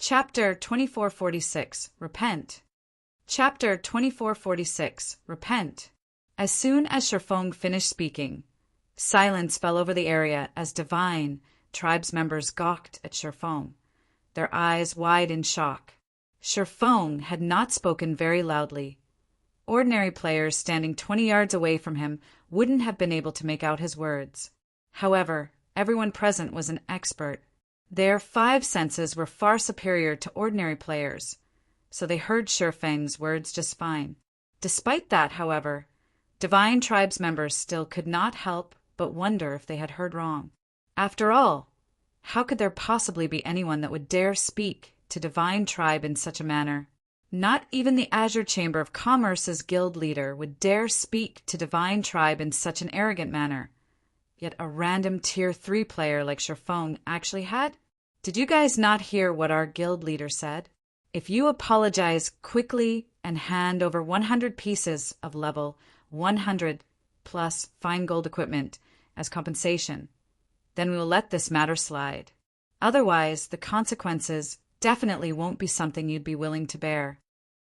Chapter 2446 Repent. Chapter 2446 Repent. As soon as Sherfong finished speaking, silence fell over the area as divine tribes members gawked at Sherfong, their eyes wide in shock. Sherfong had not spoken very loudly. Ordinary players standing 20 yards away from him wouldn't have been able to make out his words. However, everyone present was an expert. Their 5 senses were far superior to ordinary players, so they heard Sherfang's words just fine. Despite that, however, Divine Tribes members still could not help but wonder if they had heard wrong. After all, how could there possibly be anyone that would dare speak to Divine Tribe in such a manner? Not even the Azure Chamber of Commerce's guild leader would dare speak to Divine Tribe in such an arrogant manner. Yet a random Tier 3 player like Sherfong actually had? Did you guys not hear what our guild leader said? If you apologize quickly and hand over 100 pieces of level 100 plus fine gold equipment as compensation, then we will let this matter slide. Otherwise, the consequences definitely won't be something you'd be willing to bear.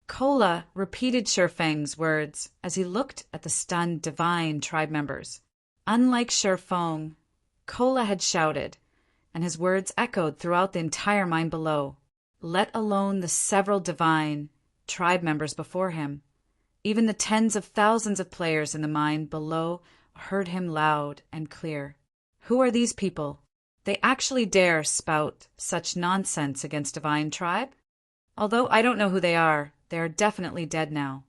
Kola repeated Sherfang's words as he looked at the stunned Divine Tribe members. Unlike Sherfong, Kola had shouted, and his words echoed throughout the entire mine below, let alone the several Divine Tribe members before him. Even the tens of thousands of players in the mine below heard him loud and clear. Who are these people? They actually dare spout such nonsense against Divine Tribe? Although I don't know who they are definitely dead now.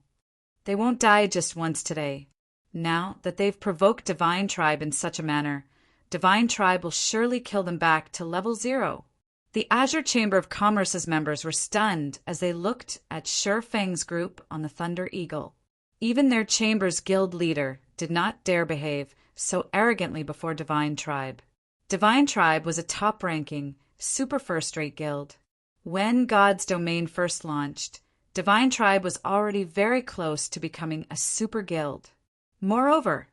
They won't die just once today. Now that they've provoked Divine Tribe in such a manner, Divine Tribe will surely kill them back to level 0. The Azure Chamber of Commerce's members were stunned as they looked at Sherfang's group on the Thunder Eagle. Even their chamber's guild leader did not dare behave so arrogantly before Divine Tribe. Divine Tribe was a top-ranking, super first-rate guild. When God's Domain first launched, Divine Tribe was already very close to becoming a super guild. Moreover,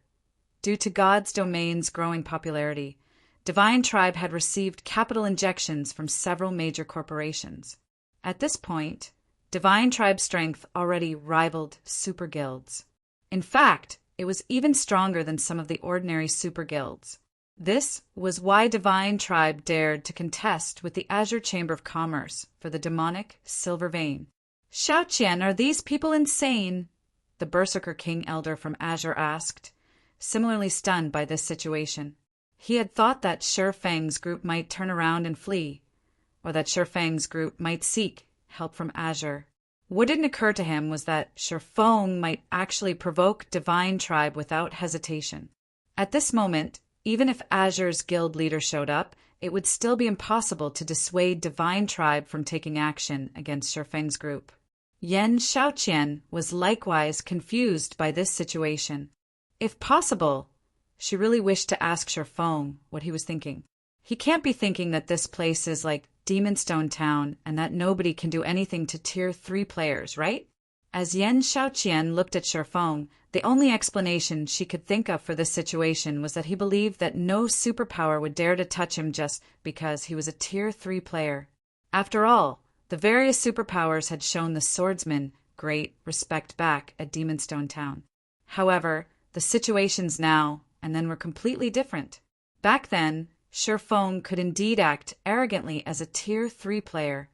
due to God's Domain's growing popularity, Divine Tribe had received capital injections from several major corporations. At this point, Divine Tribe's strength already rivaled super guilds. In fact, it was even stronger than some of the ordinary super guilds. This was why Divine Tribe dared to contest with the Azure Chamber of Commerce for the demonic Silver Vein. Xiaoqian, are these people insane? The Berserker King Elder from Azure asked, similarly stunned by this situation. He had thought that Sherfang's group might turn around and flee, or that Sherfang's group might seek help from Azure. What didn't occur to him was that Sherfong might actually provoke Divine Tribe without hesitation. At this moment, even if Azure's guild leader showed up, it would still be impossible to dissuade Divine Tribe from taking action against Sherfang's group. Yen Xiaoqian was likewise confused by this situation. If possible, she really wished to ask Sherfong what he was thinking. He can't be thinking that this place is like Demonstone Town and that nobody can do anything to Tier 3 players, right? As Yen Xiaoqian looked at Sherfong, the only explanation she could think of for this situation was that he believed that no superpower would dare to touch him just because he was a Tier 3 player. After all, the various superpowers had shown the swordsman great respect back at Demonstone Town. However, the situations now and then were completely different. Back then, Sherfong could indeed act arrogantly as a Tier 3 player,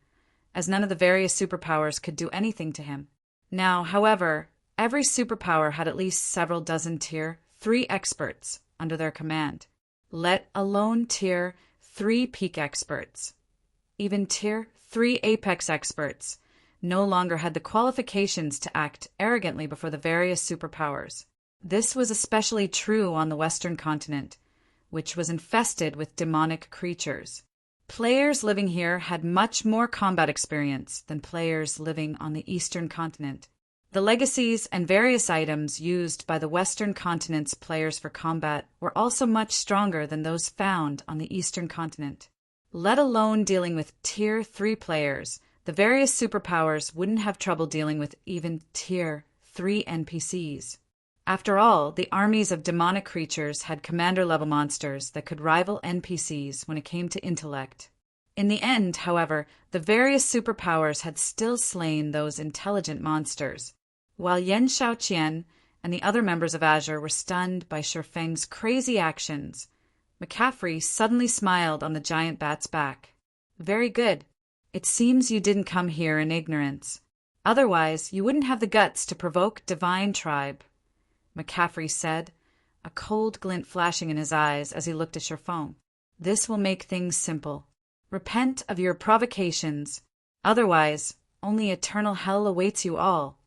as none of the various superpowers could do anything to him. Now, however, every superpower had at least several dozen Tier 3 experts under their command, let alone Tier 3 peak experts. Even Tier 3 apex experts no longer had the qualifications to act arrogantly before the various superpowers. This was especially true on the Western continent, which was infested with demonic creatures. Players living here had much more combat experience than players living on the Eastern continent. The legacies and various items used by the Western continent's players for combat were also much stronger than those found on the Eastern continent. Let alone dealing with Tier 3 players, the various superpowers wouldn't have trouble dealing with even Tier 3 NPCs. After all, the armies of demonic creatures had commander-level monsters that could rival NPCs when it came to intellect. In the end, however, the various superpowers had still slain those intelligent monsters. While Yen Shaoqian and the other members of Azure were stunned by Shifeng's crazy actions, McCaffrey suddenly smiled on the giant bat's back. "Very good. It seems you didn't come here in ignorance. Otherwise, you wouldn't have the guts to provoke Divine Tribe," McCaffrey said, a cold glint flashing in his eyes as he looked at Shifeng. "This will make things simple. Repent of your provocations. Otherwise, only eternal hell awaits you all."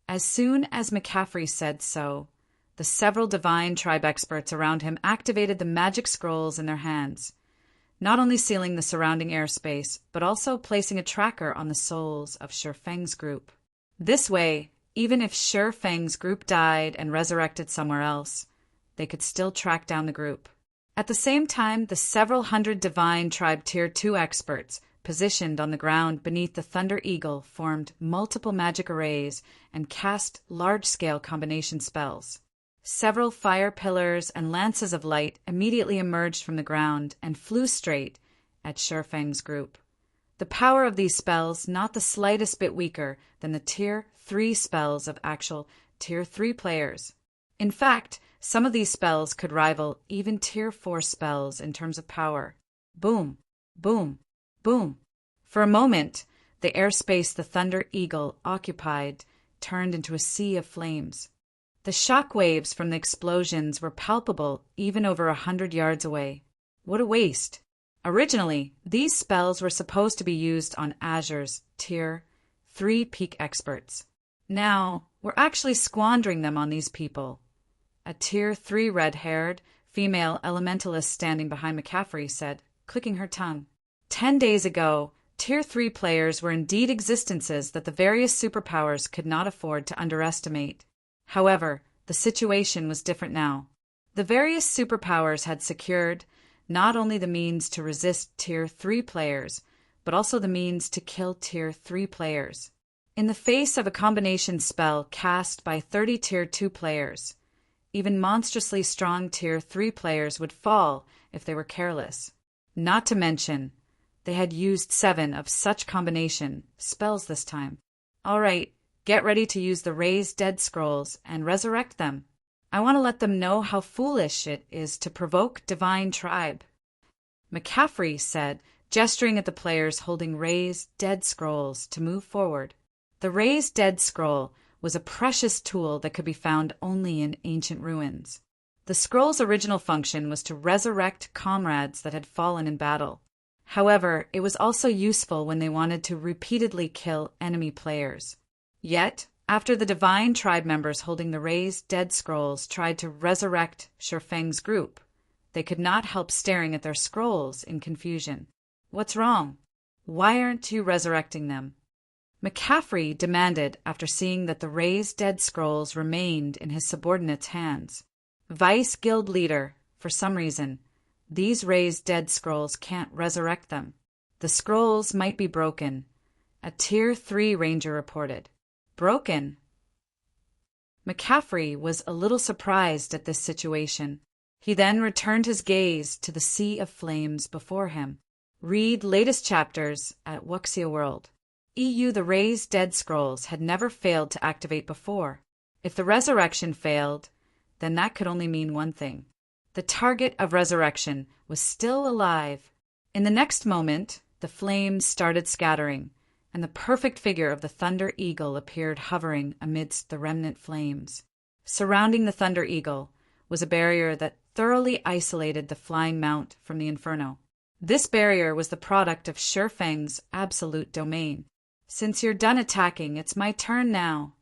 As soon as McCaffrey said so, the several Divine Tribe experts around him activated the magic scrolls in their hands, not only sealing the surrounding airspace, but also placing a tracker on the souls of Shifeng's group. This way, even if Shifeng's group died and resurrected somewhere else, they could still track down the group. At the same time, the several hundred Divine Tribe Tier 2 experts positioned on the ground beneath the Thunder Eagle formed multiple magic arrays and cast large-scale combination spells. Several fire pillars and lances of light immediately emerged from the ground and flew straight at Shifeng's group. The power of these spells not the slightest bit weaker than the Tier 3 spells of actual Tier 3 players. In fact, some of these spells could rival even Tier 4 spells in terms of power. Boom, boom, boom. For a moment, the airspace the Thunder Eagle occupied turned into a sea of flames. The shock waves from the explosions were palpable even over 100 yards away. What a waste! Originally, these spells were supposed to be used on Azure's Tier 3 peak experts. Now, we're actually squandering them on these people. A Tier 3 red-haired, female elementalist standing behind McCaffrey said, clicking her tongue. 10 days ago, Tier 3 players were indeed existences that the various superpowers could not afford to underestimate. However, the situation was different now. The various superpowers had secured not only the means to resist Tier 3 players, but also the means to kill Tier 3 players. In the face of a combination spell cast by 30 Tier 2 players, even monstrously strong Tier 3 players would fall if they were careless. Not to mention, they had used 7 of such combination spells this time. All right, get ready to use the Raise Dead scrolls and resurrect them. I want to let them know how foolish it is to provoke Divine Tribe, McCaffrey said, gesturing at the players holding Raise Dead scrolls to move forward. The Raise Dead scroll was a precious tool that could be found only in ancient ruins. The scroll's original function was to resurrect comrades that had fallen in battle. However, it was also useful when they wanted to repeatedly kill enemy players. Yet, after the Divine Tribe members holding the Raise Dead scrolls tried to resurrect Shifeng's group, they could not help staring at their scrolls in confusion. What's wrong? Why aren't you resurrecting them? McCaffrey demanded after seeing that the Raise Dead scrolls remained in his subordinate's hands. Vice Guild Leader, for some reason, these Raise Dead scrolls can't resurrect them. The scrolls might be broken, a Tier 3 ranger reported. Broken? McCaffrey was a little surprised at this situation. He then returned his gaze to the sea of flames before him. Read latest chapters at Wuxia World. The Raise Dead scrolls had never failed to activate before. If the resurrection failed, then that could only mean one thing. The target of resurrection was still alive. In the next moment, the flames started scattering, and the perfect figure of the Thunder Eagle appeared hovering amidst the remnant flames. Surrounding the Thunder Eagle was a barrier that thoroughly isolated the flying mount from the inferno. This barrier was the product of Shifeng's absolute domain. Since you're done attacking, it's my turn now,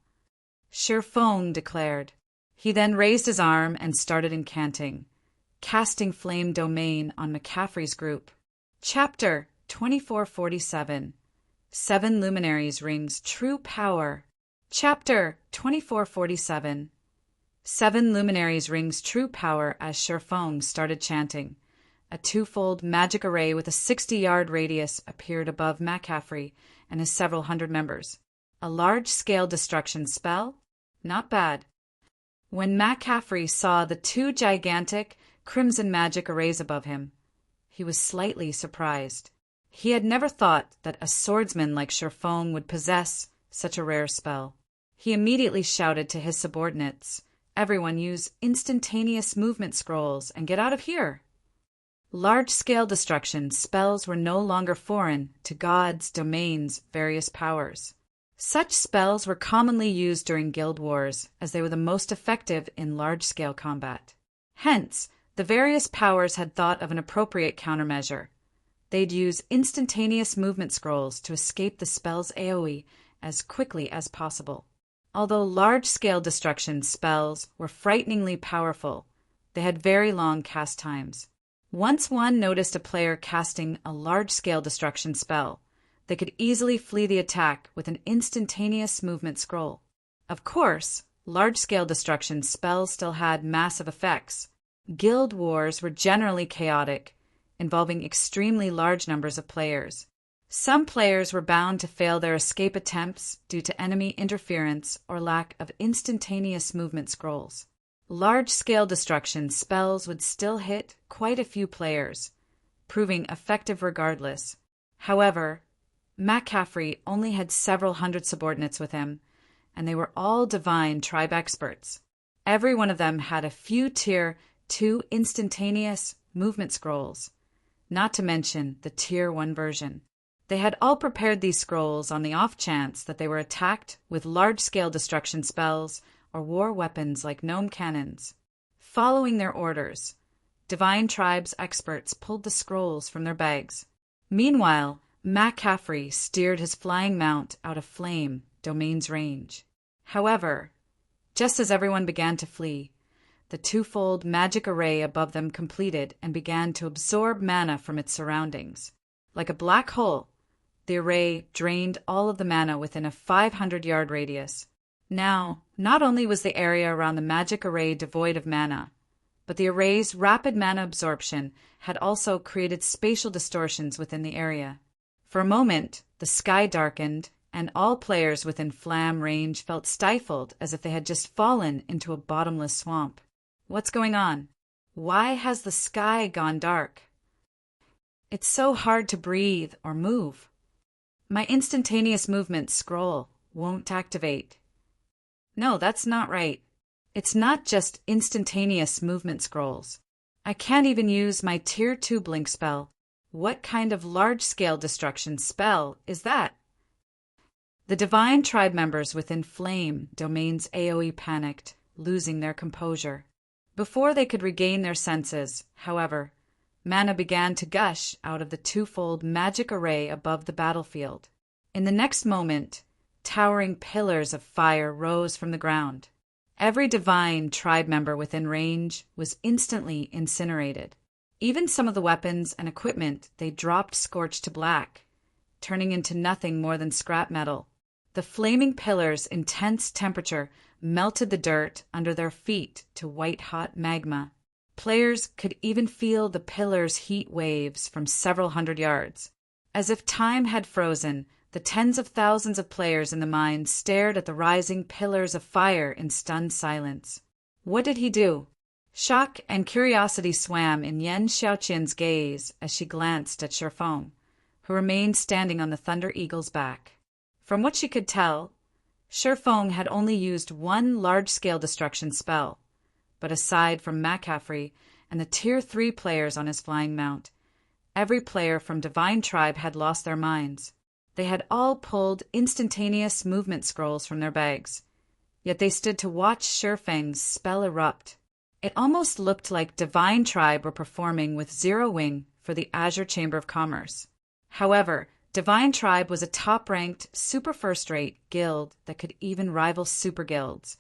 Shifeng declared. He then raised his arm and started incanting, casting flame domain on McCaffrey's group. Chapter 2447. 7 Luminaries Rings True Power. Chapter 2447. 7 Luminaries Rings True Power as Shifeng started chanting. A twofold magic array with a 60-yard radius appeared above McCaffrey and his several hundred members. A large-scale destruction spell? Not bad. When McCaffrey saw the 2 gigantic crimson magic arrays above him, he was slightly surprised. He had never thought that a swordsman like Shurfong would possess such a rare spell. He immediately shouted to his subordinates, "Everyone use instantaneous movement scrolls and get out of here!" Large-scale destruction spells were no longer foreign to gods, domains, various powers. Such spells were commonly used during guild wars, as they were the most effective in large-scale combat. Hence, the various powers had thought of an appropriate countermeasure. They'd use instantaneous movement scrolls to escape the spell's AoE as quickly as possible. Although large-scale destruction spells were frighteningly powerful, they had very long cast times. Once one noticed a player casting a large-scale destruction spell, they could easily flee the attack with an instantaneous movement scroll. Of course, large-scale destruction spells still had massive effects. Guild wars were generally chaotic, involving extremely large numbers of players. Some players were bound to fail their escape attempts due to enemy interference or lack of instantaneous movement scrolls. Large-scale destruction spells would still hit quite a few players, proving effective regardless. However, McCaffrey only had several hundred subordinates with him, and they were all divine tribe experts. Every one of them had a few Tier 2 instantaneous movement scrolls, not to mention the Tier 1 version. They had all prepared these scrolls on the off chance that they were attacked with large-scale destruction spells or war weapons like gnome cannons. Following their orders, Divine Tribe's experts pulled the scrolls from their bags. Meanwhile, McCaffrey steered his flying mount out of Flame Domain's range. However, just as everyone began to flee, the twofold magic array above them completed and began to absorb mana from its surroundings. Like a black hole, the array drained all of the mana within a 500-yard radius. Now, not only was the area around the magic array devoid of mana, but the array's rapid mana absorption had also created spatial distortions within the area. For a moment, the sky darkened, and all players within Flam range felt stifled as if they had just fallen into a bottomless swamp. What's going on? Why has the sky gone dark? It's so hard to breathe or move. My instantaneous movement scroll won't activate. No, that's not right. It's not just instantaneous movement scrolls. I can't even use my Tier 2 blink spell. What kind of large-scale destruction spell is that? The Divine Tribe members within Flame Domain's AoE panicked, losing their composure. Before they could regain their senses, however, mana began to gush out of the twofold magic array above the battlefield. In the next moment, towering pillars of fire rose from the ground. Every Divine Tribe member within range was instantly incinerated. Even some of the weapons and equipment they dropped scorched to black, turning into nothing more than scrap metal. The flaming pillars' intense temperature melted the dirt under their feet to white-hot magma. Players could even feel the pillars' heat waves from several hundred yards. As if time had frozen, the tens of thousands of players in the mine stared at the rising pillars of fire in stunned silence. What did he do? Shock and curiosity swam in Yen Xiaoqian's gaze as she glanced at Shurfong, who remained standing on the Thunder Eagle's back. From what she could tell, Shurfong had only used one large-scale destruction spell, but aside from McCaffrey and the Tier 3 players on his flying mount, every player from Divine Tribe had lost their minds. They had all pulled instantaneous movement scrolls from their bags, yet they stood to watch Shurfeng's spell erupt. It almost looked like Divine Tribe were performing with Zero Wing for the Azure Chamber of Commerce. However, Divine Tribe was a top-ranked, super first-rate guild that could even rival super guilds,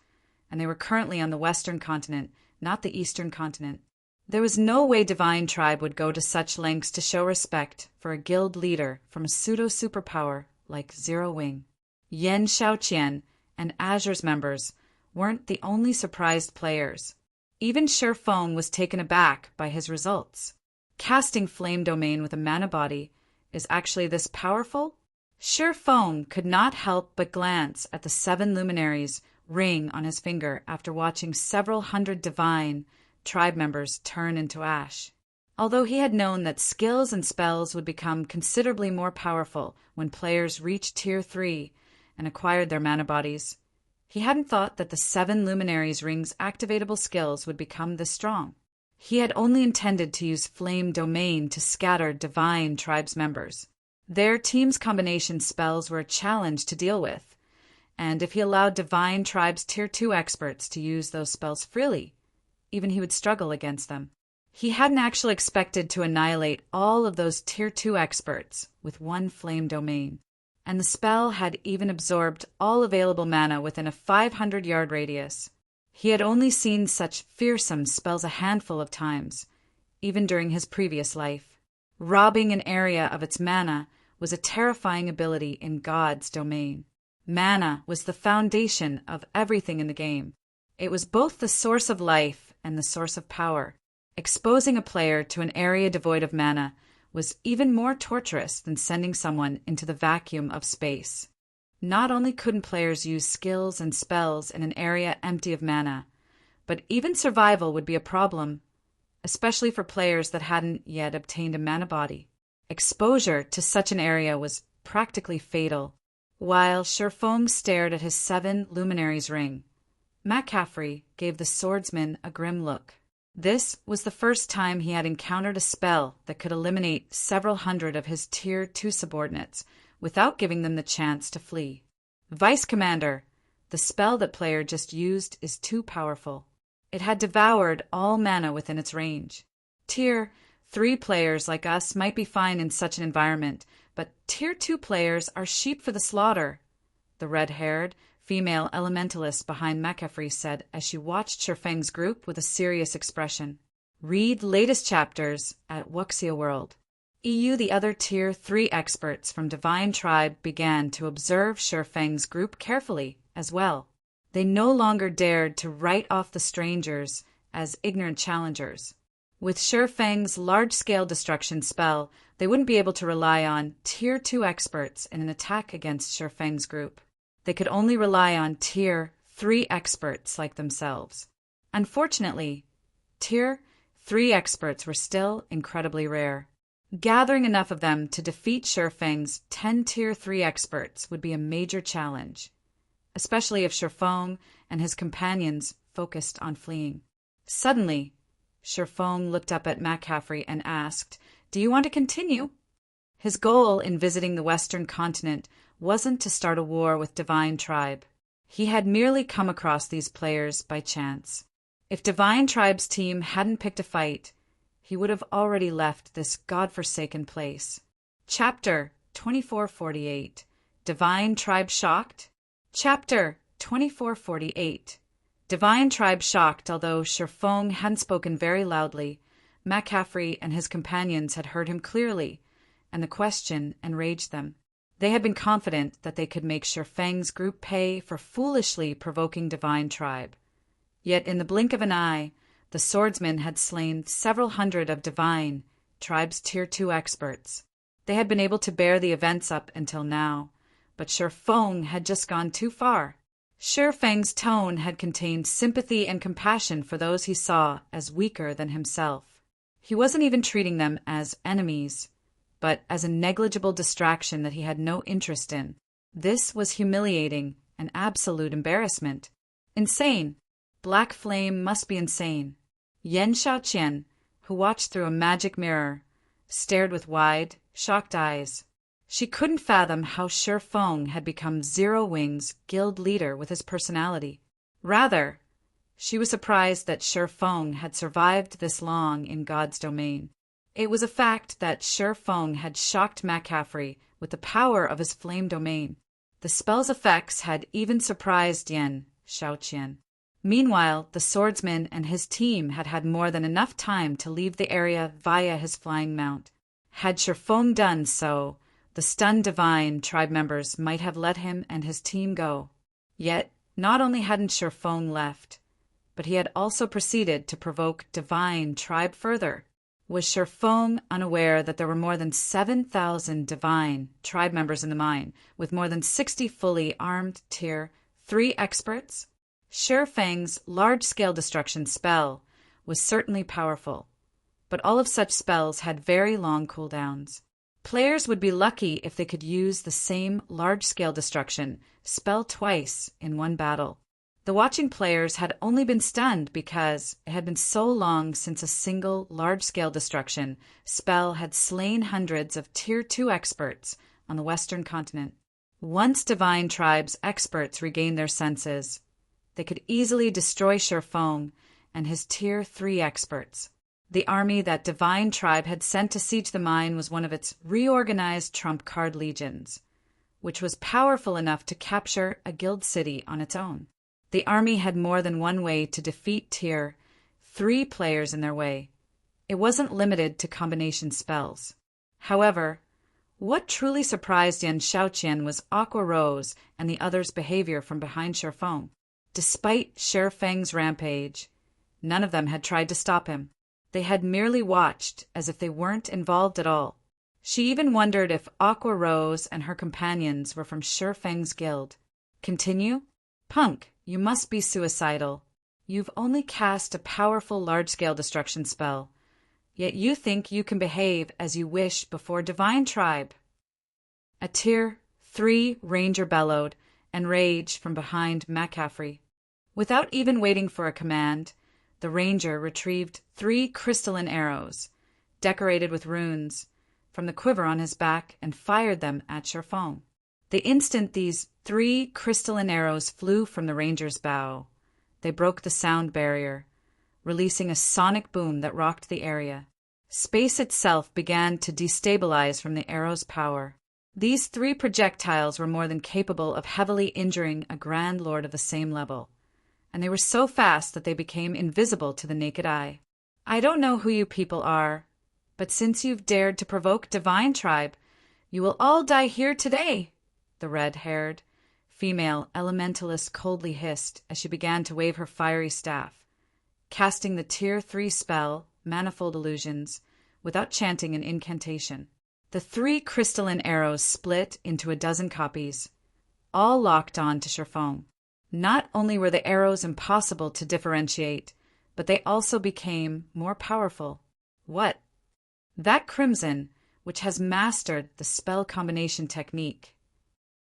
and they were currently on the Western continent, not the Eastern continent. There was no way Divine Tribe would go to such lengths to show respect for a guild leader from a pseudo-superpower like Zero Wing. Yen Xiaoqian and Azure's members weren't the only surprised players. Even Shurfong was taken aback by his results. Casting Flame Domain with a mana body is actually this powerful? Shurfong could not help but glance at the 7 luminaries ring on his finger after watching several hundred Divine Tribe members turn into ash. Although he had known that skills and spells would become considerably more powerful when players reached Tier 3 and acquired their mana bodies, he hadn't thought that the 7 Luminaries Ring's activatable skills would become this strong. He had only intended to use Flame Domain to scatter Divine Tribe's members. Their team's combination spells were a challenge to deal with, and if he allowed Divine Tribe's Tier 2 experts to use those spells freely, even he would struggle against them. He hadn't actually expected to annihilate all of those Tier 2 experts with one Flame Domain, and the spell had even absorbed all available mana within a 500-yard radius. He had only seen such fearsome spells a handful of times, even during his previous life. Robbing an area of its mana was a terrifying ability in God's domain. Mana was the foundation of everything in the game. It was both the source of life and the source of power. Exposing a player to an area devoid of mana was even more torturous than sending someone into the vacuum of space. Not only couldn't players use skills and spells in an area empty of mana, but even survival would be a problem, especially for players that hadn't yet obtained a mana body. Exposure to such an area was practically fatal. While Sherfong stared at his 7 Luminaries Ring, McCaffrey gave the swordsman a grim look. This was the first time he had encountered a spell that could eliminate several hundred of his Tier 2 subordinates without giving them the chance to flee. Vice Commander, the spell that player just used is too powerful. It had devoured all mana within its range. Tier 3 players like us might be fine in such an environment, but Tier 2 players are sheep for the slaughter, the red-haired, female elementalist behind McCaffrey said as she watched Sherfeng's group with a serious expression. Read latest chapters at Wuxia World. The other Tier 3 experts from Divine Tribe began to observe Sherfeng's group carefully as well. They no longer dared to write off the strangers as ignorant challengers. With Sherfeng's large-scale destruction spell, they wouldn't be able to rely on Tier 2 experts in an attack against Sherfeng's group. They could only rely on Tier 3 experts like themselves. Unfortunately, Tier 3 experts were still incredibly rare. Gathering enough of them to defeat Sherfeng's 10 Tier 3 experts would be a major challenge, especially if Sherfong and his companions focused on fleeing. Suddenly, Sherfong looked up at McCaffrey and asked, "Do you want to continue?" His goal in visiting the Western continent wasn't to start a war with Divine Tribe. He had merely come across these players by chance. If Divine Tribe's team hadn't picked a fight, he would have already left this godforsaken place. Chapter 2448. Divine Tribe Shocked? Chapter 2448. Divine Tribe Shocked. Although Sherfong hadn't spoken very loudly, McCaffrey and his companions had heard him clearly, and the question enraged them. They had been confident that they could make Sherfeng's group pay for foolishly provoking Divine Tribe. Yet in the blink of an eye, the swordsman had slain several hundred of Divine Tribe's Tier 2 experts. They had been able to bear the events up until now, but Sherfong had just gone too far. Sherfeng's tone had contained sympathy and compassion for those he saw as weaker than himself. He wasn't even treating them as enemies, but as a negligible distraction that he had no interest in. This was humiliating and absolute embarrassment. Insane. Black Flame must be insane. Yen Xiaoqian, who watched through a magic mirror, stared with wide, shocked eyes. She couldn't fathom how Sherfong had become Zero Wing's guild leader with his personality. Rather, she was surprised that Sherfong had survived this long in God's domain. It was a fact that Sherfong had shocked McCaffrey with the power of his flame domain. The spell's effects had even surprised Yen Xiaoqian. Meanwhile, the swordsman and his team had had more than enough time to leave the area via his flying mount. Had Sherfong done so, the stunned Divine Tribe members might have let him and his team go. Yet, not only hadn't Sherfong left, but he had also proceeded to provoke Divine Tribe further. Was Sherfong unaware that there were more than 7,000 Divine Tribe members in the mine, with more than 60 fully armed Tier 3 experts? Sherfeng's large-scale destruction spell was certainly powerful, but all of such spells had very long cooldowns. Players would be lucky if they could use the same large-scale destruction spell twice in one battle. The watching players had only been stunned because it had been so long since a single large-scale destruction spell had slain hundreds of Tier 2 experts on the Western continent. Once Divine Tribe's experts regained their senses, they could easily destroy Sherfong and his Tier 3 experts. The army that Divine Tribe had sent to siege the mine was one of its reorganized trump card legions, which was powerful enough to capture a guild city on its own. The army had more than one way to defeat Tier 3 players in their way. It wasn't limited to combination spells. However, what truly surprised Yan Xiaoqian was Aqua Rose and the others' behavior from behind Sherfong. Despite Sherfeng's rampage, none of them had tried to stop him. They had merely watched as if they weren't involved at all. She even wondered if Aqua Rose and her companions were from Sherfeng's guild. Continue? Punk, you must be suicidal. You've only cast a powerful large-scale destruction spell, yet you think you can behave as you wish before Divine Tribe. A Tier 3 ranger bellowed, enraged from behind McCaffrey. Without even waiting for a command, the ranger retrieved 3 crystalline arrows, decorated with runes, from the quiver on his back and fired them at Sherfong. The instant these 3 crystalline arrows flew from the ranger's bow, they broke the sound barrier, releasing a sonic boom that rocked the area. Space itself began to destabilize from the arrow's power. These 3 projectiles were more than capable of heavily injuring a Grand Lord of the same level, and they were so fast that they became invisible to the naked eye. I don't know who you people are, but since you've dared to provoke Divine Tribe, you will all die here today, the red-haired female elementalist coldly hissed as she began to wave her fiery staff, casting the Tier 3 spell, Manifold Illusions, without chanting an incantation. The 3 crystalline arrows split into a dozen copies, all locked on to Sherfong. Not only were the arrows impossible to differentiate, but they also became more powerful. What? That crimson, which has mastered the spell combination technique.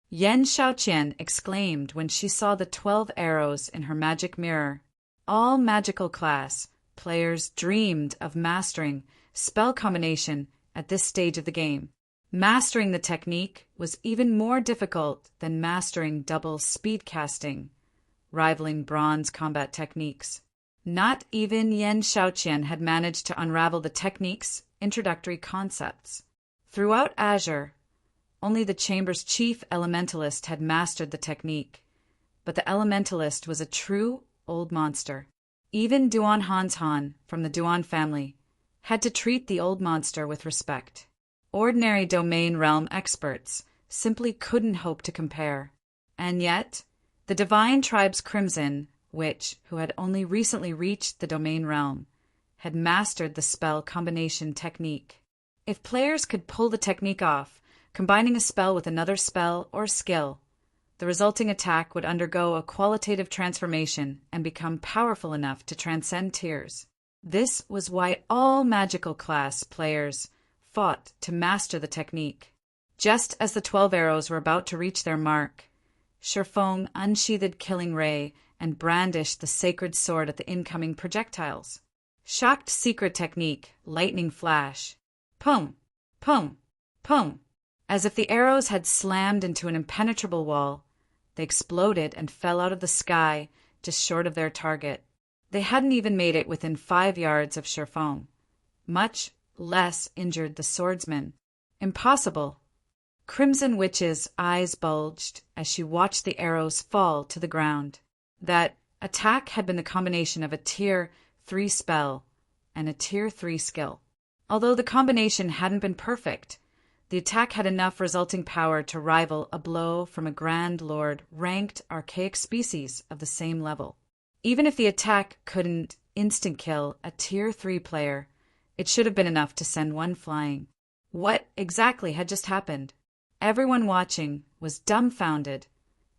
Yan Xiaoqian exclaimed when she saw the 12 arrows in her magic mirror. All magical class players dreamed of mastering spell combination at this stage of the game. Mastering the technique was even more difficult than mastering double speed casting, rivaling bronze combat techniques. Not even Yan Xiaoqian had managed to unravel the technique's introductory concepts. Throughout Azure, only the Chamber's chief elementalist had mastered the technique, but the elementalist was a true old monster. Even Duan Han's Han, from the Duan family, had to treat the old monster with respect. Ordinary domain realm experts simply couldn't hope to compare. And yet, the Divine Tribe's Crimson, who had only recently reached the domain realm, had mastered the spell combination technique. If players could pull the technique off, combining a spell with another spell or skill, the resulting attack would undergo a qualitative transformation and become powerful enough to transcend tiers. This was why all magical class players fought to master the technique. Just as the 12 arrows were about to reach their mark, Sherfong unsheathed Killing Ray and brandished the sacred sword at the incoming projectiles. Shocked secret technique, lightning flash. Pum, pum, pum. As if the arrows had slammed into an impenetrable wall, they exploded and fell out of the sky just short of their target. They hadn't even made it within 5 yards of Sherfong, much less injured the swordsman. Impossible. Crimson Witch's eyes bulged as she watched the arrows fall to the ground. That attack had been the combination of a Tier 3 spell and a Tier 3 skill. Although the combination hadn't been perfect, the attack had enough resulting power to rival a blow from a Grand Lord ranked archaic species of the same level. Even if the attack couldn't instant-kill a Tier 3 player, it should have been enough to send one flying. What exactly had just happened? Everyone watching was dumbfounded,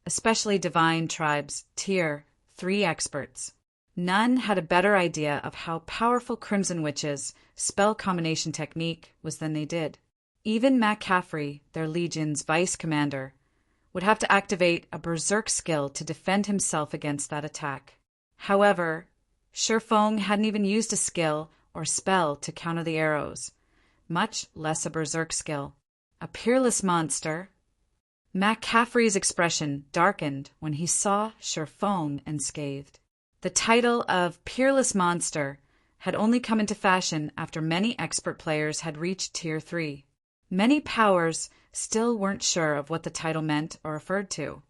especially Divine Tribe's Tier 3 experts. None had a better idea of how powerful Crimson Witch's spell combination technique was than they did. Even McCaffrey, their Legion's vice commander, would have to activate a berserk skill to defend himself against that attack. However, Shifeng hadn't even used a skill or spell to counter the arrows, much less a berserk skill. A peerless monster. McCaffrey's expression darkened when he saw Shifeng unscathed. The title of Peerless Monster had only come into fashion after many expert players had reached Tier 3. Many powers still weren't sure of what the title meant or referred to,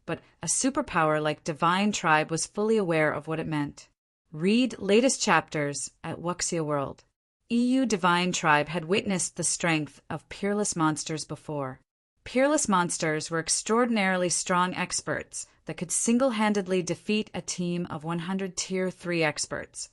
but a superpower like Divine Tribe was fully aware of what it meant. Read latest chapters at Wuxia World. EU Divine Tribe had witnessed the strength of peerless monsters before. Peerless monsters were extraordinarily strong experts that could single-handedly defeat a team of 100 Tier 3 experts,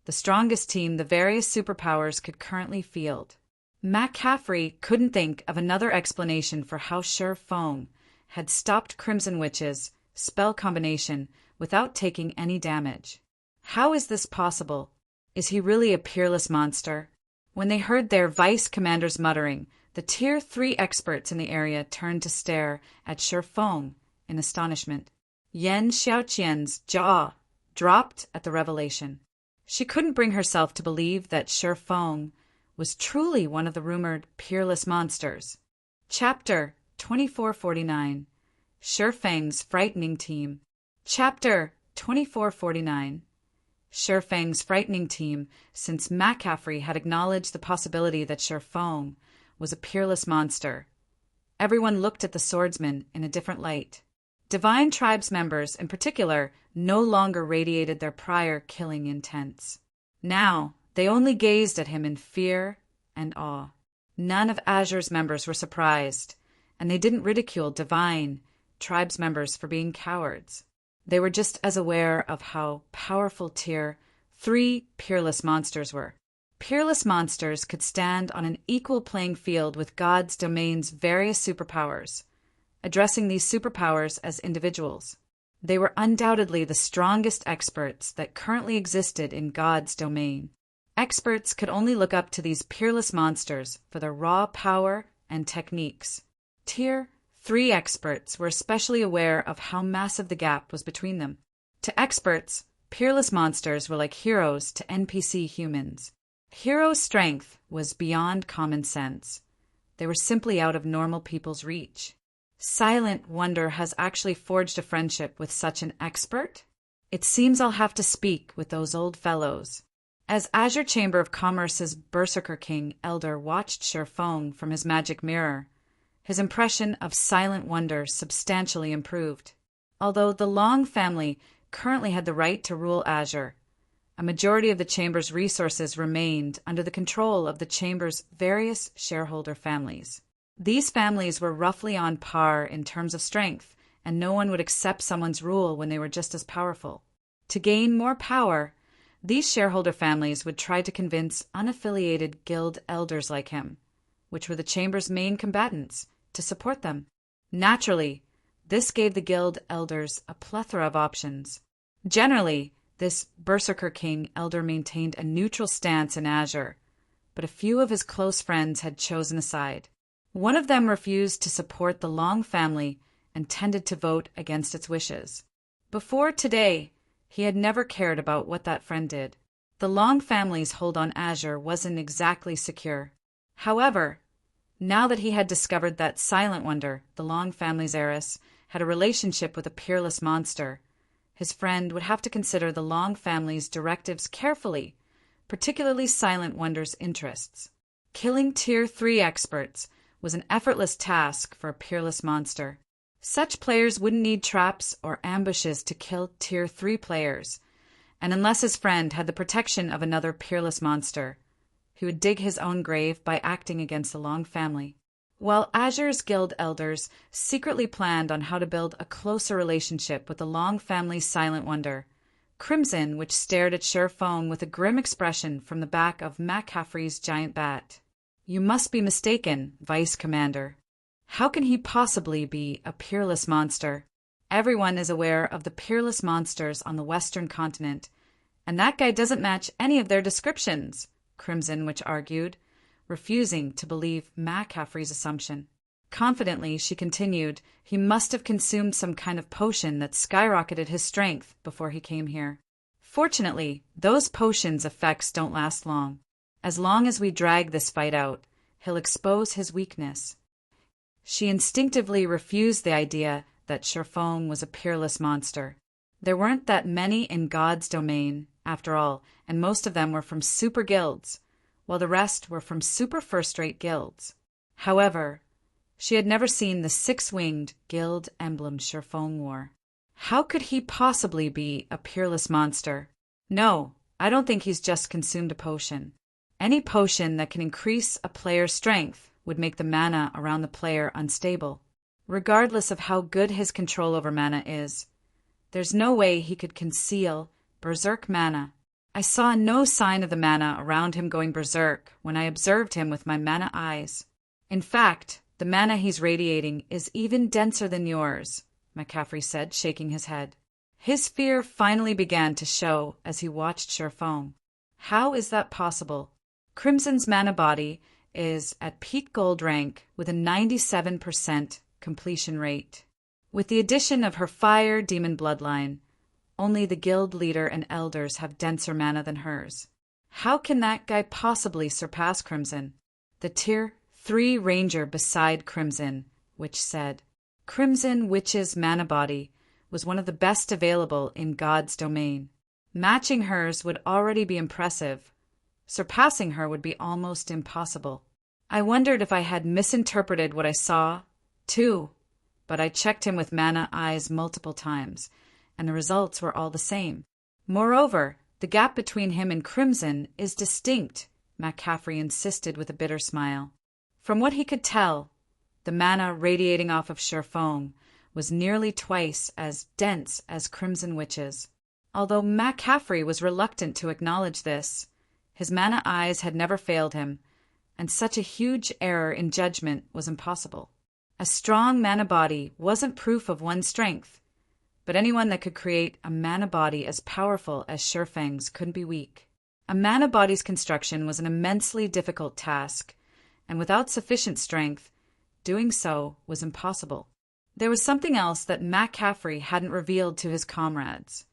the strongest team the various superpowers could currently field. McCaffrey couldn't think of another explanation for how Shifeng had stopped Crimson Witch's spell combination without taking any damage. How is this possible? Is he really a peerless monster? When they heard their vice commander's muttering, the Tier 3 experts in the area turned to stare at Shifeng in astonishment. Yan Xiaoqian's jaw dropped at the revelation. She couldn't bring herself to believe that Shifeng was truly one of the rumored peerless monsters. Chapter 2449. Shifeng's Frightening Team. Chapter 2449. Shifeng's Frightening Team, since McCaffrey had acknowledged the possibility that Shifeng was a peerless monster. Everyone looked at the swordsman in a different light. Divine Tribe's members, in particular, no longer radiated their prior killing intents. Now, they only gazed at him in fear and awe. None of Azure's members were surprised, and they didn't ridicule Divine Tribe's members for being cowards. They were just as aware of how powerful Tier 3 peerless monsters were. Peerless monsters could stand on an equal playing field with God's domain's various superpowers, addressing these superpowers as individuals. They were undoubtedly the strongest experts that currently existed in God's domain. Experts could only look up to these peerless monsters for their raw power and techniques. Tier 3 experts were especially aware of how massive the gap was between them. To experts, peerless monsters were like heroes to NPC humans. Hero strength was beyond common sense. They were simply out of normal people's reach. Silent Wonder has actually forged a friendship with such an expert? It seems I'll have to speak with those old fellows. As Azure Chamber of Commerce's Berserker King Elder watched Shifeng from his magic mirror, his impression of Silent Wonder substantially improved. Although the Long family currently had the right to rule Azure, a majority of the Chamber's resources remained under the control of the Chamber's various shareholder families. These families were roughly on par in terms of strength, and no one would accept someone's rule when they were just as powerful. To gain more power, these shareholder families would try to convince unaffiliated guild elders like him, which were the Chamber's main combatants, to support them. Naturally, this gave the guild elders a plethora of options. Generally, this Berserker King elder maintained a neutral stance in Azure, but a few of his close friends had chosen a side. One of them refused to support the Long family and tended to vote against its wishes. Before today, he had never cared about what that friend did. The Long family's hold on Azure wasn't exactly secure. However, now that he had discovered that Silent Wonder, the Long family's heiress, had a relationship with a peerless monster, his friend would have to consider the Long family's directives carefully, particularly Silent Wonder's interests. Killing Tier 3 experts was an effortless task for a peerless monster. Such players wouldn't need traps or ambushes to kill Tier 3 players, and unless his friend had the protection of another peerless monster, he would dig his own grave by acting against the Long family. While Azure's guild elders secretly planned on how to build a closer relationship with the Long family's Silent Wonder, Crimson, which stared at Shifeng with a grim expression from the back of McCaffrey's giant bat. "You must be mistaken, Vice Commander. How can he possibly be a peerless monster?" Everyone is aware of the peerless monsters on the western continent, and that guy doesn't match any of their descriptions, Crimson Witch argued, refusing to believe McCaffrey's assumption. Confidently, she continued, he must have consumed some kind of potion that skyrocketed his strength before he came here. Fortunately, those potions' effects don't last long. As long as we drag this fight out, he'll expose his weakness. She instinctively refused the idea that Sherfong was a peerless monster. There weren't that many in God's domain, after all, and most of them were from super guilds, while the rest were from super first-rate guilds. However, she had never seen the six-winged guild emblem Sherfong wore. How could he possibly be a peerless monster? No, I don't think he's just consumed a potion. Any potion that can increase a player's strength would make the mana around the player unstable. Regardless of how good his control over mana is, there's no way he could conceal berserk mana. I saw no sign of the mana around him going berserk when I observed him with my mana eyes. In fact, the mana he's radiating is even denser than yours, McCaffrey said, shaking his head. His fear finally began to show as he watched Sherfong. How is that possible? Crimson's mana body is at peak gold rank with a 97% completion rate. With the addition of her fire demon bloodline, only the guild leader and elders have denser mana than hers. How can that guy possibly surpass Crimson? The Tier 3 ranger beside Crimson, Witch said. Crimson Witch's mana body was one of the best available in God's domain. Matching hers would already be impressive. Surpassing her would be almost impossible. I wondered if I had misinterpreted what I saw, too, but I checked him with mana eyes multiple times, and the results were all the same. Moreover, the gap between him and Crimson is distinct, McCaffrey insisted with a bitter smile. From what he could tell, the mana radiating off of Sherfong was nearly twice as dense as Crimson Witch's. Although McCaffrey was reluctant to acknowledge this, his mana eyes had never failed him, and such a huge error in judgment was impossible. A strong mana body wasn't proof of one's strength, but anyone that could create a mana body as powerful as Sherfang's couldn't be weak. A mana body's construction was an immensely difficult task, and without sufficient strength, doing so was impossible. There was something else that McCaffrey hadn't revealed to his comrades.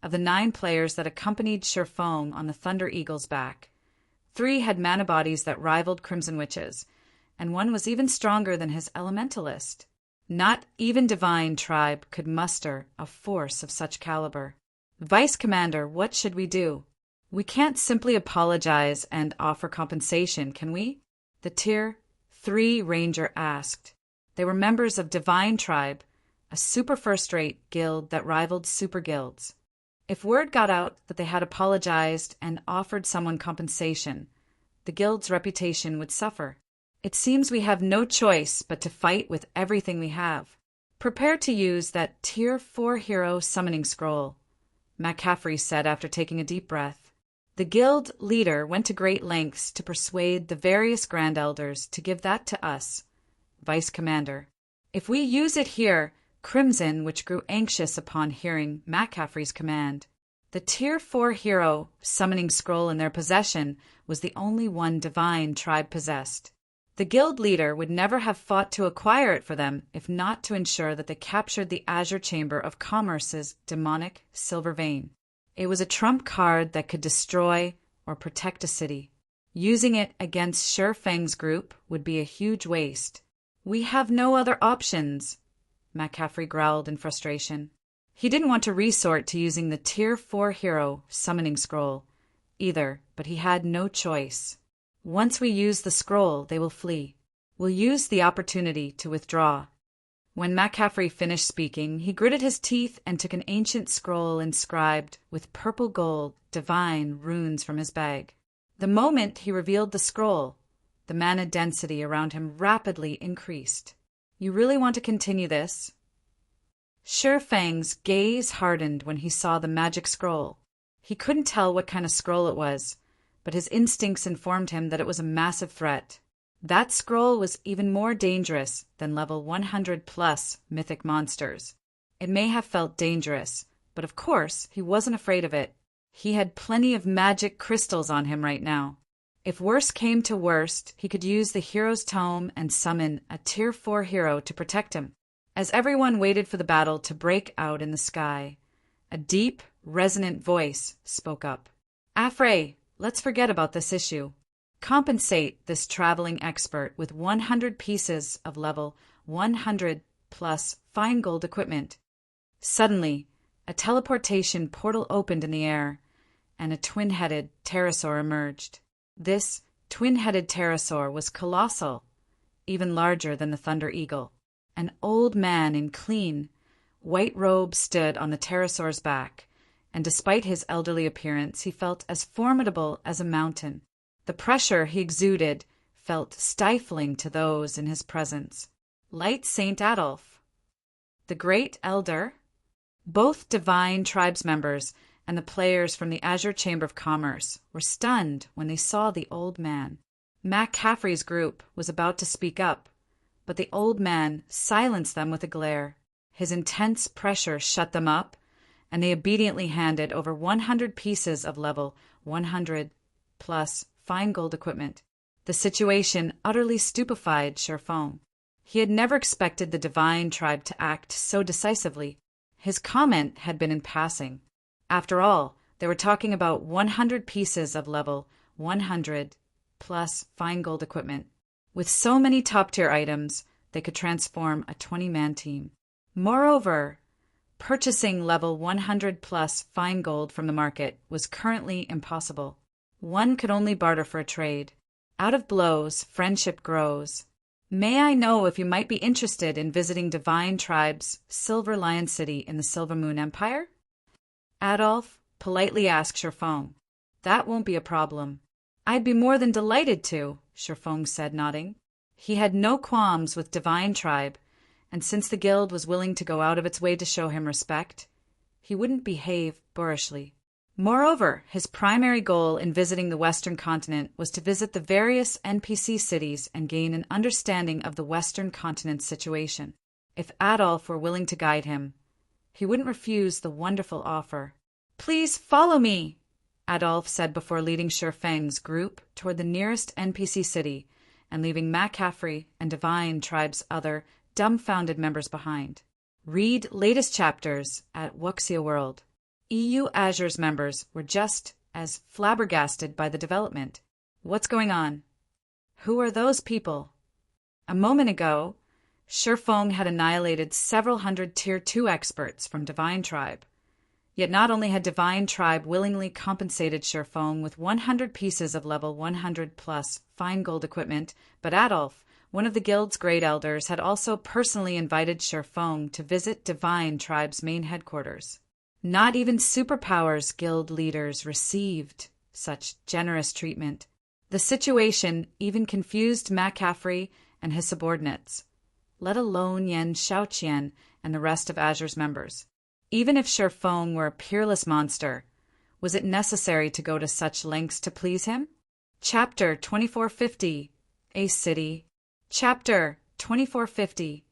Of the 9 players that accompanied Sherfong on the Thunder Eagle's back, 3 had mana bodies that rivaled Crimson Witch's, and one was even stronger than his elementalist. Not even Divine Tribe could muster a force of such caliber. Vice Commander, what should we do? We can't simply apologize and offer compensation, can we? The Tier 3 Ranger asked. They were members of Divine Tribe, a super first-rate guild that rivaled super guilds. If word got out that they had apologized and offered someone compensation, the guild's reputation would suffer. It seems we have no choice but to fight with everything we have. Prepare to use that Tier 4 hero summoning scroll, McCaffrey said after taking a deep breath. The guild leader went to great lengths to persuade the various Grand Elders to give that to us, Vice Commander. If we use it here, Crimson, which grew anxious upon hearing McCaffrey's command. The Tier 4 hero summoning scroll in their possession was the only one Divine Tribe possessed. The guild leader would never have fought to acquire it for them if not to ensure that they captured the Azure Chamber of Commerce's demonic silver vein. It was a trump card that could destroy or protect a city. Using it against Sherfang's group would be a huge waste. We have no other options, McCaffrey growled in frustration. He didn't want to resort to using the Tier 4 hero summoning scroll either, but he had no choice. Once we use the scroll, they will flee. We'll use the opportunity to withdraw. When McCaffrey finished speaking, he gritted his teeth and took an ancient scroll inscribed with purple gold, divine runes from his bag. The moment he revealed the scroll, the mana density around him rapidly increased. You really want to continue this? Sherfang's gaze hardened when he saw the magic scroll. He couldn't tell what kind of scroll it was, but his instincts informed him that it was a massive threat. That scroll was even more dangerous than level 100+ mythic monsters. It may have felt dangerous, but of course he wasn't afraid of it. He had plenty of magic crystals on him right now. If worst came to worst, he could use the hero's tome and summon a Tier 4 hero to protect him. As everyone waited for the battle to break out in the sky, a deep, resonant voice spoke up. "Afrey, let's forget about this issue. Compensate this traveling expert with 100 pieces of level 100 plus fine gold equipment." Suddenly, a teleportation portal opened in the air, and a twin-headed pterosaur emerged. This twin-headed pterosaur was colossal, even larger than the Thunder Eagle. An old man in clean, white robes stood on the pterosaur's back, and despite his elderly appearance, he felt as formidable as a mountain. The pressure he exuded felt stifling to those in his presence. Light Saint Adolf, the Great Elder, both divine tribes members and the players from the Azure Chamber of Commerce were stunned when they saw the old man. Mac Caffrey's group was about to speak up, but the old man silenced them with a glare. His intense pressure shut them up, and they obediently handed over 100 pieces of level 100 plus fine gold equipment. The situation utterly stupefied Sherfong. He had never expected the divine tribe to act so decisively. His comment had been in passing. After all, they were talking about 100 pieces of level 100 plus fine gold equipment. With so many top-tier items, they could transform a 20-man team. Moreover, purchasing level 100 plus fine gold from the market was currently impossible. One could only barter for a trade. Out of blows, friendship grows. "May I know if you might be interested in visiting Divine Tribe's Silver Lion City in the Silver Moon Empire?" Adolf politely asked Sherfong. "That won't be a problem." "I'd be more than delighted to," Sherfong said, nodding. He had no qualms with Divine Tribe, and since the guild was willing to go out of its way to show him respect, he wouldn't behave boorishly. Moreover, his primary goal in visiting the Western continent was to visit the various NPC cities and gain an understanding of the Western continent's situation. If Adolf were willing to guide him, he wouldn't refuse the wonderful offer. "Please follow me," Adolf said before leading Sherfeng's group toward the nearest NPC city and leaving Mac Caffrey and Divine Tribe's other dumbfounded members behind. Read latest chapters at Wuxia World. EU Azure's members were just as flabbergasted by the development. What's going on? Who are those people? A moment ago, Sherfong had annihilated several hundred Tier 2 experts from Divine Tribe. Yet not only had Divine Tribe willingly compensated Sherfong with 100 pieces of level 100 plus fine gold equipment, but Adolf, one of the guild's great elders, had also personally invited Sherfong to visit Divine Tribe's main headquarters. Not even Superpowers Guild leaders received such generous treatment. The situation even confused Mac Caffrey and his subordinates, let alone Yen Shaoqian and the rest of Azure's members. Even if Sherfong were a peerless monster, was it necessary to go to such lengths to please him? Chapter 2450, Ace City. Chapter 2450,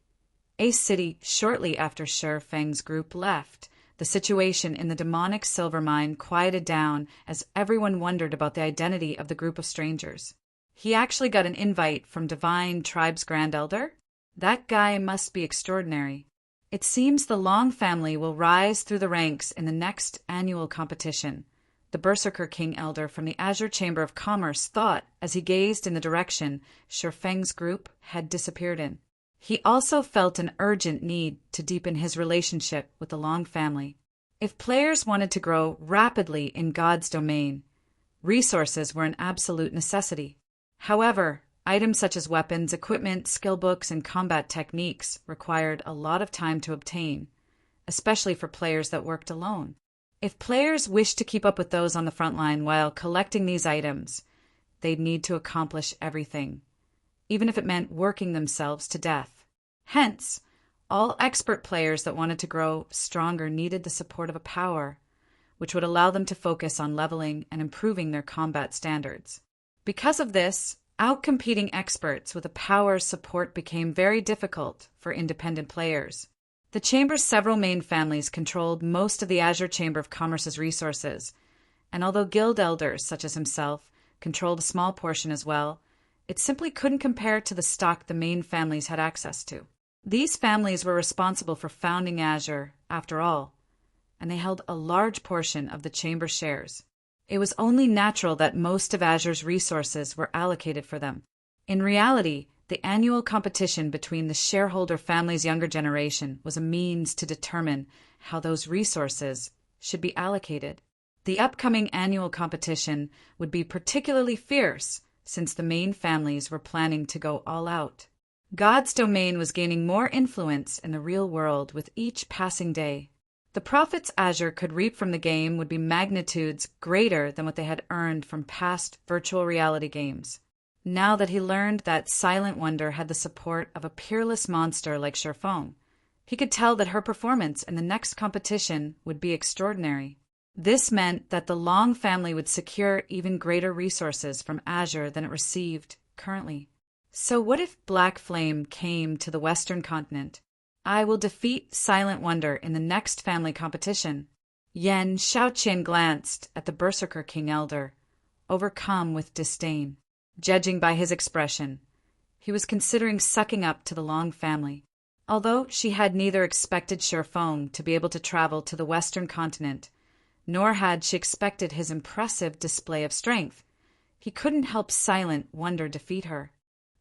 Ace City. Shortly after Sherfeng's group left, the situation in the demonic silver mine quieted down as everyone wondered about the identity of the group of strangers. He actually got an invite from Divine Tribe's Grand Elder? That guy must be extraordinary. It seems the Long family will rise through the ranks in the next annual competition, the Berserker King Elder from the Azure Chamber of Commerce thought as he gazed in the direction Sherfeng's group had disappeared in. He also felt an urgent need to deepen his relationship with the Long family. If players wanted to grow rapidly in God's domain, resources were an absolute necessity. However, items such as weapons, equipment, skill books, and combat techniques required a lot of time to obtain, especially for players that worked alone. If players wished to keep up with those on the front line while collecting these items, they'd need to accomplish everything, even if it meant working themselves to death. Hence, all expert players that wanted to grow stronger needed the support of a power, which would allow them to focus on leveling and improving their combat standards. Because of this, outcompeting experts with a power support became very difficult for independent players. The Chamber's several main families controlled most of the Azure Chamber of Commerce's resources, and although guild elders, such as himself, controlled a small portion as well, it simply couldn't compare to the stock the main families had access to. These families were responsible for founding Azure, after all, and they held a large portion of the Chamber's shares. It was only natural that most of Azure's resources were allocated for them. In reality, the annual competition between the shareholder family's younger generation was a means to determine how those resources should be allocated. The upcoming annual competition would be particularly fierce since the main families were planning to go all out. God's domain was gaining more influence in the real world with each passing day. The profits Azure could reap from the game would be magnitudes greater than what they had earned from past virtual reality games. Now that he learned that Silent Wonder had the support of a peerless monster like Sherfong, he could tell that her performance in the next competition would be extraordinary. This meant that the Long family would secure even greater resources from Azure than it received currently. So what if Black Flame came to the Western continent? I will defeat Silent Wonder in the next family competition. Yen Shaoqian glanced at the Berserker King Elder, overcome with disdain. Judging by his expression, he was considering sucking up to the Long family. Although she had neither expected Sherfong to be able to travel to the Western continent, nor had she expected his impressive display of strength, he couldn't help Silent Wonder defeat her.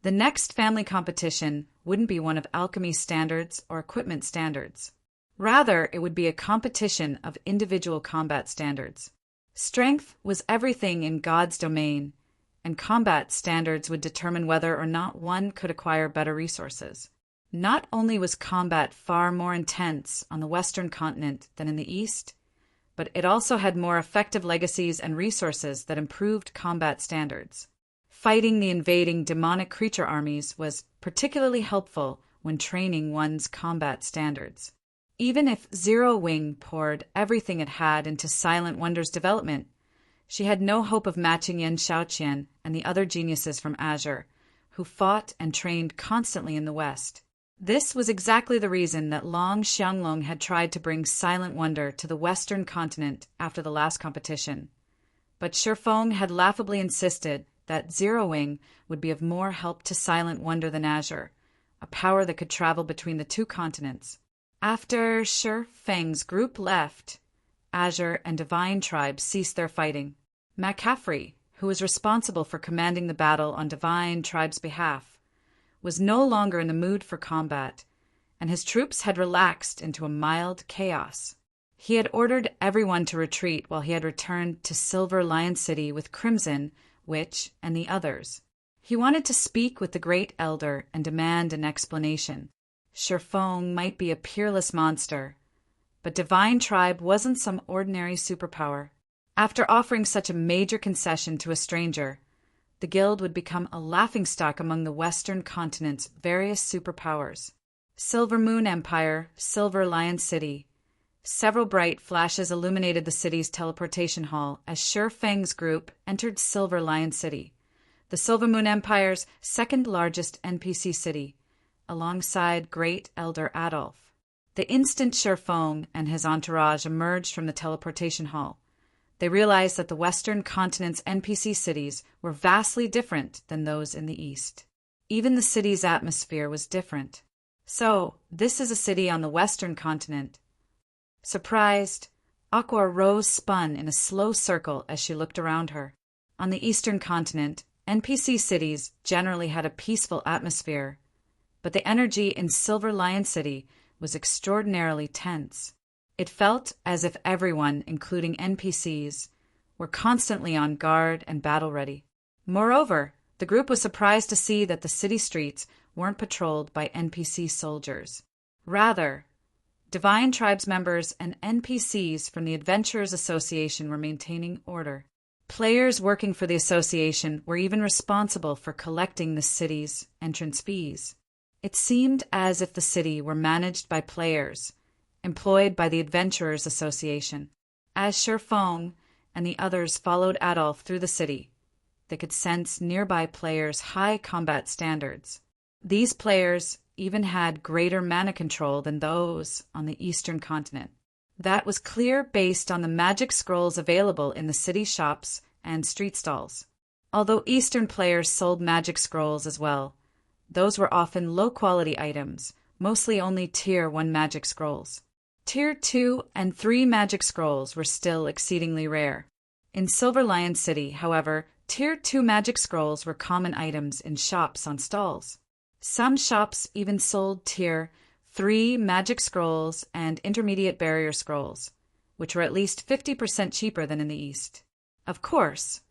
The next family competition wouldn't be one of alchemy standards or equipment standards. Rather, it would be a competition of individual combat standards. Strength was everything in God's domain, and combat standards would determine whether or not one could acquire better resources. Not only was combat far more intense on the Western continent than in the East, but it also had more effective legacies and resources that improved combat standards. Fighting the invading demonic creature armies was particularly helpful when training one's combat standards. Even if Zero Wing poured everything it had into Silent Wonder's development, she had no hope of matching Yen Shaoqian and the other geniuses from Azure, who fought and trained constantly in the West. This was exactly the reason that Long Xianglong had tried to bring Silent Wonder to the Western continent after the last competition. But Sherfong had laughably insisted that Zero Wing would be of more help to Silent Wonder than Azure, a power that could travel between the two continents. After Sherfeng's group left, Azure and Divine Tribe ceased their fighting. McCaffrey, who was responsible for commanding the battle on Divine Tribe's behalf, was no longer in the mood for combat, and his troops had relaxed into a mild chaos. He had ordered everyone to retreat while he had returned to Silver Lion City with Crimson, Witch, and the others. He wanted to speak with the Great Elder and demand an explanation. Sherfong might be a peerless monster, but Divine Tribe wasn't some ordinary superpower. After offering such a major concession to a stranger, the guild would become a laughingstock among the Western continent's various superpowers. Silver Moon Empire, Silver Lion City. Several bright flashes illuminated the city's teleportation hall as Sherfeng's group entered Silver Lion City, the Silver Moon Empire's second largest NPC city, alongside Great Elder Adolf. The instant Sherfong and his entourage emerged from the teleportation hall, they realized that the Western continent's NPC cities were vastly different than those in the East. Even the city's atmosphere was different. So, this is a city on the Western continent. Surprised, Aqua Rose spun in a slow circle as she looked around her. On the Eastern continent, NPC cities generally had a peaceful atmosphere, but the energy in Silver Lion City was extraordinarily tense. It felt as if everyone, including NPCs, were constantly on guard and battle-ready. Moreover, the group was surprised to see that the city streets weren't patrolled by NPC soldiers. Rather, Divine Tribes members and NPCs from the Adventurers Association were maintaining order. Players working for the association were even responsible for collecting the city's entrance fees. It seemed as if the city were managed by players, employed by the Adventurers Association. As Sherfong and the others followed Adolf through the city, they could sense nearby players' high combat standards. These players, even had greater mana control than those on the eastern continent. That was clear based on the magic scrolls available in the city shops and street stalls. Although eastern players sold magic scrolls as well, those were often low-quality items, mostly only Tier 1 magic scrolls. Tier 2 and 3 magic scrolls were still exceedingly rare. In Silver Lion City, however, Tier 2 magic scrolls were common items in shops on stalls. Some shops even sold Tier 3 magic scrolls and intermediate barrier scrolls, which were at least 50% cheaper than in the East. Of course,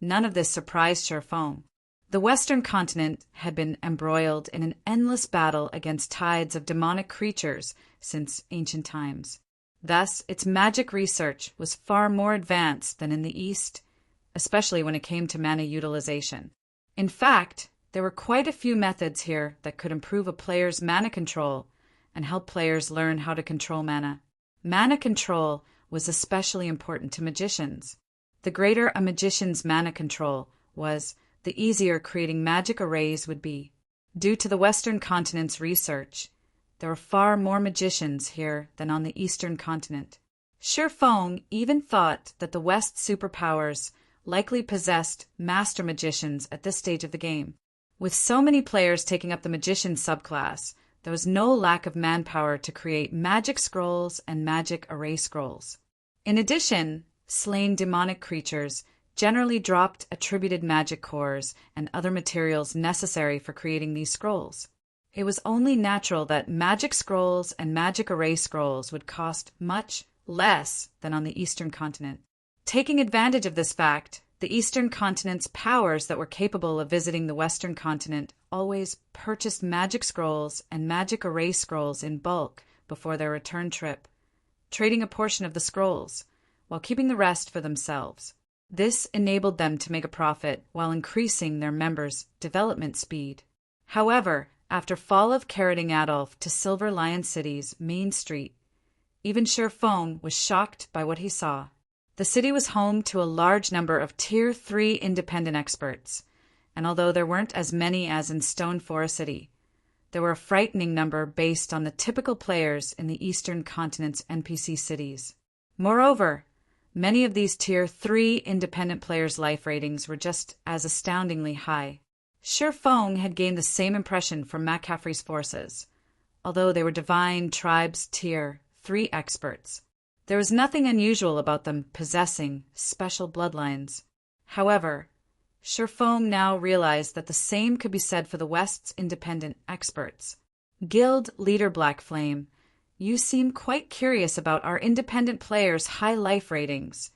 none of this surprised Sherfong. The Western continent had been embroiled in an endless battle against tides of demonic creatures since ancient times. Thus, its magic research was far more advanced than in the East, especially when it came to mana utilization. In fact, there were quite a few methods here that could improve a player's mana control and help players learn how to control mana. Mana control was especially important to magicians. The greater a magician's mana control was, the easier creating magic arrays would be. Due to the Western continent's research, there were far more magicians here than on the Eastern continent. Sherfong even thought that the West's superpowers likely possessed master magicians at this stage of the game. With so many players taking up the magician subclass, there was no lack of manpower to create magic scrolls and magic array scrolls. In addition, slain demonic creatures generally dropped attributed magic cores and other materials necessary for creating these scrolls. It was only natural that magic scrolls and magic array scrolls would cost much less than on the Eastern continent. Taking advantage of this fact, the Eastern continent's powers that were capable of visiting the Western continent always purchased magic scrolls and magic array scrolls in bulk before their return trip, trading a portion of the scrolls, while keeping the rest for themselves. This enabled them to make a profit while increasing their members' development speed. However, after fall of carroting Adolf to Silver Lion City's main street, even Sherfong was shocked by what he saw. The city was home to a large number of Tier 3 independent experts, and although there weren't as many as in Stone Forest City, there were a frightening number based on the typical players in the Eastern continent's NPC cities. Moreover, many of these Tier 3 independent players' life ratings were just as astoundingly high. Sherfong had gained the same impression from McCaffrey's forces, although they were Divine Tribes Tier 3 experts. There was nothing unusual about them possessing special bloodlines. However, Sherfong now realized that the same could be said for the West's independent experts. Guild Leader Black Flame, you seem quite curious about our independent players' high life ratings,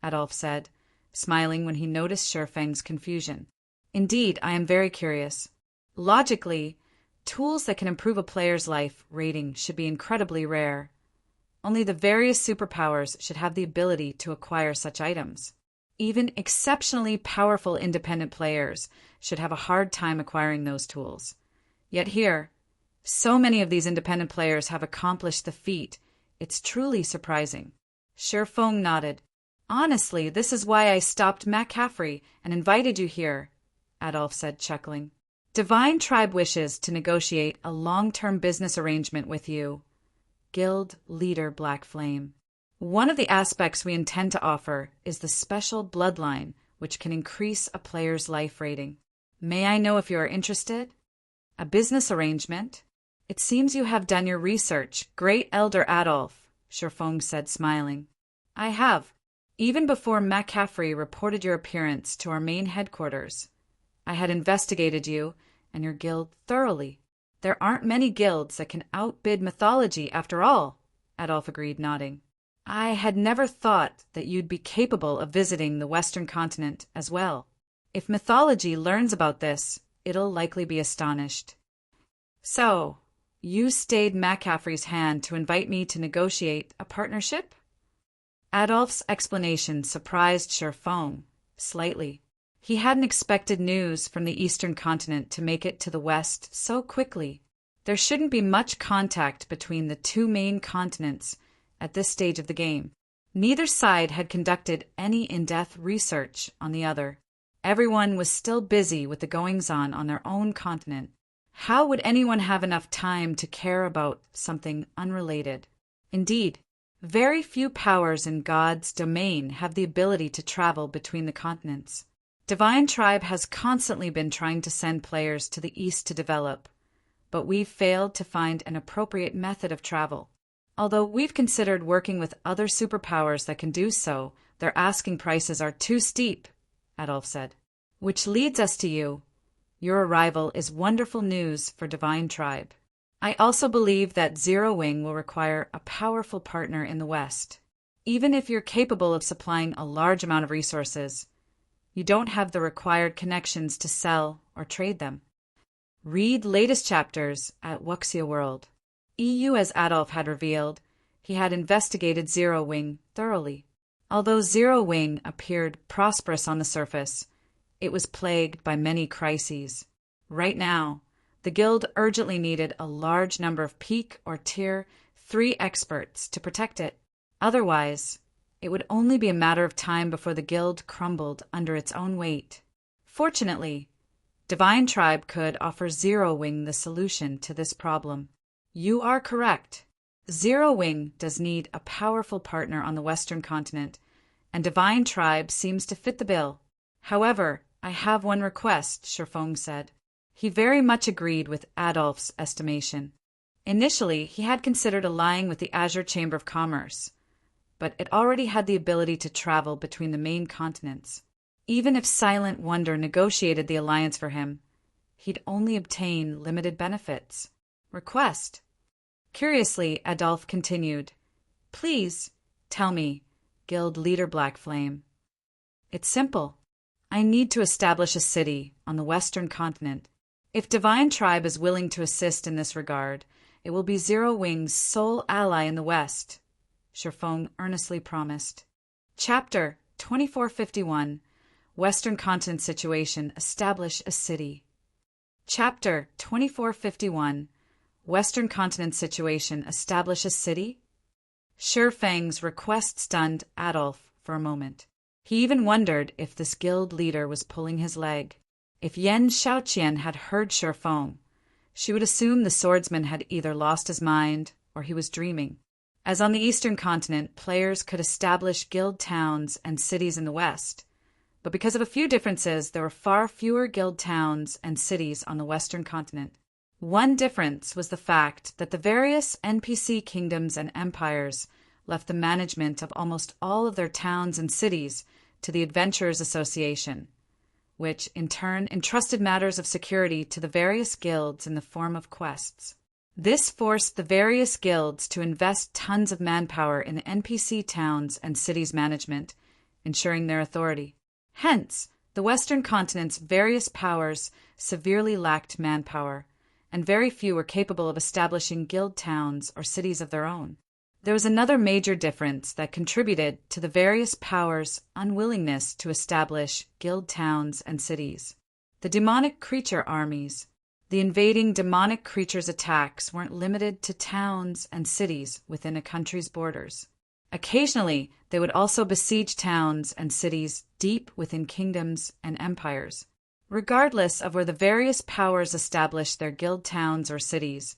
Adolf said, smiling when he noticed Sherfang's confusion. Indeed, I am very curious. Logically, tools that can improve a player's life rating should be incredibly rare. Only the various superpowers should have the ability to acquire such items. Even exceptionally powerful independent players should have a hard time acquiring those tools. Yet here, so many of these independent players have accomplished the feat, it's truly surprising. Sherfong nodded. Honestly, this is why I stopped McCaffrey and invited you here, Adolf said, chuckling. Divine Tribe wishes to negotiate a long-term business arrangement with you, Guild Leader Black Flame. One of the aspects we intend to offer is the special bloodline, which can increase a player's life rating. May I know if you are interested? A business arrangement? It seems you have done your research, Great Elder Adolf, Sherfong said, smiling. I have. Even before McCaffrey reported your appearance to our main headquarters, I had investigated you and your guild thoroughly. There aren't many guilds that can outbid mythology after all, Adolf agreed, nodding. I had never thought that you'd be capable of visiting the Western continent as well. If mythology learns about this, it'll likely be astonished. So, you stayed McCaffrey's hand to invite me to negotiate a partnership? Adolf's explanation surprised Sherfong slightly. He hadn't expected news from the Eastern continent to make it to the West so quickly. There shouldn't be much contact between the two main continents at this stage of the game. Neither side had conducted any in-depth research on the other. Everyone was still busy with the goings-on on their own continent. How would anyone have enough time to care about something unrelated? Indeed, very few powers in God's domain have the ability to travel between the continents. Divine Tribe has constantly been trying to send players to the east to develop, but we've failed to find an appropriate method of travel. Although we've considered working with other superpowers that can do so, their asking prices are too steep, Adolf said. Which leads us to you. Your arrival is wonderful news for Divine Tribe. I also believe that Zero Wing will require a powerful partner in the West. Even if you're capable of supplying a large amount of resources, you don't have the required connections to sell or trade them. Read latest chapters at Wuxia World. EU, as Adolf had revealed, he had investigated Zero Wing thoroughly. Although Zero Wing appeared prosperous on the surface, it was plagued by many crises. Right now, the guild urgently needed a large number of peak or tier 3 experts to protect it. Otherwise, it would only be a matter of time before the guild crumbled under its own weight. Fortunately, Divine Tribe could offer Zero Wing the solution to this problem. You are correct. Zero Wing does need a powerful partner on the Western continent, and Divine Tribe seems to fit the bill. However, I have one request, Shifeng said. He very much agreed with Adolf's estimation. Initially, he had considered allying with the Azure Chamber of Commerce, but it already had the ability to travel between the main continents. Even if Silent Wonder negotiated the alliance for him, he'd only obtain limited benefits. Request. Curiously, Adolf continued, Please, tell me, Guild Leader Black Flame. It's simple. I need to establish a city on the Western continent. If Divine Tribe is willing to assist in this regard, it will be Zero Wing's sole ally in the West, Shifeng earnestly promised. Chapter 2451, Western Continent Situation, Establish a City. Chapter 2451, Western Continent Situation, Establish a City? Shifeng's request stunned Adolf for a moment. He even wondered if this guild leader was pulling his leg. If Yen Shaoqian had heard Shifeng, she would assume the swordsman had either lost his mind or he was dreaming. As on the Eastern continent, players could establish guild towns and cities in the West, but because of a few differences, there were far fewer guild towns and cities on the Western continent. One difference was the fact that the various NPC kingdoms and empires left the management of almost all of their towns and cities to the Adventurers Association, which in turn entrusted matters of security to the various guilds in the form of quests. This forced the various guilds to invest tons of manpower in the NPC towns and cities management, ensuring their authority. Hence, the Western continent's various powers severely lacked manpower, and very few were capable of establishing guild towns or cities of their own. There was another major difference that contributed to the various powers' unwillingness to establish guild towns and cities. The demonic creature armies. The invading demonic creatures' attacks weren't limited to towns and cities within a country's borders. Occasionally, they would also besiege towns and cities deep within kingdoms and empires. Regardless of where the various powers established their guild towns or cities,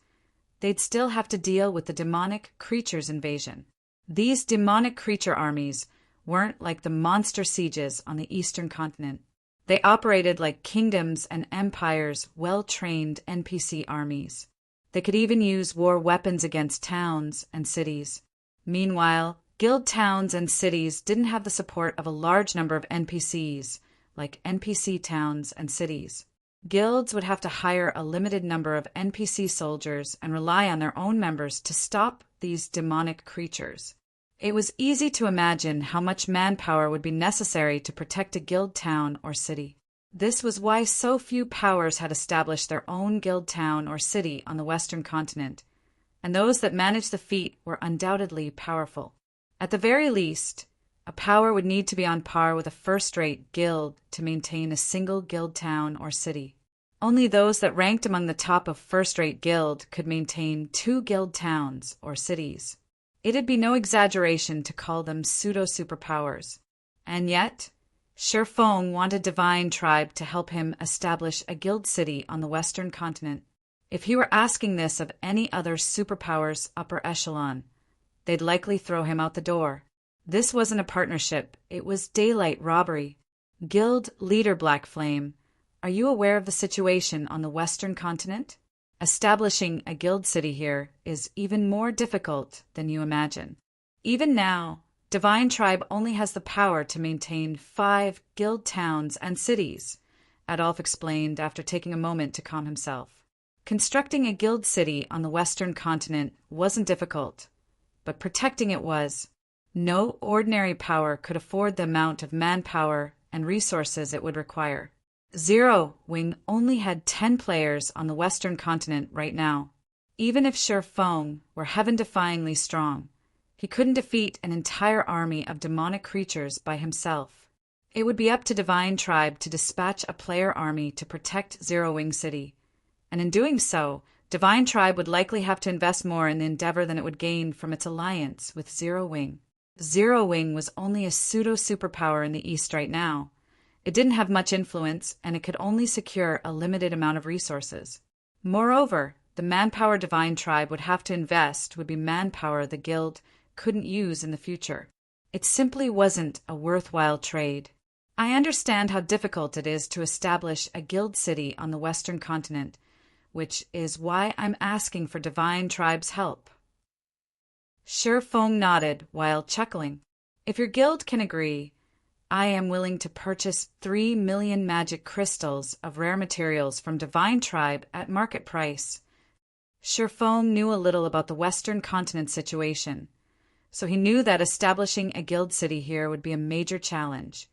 they'd still have to deal with the demonic creatures' invasion. These demonic creature armies weren't like the monster sieges on the Eastern continent. They operated like kingdoms and empires' well-trained NPC armies. They could even use war weapons against towns and cities. Meanwhile, guild towns and cities didn't have the support of a large number of NPCs, like NPC towns and cities. Guilds would have to hire a limited number of NPC soldiers and rely on their own members to stop these demonic creatures. It was easy to imagine how much manpower would be necessary to protect a guild town or city. This was why so few powers had established their own guild town or city on the Western continent, and those that managed the feat were undoubtedly powerful. At the very least, a power would need to be on par with a first-rate guild to maintain a single guild town or city. Only those that ranked among the top of first-rate guild could maintain 2 guild towns or cities. It'd be no exaggeration to call them pseudo-superpowers. And yet, Shifeng wanted Divine Tribe to help him establish a guild city on the Western continent. If he were asking this of any other superpower's upper echelon, they'd likely throw him out the door. This wasn't a partnership, it was daylight robbery. Guild leader Black Flame, are you aware of the situation on the Western continent? Establishing a guild city here is even more difficult than you imagine. Even now, Divine Tribe only has the power to maintain 5 guild towns and cities, Adolf explained after taking a moment to calm himself. Constructing a guild city on the Western continent wasn't difficult, but protecting it was. No ordinary power could afford the amount of manpower and resources it would require. Zero Wing only had 10 players on the Western continent right now. Even if Shi Feng were heaven-defyingly strong, he couldn't defeat an entire army of demonic creatures by himself. It would be up to Divine Tribe to dispatch a player army to protect Zero Wing City, and in doing so, Divine Tribe would likely have to invest more in the endeavor than it would gain from its alliance with Zero Wing. Zero Wing was only a pseudo-superpower in the East right now. It didn't have much influence, and it could only secure a limited amount of resources. Moreover, the manpower Divine Tribe would have to invest would be manpower the guild couldn't use in the future. It simply wasn't a worthwhile trade. I understand how difficult it is to establish a guild city on the Western continent, which is why I'm asking for Divine Tribe's help. Shi Feng nodded while chuckling. If your guild can agree, I am willing to purchase 3 million magic crystals of rare materials from Divine Tribe at market price. Shi Feng knew a little about the Western continent situation, so he knew that establishing a guild city here would be a major challenge,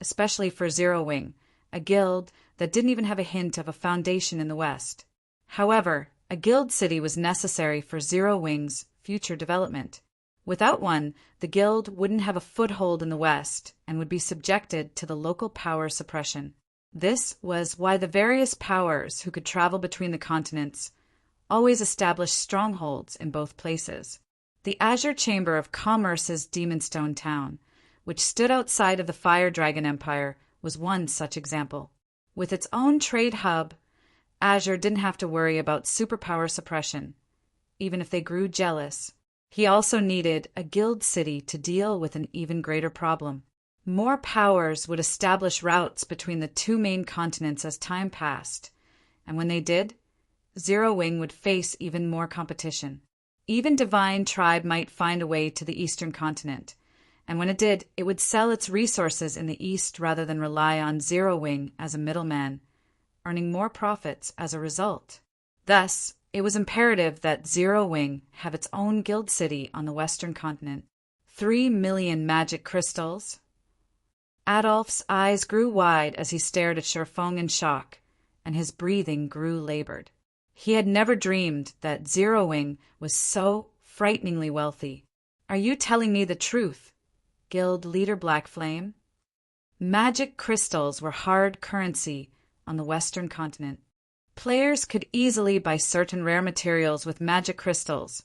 especially for Zero Wing, a guild that didn't even have a hint of a foundation in the West. However, a guild city was necessary for Zero Wing's future development. Without one, the guild wouldn't have a foothold in the West and would be subjected to the local power suppression. This was why the various powers who could travel between the continents always established strongholds in both places. The Azure Chamber of Commerce's Demonstone Town, which stood outside of the Fire Dragon Empire, was one such example. With its own trade hub, Azure didn't have to worry about superpower suppression, even if they grew jealous. He also needed a guild city to deal with an even greater problem. More powers would establish routes between the 2 main continents as time passed, and when they did, Zero Wing would face even more competition. Even Divine Tribe might find a way to the Eastern continent, and when it did, it would sell its resources in the East rather than rely on Zero Wing as a middleman, earning more profits as a result. Thus, it was imperative that Zero Wing have its own guild city on the Western continent. 3 million magic crystals. Adolf's eyes grew wide as he stared at Shi Feng in shock, and his breathing grew labored. He had never dreamed that Zero Wing was so frighteningly wealthy. Are you telling me the truth, Guild Leader Black Flame? Magic crystals were hard currency on the Western continent. Players could easily buy certain rare materials with magic crystals,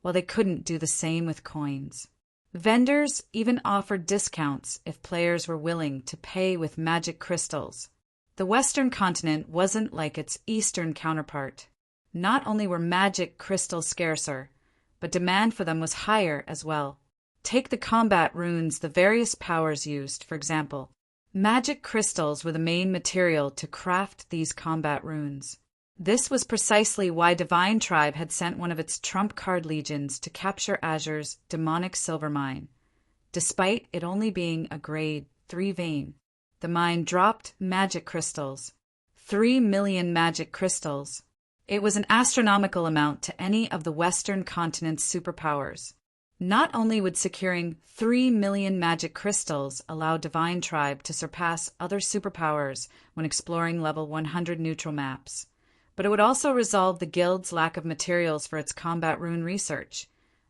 while they couldn't do the same with coins. Vendors even offered discounts if players were willing to pay with magic crystals. The Western continent wasn't like its Eastern counterpart. Not only were magic crystals scarcer, but demand for them was higher as well. Take the combat runes the various powers used, for example. Magic crystals were the main material to craft these combat runes. This was precisely why Divine Tribe had sent one of its trump card legions to capture Azure's demonic silver mine. Despite it only being a grade 3 vein, the mine dropped magic crystals. 3 million magic crystals. It was an astronomical amount to any of the Western continent's superpowers. Not only would securing 3 million magic crystals allow Divine Tribe to surpass other superpowers when exploring level 100 neutral maps, but it would also resolve the guild's lack of materials for its combat rune research,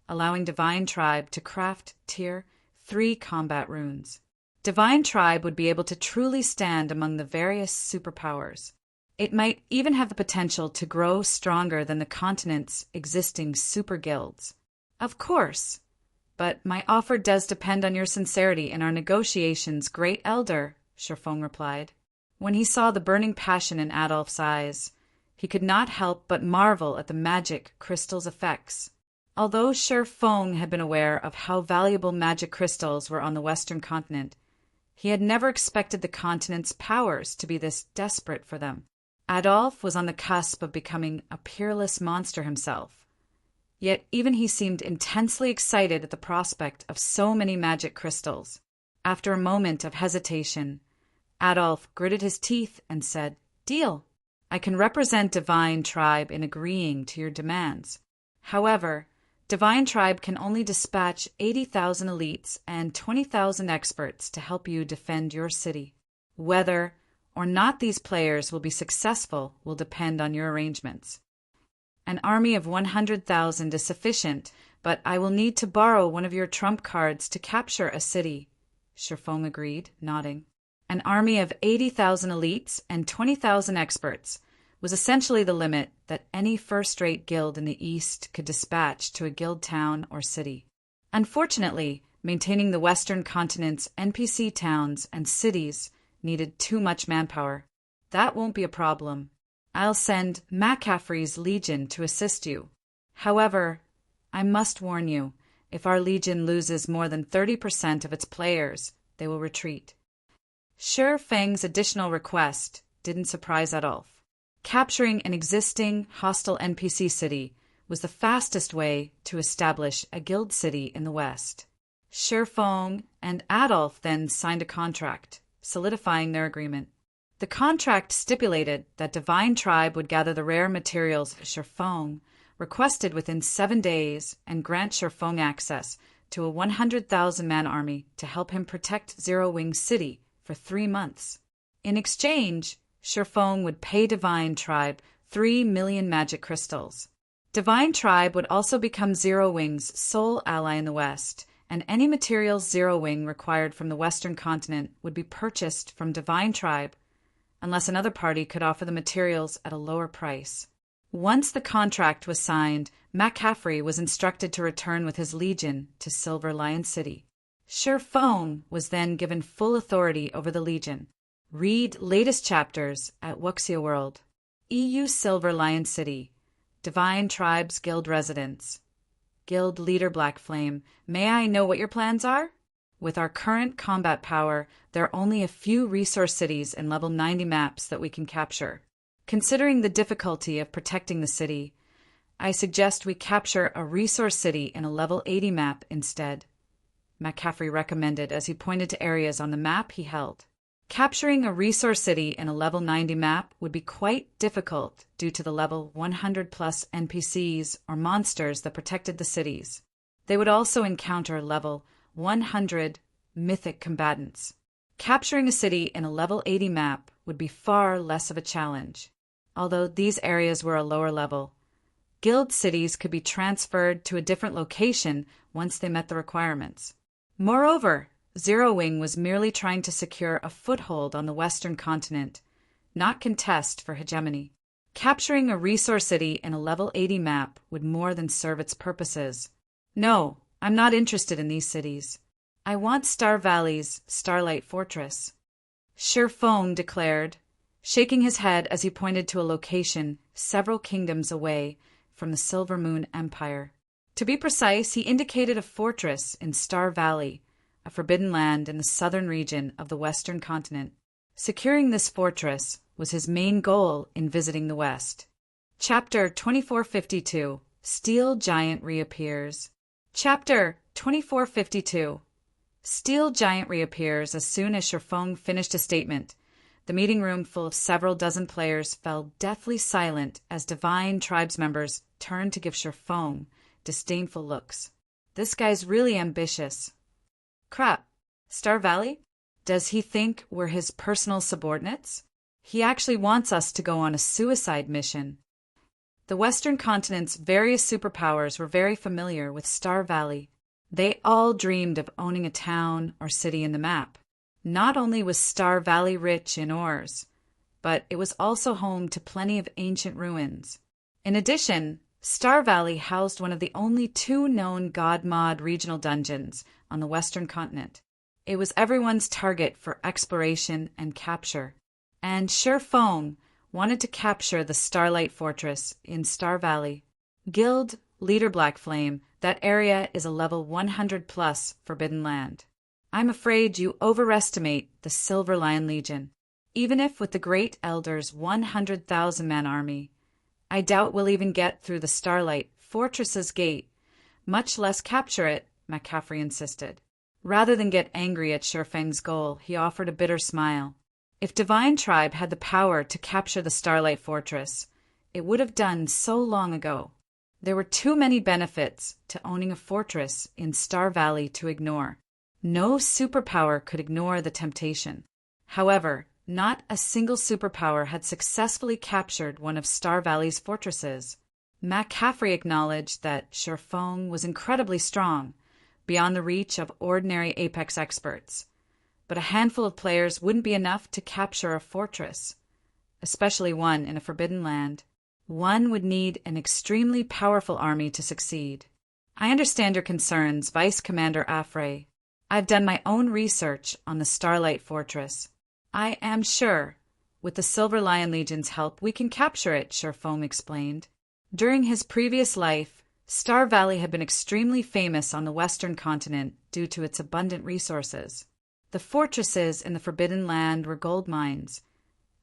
allowing Divine Tribe to craft Tier 3 combat runes. Divine Tribe would be able to truly stand among the various superpowers. It might even have the potential to grow stronger than the continent's existing super guilds. Of course, but my offer does depend on your sincerity in our negotiations, Great Elder, Shi Feng replied. When he saw the burning passion in Adolf's eyes, he could not help but marvel at the magic crystal's effects. Although Sher Feng had been aware of how valuable magic crystals were on the Western continent, he had never expected the continent's powers to be this desperate for them. Adolf was on the cusp of becoming a peerless monster himself. Yet even he seemed intensely excited at the prospect of so many magic crystals. After a moment of hesitation, Adolf gritted his teeth and said, "Deal. I can represent Divine Tribe in agreeing to your demands. However, Divine Tribe can only dispatch 80,000 elites and 20,000 experts to help you defend your city. Whether or not these players will be successful will depend on your arrangements. An army of 100,000 is sufficient, but I will need to borrow one of your trump cards to capture a city." Sher Feng agreed, nodding. An army of 80,000 elites and 20,000 experts was essentially the limit that any first-rate guild in the East could dispatch to a guild town or city. Unfortunately, maintaining the Western continent's NPC towns and cities needed too much manpower. That won't be a problem. I'll send McCaffrey's Legion to assist you. However, I must warn you, if our Legion loses more than 30% of its players, they will retreat. Sher Feng's additional request didn't surprise Adolf. Capturing an existing hostile NPC city was the fastest way to establish a guild city in the West. Sher Feng and Adolf then signed a contract, solidifying their agreement. The contract stipulated that Divine Tribe would gather the rare materials Sher Feng requested within 7 days and grant Sher Feng access to a 100,000-man army to help him protect Zero Wing City for 3 months. In exchange, Sher Feng would pay Divine Tribe 3 million magic crystals. Divine Tribe would also become Zero Wing's sole ally in the West, and any materials Zero Wing required from the Western continent would be purchased from Divine Tribe, unless another party could offer the materials at a lower price. Once the contract was signed, McCaffrey was instructed to return with his Legion to Silver Lion City. Sher Feng was then given full authority over the Legion. Read latest chapters at Wuxia World. EU Silver Lion City. Divine Tribe's Guild Residence. Guild Leader Blackflame, may I know what your plans are? With our current combat power, there are only a few resource cities and level 90 maps that we can capture. Considering the difficulty of protecting the city, I suggest we capture a resource city in a level 80 map instead, McCaffrey recommended as he pointed to areas on the map he held. Capturing a resource city in a level 90 map would be quite difficult due to the level 100+ NPCs or monsters that protected the cities. They would also encounter level 100 mythic combatants. Capturing a city in a level 80 map would be far less of a challenge. Although these areas were a lower level, guild cities could be transferred to a different location once they met the requirements. Moreover, Zero Wing was merely trying to secure a foothold on the Western continent, not contest for hegemony. Capturing a resource city in a level 80 map would more than serve its purposes. No, I'm not interested in these cities. I want Star Valley's Starlight Fortress, Sher Feng declared, shaking his head as he pointed to a location several kingdoms away from the Silver Moon Empire. To be precise, he indicated a fortress in Star Valley, a forbidden land in the southern region of the Western continent. Securing this fortress was his main goal in visiting the West. Chapter 2452, Steel Giant Reappears. Chapter 2452. Steel Giant reappears as soon as Sher Feng finished a statement. The meeting room full of several dozen players fell deathly silent as Divine Tribes members turned to give Sher Feng disdainful looks. This guy's really ambitious. Crap. Star Valley? Does he think we're his personal subordinates? He actually wants us to go on a suicide mission. The Western continent's various superpowers were very familiar with Star Valley. They all dreamed of owning a town or city in the map. Not only was Star Valley rich in ores, but it was also home to plenty of ancient ruins. In addition, Star Valley housed one of the only 2 known God Mod regional dungeons on the Western continent. It was everyone's target for exploration and capture, and Sher Feng wanted to capture the Starlight Fortress in Star Valley. Guild Leader Black Flame, that area is a level 100 plus forbidden land. I'm afraid you overestimate the Silver Lion Legion. Even if with the Great Elder's 100,000-man army, I doubt we'll even get through the Starlight Fortress's gate, much less capture it, McCaffrey insisted. Rather than get angry at Shurfeng's goal, he offered a bitter smile. If Divine Tribe had the power to capture the Starlight Fortress, it would have done so long ago. There were too many benefits to owning a fortress in Star Valley to ignore. No superpower could ignore the temptation. However, not a single superpower had successfully captured one of Star Valley's fortresses. McCaffrey acknowledged that Shurfeng was incredibly strong, beyond the reach of ordinary Apex experts. But a handful of players wouldn't be enough to capture a fortress, especially one in a forbidden land. One would need an extremely powerful army to succeed. I understand your concerns, Vice Commander Afray. I've done my own research on the Starlight Fortress. I am sure, with the Silver Lion Legion's help, we can capture it, Shurfeng explained. During his previous life, Star Valley had been extremely famous on the Western continent due to its abundant resources. The fortresses in the Forbidden Land were gold mines,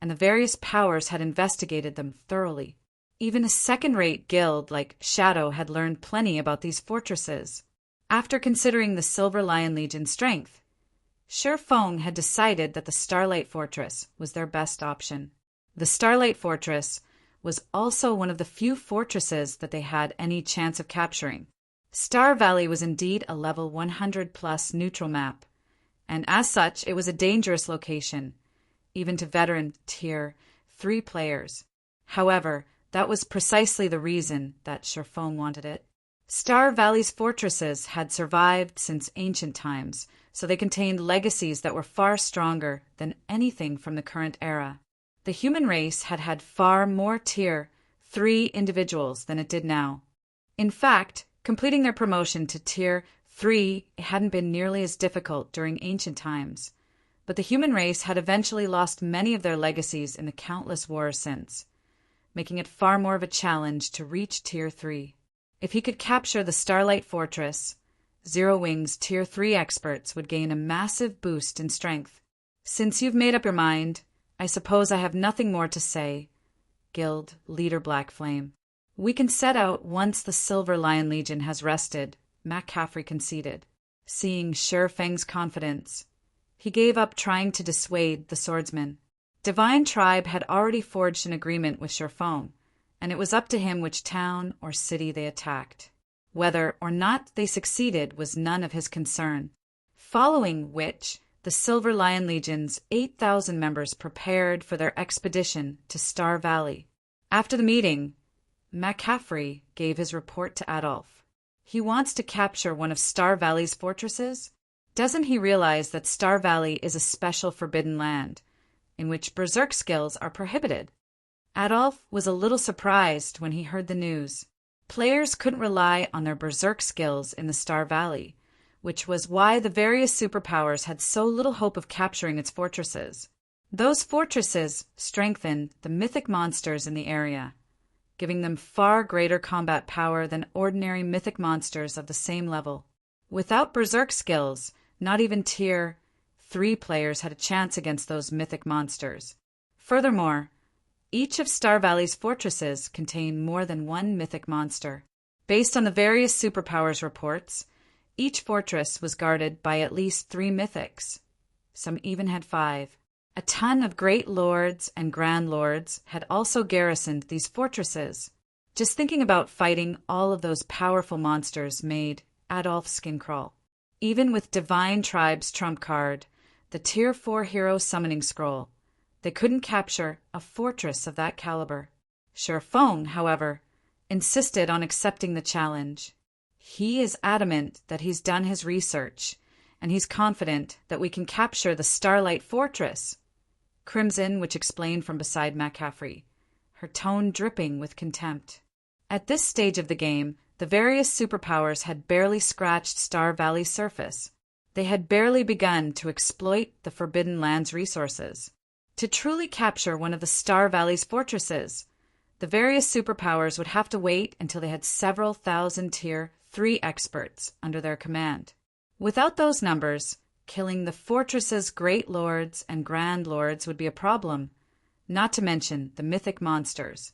and the various powers had investigated them thoroughly. Even a second-rate guild like Shadow had learned plenty about these fortresses. After considering the Silver Lion Legion's strength, Shurfeng had decided that the Starlight Fortress was their best option. The Starlight Fortress was also one of the few fortresses that they had any chance of capturing. Star Valley was indeed a level 100-plus neutral map, and as such it was a dangerous location, even to veteran Tier 3 players. However, that was precisely the reason that Shurfeng wanted it. Star Valley's fortresses had survived since ancient times, so they contained legacies that were far stronger than anything from the current era. The human race had had far more Tier 3 individuals than it did now. In fact, completing their promotion to Tier 3 hadn't been nearly as difficult during ancient times, but the human race had eventually lost many of their legacies in the countless wars since, making it far more of a challenge to reach Tier 3. If he could capture the Starlight Fortress, Zero Wing's Tier 3 experts would gain a massive boost in strength. Since you've made up your mind, I suppose I have nothing more to say, Guild Leader Black Flame. We can set out once the Silver Lion Legion has rested, McCaffrey conceded. Seeing Shurfeng's confidence, he gave up trying to dissuade the swordsman. Divine Tribe had already forged an agreement with Shurfeng, and it was up to him which town or city they attacked. Whether or not they succeeded was none of his concern. Following which, the Silver Lion Legion's 8,000 members prepared for their expedition to Star Valley. After the meeting, McCaffrey gave his report to Adolf. He wants to capture one of Star Valley's fortresses? Doesn't he realize that Star Valley is a special forbidden land, in which berserk skills are prohibited? Adolf was a little surprised when he heard the news. Players couldn't rely on their berserk skills in the Star Valley, which was why the various superpowers had so little hope of capturing its fortresses. Those fortresses strengthened the mythic monsters in the area, giving them far greater combat power than ordinary mythic monsters of the same level. Without berserk skills, not even Tier 3 players had a chance against those mythic monsters. Furthermore, each of Star Valley's fortresses contained more than one mythic monster. Based on the various superpowers reports, each fortress was guarded by at least 3 mythics. Some even had 5. A ton of great lords and grand lords had also garrisoned these fortresses. Just thinking about fighting all of those powerful monsters made Adolf's skin crawl. Even with Divine Tribe's trump card, the Tier 4 Hero Summoning Scroll, they couldn't capture a fortress of that caliber. Shurfeng, however, insisted on accepting the challenge. He is adamant that he's done his research, and he's confident that we can capture the Starlight Fortress. Crimson, which explained from beside McCaffrey, her tone dripping with contempt. At this stage of the game, the various superpowers had barely scratched Star Valley's surface. They had barely begun to exploit the Forbidden Land's resources. To truly capture one of the Star Valley's fortresses, the various superpowers would have to wait until they had several thousand Tier 3 experts under their command. Without those numbers, killing the fortress's great lords and grand lords would be a problem, not to mention the mythic monsters.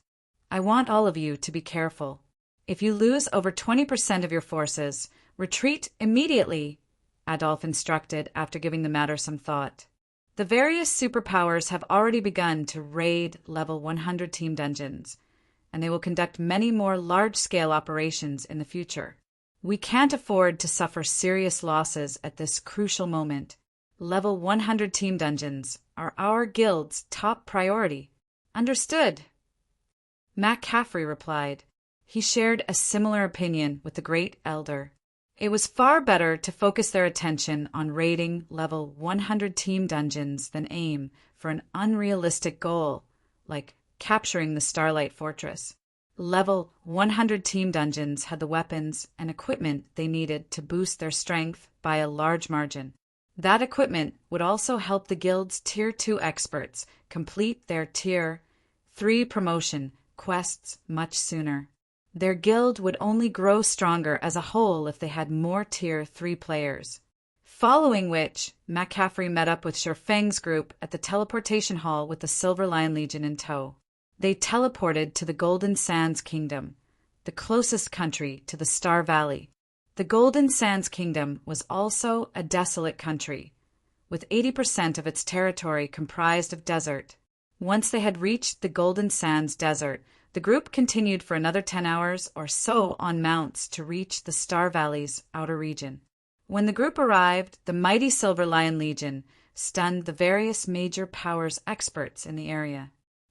I want all of you to be careful. If you lose over 20% of your forces, retreat immediately, Adolf instructed after giving the matter some thought. The various superpowers have already begun to raid level 100 team dungeons, and they will conduct many more large-scale operations in the future. We can't afford to suffer serious losses at this crucial moment. Level 100 team dungeons are our guild's top priority. Understood. Matt Caffrey replied. He shared a similar opinion with the Great Elder. It was far better to focus their attention on raiding level 100 team dungeons than aim for an unrealistic goal, like capturing the Starlight Fortress. Level 100 team dungeons had the weapons and equipment they needed to boost their strength by a large margin. That equipment would also help the guild's Tier 2 experts complete their Tier 3 promotion quests much sooner. Their guild would only grow stronger as a whole if they had more Tier 3 players. Following which, McCaffrey met up with Shurfeng's group at the teleportation hall with the Silver Lion Legion in tow. They teleported to the Golden Sands Kingdom, the closest country to the Star Valley. The Golden Sands Kingdom was also a desolate country, with 80% of its territory comprised of desert. Once they had reached the Golden Sands Desert, the group continued for another 10 hours or so on mounts to reach the Star Valley's outer region. When the group arrived, the mighty Silver Lion Legion stunned the various major powers experts in the area.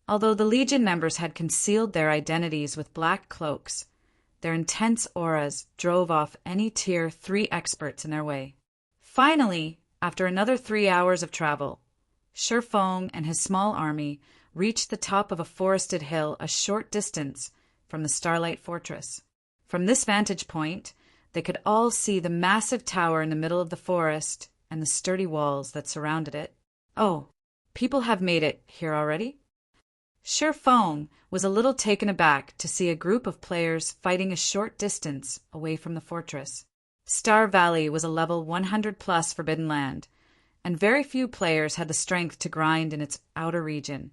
Although the Legion members had concealed their identities with black cloaks, their intense auras drove off any Tier 3 experts in their way. Finally, after another 3 hours of travel, Shurfeng and his small army reached the top of a forested hill a short distance from the Starlight Fortress. From this vantage point, they could all see the massive tower in the middle of the forest and the sturdy walls that surrounded it. Oh, people have made it here already? Shurfeng was a little taken aback to see a group of players fighting a short distance away from the fortress. Star Valley was a level 100+ forbidden land, and very few players had the strength to grind in its outer region,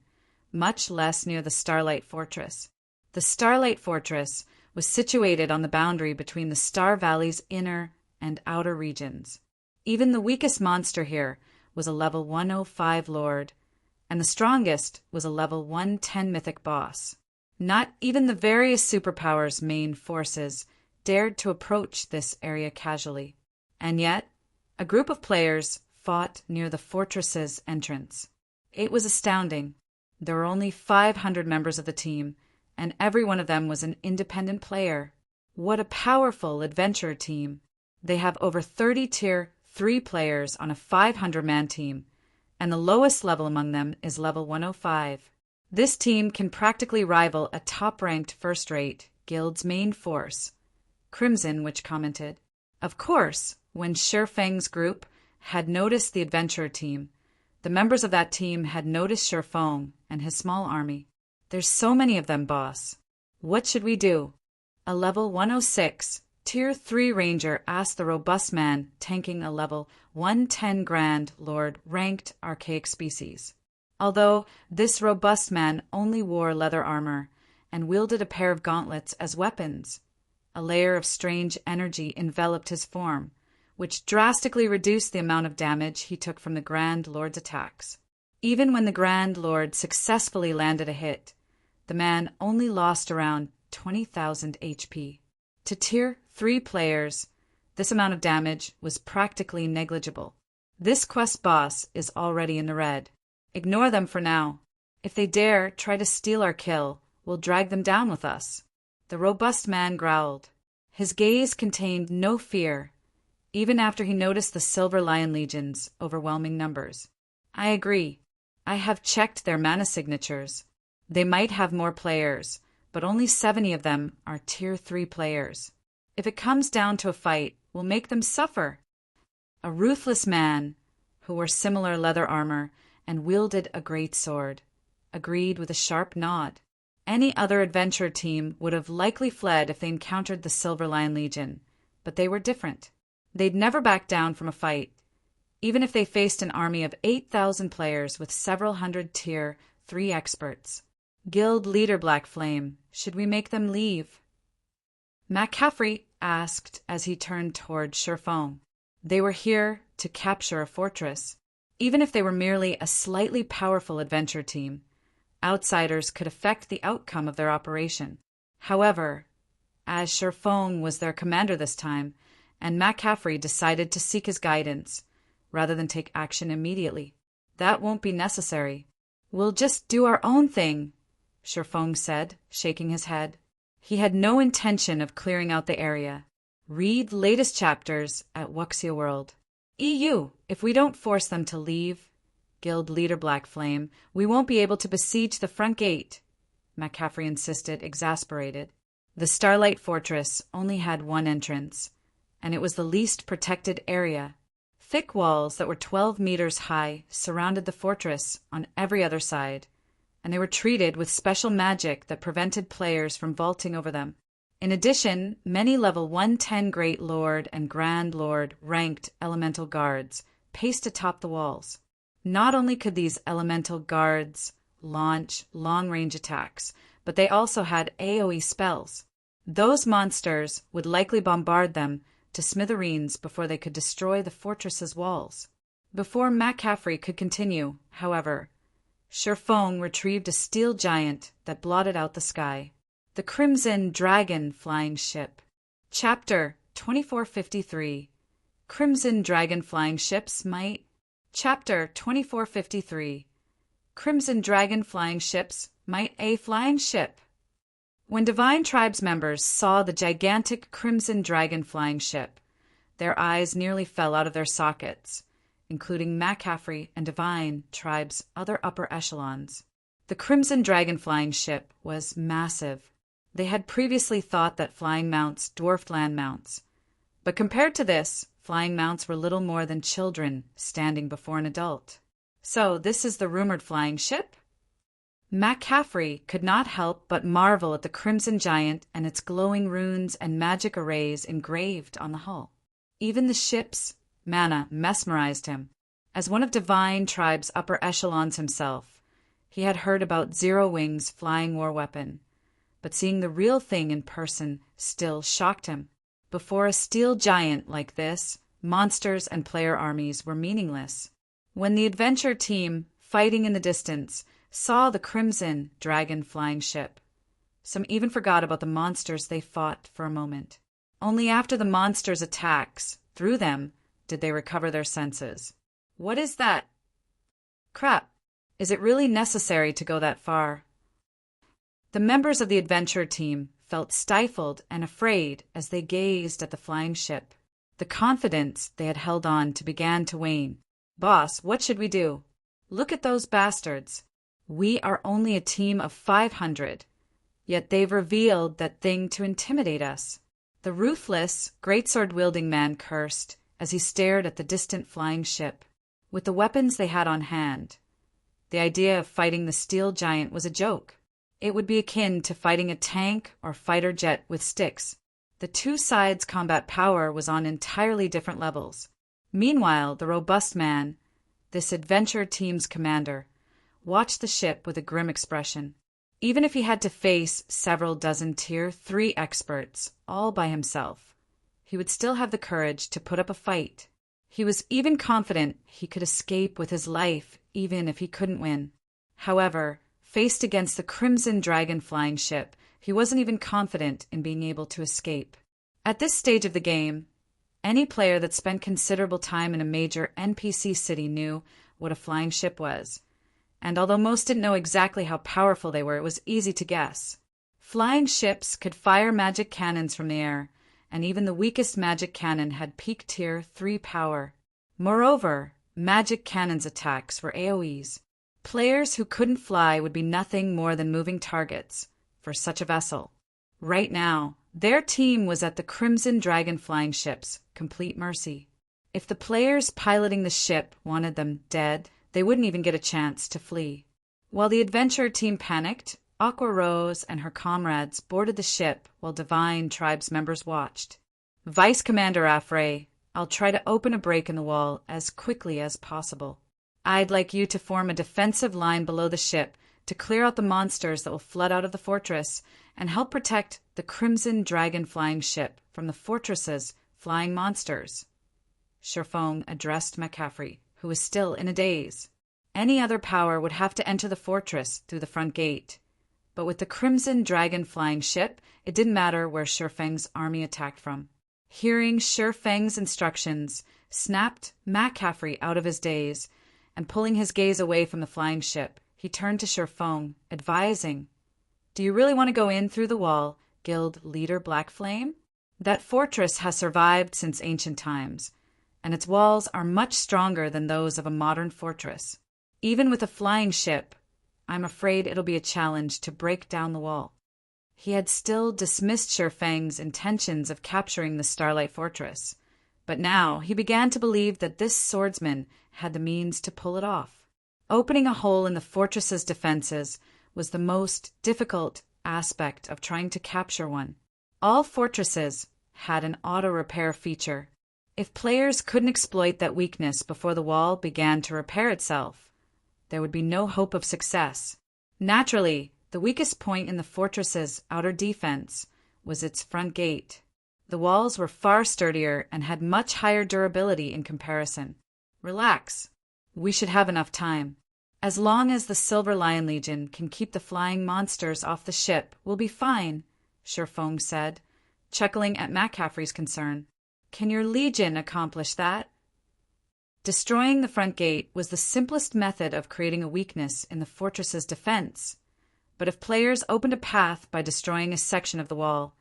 much less near the Starlight Fortress. The Starlight Fortress was situated on the boundary between the Star Valley's inner and outer regions. Even the weakest monster here was a level 105 lord, and the strongest was a level 110 mythic boss. Not even the various superpowers' main forces dared to approach this area casually. And yet, a group of players fought near the fortress's entrance. It was astounding. There were only 500 members of the team, and every one of them was an independent player. What a powerful adventure team! They have over 30 Tier 3 players on a 500-man team, and the lowest level among them is level 105. This team can practically rival a top-ranked first-rate guild's main force, Crimson, which commented. Of course, when Shurfeng's group had noticed the adventure team, the members of that team had noticed Shurfeng and his small army. There's so many of them, boss. What should we do? A level 106 Tier 3 ranger asked the robust man tanking a level 110 Grand Lord ranked archaic species. Although this robust man only wore leather armor and wielded a pair of gauntlets as weapons, a layer of strange energy enveloped his form, which drastically reduced the amount of damage he took from the Grand Lord's attacks. Even when the Grand Lord successfully landed a hit, the man only lost around 20,000 HP. To Tier 3 players, this amount of damage was practically negligible. This quest boss is already in the red. Ignore them for now. If they dare try to steal our kill, we'll drag them down with us. The robust man growled. His gaze contained no fear, even after he noticed the Silver Lion Legion's overwhelming numbers. I agree. I have checked their mana signatures. They might have more players, but only 70 of them are Tier 3 players. If it comes down to a fight, we'll make them suffer. A ruthless man, who wore similar leather armor and wielded a great sword, agreed with a sharp nod. Any other adventure team would have likely fled if they encountered the Silver Lion Legion, but they were different. They'd never back down from a fight, even if they faced an army of 8,000 players with several hundred Tier 3 experts. Guild leader Black Flame, should we make them leave? McCaffrey asked as he turned toward Sherfong. They were here to capture a fortress. Even if they were merely a slightly powerful adventure team, outsiders could affect the outcome of their operation. However, as Sherfong was their commander this time, and McCaffrey decided to seek his guidance, rather than take action immediately. That won't be necessary. We'll just do our own thing, Sherfong said, shaking his head. He had no intention of clearing out the area. Read latest chapters at Wuxia World. EU, if we don't force them to leave, Guild leader Black Flame, we won't be able to besiege the front gate, McCaffrey insisted, exasperated. The Starlight Fortress only had one entrance, and it was the least protected area. Thick walls that were 12 meters high surrounded the fortress on every other side, and they were treated with special magic that prevented players from vaulting over them. In addition, many level 110 Great Lord and Grand Lord ranked elemental guards paced atop the walls. Not only could these elemental guards launch long-range attacks, but they also had AoE spells. Those monsters would likely bombard them to smithereens before they could destroy the fortress's walls. Before McCaffrey could continue, however, Sherfong retrieved a steel giant that blotted out the sky. The Crimson Dragon Flying Ship. Chapter 2453. Crimson Dragon Flying Ships might... Chapter 2453. Crimson Dragon Flying Ships might a flying ship. When Divine Tribes members saw the gigantic Crimson Dragon Flying Ship, their eyes nearly fell out of their sockets, including McCaffrey and Divine Tribes' other upper echelons. The Crimson Dragon Flying Ship was massive. They had previously thought that flying mounts dwarfed land mounts, but compared to this, flying mounts were little more than children standing before an adult. So this is the rumored flying ship? McCaffrey could not help but marvel at the Crimson Giant and its glowing runes and magic arrays engraved on the hull. Even the ship's mana mesmerized him. As one of Divine Tribe's upper echelons himself, he had heard about Zero Wing's flying war weapon, but seeing the real thing in person still shocked him. Before a steel giant like this, monsters and player armies were meaningless. When the adventure team, fighting in the distance, saw the Crimson Dragon Flying Ship, some even forgot about the monsters they fought for a moment. Only after the monsters' attacks through them did they recover their senses. What is that? Crap. Is it really necessary to go that far? The members of the adventure team felt stifled and afraid as they gazed at the flying ship. The confidence they had held on to began to wane. Boss, what should we do? Look at those bastards. We are only a team of 500, yet they've revealed that thing to intimidate us. The ruthless, greatsword-wielding man cursed as he stared at the distant flying ship. With the weapons they had on hand, the idea of fighting the steel giant was a joke. It would be akin to fighting a tank or fighter jet with sticks. The two sides' combat power was on entirely different levels. Meanwhile, the robust man, this adventure team's commander, watched the ship with a grim expression. Even if he had to face several dozen Tier 3 experts all by himself, he would still have the courage to put up a fight. He was even confident he could escape with his life even if he couldn't win. However, faced against the Crimson Dragon Flying Ship, he wasn't even confident in being able to escape. At this stage of the game, any player that spent considerable time in a major NPC city knew what a flying ship was. And although most didn't know exactly how powerful they were, it was easy to guess. Flying ships could fire magic cannons from the air, and even the weakest magic cannon had peak Tier 3 power. Moreover, magic cannons' attacks were AoEs. Players who couldn't fly would be nothing more than moving targets for such a vessel. Right now, their team was at the Crimson Dragon Flying Ship's complete mercy. If the players piloting the ship wanted them dead, They wouldn't even get a chance to flee. While the adventure team panicked, Aqua Rose and her comrades boarded the ship while Divine Tribes members watched. Vice Commander Afray, I'll try to open a break in the wall as quickly as possible. I'd like you to form a defensive line below the ship to clear out the monsters that will flood out of the fortress and help protect the Crimson Dragon flying ship from the fortress's flying monsters. Sherfong addressed McCaffrey, who was still in a daze. Any other power would have to enter the fortress through the front gate. But with the Crimson Dragon flying ship, it didn't matter where Sherfeng's army attacked from. Hearing Sherfeng's instructions snapped McCaffrey out of his daze, and pulling his gaze away from the flying ship, he turned to Sherfong, advising, "Do you really want to go in through the wall, Guild Leader Blackflame? That fortress has survived since ancient times, and its walls are much stronger than those of a modern fortress. Even with a flying ship, I'm afraid it'll be a challenge to break down the wall." He had still dismissed Sherfeng's intentions of capturing the Starlight Fortress, but now he began to believe that this swordsman had the means to pull it off. Opening a hole in the fortress's defenses was the most difficult aspect of trying to capture one. All fortresses had an auto-repair feature. If players couldn't exploit that weakness before the wall began to repair itself, there would be no hope of success. Naturally, the weakest point in the fortress's outer defense was its front gate. The walls were far sturdier and had much higher durability in comparison. Relax. We should have enough time. As long as the Silver Lion Legion can keep the flying monsters off the ship, we'll be fine, Sherfong said, chuckling at McCaffrey's concern. Can your Legion accomplish that? Destroying the front gate was the simplest method of creating a weakness in the fortress's defense. But if players opened a path by destroying a section of the wall,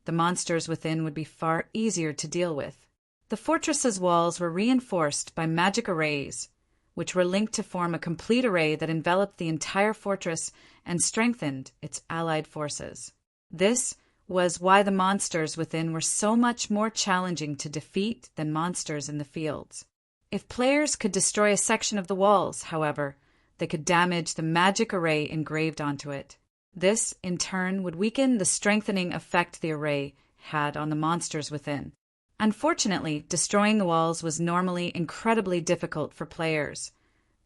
the monsters within would be far easier to deal with. The fortress's walls were reinforced by magic arrays, which were linked to form a complete array that enveloped the entire fortress and strengthened its allied forces. This was why the monsters within were so much more challenging to defeat than monsters in the fields. If players could destroy a section of the walls, however, they could damage the magic array engraved onto it. This, in turn, would weaken the strengthening effect the array had on the monsters within. Unfortunately, destroying the walls was normally incredibly difficult for players,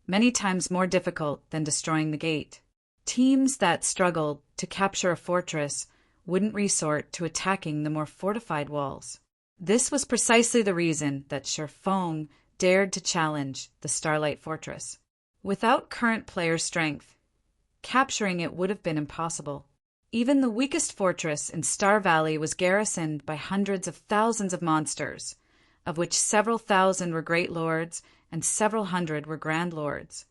many times more difficult than destroying the gate. Teams that struggled to capture a fortress wouldn't resort to attacking the more fortified walls. This was precisely the reason that Sherfong dared to challenge the Starlight Fortress. Without current player strength, capturing it would have been impossible. Even the weakest fortress in Star Valley was garrisoned by hundreds of thousands of monsters, of which several thousand were Great Lords and several hundred were Grand Lords.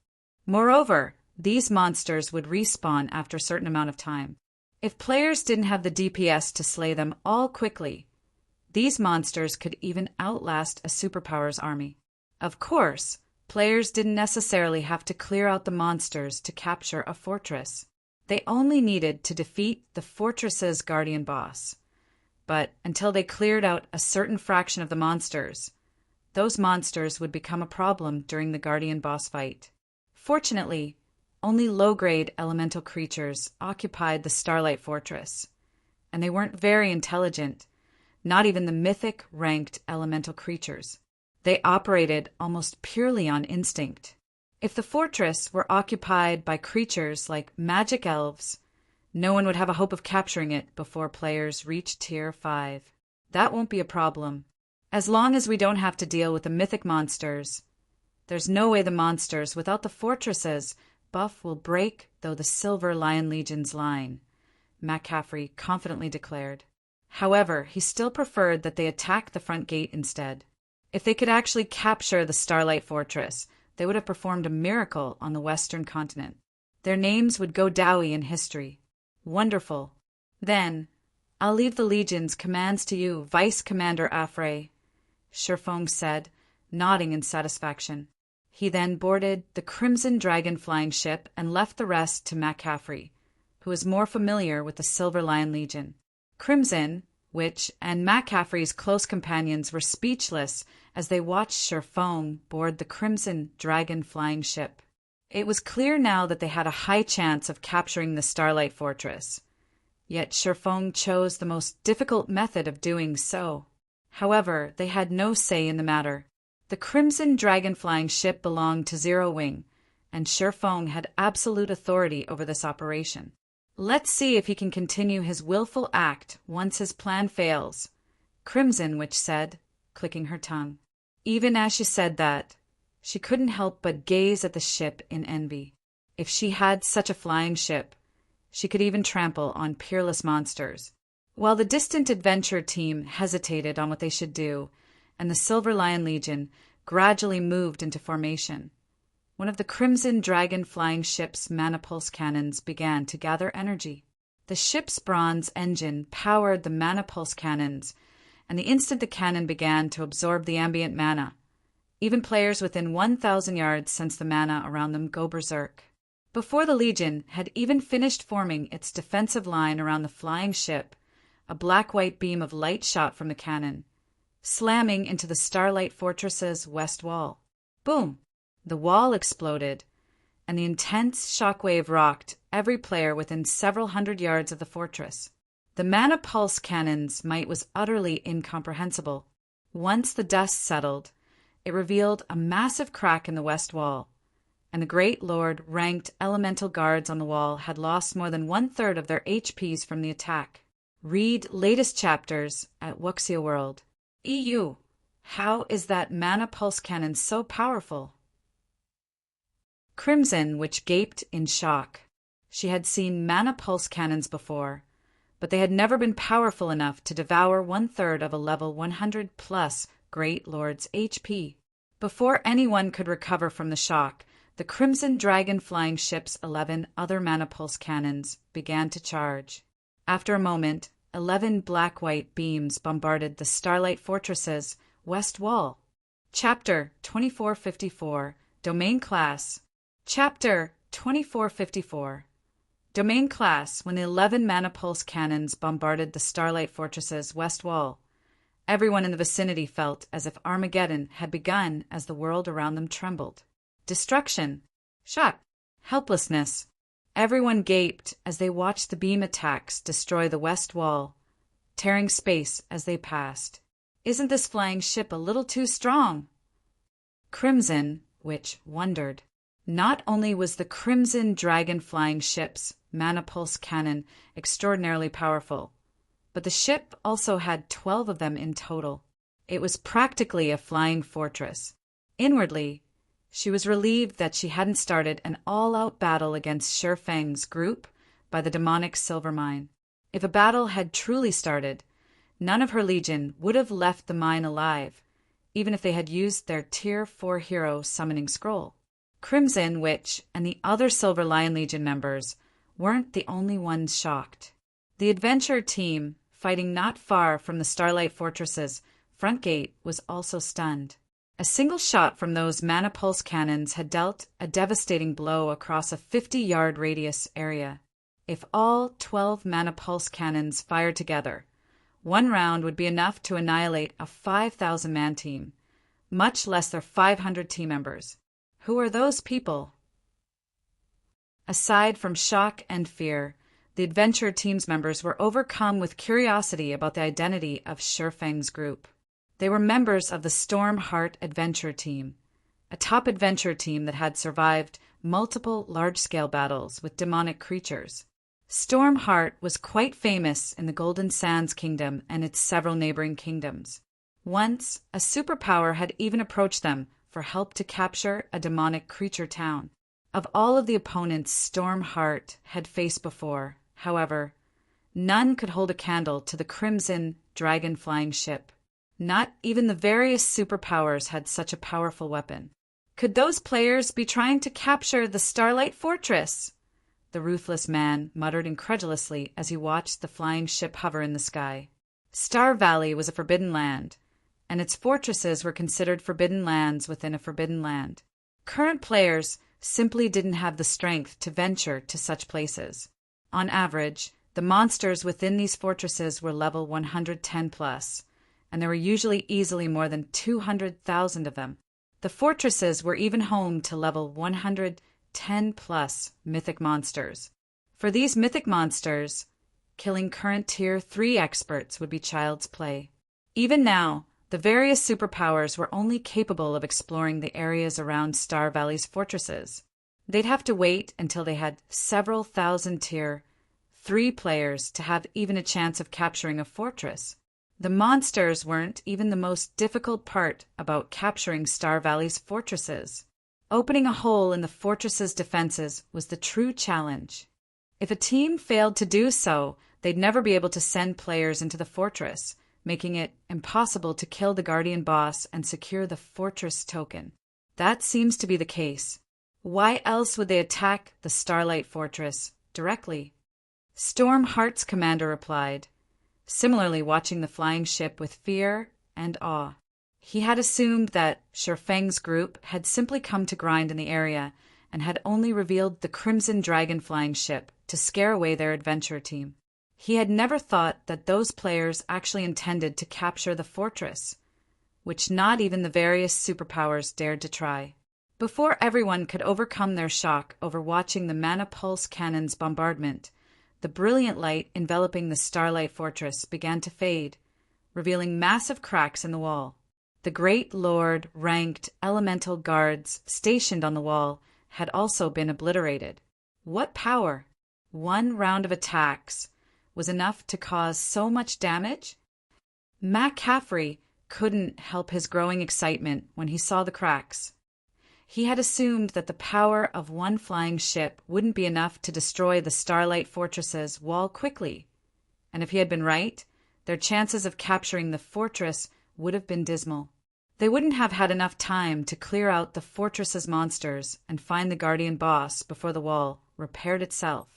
Moreover, these monsters would respawn after a certain amount of time. If players didn't have the DPS to slay them all quickly, these monsters could even outlast a superpower's army. Of course, players didn't necessarily have to clear out the monsters to capture a fortress. They only needed to defeat the fortress's guardian boss. But until they cleared out a certain fraction of the monsters, those monsters would become a problem during the guardian boss fight. Fortunately, only low-grade elemental creatures occupied the Starlight Fortress, and they weren't very intelligent, not even the mythic-ranked elemental creatures. They operated almost purely on instinct. If the fortress were occupied by creatures like magic elves, no one would have a hope of capturing it before players reach Tier 5. That won't be a problem. As long as we don't have to deal with the mythic monsters, there's no way the monsters without the fortresses buff will break though the Silver Lion Legion's line, McCaffrey confidently declared. However, he still preferred that they attack the front gate instead. If they could actually capture the Starlight Fortress, they would have performed a miracle on the Western continent. Their names would go dowie in history. Wonderful. Then, I'll leave the Legion's commands to you, Vice Commander Afray, Sherfong said, nodding in satisfaction. He then boarded the Crimson Dragon flying ship and left the rest to McCaffrey, who was more familiar with the Silver Lion Legion. Crimson, which and McCaffrey's close companions were speechless as they watched Sherfong board the Crimson Dragon flying ship. It was clear now that they had a high chance of capturing the Starlight Fortress. Yet Sherfong chose the most difficult method of doing so. However, they had no say in the matter. The Crimson Dragon flying ship belonged to Zero Wing, and Sherfong had absolute authority over this operation. Let's see if he can continue his willful act once his plan fails, Crimson Witch said, clicking her tongue. Even as she said that, she couldn't help but gaze at the ship in envy. If she had such a flying ship, she could even trample on peerless monsters. While the distant adventure team hesitated on what they should do, and the Silver Lion Legion gradually moved into formation, one of the Crimson Dragon flying ship's mana-pulse cannons began to gather energy. The ship's bronze engine powered the mana-pulse cannons, and the instant the cannon began to absorb the ambient mana, even players within 1,000 yards sensed the mana around them go berserk. Before the Legion had even finished forming its defensive line around the flying ship, a black-white beam of light shot from the cannon, slamming into the Starlight Fortress's west wall. Boom! The wall exploded, and the intense shockwave rocked every player within several hundred yards of the fortress. The mana pulse cannon's might was utterly incomprehensible. Once the dust settled, it revealed a massive crack in the west wall, and the Great Lord ranked elemental guards on the wall had lost more than 1/3 of their HPs from the attack. Read latest chapters at Wuxia World. EU. How is that mana pulse cannon so powerful? Crimson Witch gaped in shock. She had seen mana pulse cannons before, but they had never been powerful enough to devour 1/3 of a level 100+ Great Lord's HP. Before anyone could recover from the shock, the Crimson Dragon flying ship's 11 other mana pulse cannons began to charge. After a moment, 11 black-white beams bombarded the Starlight Fortress's west wall. Chapter 2454, Domain Class. Chapter 2454. Domain Class. When the 11 mana pulse cannons bombarded the Starlight Fortress's west wall, everyone in the vicinity felt as if Armageddon had begun as the world around them trembled. Destruction, shock, helplessness. Everyone gaped as they watched the beam attacks destroy the west wall, tearing space as they passed. Isn't this flying ship a little too strong? Crimson Witch wondered. Not only was the Crimson Dragon flying ship's mana pulse cannon extraordinarily powerful, but the ship also had 12 of them in total. It was practically a flying fortress. Inwardly, she was relieved that she hadn't started an all-out battle against Sherfang's group by the demonic silver mine. If a battle had truly started, none of her legion would have left the mine alive, even if they had used their Tier 4 hero summoning scroll. Crimson Witch and the other Silver Lion Legion members weren't the only ones shocked. The adventure team, fighting not far from the Starlight Fortress's front gate, was also stunned. A single shot from those mana pulse cannons had dealt a devastating blow across a 50-yard radius area. If all 12 mana pulse cannons fired together, one round would be enough to annihilate a 5,000-man team, much less their 500 team members. Who are those people? Aside from shock and fear, the adventure team's members were overcome with curiosity about the identity of Sherfang's group. They were members of the Stormheart Adventure Team, a top adventure team that had survived multiple large-scale battles with demonic creatures. Stormheart was quite famous in the Golden Sands Kingdom and its several neighboring kingdoms. Once, a superpower had even approached them for help to capture a demonic creature town. Of all of the opponents Stormheart had faced before, however, none could hold a candle to the Crimson Dragon flying ship. Not even the various superpowers had such a powerful weapon. Could those players be trying to capture the Starlight Fortress? The ruthless man muttered incredulously as he watched the flying ship hover in the sky. Star Valley was a forbidden land, and its fortresses were considered forbidden lands within a forbidden land. Current players simply didn't have the strength to venture to such places. On average, The monsters within these fortresses were level 110 plus, and there were usually easily more than 200,000 of them. The fortresses were even home to level 110 plus mythic monsters. For these mythic monsters, killing current Tier 3 experts would be child's play. Even now, the various superpowers were only capable of exploring the areas around Star Valley's fortresses. They'd have to wait until they had several thousand Tier 3 players to have even a chance of capturing a fortress. The monsters weren't even the most difficult part about capturing Star Valley's fortresses. Opening a hole in the fortress's defenses was the true challenge. If a team failed to do so, they'd never be able to send players into the fortress, making it impossible to kill the Guardian boss and secure the fortress token. That seems to be the case. Why else would they attack the Starlight Fortress directly? Stormheart's commander replied, similarly watching the flying ship with fear and awe. He had assumed that Shifeng's group had simply come to grind in the area and had only revealed the Crimson Dragon flying ship to scare away their adventure team. He had never thought that those players actually intended to capture the fortress, which not even the various superpowers dared to try. Before everyone could overcome their shock over watching the Mana Pulse Cannon's bombardment, the brilliant light enveloping the Starlight Fortress began to fade, revealing massive cracks in the wall. The Great Lord-ranked elemental guards stationed on the wall had also been obliterated. What power! One round of attacks was enough to cause so much damage? McCaffrey couldn't help his growing excitement when he saw the cracks. He had assumed that the power of one flying ship wouldn't be enough to destroy the Starlight Fortress's wall quickly, and if he had been right, their chances of capturing the fortress would have been dismal. They wouldn't have had enough time to clear out the fortress's monsters and find the Guardian boss before the wall repaired itself.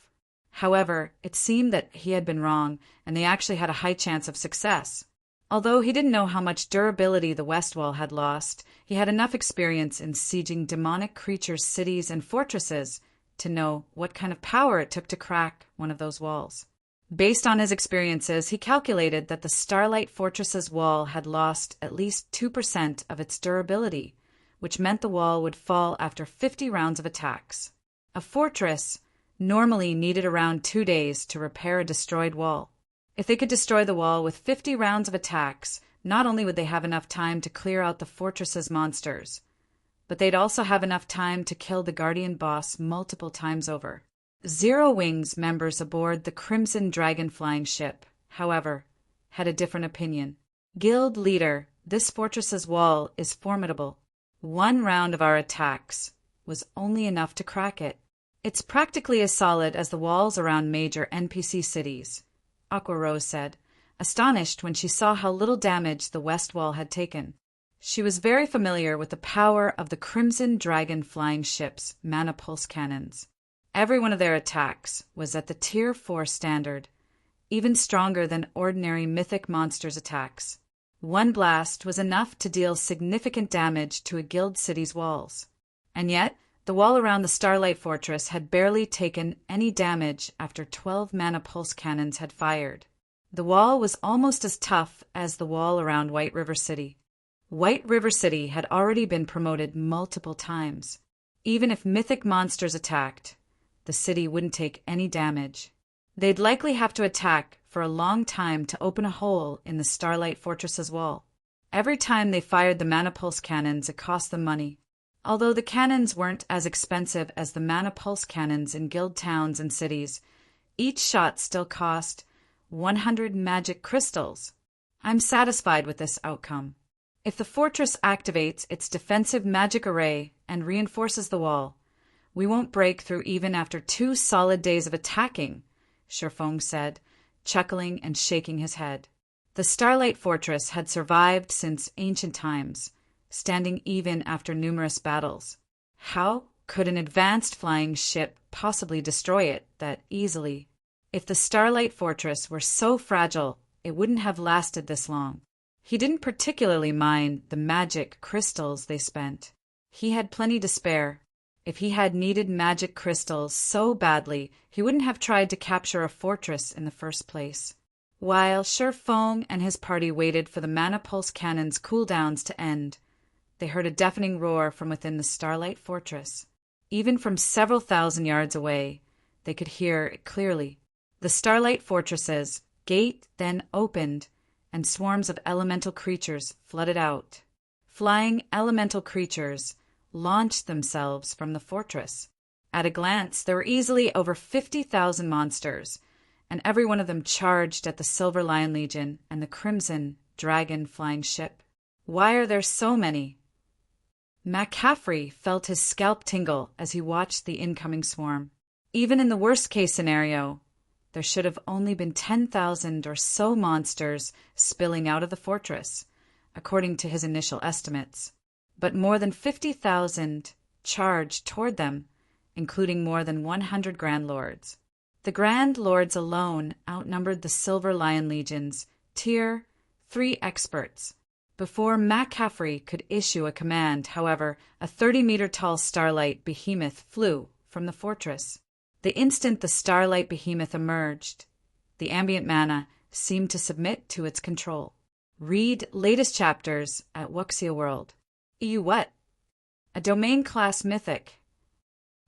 However, it seemed that he had been wrong, and they actually had a high chance of success. Although he didn't know how much durability the West Wall had lost, he had enough experience in sieging demonic creatures' cities and fortresses to know what kind of power it took to crack one of those walls. Based on his experiences, he calculated that the Starlight Fortress's wall had lost at least 2% of its durability, which meant the wall would fall after 50 rounds of attacks. A fortress normally needed around 2 days to repair a destroyed wall. If they could destroy the wall with 50 rounds of attacks, not only would they have enough time to clear out the fortress's monsters, but they'd also have enough time to kill the Guardian boss multiple times over. Zero Wings members aboard the Crimson Dragon flying ship, however, had a different opinion. Guild leader, this fortress's wall is formidable. 1 round of our attacks was only enough to crack it. It's practically as solid as the walls around major NPC cities, Aqua Rose said, astonished when she saw how little damage the West Wall had taken. She was very familiar with the power of the Crimson Dragon flying ship's Mana Pulse cannons. Every one of their attacks was at the Tier 4 standard, even stronger than ordinary mythic monsters' attacks. 1 blast was enough to deal significant damage to a guild city's walls. And yet, the wall around the Starlight Fortress had barely taken any damage after 12 Mana Pulse cannons had fired. The wall was almost as tough as the wall around White River City. White River City had already been promoted multiple times. Even if mythic monsters attacked, the city wouldn't take any damage. They'd likely have to attack for a long time to open a hole in the Starlight Fortress's wall. Every time they fired the Mana Pulse cannons, it cost them money. Although the cannons weren't as expensive as the Mana Pulse cannons in guild towns and cities, each shot still cost 100 magic crystals. I'm satisfied with this outcome. If the fortress activates its defensive magic array and reinforces the wall, we won't break through even after 2 solid days of attacking, Shifeng said, chuckling and shaking his head. The Starlight Fortress had survived since ancient times, standing even after numerous battles. How could an advanced flying ship possibly destroy it that easily? If the Starlight Fortress were so fragile, it wouldn't have lasted this long. He didn't particularly mind the magic crystals they spent. He had plenty to spare. If he had needed magic crystals so badly, he wouldn't have tried to capture a fortress in the first place. While Feng and his party waited for the mana pulse cannon's cooldowns to end, they heard a deafening roar from within the Starlight Fortress. Even from several thousand yards away, they could hear it clearly. The Starlight Fortress's gate then opened, and swarms of elemental creatures flooded out. Flying elemental creatures launched themselves from the fortress. At a glance, there were easily over 50,000 monsters, and every one of them charged at the Silver Lion Legion and the Crimson Dragon flying ship. Why are there so many? McCaffrey felt his scalp tingle as he watched the incoming swarm. Even in the worst-case scenario, there should have only been 10,000 or so monsters spilling out of the fortress, according to his initial estimates. But more than 50,000 charged toward them, including more than 100 Grand Lords. The Grand Lords alone outnumbered the Silver Lion Legion's Tier 3 experts. Before McCaffrey could issue a command, however, a 30-meter-tall Starlight Behemoth flew from the fortress. The instant the Starlight Behemoth emerged, the ambient mana seemed to submit to its control. Read latest chapters at Wuxia World. What? A domain-class mythic.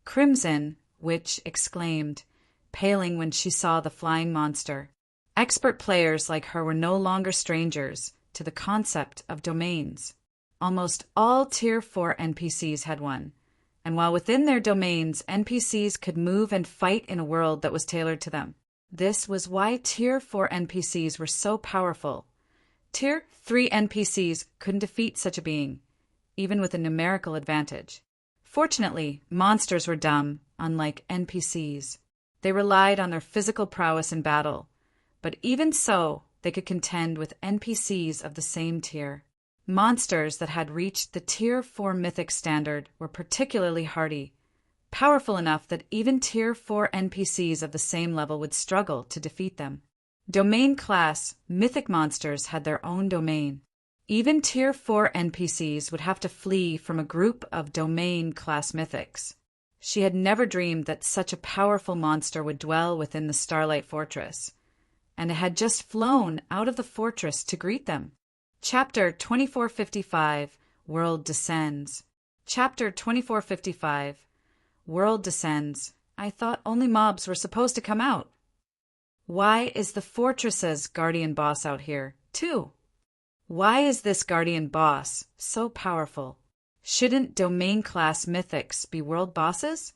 Crimson Witch exclaimed, paling when she saw the flying monster. Expert players like her were no longer strangers to the concept of domains. Almost all Tier 4 NPCs had one, and while within their domains, NPCs could move and fight in a world that was tailored to them. This was why Tier 4 NPCs were so powerful. Tier 3 NPCs couldn't defeat such a being, even with a numerical advantage. Fortunately, monsters were dumb, unlike NPCs. They relied on their physical prowess in battle, but even so, they could contend with NPCs of the same tier. Monsters that had reached the Tier 4 mythic standard were particularly hardy, powerful enough that even Tier 4 NPCs of the same level would struggle to defeat them. Domain-class mythic monsters had their own domain. Even Tier 4 NPCs would have to flee from a group of domain-class mythics. She had never dreamed that such a powerful monster would dwell within the Starlight Fortress, and it had just flown out of the fortress to greet them. Chapter 2455, World Descends. Chapter 2455, World Descends. I thought only mobs were supposed to come out. Why is the fortress's guardian boss out here, too? Why is this guardian boss so powerful? Shouldn't domain-class mythics be world bosses?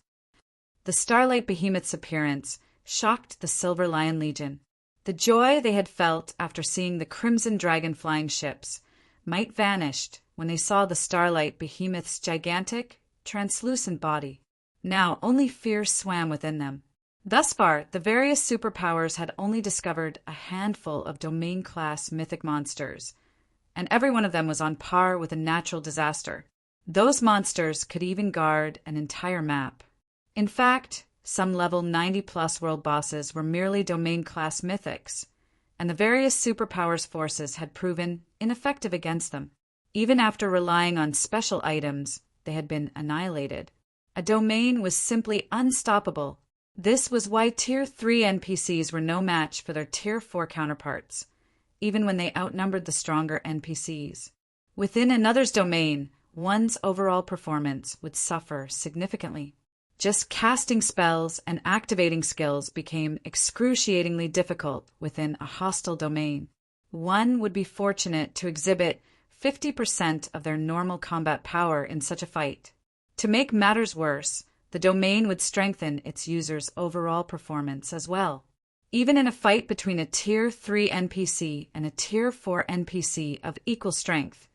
The Starlight Behemoth's appearance shocked the Silver Lion Legion. The joy they had felt after seeing the Crimson Dragon flying ships might vanish when they saw the Starlight Behemoth's gigantic, translucent body. Now only fear swam within them. Thus far, the various superpowers had only discovered a handful of domain-class mythic monsters, and every one of them was on par with a natural disaster. Those monsters could even guard an entire map. In fact, some level 90-plus world bosses were merely domain-class mythics, and the various superpowers forces had proven ineffective against them. Even after relying on special items, they had been annihilated. A domain was simply unstoppable. This was why Tier 3 NPCs were no match for their Tier 4 counterparts, even when they outnumbered the stronger NPCs. Within another's domain, one's overall performance would suffer significantly. Just casting spells and activating skills became excruciatingly difficult within a hostile domain. One would be fortunate to exhibit 50% of their normal combat power in such a fight. To make matters worse, the domain would strengthen its users' overall performance as well. Even in a fight between a Tier 3 NPC and a Tier 4 NPC of equal strength,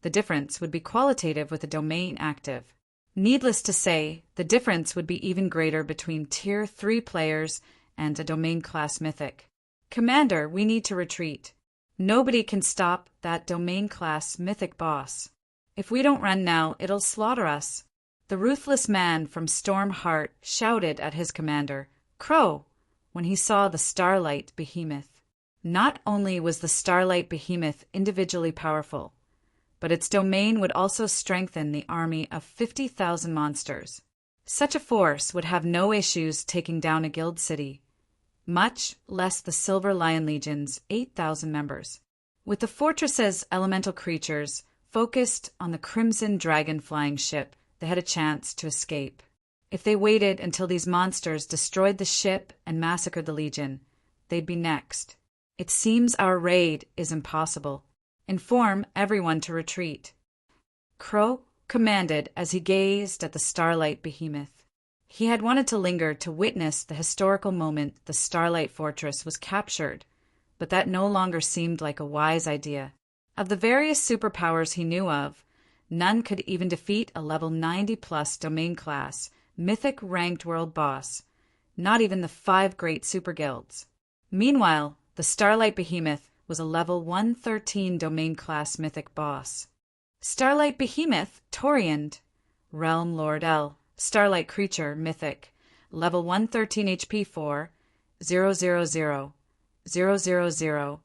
the difference would be qualitative with a domain active. Needless to say, the difference would be even greater between Tier 3 players and a domain-class mythic. Commander, we need to retreat. Nobody can stop that domain-class mythic boss. If we don't run now, it'll slaughter us. The ruthless man from Stormheart shouted at his commander, Crow, when he saw the Starlight Behemoth. Not only was the Starlight Behemoth individually powerful, but its domain would also strengthen the army of 50,000 monsters. Such a force would have no issues taking down a guild city, much less the Silver Lion Legion's 8,000 members. With the fortress's elemental creatures focused on the Crimson Dragon flying ship, they had a chance to escape. If they waited until these monsters destroyed the ship and massacred the Legion, they'd be next. It seems our raid is impossible. Inform everyone to retreat. Crow commanded as he gazed at the Starlight Behemoth. He had wanted to linger to witness the historical moment the Starlight Fortress was captured, but that no longer seemed like a wise idea. Of the various superpowers he knew of, none could even defeat a level 90+ domain class, mythic-ranked world boss, not even the 5 great super guilds. Meanwhile, the Starlight Behemoth was a level 113 domain class mythic boss. Starlight Behemoth, Toriand, Realm Lord L, Starlight Creature, Mythic, level 113 HP 4, 000, 000, 000, 000/4,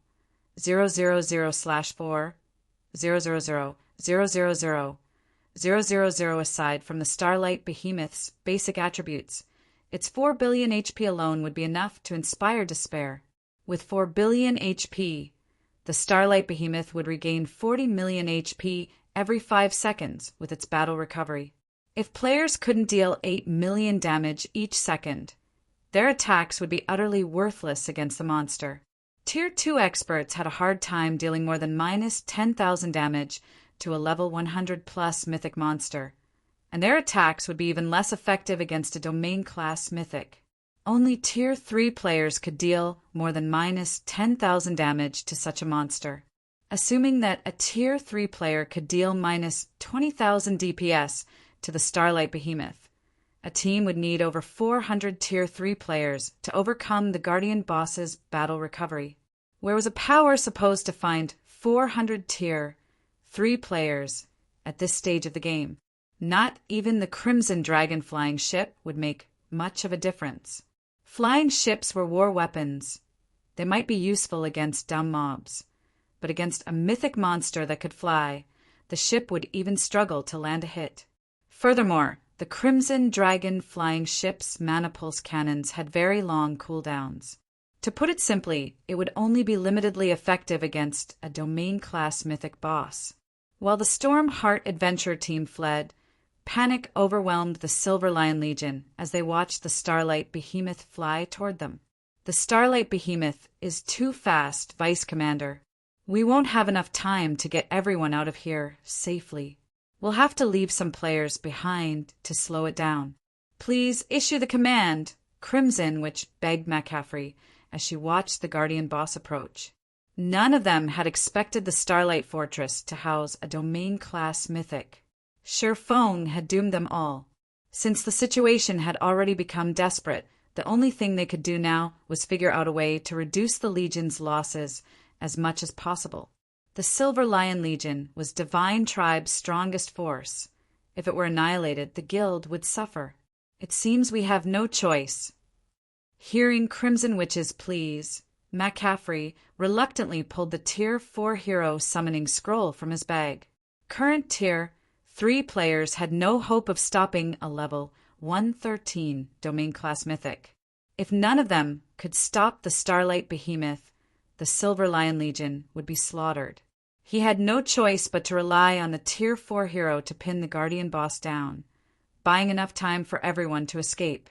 000, 000, aside from the Starlight Behemoth's basic attributes. Its 4 billion HP alone would be enough to inspire despair. With 4 billion HP, the Starlight Behemoth would regain 40 million HP every 5 seconds with its battle recovery. If players couldn't deal 8 million damage each second, their attacks would be utterly worthless against the monster. Tier 2 experts had a hard time dealing more than minus 10,000 damage to a level 100+ mythic monster, and their attacks would be even less effective against a domain class mythic. Only Tier 3 players could deal more than minus 10,000 damage to such a monster. Assuming that a Tier 3 player could deal minus 20,000 DPS to the Starlight Behemoth, a team would need over 400 Tier 3 players to overcome the Guardian boss's battle recovery. Where was a power supposed to find 400 Tier 3 players at this stage of the game? Not even the Crimson Dragon flying ship would make much of a difference. Flying ships were war weapons. They might be useful against dumb mobs, but against a mythic monster that could fly, the ship would even struggle to land a hit. Furthermore, the Crimson Dragon flying ship's mana pulse cannons had very long cooldowns. To put it simply, it would only be limitedly effective against a domain-class mythic boss. While the Storm Heart Adventure team fled, panic overwhelmed the Silver Lion Legion as they watched the Starlight Behemoth fly toward them. The Starlight Behemoth is too fast, Vice Commander. We won't have enough time to get everyone out of here safely. We'll have to leave some players behind to slow it down. Please issue the command, Crimson, which begged McCaffrey as she watched the Guardian boss approach. None of them had expected the Starlight Fortress to house a domain-class mythic. Feng had doomed them all. Since the situation had already become desperate, the only thing they could do now was figure out a way to reduce the Legion's losses as much as possible. The Silver Lion Legion was Divine Tribe's strongest force. If it were annihilated, the guild would suffer. It seems we have no choice. Hearing Crimson Witch's pleas, McCaffrey reluctantly pulled the Tier 4 hero summoning scroll from his bag. Current Tier 3 players had no hope of stopping a level 113 domain class mythic. If none of them could stop the Starlight Behemoth, the Silver Lion Legion would be slaughtered. He had no choice but to rely on the Tier 4 hero to pin the Guardian boss down, buying enough time for everyone to escape.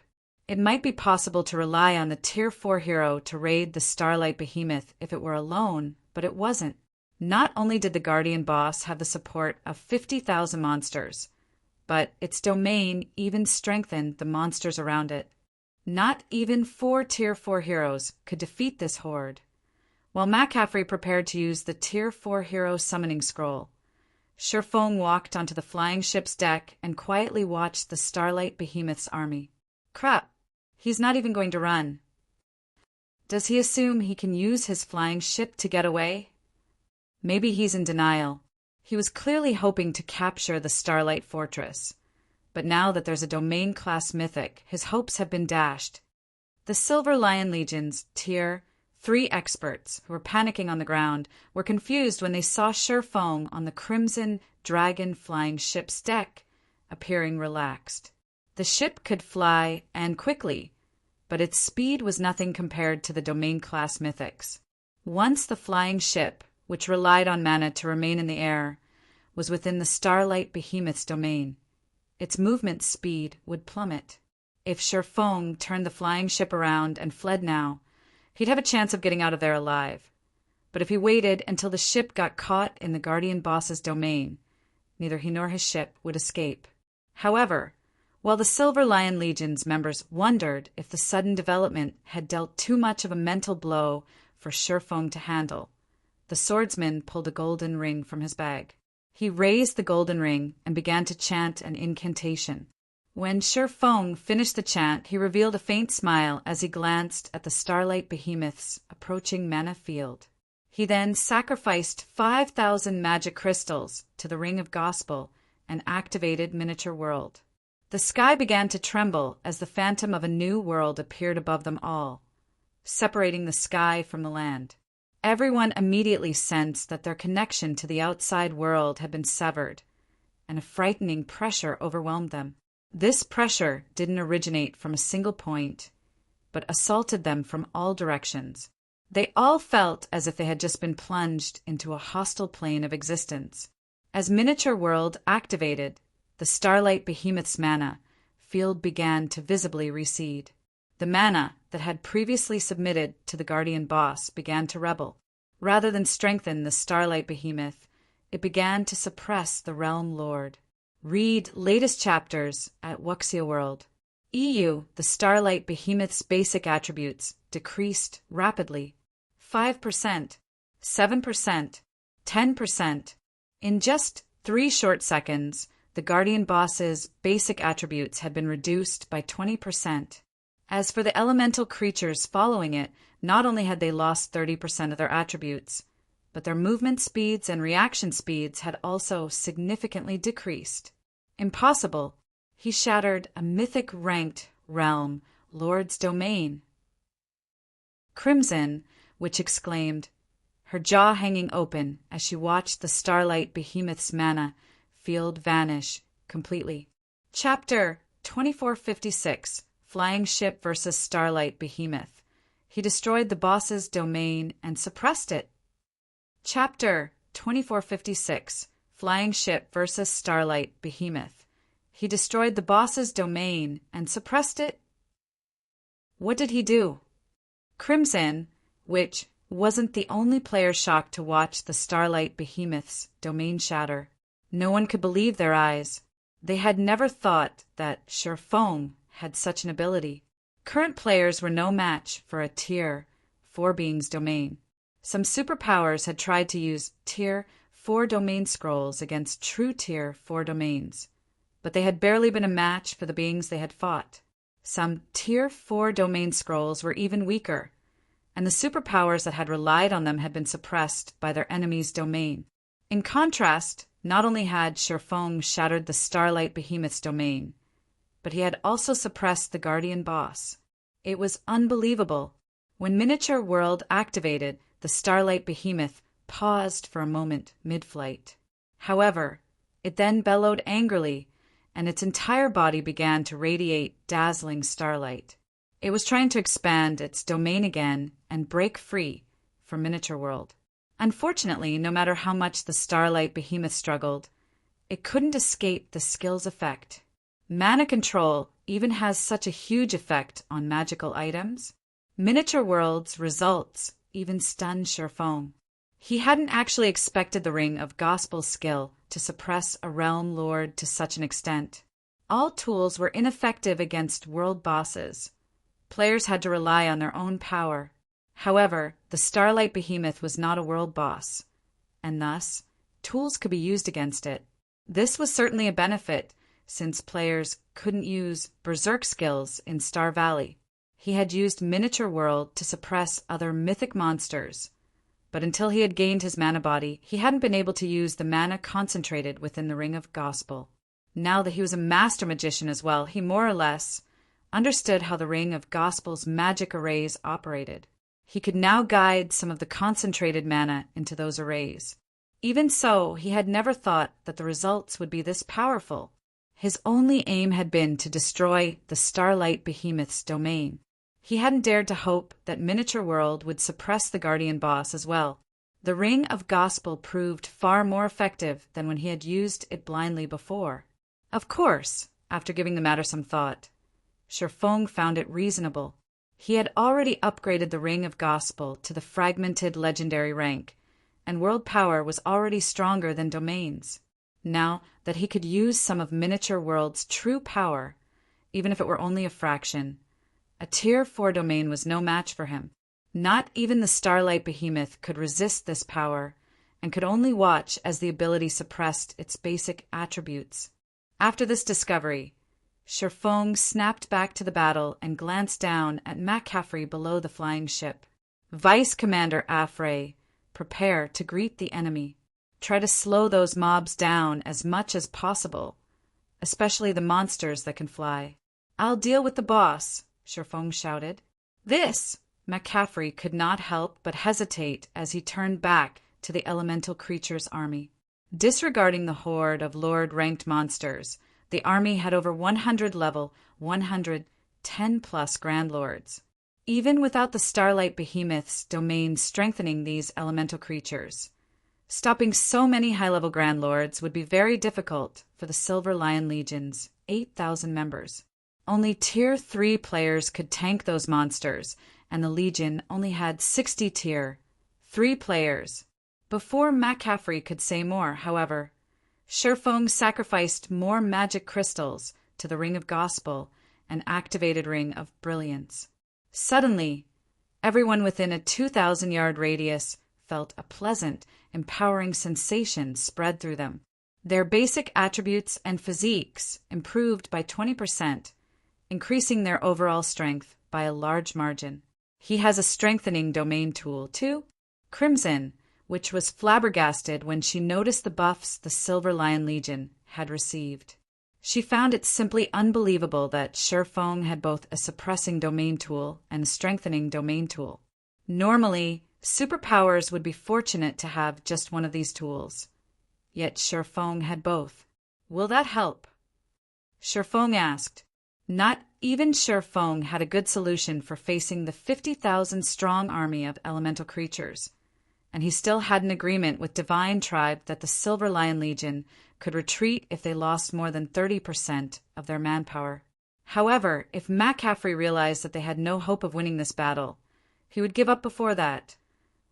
It might be possible to rely on the Tier 4 hero to raid the Starlight Behemoth if it were alone, but it wasn't. Not only did the Guardian boss have the support of 50,000 monsters, but its domain even strengthened the monsters around it. Not even 4 Tier 4 heroes could defeat this horde. While McCaffrey prepared to use the Tier 4 hero summoning scroll, Feng walked onto the flying ship's deck and quietly watched the Starlight Behemoth's army. Crap, he's not even going to run. Does he assume he can use his flying ship to get away? Maybe he's in denial. He was clearly hoping to capture the Starlight Fortress, but now that there's a domain-class mythic, his hopes have been dashed. The Silver Lion Legion's Tier 3 experts, who were panicking on the ground, were confused when they saw Feng on the Crimson Dragon flying ship's deck, appearing relaxed. The ship could fly, and quickly, but its speed was nothing compared to the domain-class mythics. Once the flying ship, which relied on mana to remain in the air, was within the Starlight Behemoth's domain, its movement speed would plummet. If Sherfong turned the flying ship around and fled now, he'd have a chance of getting out of there alive. But if he waited until the ship got caught in the Guardian Boss's domain, neither he nor his ship would escape. However, while the Silver Lion Legion's members wondered if the sudden development had dealt too much of a mental blow for Sherfong to handle, the swordsman pulled a golden ring from his bag. He raised the golden ring and began to chant an incantation. When Sherfong finished the chant, he revealed a faint smile as he glanced at the Starlight Behemoth's approaching mana field. He then sacrificed 5,000 magic crystals to the Ring of Gospel and activated Miniature World. The sky began to tremble as the phantom of a new world appeared above them all, separating the sky from the land. Everyone immediately sensed that their connection to the outside world had been severed, and a frightening pressure overwhelmed them. This pressure didn't originate from a single point, but assaulted them from all directions. They all felt as if they had just been plunged into a hostile plane of existence. As Miniature World activated, the Starlight Behemoth's mana field began to visibly recede. The mana that had previously submitted to the Guardian Boss began to rebel. Rather than strengthen the Starlight Behemoth, it began to suppress the Realm Lord. Read latest chapters at Wuxia World. EU, the Starlight Behemoth's basic attributes decreased rapidly. 5%, 7%, 10%. In just 3 short seconds, the Guardian Boss's basic attributes had been reduced by 20%. As for the elemental creatures following it, not only had they lost 30% of their attributes, but their movement speeds and reaction speeds had also significantly decreased. Impossible. He shattered a mythic-ranked realm, Lord's domain. Crimson, which exclaimed, her jaw hanging open as she watched the Starlight Behemoth's mana field vanish completely. Chapter 2456, Flying Ship vs. Starlight Behemoth. He destroyed the boss's domain and suppressed it. Chapter 2456, Flying Ship vs. Starlight Behemoth. He destroyed the boss's domain and suppressed it. What did he do? Crimson, which wasn't the only player shocked to watch the Starlight Behemoth's domain shatter. No one could believe their eyes. They had never thought that Sherfong had such an ability. Current players were no match for a Tier 4 being's domain. Some superpowers had tried to use Tier 4 domain scrolls against true Tier 4 domains, but they had barely been a match for the beings they had fought. Some Tier 4 domain scrolls were even weaker, and the superpowers that had relied on them had been suppressed by their enemy's domain. In contrast, not only had Sherfong shattered the Starlight Behemoth's domain, but he had also suppressed the Guardian Boss. It was unbelievable. When Miniature World activated, the Starlight Behemoth paused for a moment mid-flight. However, it then bellowed angrily, and its entire body began to radiate dazzling starlight. It was trying to expand its domain again and break free from Miniature World. Unfortunately, no matter how much the Starlight Behemoth struggled, it couldn't escape the skill's effect. Mana control even has such a huge effect on magical items. Miniature World's results even stunned Sherfong. He hadn't actually expected the Ring of Gospel skill to suppress a realm lord to such an extent. All tools were ineffective against world bosses. Players had to rely on their own power. However, the Starlight Behemoth was not a world boss, and thus, tools could be used against it. This was certainly a benefit, since players couldn't use Berserk skills in Star Valley. He had used Miniature World to suppress other mythic monsters, but until he had gained his mana body, he hadn't been able to use the mana concentrated within the Ring of Gospel. Now that he was a master magician as well, he more or less understood how the Ring of Gospel's magic arrays operated. He could now guide some of the concentrated mana into those arrays. Even so, he had never thought that the results would be this powerful. His only aim had been to destroy the Starlight Behemoth's domain. He hadn't dared to hope that Miniature World would suppress the Guardian Boss as well. The Ring of Gospel proved far more effective than when he had used it blindly before. Of course, after giving the matter some thought, Shifeng found it reasonable. He had already upgraded the Ring of Gospel to the fragmented legendary rank, and world power was already stronger than domains. Now that he could use some of Miniature World's true power, even if it were only a fraction, a Tier 4 domain was no match for him. Not even the Starlight Behemoth could resist this power, and could only watch as the ability suppressed its basic attributes. After this discovery, Shifeng snapped back to the battle and glanced down at McCaffrey below the flying ship. Vice Commander Afray, prepare to greet the enemy. Try to slow those mobs down as much as possible, especially the monsters that can fly. I'll deal with the boss, Shifeng shouted. This! McCaffrey could not help but hesitate as he turned back to the elemental creature's army. Disregarding the horde of Lord-ranked monsters, the army had over 100 level 110-plus Grand Lords. Even without the Starlight Behemoth's domain strengthening these elemental creatures, stopping so many high-level Grand Lords would be very difficult for the Silver Lion Legion's 8,000 members. Only Tier 3 players could tank those monsters, and the Legion only had 60 Tier 3 players. Before McCaffrey could say more, however, Shifeng sacrificed more magic crystals to the Ring of Gospel and activated Ring of Brilliance. Suddenly, everyone within a 2,000-yard radius felt a pleasant, empowering sensation spread through them. Their basic attributes and physiques improved by 20%, increasing their overall strength by a large margin. He has a strengthening domain tool, too, Crimson, which was flabbergasted when she noticed the buffs the Silver Lion Legion had received. She found it simply unbelievable that Shifeng had both a suppressing domain tool and a strengthening domain tool. Normally, superpowers would be fortunate to have just one of these tools. Yet Shifeng had both. Will that help? Shifeng asked. Not even Shifeng had a good solution for facing the 50,000-strong army of elemental creatures, and he still had an agreement with Divine Tribe that the Silver Lion Legion could retreat if they lost more than 30% of their manpower. However, if McCaffrey realized that they had no hope of winning this battle, he would give up before that,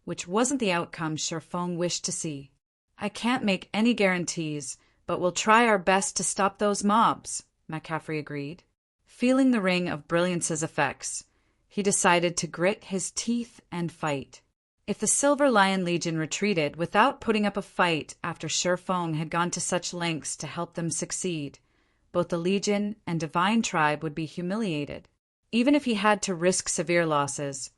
which wasn't the outcome Shifeng wished to see. I can't make any guarantees, but we'll try our best to stop those mobs, McCaffrey agreed. Feeling the Ring of Brilliance's effects, he decided to grit his teeth and fight. If the Silver Lion Legion retreated without putting up a fight after Shifeng had gone to such lengths to help them succeed, both the Legion and Divine Tribe would be humiliated. Even if he had to risk severe losses,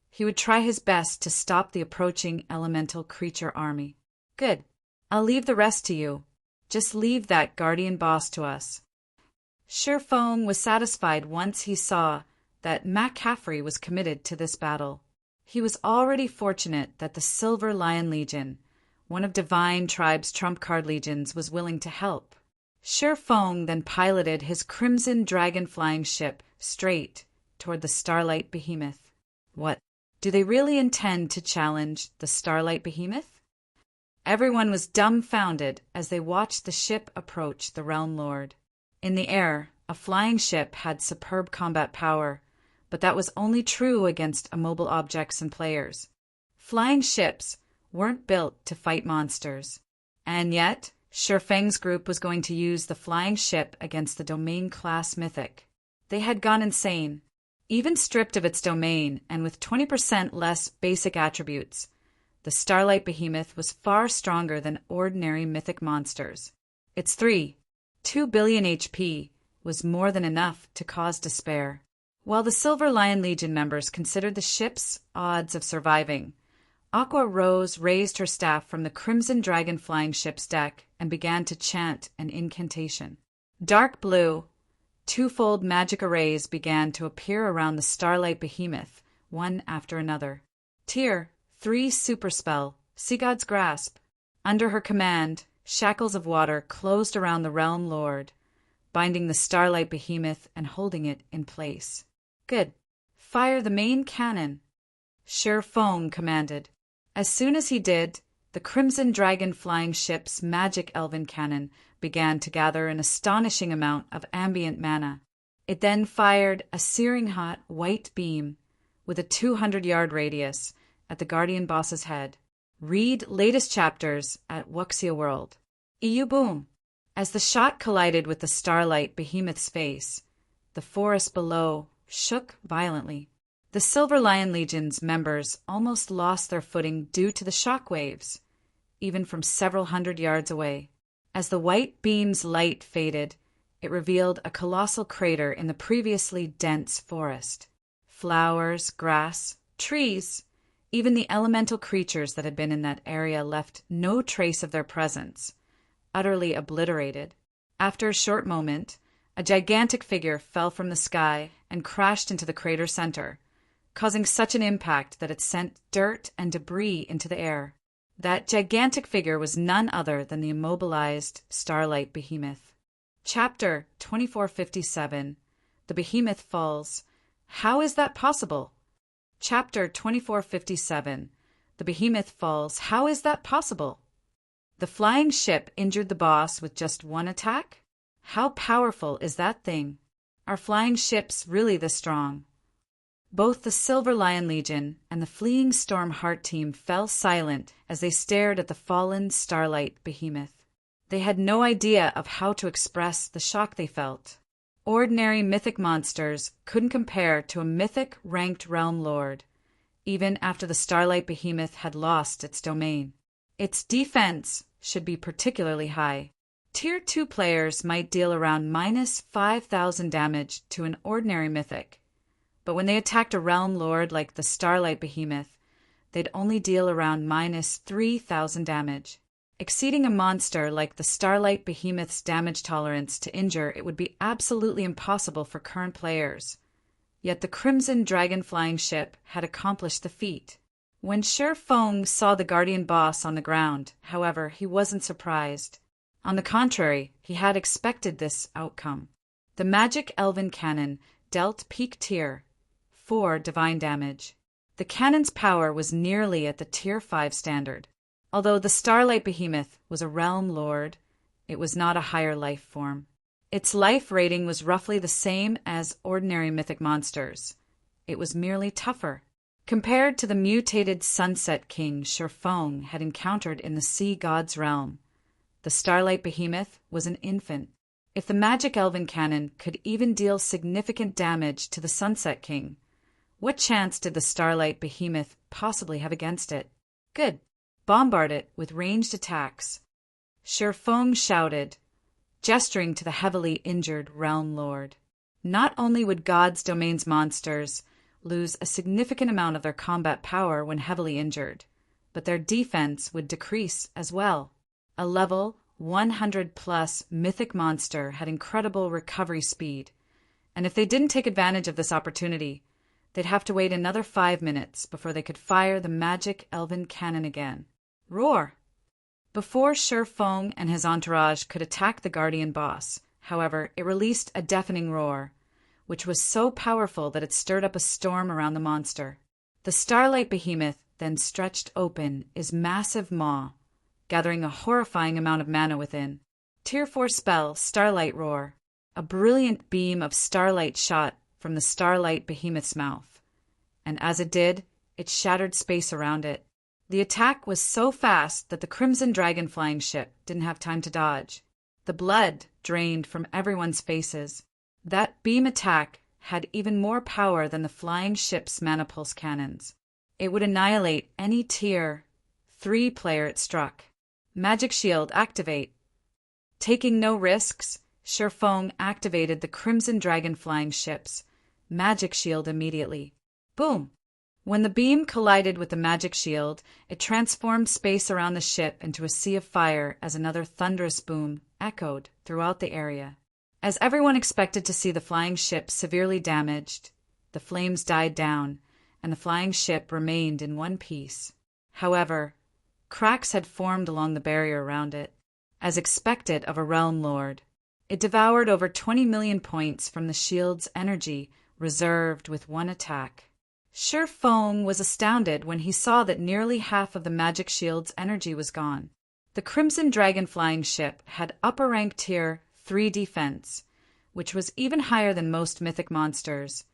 he would try his best to stop the approaching elemental creature army. Good. I'll leave the rest to you. Just leave that Guardian Boss to us. Shifeng was satisfied once he saw that McCaffrey was committed to this battle. He was already fortunate that the Silver Lion Legion, one of Divine Tribe's trump card legions, was willing to help. Shifeng then piloted his Crimson Dragon flying ship straight toward the Starlight Behemoth. What? Do they really intend to challenge the Starlight Behemoth? Everyone was dumbfounded as they watched the ship approach the Realm Lord. In the air, a flying ship had superb combat power, but that was only true against immobile objects and players. Flying ships weren't built to fight monsters. And yet, Shifeng's group was going to use the flying ship against the domain-class mythic. They had gone insane. Even stripped of its domain and with 20% less basic attributes, the Starlight Behemoth was far stronger than ordinary mythic monsters. Its 2 billion HP was more than enough to cause despair. While the Silver Lion Legion members considered the ship's odds of surviving, Aqua Rose raised her staff from the Crimson Dragon flying ship's deck and began to chant an incantation. Dark blue, twofold magic arrays began to appear around the Starlight Behemoth, one after another. Tier 3 super spell, Sea God's Grasp. Under her command, shackles of water closed around the Realm Lord, binding the Starlight Behemoth and holding it in place. Good. Fire the main cannon, Sher Fong commanded. As soon as he did, the Crimson Dragon flying ship's magic elven cannon began to gather an astonishing amount of ambient mana. It then fired a searing hot white beam with a 200-yard radius at the Guardian Boss's head. Read latest chapters at Wuxia World. EU boom! As the shot collided with the Starlight Behemoth's face, the forest below shook violently. The Silver Lion Legion's members almost lost their footing due to the shock waves, even from several hundred yards away. As the white beam's light faded, it revealed a colossal crater in the previously dense forest. Flowers, grass, trees, even the elemental creatures that had been in that area left no trace of their presence, utterly obliterated. After a short moment, a gigantic figure fell from the sky and crashed into the crater center, causing such an impact that it sent dirt and debris into the air. That gigantic figure was none other than the immobilized Starlight Behemoth. Chapter 2457, The Behemoth Falls. How is that possible? Chapter 2457, The Behemoth Falls. How is that possible? The flying ship injured the boss with just one attack? How powerful is that thing? Are flying ships really this strong? Both the Silver Lion Legion and the fleeing Stormheart team fell silent as they stared at the fallen Starlight Behemoth. They had no idea of how to express the shock they felt. Ordinary mythic monsters couldn't compare to a mythic ranked realm lord, even after the Starlight Behemoth had lost its domain. Its defense should be particularly high. Tier 2 players might deal around minus 5,000 damage to an ordinary mythic, but when they attacked a realm lord like the Starlight Behemoth, they'd only deal around minus 3,000 damage. Exceeding a monster like the Starlight Behemoth's damage tolerance to injure it would be absolutely impossible for current players. Yet the Crimson Dragon flying ship had accomplished the feat. When Sher Fong saw the Guardian Boss on the ground, however, he wasn't surprised. On the contrary, he had expected this outcome. The magic elven cannon dealt peak tier 4 divine damage. The cannon's power was nearly at the tier 5 standard. Although the Starlight Behemoth was a realm lord, it was not a higher life form. Its life rating was roughly the same as ordinary mythic monsters. It was merely tougher. Compared to the mutated Sunset King Sher Fong had encountered in the Sea God's realm, the Starlight Behemoth was an infant. If the magic elven cannon could even deal significant damage to the Sunset King, what chance did the Starlight Behemoth possibly have against it? Good. Bombard it with ranged attacks, Sher Fong shouted, gesturing to the heavily injured realm lord. Not only would God's Domain's monsters lose a significant amount of their combat power when heavily injured, but their defense would decrease as well. A level 100-plus mythic monster had incredible recovery speed, and if they didn't take advantage of this opportunity, they'd have to wait another 5 minutes before they could fire the magic elven cannon again. Roar! Before Sher Fong and his entourage could attack the Guardian Boss, however, it released a deafening roar, which was so powerful that it stirred up a storm around the monster. The Starlight Behemoth then stretched open his massive maw, gathering a horrifying amount of mana within. Tier 4 spell, Starlight Roar. A brilliant beam of starlight shot from the Starlight Behemoth's mouth, and as it did, it shattered space around it. The attack was so fast that the Crimson Dragon flying ship didn't have time to dodge. The blood drained from everyone's faces. That beam attack had even more power than the flying ship's mana pulse cannons. It would annihilate any tier 3 player it struck. Magic Shield activate. Taking no risks, Sher Fong activated the Crimson Dragon flying ship's Magic Shield immediately. Boom! When the beam collided with the Magic Shield, it transformed space around the ship into a sea of fire as another thunderous boom echoed throughout the area. As everyone expected to see the flying ship severely damaged, the flames died down, and the flying ship remained in one piece. However, cracks had formed along the barrier around it, as expected of a realm lord. It devoured over 20 million points from the shield's energy, reserved with one attack. Sure Feng was astounded when he saw that nearly half of the magic shield's energy was gone. The Crimson Dragon flying ship had upper rank tier 3 defense, which was even higher than most mythic monsters,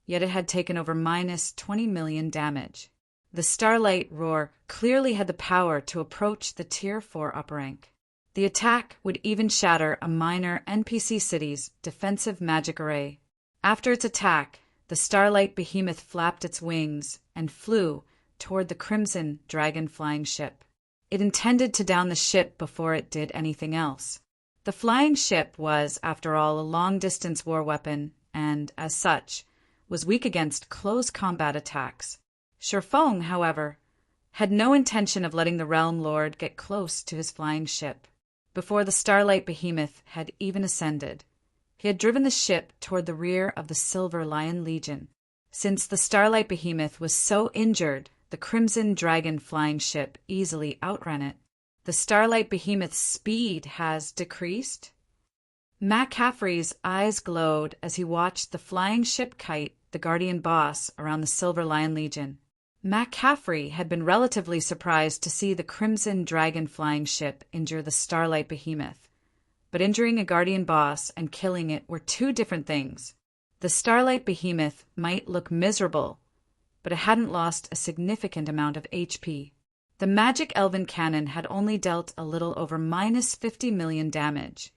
yet it had taken over minus 20 million damage. The Starlight Roar clearly had the power to approach the tier 4 upper rank. The attack would even shatter a minor NPC city's defensive magic array. After its attack, the Starlight Behemoth flapped its wings and flew toward the Crimson Dragon flying ship. It intended to down the ship before it did anything else. The flying ship was, after all, a long-distance war weapon and, as such, was weak against close combat attacks. Sure Feng, however, had no intention of letting the Realm Lord get close to his flying ship. Before the Starlight Behemoth had even ascended, he had driven the ship toward the rear of the Silver Lion Legion. Since the Starlight Behemoth was so injured, the Crimson Dragon flying ship easily outran it. The Starlight Behemoth's speed has decreased? Mac Caffrey's eyes glowed as he watched the flying ship kite the Guardian boss around the Silver Lion Legion. Mac Caffrey had been relatively surprised to see the Crimson Dragon flying ship injure the Starlight Behemoth, but injuring a Guardian boss and killing it were two different things. The Starlight Behemoth might look miserable, but it hadn't lost a significant amount of HP. The magic elven cannon had only dealt a little over minus 50 million damage,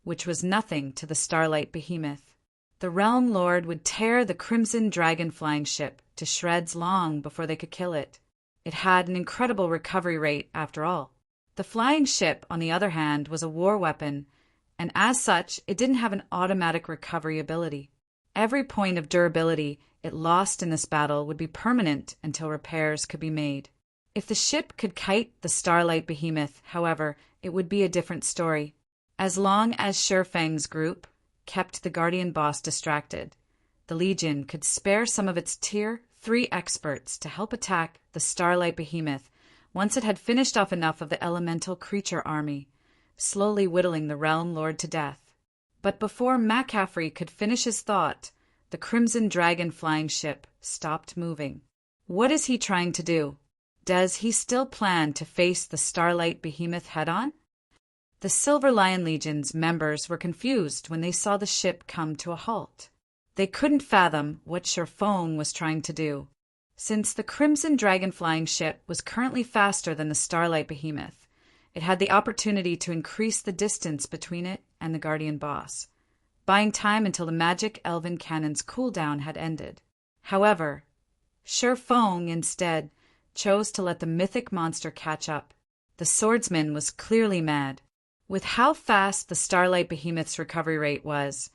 which was nothing to the Starlight Behemoth. The Realm Lord would tear the Crimson Dragon flying ship to shreds long before they could kill it. It had an incredible recovery rate, after all. The flying ship, on the other hand, was a war weapon, and as such, it didn't have an automatic recovery ability. Every point of durability it lost in this battle would be permanent until repairs could be made. If the ship could kite the Starlight Behemoth, however, it would be a different story. As long as Shurfeng's group kept the Guardian boss distracted, the Legion could spare some of its Tier 3 experts to help attack the Starlight Behemoth once it had finished off enough of the elemental creature army, slowly whittling the Realm Lord to death. But before Mac Caffrey could finish his thought, the Crimson Dragon flying ship stopped moving. What is he trying to do? Does he still plan to face the Starlight Behemoth head-on? The Silver Lion Legion's members were confused when they saw the ship come to a halt. They couldn't fathom what Sure Feng was trying to do. Since the Crimson Dragon flying ship was currently faster than the Starlight Behemoth, it had the opportunity to increase the distance between it and the Guardian boss, buying time until the magic elven cannon's cooldown had ended. However, Sure Feng instead chose to let the mythic monster catch up. The swordsman was clearly mad. With how fast the Starlight Behemoth's recovery rate was,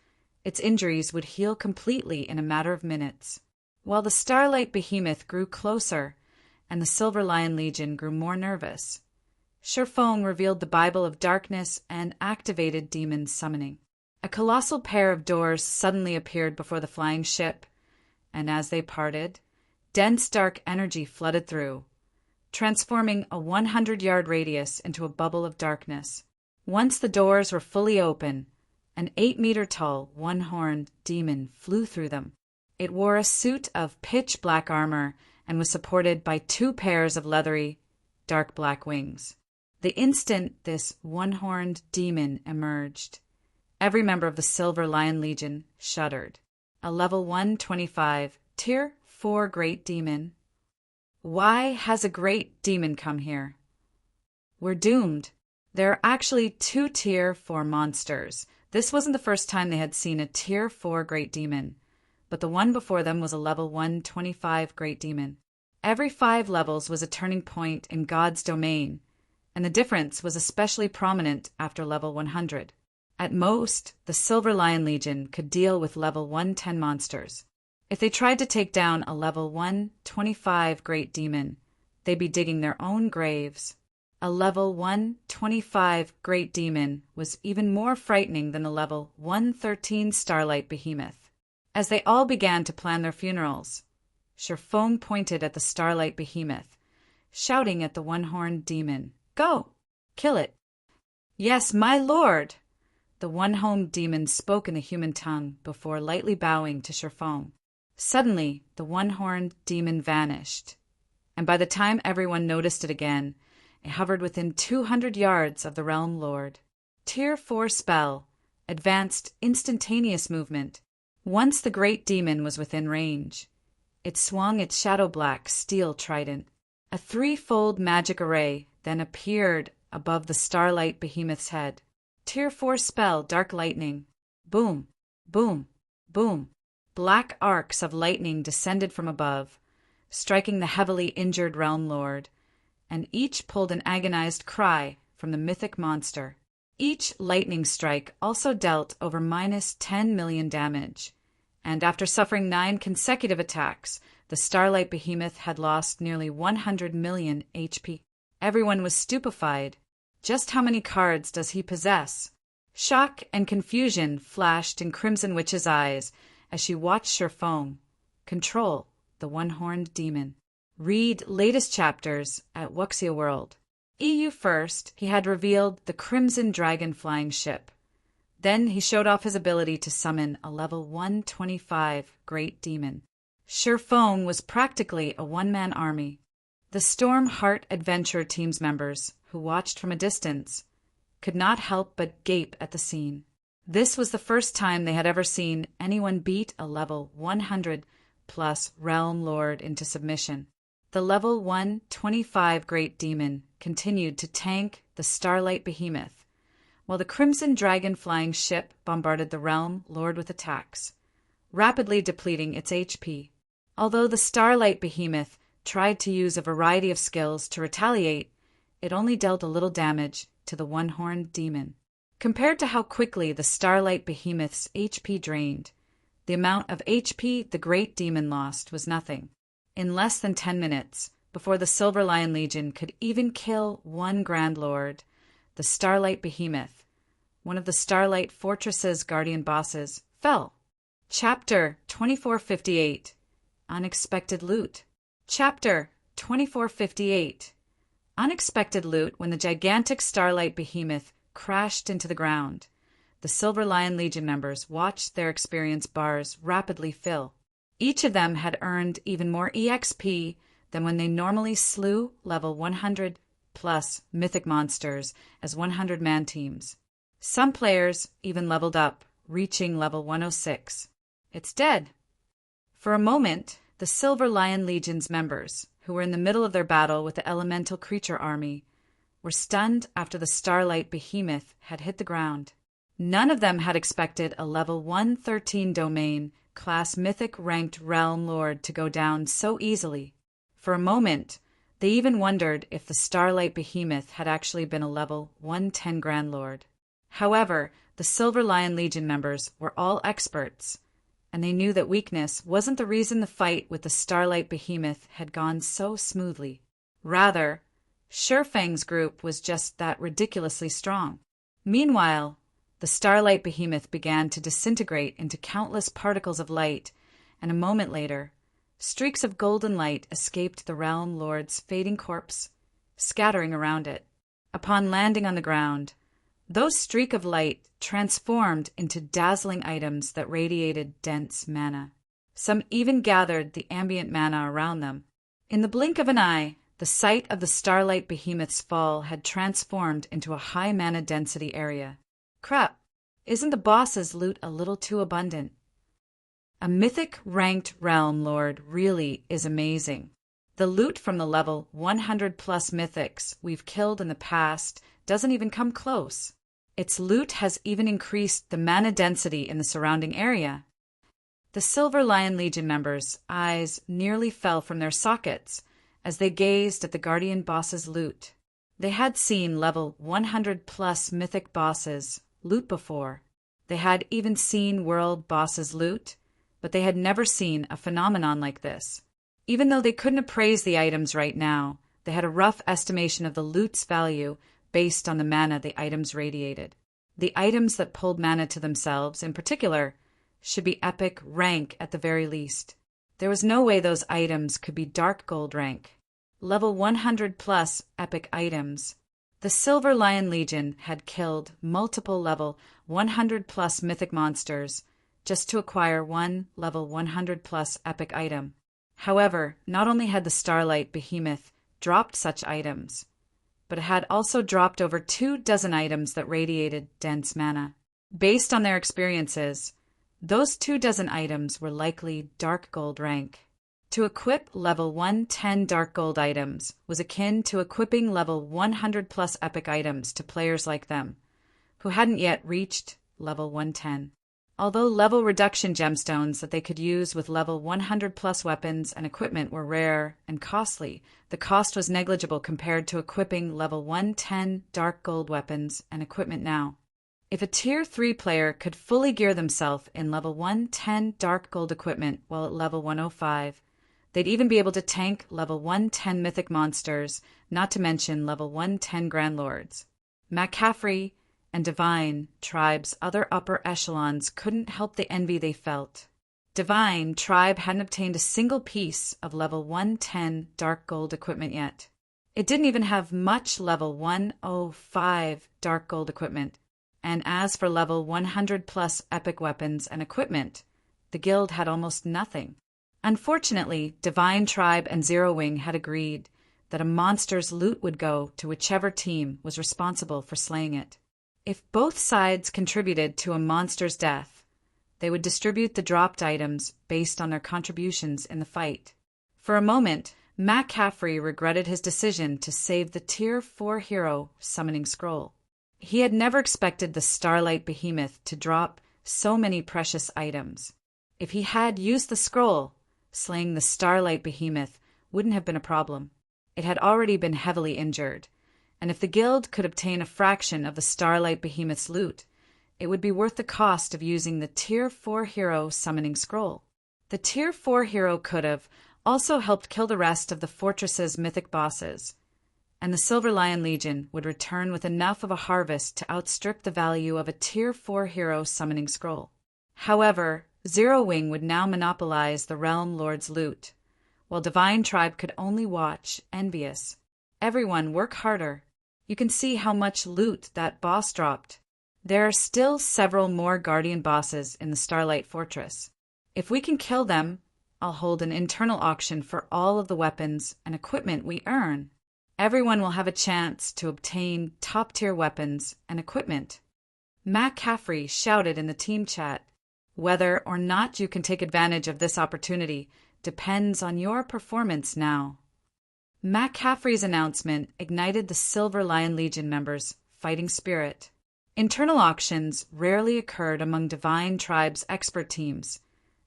its injuries would heal completely in a matter of minutes. While the Starlight Behemoth grew closer and the Silver Lion Legion grew more nervous, Sure Feng revealed the Bible of Darkness and activated demon summoning. A colossal pair of doors suddenly appeared before the flying ship, and as they parted, dense dark energy flooded through, transforming a 100-yard radius into a bubble of darkness. Once the doors were fully open, an 8-meter-tall, one-horned demon flew through them. It wore a suit of pitch-black armor and was supported by 2 pairs of leathery, dark black wings. The instant this one-horned demon emerged, every member of the Silver Lion Legion shuddered. A level 125, Tier 4 Great Demon. Why has a Great Demon come here? We're doomed. There are actually 2 Tier 4 monsters. This wasn't the first time they had seen a Tier 4 Great Demon, but the one before them was a level 125 Great Demon. Every 5 levels was a turning point in God's domain, and the difference was especially prominent after level 100. At most, the Silver Lion Legion could deal with level 110 monsters. If they tried to take down a level 125 Great Demon, they'd be digging their own graves. A level 125 Great Demon was even more frightening than the level 113 Starlight Behemoth. As they all began to plan their funerals, Sure Feng pointed at the Starlight Behemoth, shouting at the one-horned demon, "Go! Kill it!" "Yes, my lord!" The one-homed demon spoke in the human tongue before lightly bowing to Sherfong. Suddenly, the one-horned demon vanished, and by the time everyone noticed it again, it hovered within 200 yards of the Realm Lord. Tier 4 spell, advanced instantaneous movement. Once the great demon was within range, it swung its shadow-black steel trident. A threefold magic array then appeared above the starlight behemoth's head. Tier 4 spell, Dark Lightning. Boom, boom, boom. Black arcs of lightning descended from above, striking the heavily injured Realm Lord, and each pulled an agonized cry from the mythic monster. Each lightning strike also dealt over -10 million damage, and after suffering 9 consecutive attacks, the Starlight Behemoth had lost nearly 100 million HP. Everyone was stupefied. Just how many cards does he possess? Shock and confusion flashed in Crimson Witch's eyes as she watched Sherfong control the one-horned demon. Read latest chapters at Wuxia World. EU first, he had revealed the Crimson Dragon flying ship. Then he showed off his ability to summon a level 125 Great Demon. Sherfong was practically a one-man army. The Storm Heart Adventure Team's members, who watched from a distance, could not help but gape at the scene. This was the first time they had ever seen anyone beat a level 100+ Realm Lord into submission. The level 125 Great Demon continued to tank the Starlight Behemoth, while the Crimson Dragon flying ship bombarded the Realm Lord with attacks, rapidly depleting its HP. Although the Starlight Behemoth tried to use a variety of skills to retaliate, it only dealt a little damage to the one-horned demon. Compared to how quickly the Starlight Behemoth's HP drained, the amount of HP the Great Demon lost was nothing. In less than 10 minutes, before the Silver Lion Legion could even kill one Grand Lord, the Starlight Behemoth, one of the Starlight Fortress's guardian bosses, fell. Chapter 2458 Unexpected Loot. Chapter 2458 Unexpected Loot. When the gigantic Starlight Behemoth crashed into the ground, the Silver Lion Legion members watched their experience bars rapidly fill. Each of them had earned even more EXP than when they normally slew level 100+ mythic monsters as 100-man teams. Some players even leveled up, reaching level 106. It's dead. For a moment, the Silver Lion Legion's members, who were in the middle of their battle with the elemental creature army, were stunned after the Starlight Behemoth had hit the ground. None of them had expected a level 113 domain class mythic ranked Realm Lord to go down so easily. For a moment, they even wondered if the Starlight Behemoth had actually been a level 110 Grand Lord. However, the Silver Lion Legion members were all experts, and they knew that weakness wasn't the reason the fight with the Starlight Behemoth had gone so smoothly. Rather, Sherfang's group was just that ridiculously strong. Meanwhile, the Starlight Behemoth began to disintegrate into countless particles of light, and a moment later, streaks of golden light escaped the Realm Lord's fading corpse, scattering around it. Upon landing on the ground, those streaks of light transformed into dazzling items that radiated dense mana. Some even gathered the ambient mana around them. In the blink of an eye, the site of the Starlight Behemoth's fall had transformed into a high mana density area. Crap, isn't the boss's loot a little too abundant? A mythic ranked Realm Lord really is amazing. The loot from the level 100+ mythics we've killed in the past doesn't even come close. Its loot has even increased the mana density in the surrounding area. The Silver Lion Legion members' eyes nearly fell from their sockets as they gazed at the Guardian boss's loot. They had seen level 100+ mythic bosses loot before. They had even seen world bosses loot, but they had never seen a phenomenon like this. Even though they couldn't appraise the items right now, they had a rough estimation of the loot's value based on the mana the items radiated. The items that pulled mana to themselves, in particular, should be epic rank at the very least. There was no way those items could be dark gold rank. Level 100+ epic items The Silver Lion Legion had killed multiple level 100+ mythic monsters just to acquire one level 100+ epic item. However, not only had the Starlight Behemoth dropped such items, but it had also dropped over 24 items that radiated dense mana. Based on their experiences, those 24 items were likely Dark Gold rank. To equip level 110 Dark Gold items was akin to equipping level 100+ epic items to players like them, who hadn't yet reached level 110. Although level reduction gemstones that they could use with level 100+ weapons and equipment were rare and costly, the cost was negligible compared to equipping level 110 Dark Gold weapons and equipment now. If a Tier 3 player could fully gear themselves in level 110 Dark Gold equipment while at level 105, they'd even be able to tank level 110 mythic monsters, not to mention level 110 Grand Lords. McCaffrey and Divine Tribe's other upper echelons couldn't help the envy they felt. Divine Tribe hadn't obtained a single piece of level 110 Dark Gold equipment yet. It didn't even have much level 105 Dark Gold equipment. And as for level 100+ epic weapons and equipment, the guild had almost nothing. Unfortunately, Divine Tribe and Zero Wing had agreed that a monster's loot would go to whichever team was responsible for slaying it. If both sides contributed to a monster's death, they would distribute the dropped items based on their contributions in the fight. For a moment, McCaffrey regretted his decision to save the Tier 4 hero summoning scroll. He had never expected the Starlight Behemoth to drop so many precious items. If he had used the scroll, slaying the Starlight Behemoth wouldn't have been a problem. It had already been heavily injured, and if the guild could obtain a fraction of the Starlight Behemoth's loot, it would be worth the cost of using the Tier 4 hero summoning scroll. The Tier 4 hero could have also helped kill the rest of the fortress's mythic bosses, and the Silver Lion Legion would return with enough of a harvest to outstrip the value of a Tier 4 hero summoning scroll. However, Zero Wing would now monopolize the Realm Lord's loot, while Divine Tribe could only watch, envious. Everyone work harder. You can see how much loot that boss dropped. There are still several more Guardian bosses in the Starlight Fortress. If we can kill them, I'll hold an internal auction for all of the weapons and equipment we earn. Everyone will have a chance to obtain top-tier weapons and equipment. McCaffrey shouted in the team chat. Whether or not you can take advantage of this opportunity depends on your performance now. McCaffrey's announcement ignited the Silver Lion Legion members' fighting spirit. Internal auctions rarely occurred among Divine Tribe's expert teams,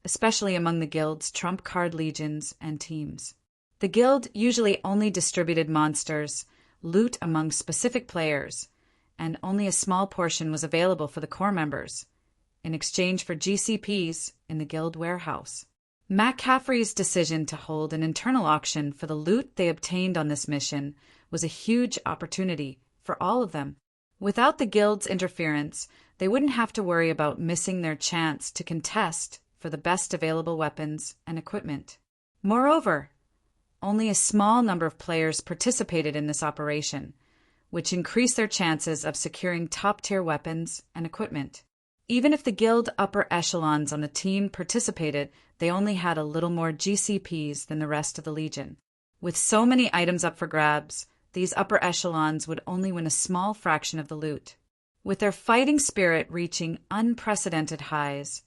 especially among the guild's trump card legions and teams. The guild usually only distributed monsters, loot among specific players, and only a small portion was available for the core members, in exchange for GCPs in the guild warehouse. McCaffrey's decision to hold an internal auction for the loot they obtained on this mission was a huge opportunity for all of them. Without the guild's interference, they wouldn't have to worry about missing their chance to contest for the best available weapons and equipment. Moreover, only a small number of players participated in this operation, which increased their chances of securing top-tier weapons and equipment. Even if the guild upper echelons on the team participated, they only had a little more GCPs than the rest of the Legion. With so many items up for grabs, these upper echelons would only win a small fraction of the loot. With their fighting spirit reaching unprecedented highs,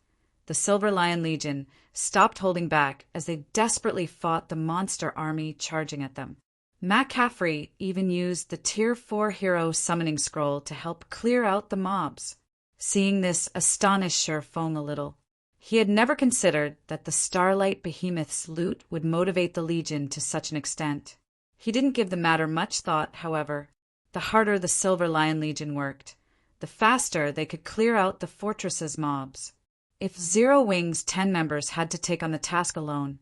the Silver Lion Legion stopped holding back as they desperately fought the monster army charging at them. McCaffrey even used the Tier 4 hero summoning scroll to help clear out the mobs. Seeing this astonished Sherfong a little. He had never considered that the Starlight Behemoth's loot would motivate the Legion to such an extent. He didn't give the matter much thought, however. The harder the Silver Lion Legion worked, the faster they could clear out the fortress's mobs. If Zero Wing's 10 members had to take on the task alone,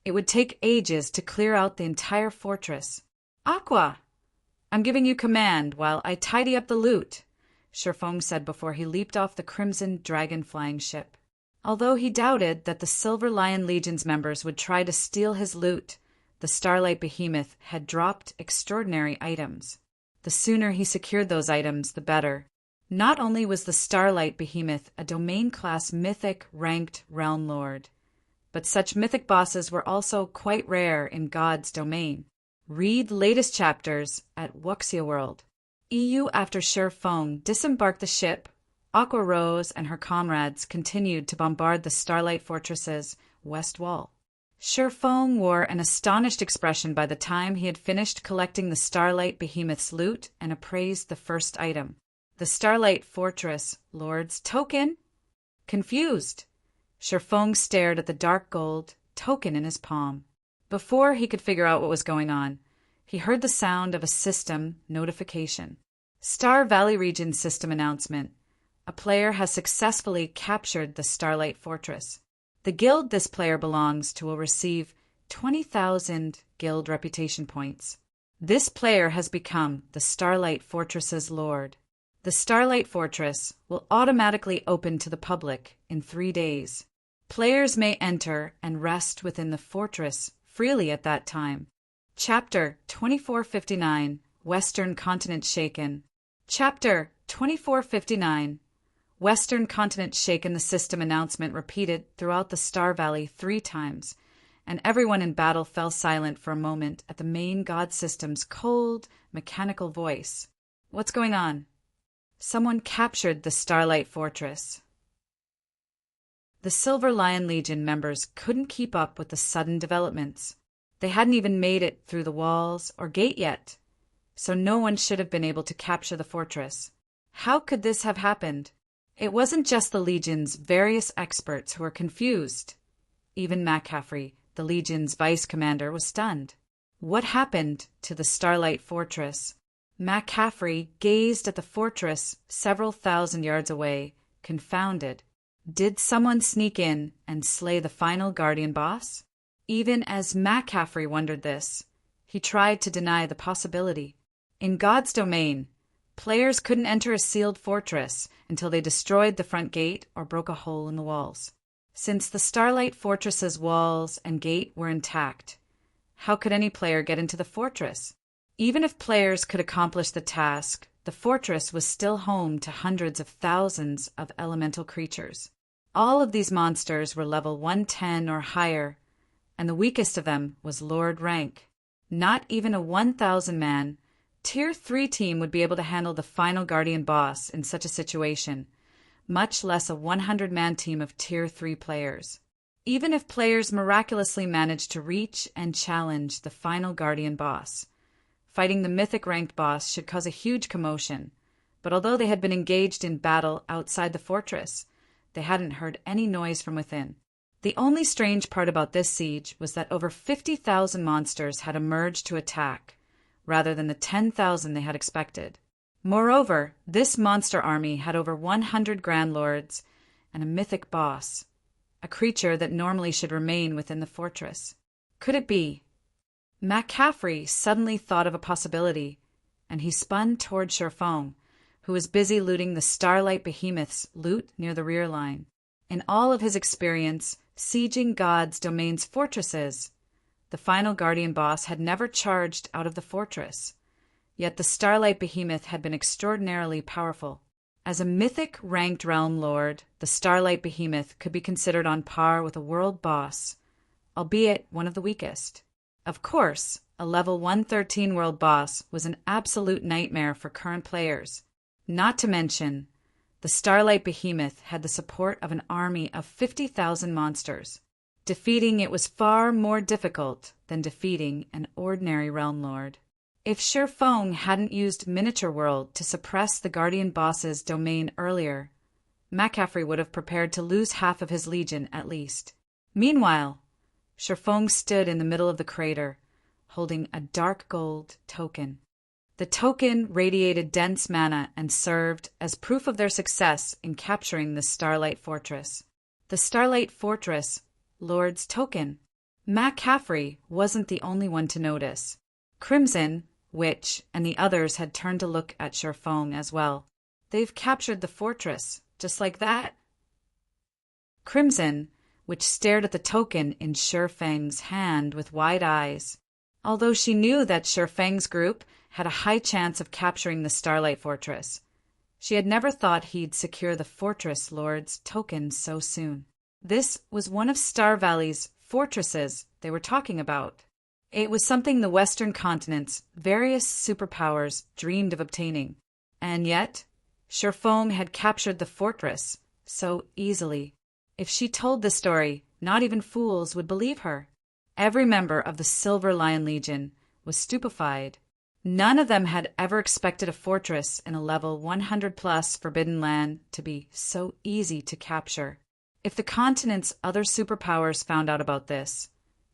it would take ages to clear out the entire fortress. Aqua, I'm giving you command while I tidy up the loot, Sherfong said before he leaped off the Crimson Dragon flying ship. Although he doubted that the Silver Lion Legion's members would try to steal his loot, the Starlight Behemoth had dropped extraordinary items. The sooner he secured those items, the better. Not only was the Starlight Behemoth a domain-class mythic ranked realm lord, but such mythic bosses were also quite rare in God's domain. Read latest chapters at Wuxia World. EU after Shi Feng disembarked the ship, Aqua Rose and her comrades continued to bombard the Starlight Fortress's west wall. Shi Feng wore an astonished expression by the time he had finished collecting the Starlight Behemoth's loot and appraised the first item. The Starlight Fortress Lord's token? Confused, Shi Feng stared at the dark gold token in his palm. Before he could figure out what was going on, he heard the sound of a system notification. Star Valley Region system announcement. A player has successfully captured the Starlight Fortress. The guild this player belongs to will receive 20,000 guild reputation points. This player has become the Starlight Fortress's lord. The Starlight Fortress will automatically open to the public in 3 days. Players may enter and rest within the fortress freely at that time. Chapter 2459, Western Continent Shaken. Chapter 2459, Western Continent Shaken. The system announcement repeated throughout the Star Valley 3 times, and everyone in battle fell silent for a moment at the main god system's cold, mechanical voice. What's going on? Someone captured the Starlight Fortress. The Silver Lion Legion members couldn't keep up with the sudden developments. They hadn't even made it through the walls or gate yet, so no one should have been able to capture the fortress. How could this have happened? It wasn't just the Legion's various experts who were confused. Even McCaffrey, the Legion's vice commander, was stunned. What happened to the Starlight Fortress? McCaffrey gazed at the fortress several thousand yards away, confounded. Did someone sneak in and slay the final Guardian boss? Even as McCaffrey wondered this, he tried to deny the possibility. In God's domain, players couldn't enter a sealed fortress until they destroyed the front gate or broke a hole in the walls. Since the Starlight Fortress's walls and gate were intact, how could any player get into the fortress? Even if players could accomplish the task, the fortress was still home to hundreds of thousands of elemental creatures. All of these monsters were level 110 or higher, and the weakest of them was Lord rank. Not even a 1,000-man, Tier 3 team would be able to handle the final Guardian boss in such a situation, much less a 100-man team of Tier 3 players. Even if players miraculously managed to reach and challenge the final Guardian boss, fighting the mythic ranked boss should cause a huge commotion, but although they had been engaged in battle outside the fortress, they hadn't heard any noise from within. The only strange part about this siege was that over 50,000 monsters had emerged to attack, rather than the 10,000 they had expected. Moreover, this monster army had over 100 Grand Lords and a mythic boss, a creature that normally should remain within the fortress. Could it be? McCaffrey suddenly thought of a possibility, and he spun toward Shi Feng, who was busy looting the Starlight Behemoth's loot near the rear line. In all of his experience sieging God's domain's fortresses, the final Guardian boss had never charged out of the fortress, yet the Starlight Behemoth had been extraordinarily powerful. As a mythic ranked realm lord, the Starlight Behemoth could be considered on par with a world boss, albeit one of the weakest. Of course, a level 113 world boss was an absolute nightmare for current players. Not to mention, the Starlight Behemoth had the support of an army of 50,000 monsters. Defeating it was far more difficult than defeating an ordinary realm lord. If Shi Feng hadn't used Miniature World to suppress the Guardian boss's domain earlier, McCaffrey would have prepared to lose half of his legion at least. Meanwhile, Shi Feng stood in the middle of the crater, holding a dark gold token. The token radiated dense mana and served as proof of their success in capturing the Starlight Fortress. The Starlight Fortress, Lord's token. McCaffrey wasn't the only one to notice. Crimson, Witch, and the others had turned to look at Shi Feng as well. They've captured the fortress, just like that? Crimson, which stared at the token in Shi Feng's hand with wide eyes. although she knew that Shifeng's group had a high chance of capturing the Starlight Fortress. She had never thought he'd secure the Fortress Lord's token so soon. This was one of Star Valley's fortresses they were talking about. It was something the Western continent's various superpowers dreamed of obtaining. And yet, Shifeng had captured the fortress so easily. If she told the story, not even fools would believe her. Every member of the Silver Lion Legion was stupefied. None of them had ever expected a fortress in a level 100+ Forbidden Land to be so easy to capture. If the continent's other superpowers found out about this,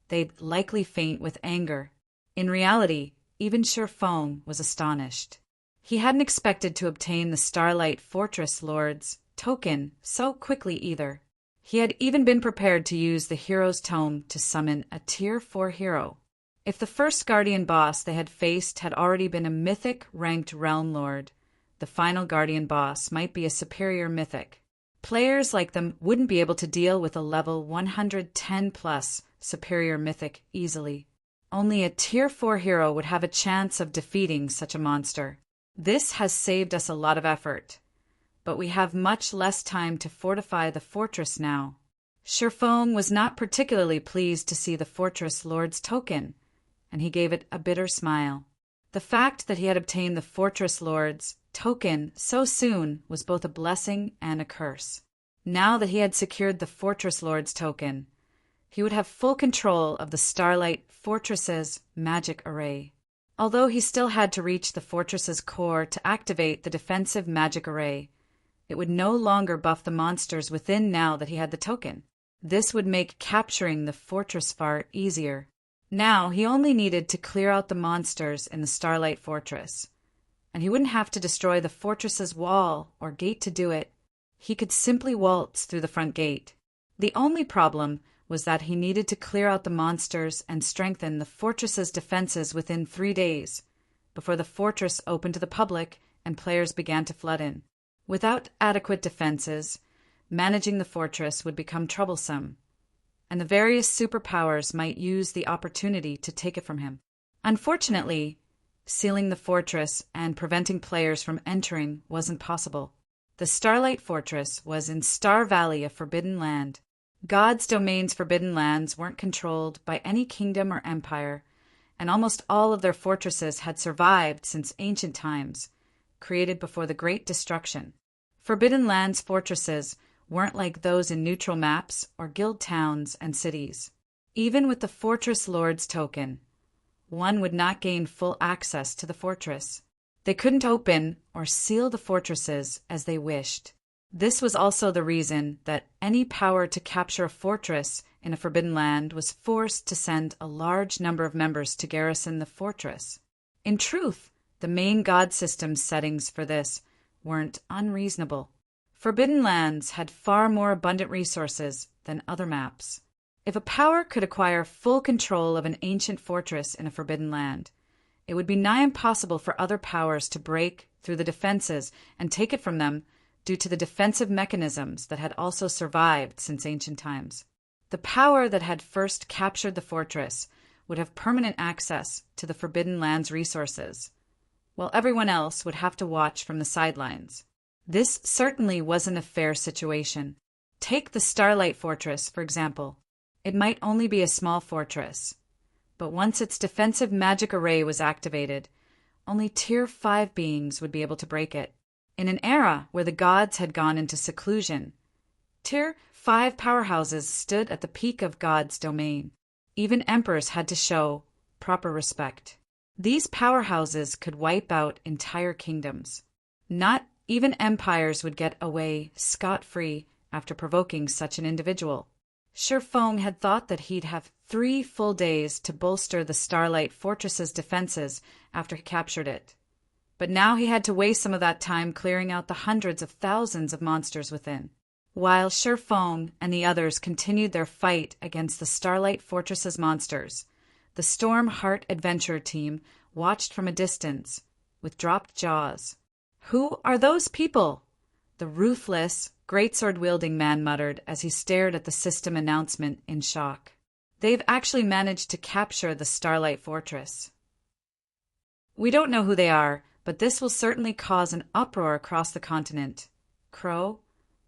they'd likely faint with anger. In reality, even Shifeng was astonished. He hadn't expected to obtain the Starlight Fortress Lord's token so quickly either. He had even been prepared to use the Hero's Tome to summon a Tier 4 hero. If the first Guardian boss they had faced had already been a Mythic-ranked Realm Lord, the final Guardian boss might be a superior Mythic. Players like them wouldn't be able to deal with a level 110+ superior Mythic easily. Only a Tier 4 hero would have a chance of defeating such a monster. This has saved us a lot of effort, but we have much less time to fortify the fortress now. Shifeng was not particularly pleased to see the Fortress Lord's token, and he gave it a bitter smile. The fact that he had obtained the Fortress Lord's token so soon was both a blessing and a curse. Now that he had secured the Fortress Lord's token, he would have full control of the Starlight Fortress's magic array. Although he still had to reach the fortress's core to activate the defensive magic array, it would no longer buff the monsters within now that he had the token. This would make capturing the fortress far easier. Now he only needed to clear out the monsters in the Starlight Fortress, and he wouldn't have to destroy the fortress's wall or gate to do it. He could simply waltz through the front gate. The only problem was that he needed to clear out the monsters and strengthen the fortress's defenses within 3 days, before the fortress opened to the public and players began to flood in. Without adequate defenses, managing the fortress would become troublesome, and the various superpowers might use the opportunity to take it from him. Unfortunately, sealing the fortress and preventing players from entering wasn't possible. The Starlight Fortress was in Star Valley, a forbidden land. God's domain's forbidden lands weren't controlled by any kingdom or empire, and almost all of their fortresses had survived since ancient times, created before the Great Destruction. Forbidden Lands fortresses weren't like those in neutral maps or guild towns and cities. Even with the Fortress Lord's token, one would not gain full access to the fortress. They couldn't open or seal the fortresses as they wished. This was also the reason that any power to capture a fortress in a forbidden land was forced to send a large number of members to garrison the fortress. In truth, the main god system's settings for this weren't unreasonable. Forbidden lands had far more abundant resources than other maps. If a power could acquire full control of an ancient fortress in a forbidden land, it would be nigh impossible for other powers to break through the defenses and take it from them due to the defensive mechanisms that had also survived since ancient times. The power that had first captured the fortress would have permanent access to the Forbidden Lands resources, while everyone else would have to watch from the sidelines. This certainly wasn't a fair situation. Take the Starlight Fortress, for example. It might only be a small fortress, but once its defensive magic array was activated, only Tier 5 beings would be able to break it. In an era where the gods had gone into seclusion, Tier 5 powerhouses stood at the peak of God's domain. Even emperors had to show proper respect. These powerhouses could wipe out entire kingdoms. Not even empires would get away scot-free after provoking such an individual. Shifeng had thought that he'd have 3 full days to bolster the Starlight Fortress's defenses after he captured it. But now he had to waste some of that time clearing out the hundreds of thousands of monsters within. While Shifeng and the others continued their fight against the Starlight Fortress's monsters, the Storm Heart Adventure team watched from a distance, with dropped jaws. "Who are those people?" the ruthless, greatsword-wielding man muttered as he stared at the system announcement in shock. They've actually managed to capture the Starlight Fortress. We don't know who they are, but this will certainly cause an uproar across the continent, Crow,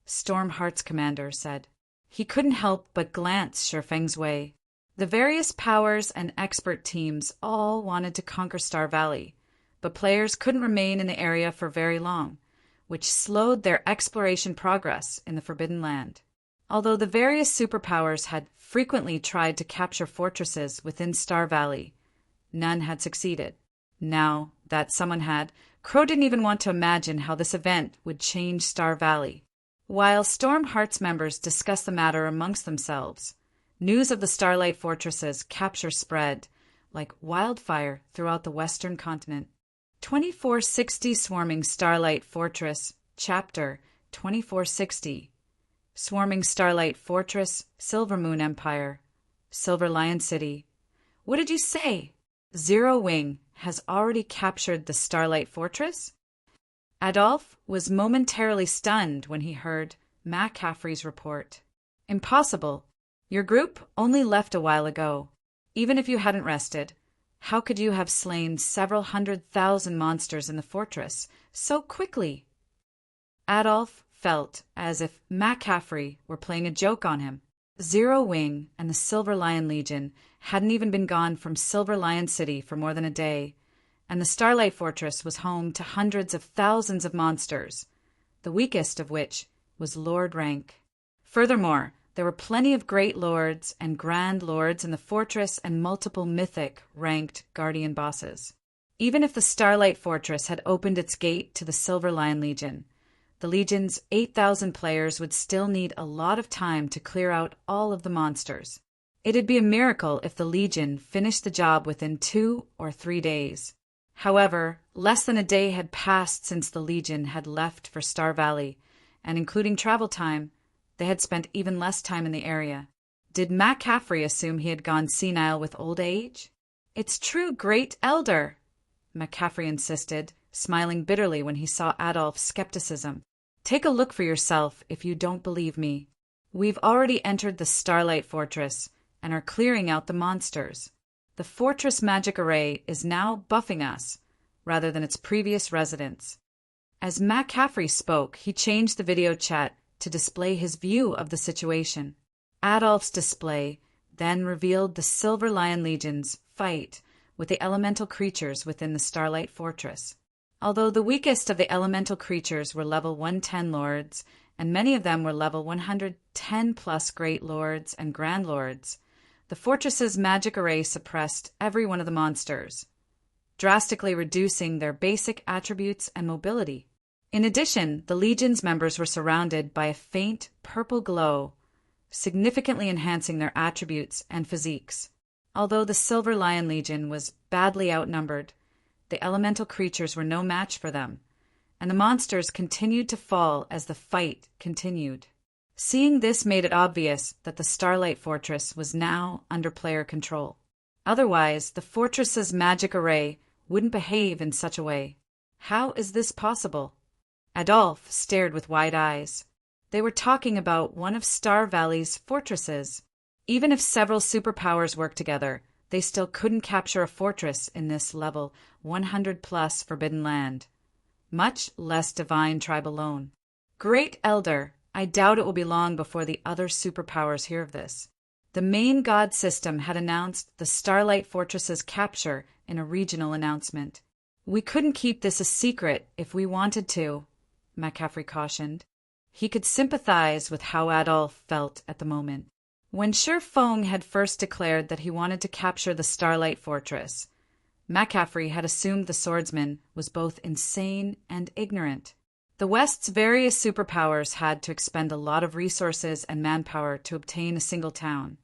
Stormheart's commander, said. He couldn't help but glance Shifeng's way. The various powers and expert teams all wanted to conquer Star Valley, but players couldn't remain in the area for very long, which slowed their exploration progress in the Forbidden Land. Although the various superpowers had frequently tried to capture fortresses within Star Valley, none had succeeded. Now that someone had, Crow didn't even want to imagine how this event would change Star Valley. While Stormheart's members discussed the matter amongst themselves, news of the Starlight Fortress's capture spread like wildfire throughout the western continent. 2460 Swarming Starlight Fortress, Chapter 2460. Swarming Starlight Fortress, Silvermoon Empire, Silver Lion City. What did you say? Zero Wing has already captured the Starlight Fortress? Adolf was momentarily stunned when he heard McCaffrey's report. Impossible. Your group only left a while ago. Even if you hadn't rested, how could you have slain several 100,000 monsters in the fortress so quickly? Adolf felt as if McCaffrey were playing a joke on him. Zero Wing and the Silver Lion Legion hadn't even been gone from Silver Lion City for more than a day, and the Starlight Fortress was home to hundreds of thousands of monsters, the weakest of which was Lord Rank. Furthermore, there were plenty of great lords and grand lords in the fortress and multiple mythic ranked guardian bosses. Even if the Starlight Fortress had opened its gate to the Silver Lion Legion, the Legion's 8,000 players would still need a lot of time to clear out all of the monsters. It'd be a miracle if the Legion finished the job within 2 or 3 days. However, less than a day had passed since the Legion had left for Star Valley, and including travel time, they had spent even less time in the area. Did McCaffrey assume he had gone senile with old age? It's true, Great Elder, McCaffrey insisted, smiling bitterly when he saw Adolf's skepticism. Take a look for yourself if you don't believe me. We've already entered the Starlight Fortress and are clearing out the monsters. The fortress magic array is now buffing us, rather than its previous residents. As McCaffrey spoke, he changed the video chat to display his view of the situation. Adolf's display then revealed the Silver Lion Legion's fight with the elemental creatures within the Starlight Fortress. Although the weakest of the elemental creatures were level 110 lords, and many of them were level 110 plus great lords and grand lords, the fortress's magic array suppressed every one of the monsters, drastically reducing their basic attributes and mobility. In addition, the Legion's members were surrounded by a faint purple glow, significantly enhancing their attributes and physiques. Although the Silver Lion Legion was badly outnumbered, the elemental creatures were no match for them, and the monsters continued to fall as the fight continued. Seeing this made it obvious that the Starlight Fortress was now under player control. Otherwise, the fortress's magic array wouldn't behave in such a way. How is this possible? Adolf stared with wide eyes. They were talking about one of Star Valley's fortresses. Even if several superpowers worked together, they still couldn't capture a fortress in this level 100+ Forbidden Land, much less Divine Tribe alone. Great Elder, I doubt it will be long before the other superpowers hear of this. The main god system had announced the Starlight Fortress's capture in a regional announcement. We couldn't keep this a secret if we wanted to, McCaffrey cautioned. He could sympathize with how Adolf felt at the moment. When Shifeng had first declared that he wanted to capture the Starlight Fortress, McCaffrey had assumed the swordsman was both insane and ignorant. The West's various superpowers had to expend a lot of resources and manpower to obtain a single town.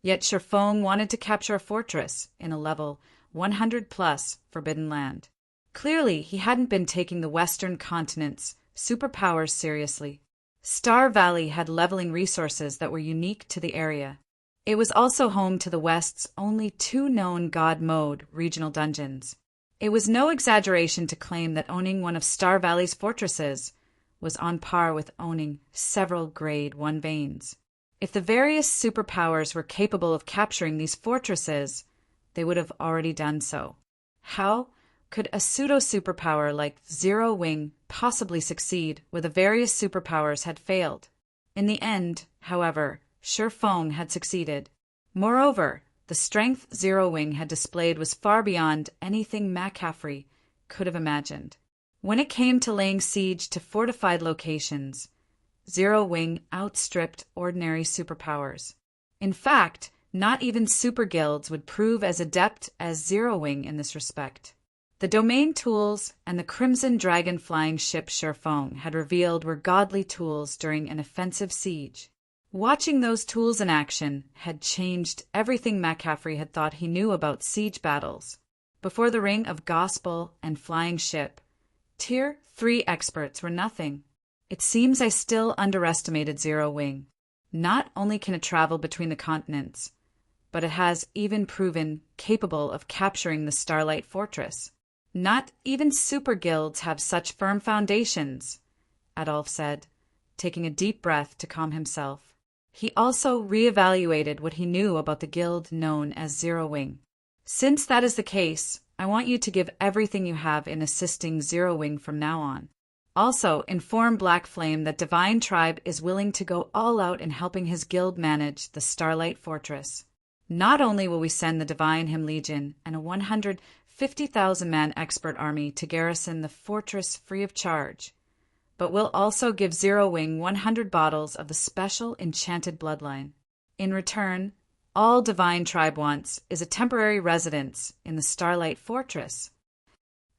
Yet Shifeng wanted to capture a fortress in a level 100+ Forbidden Land. Clearly, he hadn't been taking the Western continent's superpowers seriously. Star Valley had leveling resources that were unique to the area. It was also home to the West's only 2 known God Mode regional dungeons. It was no exaggeration to claim that owning one of Star Valley's fortresses was on par with owning several Grade 1 veins. If the various superpowers were capable of capturing these fortresses, they would have already done so. How could a pseudo-superpower like Zero Wing possibly succeed where the various superpowers had failed? In the end, however, Feng had succeeded. Moreover, the strength Zero Wing had displayed was far beyond anything McCaffrey could have imagined. When it came to laying siege to fortified locations, Zero Wing outstripped ordinary superpowers. In fact, not even super guilds would prove as adept as Zero Wing in this respect. The domain tools and the Crimson Dragon flying ship Feng had revealed were godly tools during an offensive siege. Watching those tools in action had changed everything McCaffrey had thought he knew about siege battles. Before the ring of gospel and flying ship, Tier 3 experts were nothing. It seems I still underestimated Zero Wing. Not only can it travel between the continents, but it has even proven capable of capturing the Starlight Fortress. Not even super guilds have such firm foundations, Adolf said, taking a deep breath to calm himself. He also reevaluated what he knew about the guild known as Zero Wing. Since that is the case, I want you to give everything you have in assisting Zero Wing from now on. Also, inform Black Flame that Divine Tribe is willing to go all out in helping his guild manage the Starlight Fortress. Not only will we send the Divine Hymn Legion and a 150,000-man expert army to garrison the fortress free of charge, but we'll also give Zero Wing 100 bottles of the special enchanted bloodline. In return, all Divine Tribe wants is a temporary residence in the Starlight Fortress.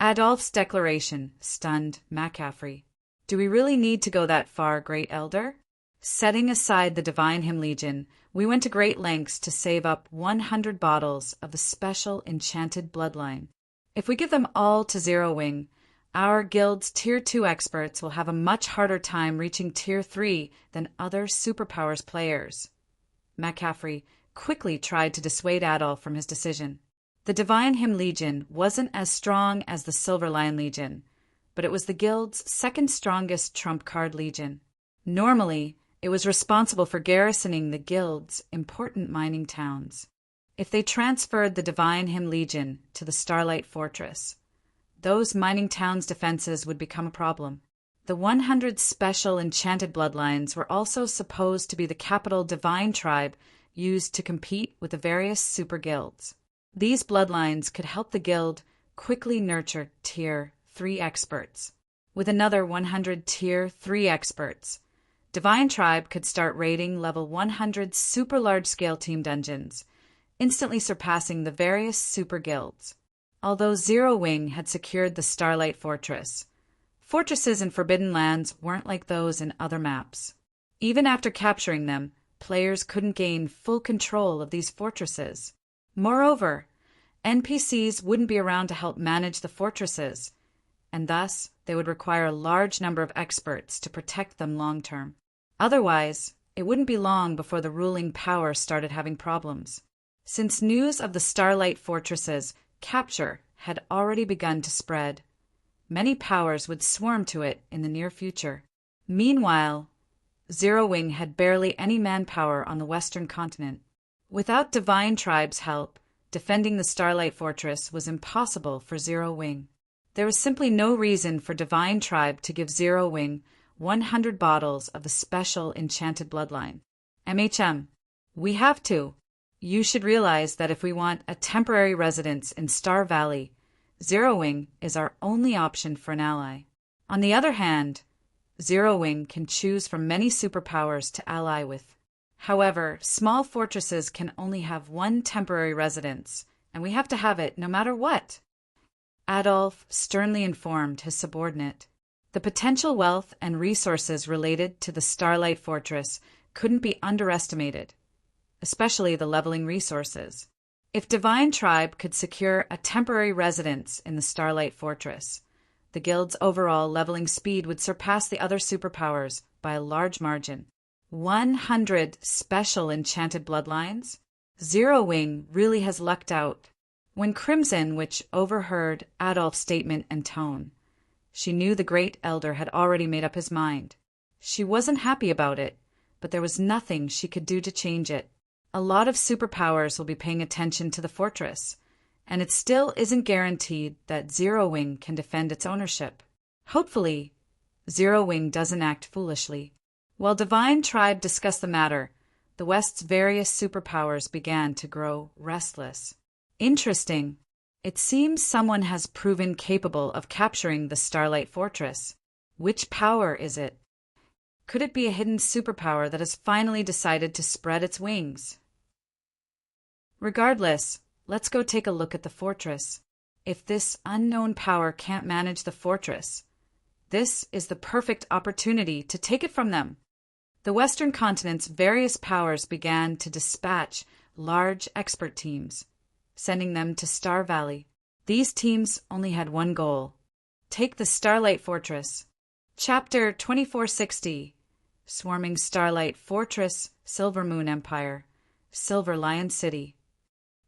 Adolf's declaration stunned McCaffrey. Do we really need to go that far, Great Elder? Setting aside the Divine Hymn Legion, we went to great lengths to save up 100 bottles of the special enchanted bloodline. If we give them all to Zero Wing, our guild's Tier 2 experts will have a much harder time reaching Tier 3 than other superpowers players. McCaffrey quickly tried to dissuade Adolf from his decision. The Divine Hymn Legion wasn't as strong as the Silver Lion Legion, but it was the guild's second strongest trump card legion. Normally, it was responsible for garrisoning the guild's important mining towns. If they transferred the Divine Hymn Legion to the Starlight Fortress, those mining towns' defenses would become a problem. The 100 special enchanted bloodlines were also supposed to be the capital Divine Tribe used to compete with the various super guilds. These bloodlines could help the guild quickly nurture Tier 3 experts. With another 100 Tier 3 experts, Divine Tribe could start raiding level 100 super large-scale team dungeons, instantly surpassing the various super guilds. Although Zero Wing had secured the Starlight Fortress, fortresses in Forbidden Lands weren't like those in other maps. Even after capturing them, players couldn't gain full control of these fortresses. Moreover, NPCs wouldn't be around to help manage the fortresses, and thus they would require a large number of experts to protect them long-term. Otherwise, it wouldn't be long before the ruling power started having problems. Since news of the Starlight Fortress's capture had already begun to spread, many powers would swarm to it in the near future. Meanwhile, Zero Wing had barely any manpower on the western continent. Without Divine Tribe's help, defending the Starlight Fortress was impossible for Zero Wing. There was simply no reason for Divine Tribe to give Zero Wing 100 bottles of the special enchanted bloodline. We have to. You should realize that if we want a temporary residence in Star Valley, Zero Wing is our only option for an ally. On the other hand, Zero Wing can choose from many superpowers to ally with. However, small fortresses can only have one temporary residence, and we have to have it no matter what. Adolf sternly informed his subordinate. The potential wealth and resources related to the Starlight Fortress couldn't be underestimated, especially the leveling resources. If Divine Tribe could secure a temporary residence in the Starlight Fortress, the guild's overall leveling speed would surpass the other superpowers by a large margin. 100 special enchanted bloodlines? Zero Wing really has lucked out. When Crimson Witch overheard Adolf's statement and tone, she knew the Great Elder had already made up his mind. She wasn't happy about it, but there was nothing she could do to change it. A lot of superpowers will be paying attention to the fortress, and it still isn't guaranteed that Zero Wing can defend its ownership. Hopefully, Zero Wing doesn't act foolishly. While Divine Tribe discussed the matter, the West's various superpowers began to grow restless. Interesting. It seems someone has proven capable of capturing the Starlight Fortress. Which power is it? Could it be a hidden superpower that has finally decided to spread its wings? Regardless, let's go take a look at the fortress. If this unknown power can't manage the fortress, this is the perfect opportunity to take it from them. The Western continent's various powers began to dispatch large expert teams, sending them to Star Valley. These teams only had one goal: take the Starlight Fortress. Chapter 2460. Swarming Starlight Fortress, Silver Moon Empire, Silver Lion City.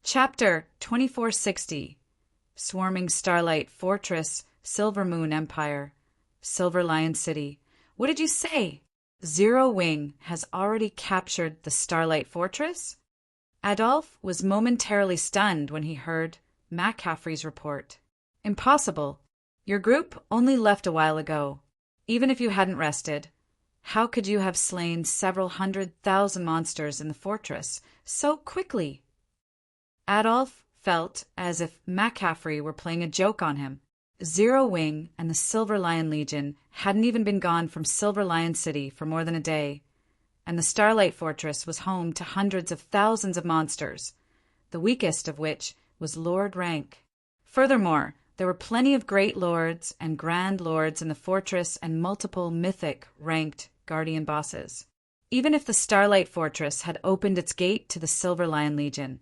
Chapter 2460. Swarming Starlight Fortress, Silver Moon Empire, Silver Lion City. What did you say? Zero Wing has already captured the Starlight Fortress? Adolphe was momentarily stunned when he heard McCaffrey's report. Impossible. Your group only left a while ago. Even if you hadn't rested, how could you have slain several 100,000 monsters in the fortress so quickly? Adolphe felt as if McCaffrey were playing a joke on him. Zero Wing and the Silver Lion Legion hadn't even been gone from Silver Lion City for more than a day, and the Starlight Fortress was home to hundreds of thousands of monsters, the weakest of which was Lord Rank. Furthermore, there were plenty of great lords and grand lords in the fortress and multiple mythic ranked guardian bosses. Even if the Starlight Fortress had opened its gate to the Silver Lion Legion,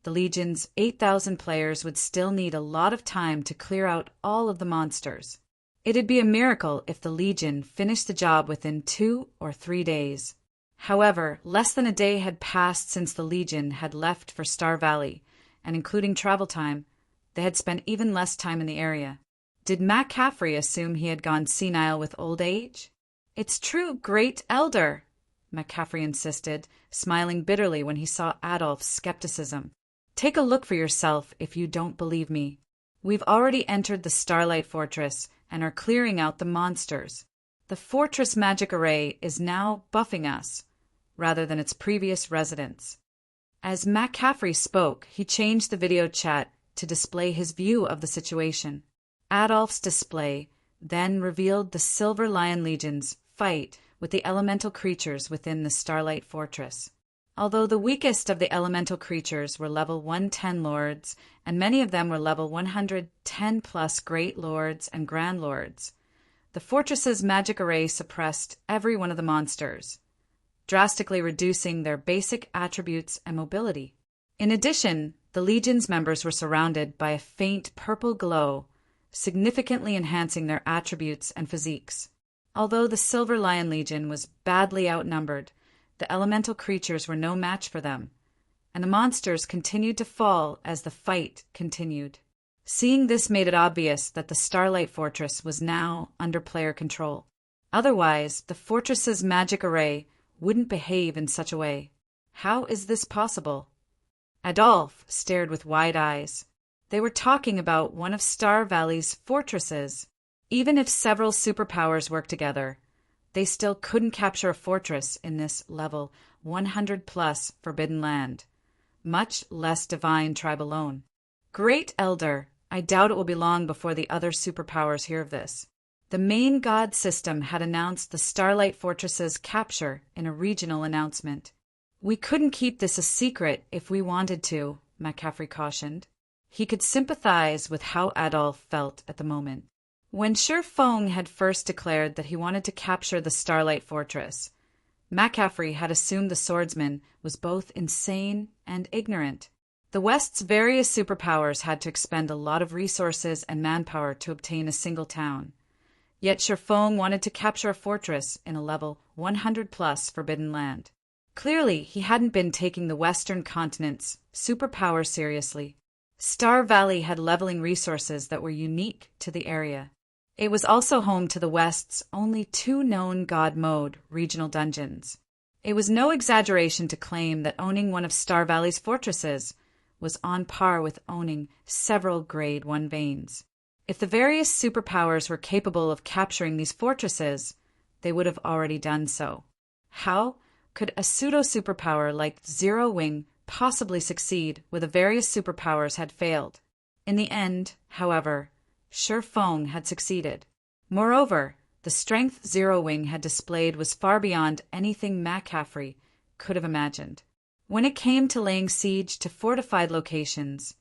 the Legion's 8,000 players would still need a lot of time to clear out all of the monsters. It'd be a miracle if the Legion finished the job within 2 or 3 days. However, less than a day had passed since the Legion had left for Star Valley, and including travel time, they had spent even less time in the area. Did McCaffrey assume he had gone senile with old age? It's true, Great Elder, McCaffrey insisted, smiling bitterly when he saw Adolphe's skepticism. Take a look for yourself if you don't believe me. We've already entered the Starlight Fortress and are clearing out the monsters. The fortress magic array is now buffing us, rather than its previous residents. As McCaffrey spoke, he changed the video chat to display his view of the situation. Adolphe's display then revealed the Silver Lion Legion's fight with the elemental creatures within the Starlight Fortress. Although the weakest of the elemental creatures were level 110 lords, and many of them were level 110 plus great lords and grand lords, the fortress's magic array suppressed every one of the monsters, drastically reducing their basic attributes and mobility. In addition, the Legion's members were surrounded by a faint purple glow, significantly enhancing their attributes and physiques. Although the Silver Lion Legion was badly outnumbered, the elemental creatures were no match for them, and the monsters continued to fall as the fight continued. Seeing this made it obvious that the Starlight Fortress was now under player control. Otherwise, the fortress's magic array wouldn't behave in such a way. How is this possible? Adolphe stared with wide eyes. They were talking about one of Star Valley's fortresses. Even if several superpowers worked together, they still couldn't capture a fortress in this level 100-plus Forbidden Land, much less Divine Tribe alone. Great Elder, I doubt it will be long before the other superpowers hear of this. The main god system had announced the Starlight Fortress's capture in a regional announcement. We couldn't keep this a secret if we wanted to, McCaffrey cautioned. He could sympathize with how Adolphe felt at the moment. When Feng had first declared that he wanted to capture the Starlight Fortress, McCaffrey had assumed the swordsman was both insane and ignorant. The West's various superpowers had to expend a lot of resources and manpower to obtain a single town. Yet Feng wanted to capture a fortress in a level 100-plus Forbidden Land. Clearly, he hadn't been taking the Western continent's superpower seriously. Star Valley had leveling resources that were unique to the area. It was also home to the West's only 2 known God mode regional dungeons. It was no exaggeration to claim that owning one of Star Valley's fortresses was on par with owning several Grade 1 veins. If the various superpowers were capable of capturing these fortresses, they would have already done so. How could a pseudo-superpower like Zero Wing possibly succeed where the various superpowers had failed? In the end, however, Shi Feng had succeeded. Moreover, the strength Zero Wing had displayed was far beyond anything McCaffrey could have imagined. When it came to laying siege to fortified locations,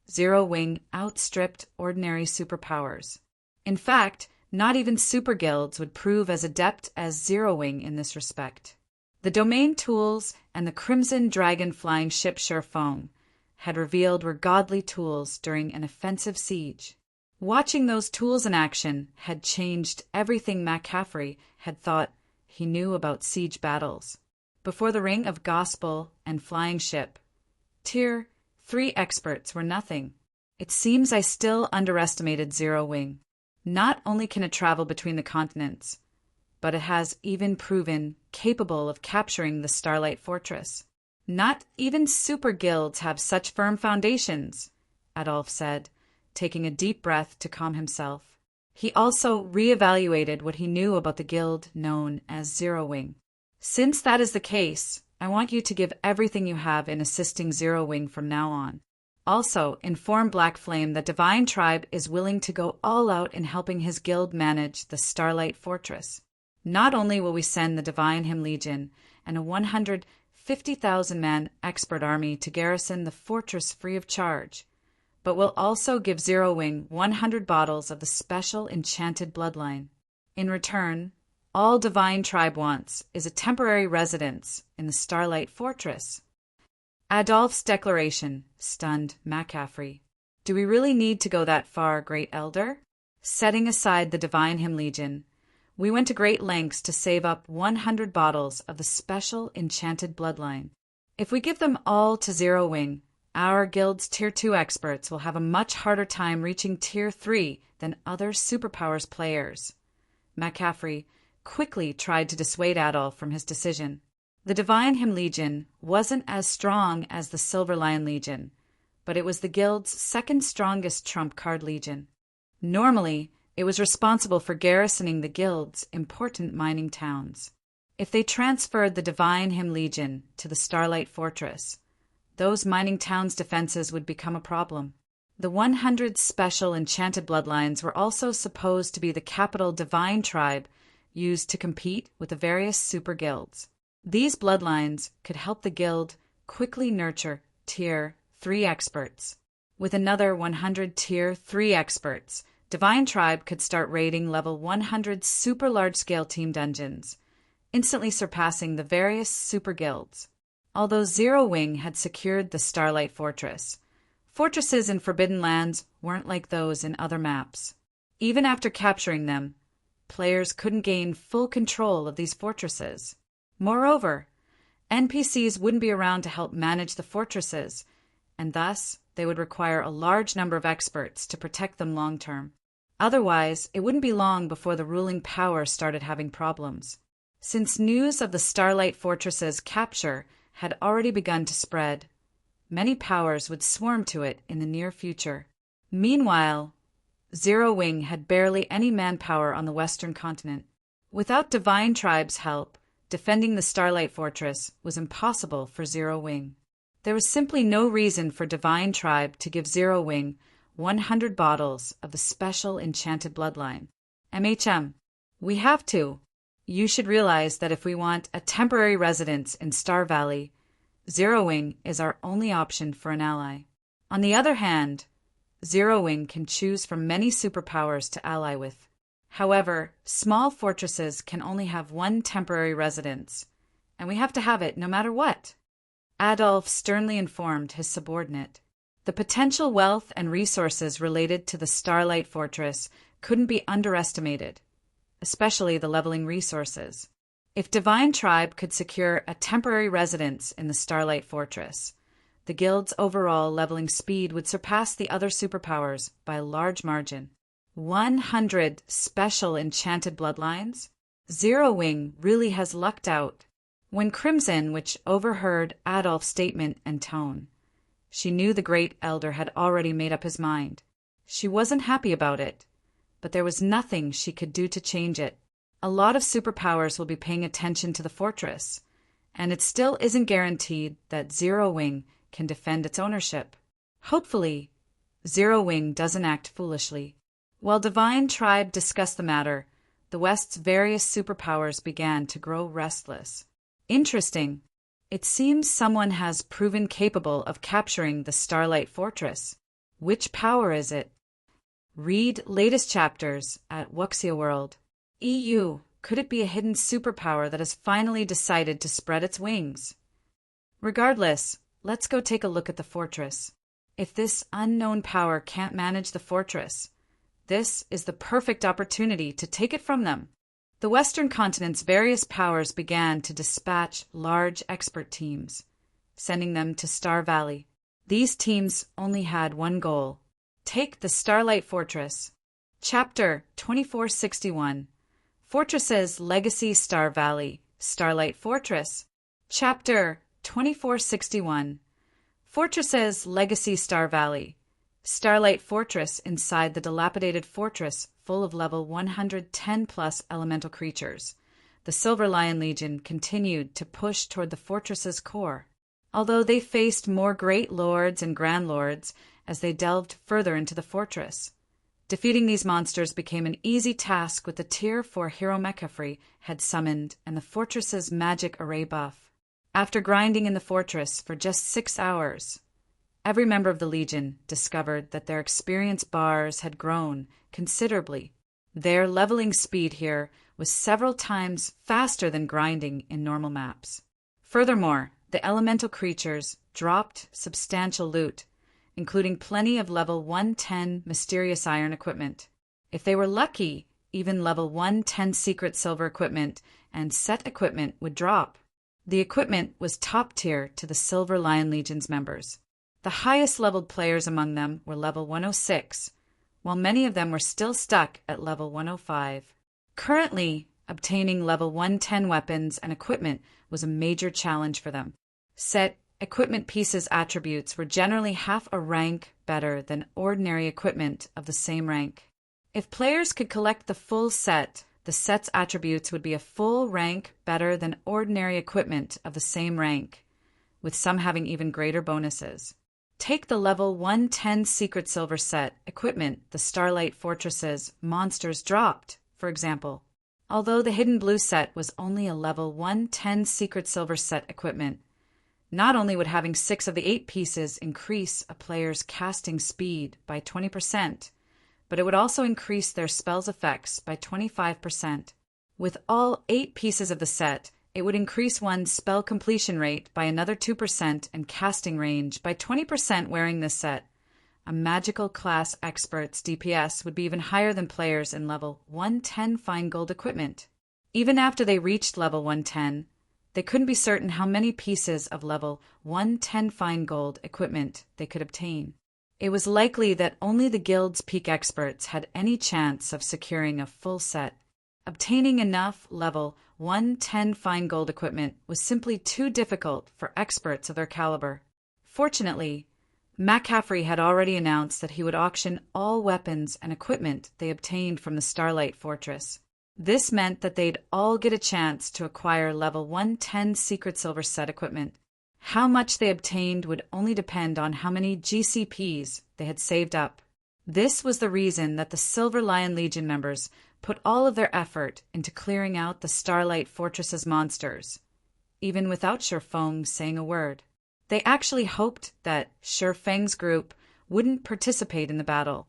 Zero Wing outstripped ordinary superpowers. In fact, not even super guilds would prove as adept as Zero Wing in this respect. The domain tools and the Crimson Dragon flying ship Shi Feng had revealed were godly tools during an offensive siege. Watching those tools in action had changed everything McCaffrey had thought he knew about siege battles. Before the ring of gospel and flying ship, Tier 3 experts were nothing. It seems I still underestimated Zero Wing. Not only can it travel between the continents, but it has even proven capable of capturing the Starlight Fortress. Not even super guilds have such firm foundations, Adolf said, taking a deep breath to calm himself. He also reevaluated what he knew about the guild known as Zero Wing. Since that is the case, I want you to give everything you have in assisting Zero Wing from now on. Also, inform Black Flame that Divine Tribe is willing to go all out in helping his guild manage the Starlight Fortress. Not only will we send the Divine Hymn Legion and a 150,000-man expert army to garrison the fortress free of charge, but we'll also give Zero Wing 100 bottles of the special enchanted bloodline. In return, all Divine Tribe wants is a temporary residence in the Starlight Fortress. Adolph's declaration stunned McCaffrey. Do we really need to go that far, Great Elder? Setting aside the Divine Hymn Legion, we went to great lengths to save up 100 bottles of the special enchanted bloodline. If we give them all to Zero Wing, our guild's Tier 2 experts will have a much harder time reaching Tier 3 than other superpowers players. McCaffrey quickly tried to dissuade Adolf from his decision. The Divine Hymn Legion wasn't as strong as the Silver Lion Legion, but it was the guild's second strongest trump card legion. Normally, it was responsible for garrisoning the guild's important mining towns. If they transferred the Divine Hymn Legion to the Starlight Fortress, those mining towns' defenses would become a problem. The 100 special enchanted bloodlines were also supposed to be the capital Divine Tribe used to compete with the various super guilds. These bloodlines could help the guild quickly nurture Tier 3 experts. With another 100 Tier 3 experts, Divine Tribe could start raiding level 100 super large-scale team dungeons, instantly surpassing the various super guilds. Although Zero Wing had secured the Starlight Fortress, fortresses in Forbidden Lands weren't like those in other maps. Even after capturing them, players couldn't gain full control of these fortresses. Moreover, NPCs wouldn't be around to help manage the fortresses, and thus they would require a large number of experts to protect them long-term. Otherwise, it wouldn't be long before the ruling power started having problems. Since news of the Starlight Fortress's capture had already begun to spread, many powers would swarm to it in the near future. Meanwhile, Zero Wing had barely any manpower on the western continent. Without Divine Tribe's help, defending the Starlight Fortress was impossible for Zero Wing. There was simply no reason for Divine Tribe to give Zero Wing 100 bottles of the special enchanted bloodline. We have to. You should realize that if we want a temporary residence in Star Valley, Zero Wing is our only option for an ally. On the other hand, Zero Wing can choose from many superpowers to ally with. However, small fortresses can only have one temporary residence, and we have to have it no matter what. Adolf sternly informed his subordinate. The potential wealth and resources related to the Starlight Fortress couldn't be underestimated, especially the leveling resources. If Divine Tribe could secure a temporary residence in the Starlight Fortress, the guild's overall leveling speed would surpass the other superpowers by a large margin. 100 special enchanted bloodlines? Zero Wing really has lucked out. When Crimson, which overheard Adolph's statement and tone, she knew the great elder had already made up his mind. She wasn't happy about it, but there was nothing she could do to change it. A lot of superpowers will be paying attention to the fortress, and it still isn't guaranteed that Zero Wing can defend its ownership. Hopefully, Zero Wing doesn't act foolishly. While Divine Tribe discussed the matter, the West's various superpowers began to grow restless. Interesting. It seems someone has proven capable of capturing the Starlight Fortress. Which power is it? Read latest chapters at Wuxia World. EU. Could it be a hidden superpower that has finally decided to spread its wings? Regardless, let's go take a look at the fortress. If this unknown power can't manage the fortress, this is the perfect opportunity to take it from them. The Western continent's various powers began to dispatch large expert teams, sending them to Star Valley. These teams only had one goal: take the Starlight Fortress. Chapter 2461. Fortresses Legacy Star Valley, Starlight Fortress. Chapter 2461. Fortresses Legacy Star Valley, Starlight Fortress. Inside the dilapidated fortress full of level 110+ elemental creatures, the Silver Lion Legion continued to push toward the fortress's core. Although they faced more great lords and grand lords as they delved further into the fortress, defeating these monsters became an easy task with the Tier 4 hero Mechafree had summoned and the fortress's magic array buff. After grinding in the fortress for just 6 hours, every member of the Legion discovered that their experience bars had grown considerably. Their leveling speed here was several times faster than grinding in normal maps. Furthermore, the elemental creatures dropped substantial loot, including plenty of level 110 mysterious iron equipment. If they were lucky, even level 110 secret silver equipment and set equipment would drop. The equipment was top tier to the Silver Lion Legion's members. The highest leveled players among them were level 106, while many of them were still stuck at level 105. Currently, obtaining level 110 weapons and equipment was a major challenge for them. Set equipment pieces attributes were generally half a rank better than ordinary equipment of the same rank. If players could collect the full set, the set's attributes would be a full rank better than ordinary equipment of the same rank, with some having even greater bonuses. Take the level 110 secret silver set equipment the Starlight Fortress's monsters dropped, for example. Although the hidden blue set was only a level 110 secret silver set equipment, not only would having 6 of the 8 pieces increase a player's casting speed by 20%, but it would also increase their spell's effects by 25%. With all 8 pieces of the set, it would increase one's spell completion rate by another 2% and casting range by 20% wearing this set. A magical class expert's DPS would be even higher than players in level 110 fine gold equipment. Even after they reached level 110, they couldn't be certain how many pieces of level 110 fine gold equipment they could obtain. It was likely that only the guild's peak experts had any chance of securing a full set. Obtaining enough level 110 fine gold equipment was simply too difficult for experts of their caliber. Fortunately, Mechafree had already announced that he would auction all weapons and equipment they obtained from the Starlight Fortress. This meant that they'd all get a chance to acquire level 110 secret silver set equipment. How much they obtained would only depend on how many GCPs they had saved up. This was the reason that the Silver Lion Legion members put all of their effort into clearing out the Starlight Fortress's monsters, even without Shifeng saying a word. They actually hoped that Shifeng's group wouldn't participate in the battle,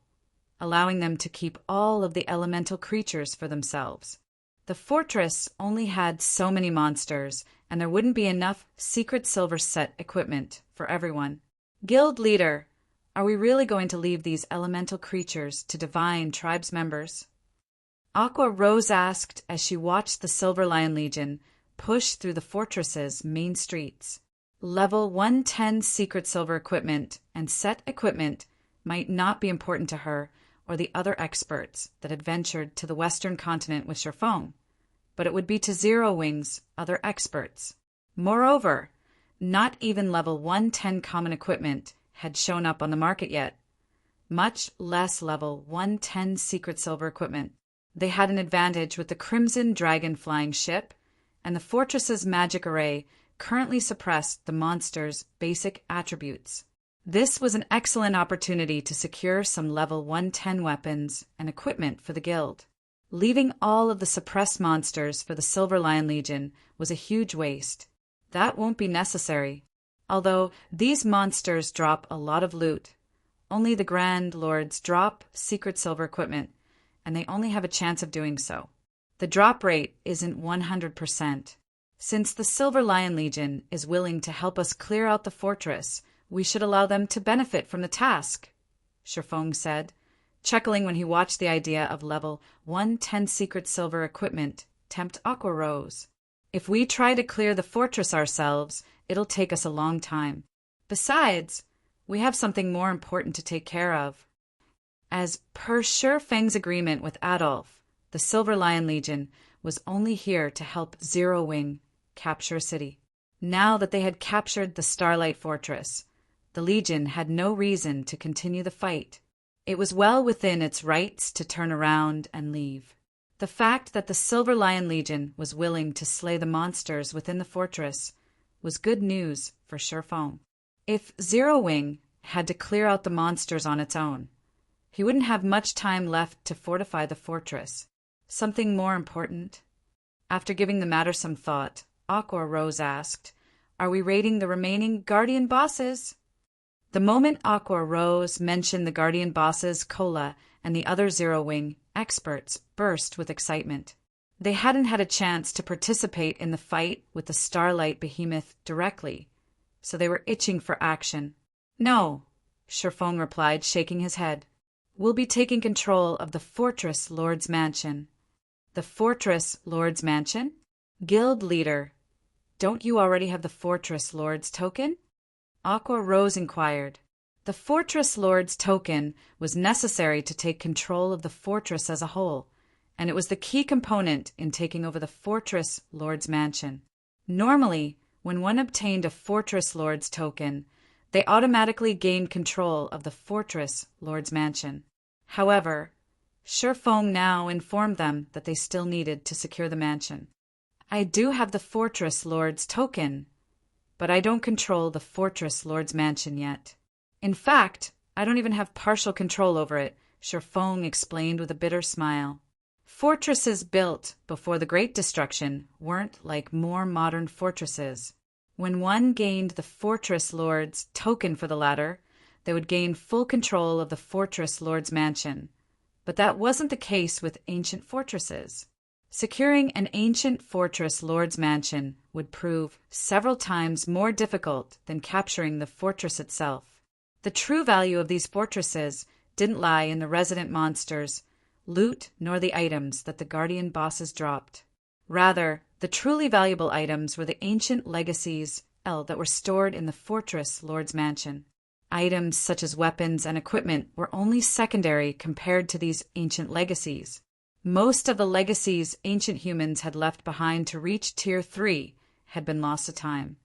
allowing them to keep all of the elemental creatures for themselves. The fortress only had so many monsters, and there wouldn't be enough secret silver set equipment for everyone. Guild leader, are we really going to leave these elemental creatures to Divine Tribe's members? Aqua Rose asked as she watched the Silver Lion Legion push through the fortress's main streets. Level 110 secret silver equipment and set equipment might not be important to her or the other experts that had ventured to the Western continent with Shifeng, but it would be to Zero Wing's other experts. Moreover, not even level 110 common equipment had shown up on the market yet, much less level 110 secret silver equipment. They had an advantage with the Crimson Dragon flying ship, and the fortress's magic array currently suppressed the monster's basic attributes. This was an excellent opportunity to secure some level 110 weapons and equipment for the guild. Leaving all of the suppressed monsters for the Silver Lion Legion was a huge waste. That won't be necessary. Although these monsters drop a lot of loot, only the Grand Lords drop secret silver equipment, and they only have a chance of doing so. The drop rate isn't 100%. Since the Silver Lion Legion is willing to help us clear out the fortress, we should allow them to benefit from the task, Shifeng said, chuckling when he watched the idea of level 110 secret silver equipment tempt Aqua Rose. If we try to clear the fortress ourselves, it'll take us a long time. Besides, we have something more important to take care of. As per Shifeng's agreement with Adolf, the Silver Lion Legion was only here to help Zero Wing capture a city. Now that they had captured the Starlight Fortress, the Legion had no reason to continue the fight. It was well within its rights to turn around and leave. The fact that the Silver Lion Legion was willing to slay the monsters within the fortress was good news for Shifeng. If Zero Wing had to clear out the monsters on its own, he wouldn't have much time left to fortify the fortress. Something more important? After giving the matter some thought, Aqua Rose asked, "Are we raiding the remaining Guardian bosses?" The moment Aqua Rose mentioned the Guardian bosses, Cola and the other Zero Wing experts burst with excitement. They hadn't had a chance to participate in the fight with the Starlight Behemoth directly, so they were itching for action. "No," Shifeng replied, shaking his head. "We'll be taking control of the Fortress Lord's Mansion." "The Fortress Lord's Mansion? Guild leader, don't you already have the Fortress Lord's token?" Aqua Rose inquired. The Fortress Lord's token was necessary to take control of the fortress as a whole, and it was the key component in taking over the Fortress Lord's Mansion. Normally, when one obtained a Fortress Lord's token, they automatically gained control of the Fortress Lord's Mansion. However, Shifeng now informed them that they still needed to secure the mansion. "I do have the Fortress Lord's token, but I don't control the Fortress Lord's Mansion yet. In fact, I don't even have partial control over it," Shifeng explained with a bitter smile. Fortresses built before the Great Destruction weren't like more modern fortresses. When one gained the Fortress Lord's token for the latter, they would gain full control of the Fortress Lord's Mansion. But that wasn't the case with ancient fortresses. Securing an ancient Fortress Lord's Mansion would prove several times more difficult than capturing the fortress itself. The true value of these fortresses didn't lie in the resident monsters, loot, nor the items that the Guardian bosses dropped. Rather, the truly valuable items were the ancient legacies that were stored in the Fortress Lord's Mansion. Items such as weapons and equipment were only secondary compared to these ancient legacies. Most of the legacies ancient humans had left behind to reach Tier 3 had been lost to time,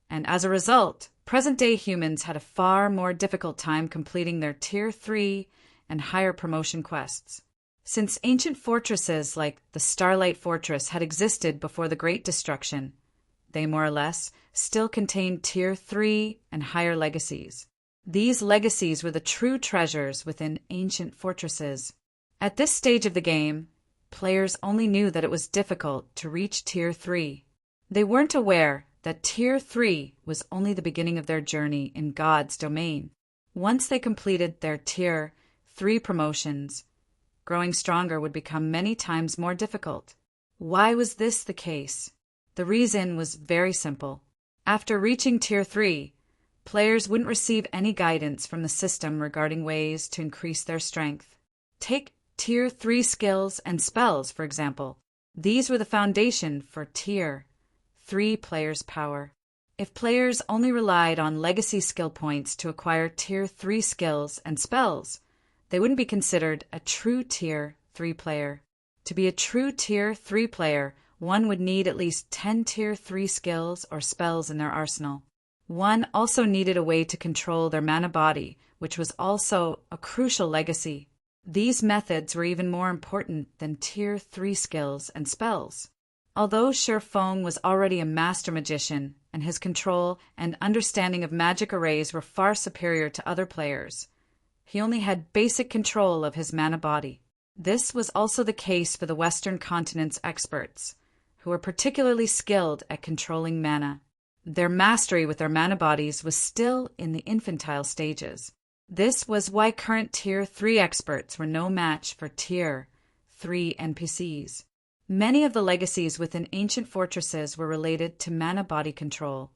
and as a result, present-day humans had a far more difficult time completing their Tier 3 and higher promotion quests. Since ancient fortresses like the Starlight Fortress had existed before the Great Destruction, they more or less still contained Tier 3 and higher legacies. These legacies were the true treasures within ancient fortresses. At this stage of the game, players only knew that it was difficult to reach Tier 3. They weren't aware that Tier 3 was only the beginning of their journey in God's domain. Once they completed their Tier 3 promotions, growing stronger would become many times more difficult. Why was this the case? The reason was very simple. After reaching Tier 3, players wouldn't receive any guidance from the system regarding ways to increase their strength. Take Tier 3 skills and spells, for example. These were the foundation for Tier 3 players' power. If players only relied on legacy skill points to acquire Tier 3 skills and spells, they wouldn't be considered a true Tier 3 player. To be a true Tier 3 player, one would need at least 10 Tier 3 skills or spells in their arsenal. One also needed a way to control their mana body, which was also a crucial legacy. These methods were even more important than Tier 3 skills and spells. Although Shifeng was already a master magician, and his control and understanding of magic arrays were far superior to other players, he only had basic control of his mana body. This was also the case for the Western continent's experts, who were particularly skilled at controlling mana. Their mastery with their mana bodies was still in the infantile stages. This was why current Tier 3 experts were no match for Tier 3 NPCs. Many of the legacies within ancient fortresses were related to mana body control,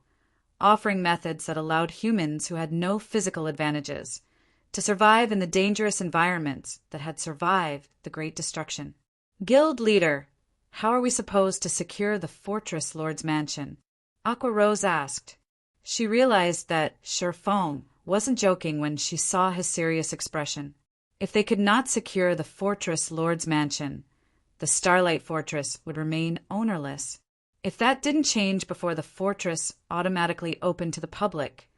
offering methods that allowed humans who had no physical advantages to survive in the dangerous environments that had survived the Great Destruction. Guild leader, how are we supposed to secure the Fortress Lord's mansion? Aqua Rose asked. She realized that Shifeng wasn't joking when she saw his serious expression. If they could not secure the Fortress Lord's mansion, the Starlight Fortress would remain ownerless. If that didn't change before the fortress automatically opened to the public,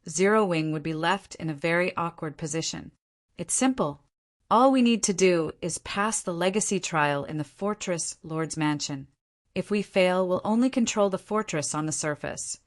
Zero Wing would be left in a very awkward position. It's simple. All we need to do is pass the legacy trial in the Fortress Lord's mansion. If we fail, we'll only control the fortress on the surface.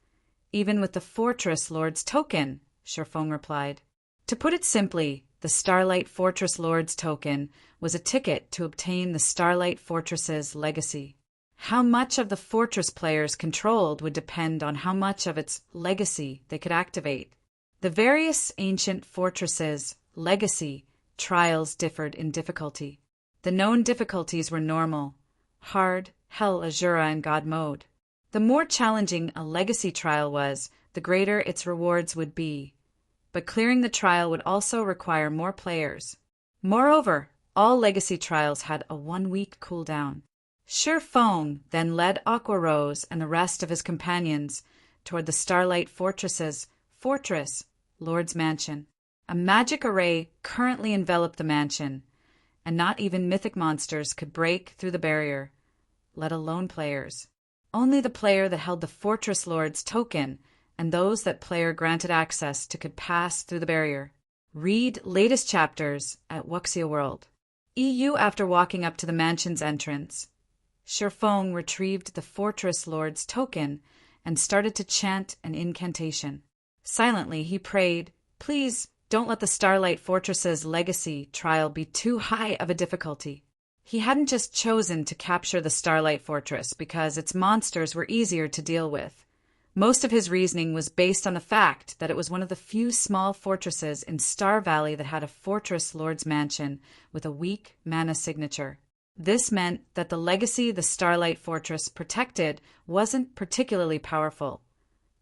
Even with the Fortress Lord's token, Shifeng replied. To put it simply, the Starlight Fortress Lord's token was a ticket to obtain the Starlight Fortress's legacy. How much of the fortress players controlled would depend on how much of its legacy they could activate. The various ancient fortresses' legacy trials differed in difficulty. The known difficulties were normal, hard, hell, Azura, and God mode. The more challenging a legacy trial was, the greater its rewards would be. But clearing the trial would also require more players. Moreover, all legacy trials had a 1-week cooldown. Shifeng then led Aqua Rose and the rest of his companions toward the Starlight Fortress's Fortress Lord's mansion. A magic array currently enveloped the mansion, and not even mythic monsters could break through the barrier, let alone players. Only the player that held the Fortress Lord's token and those that player granted access to could pass through the barrier. Read latest chapters at Wuxia World. EU. After walking up to the mansion's entrance, Shifeng retrieved the Fortress Lord's token and started to chant an incantation. Silently, he prayed, "Please don't let the Starlight Fortress's legacy trial be too high of a difficulty." He hadn't just chosen to capture the Starlight Fortress because its monsters were easier to deal with. Most of his reasoning was based on the fact that it was one of the few small fortresses in Star Valley that had a Fortress Lord's mansion with a weak mana signature. This meant that the legacy the Starlight Fortress protected wasn't particularly powerful,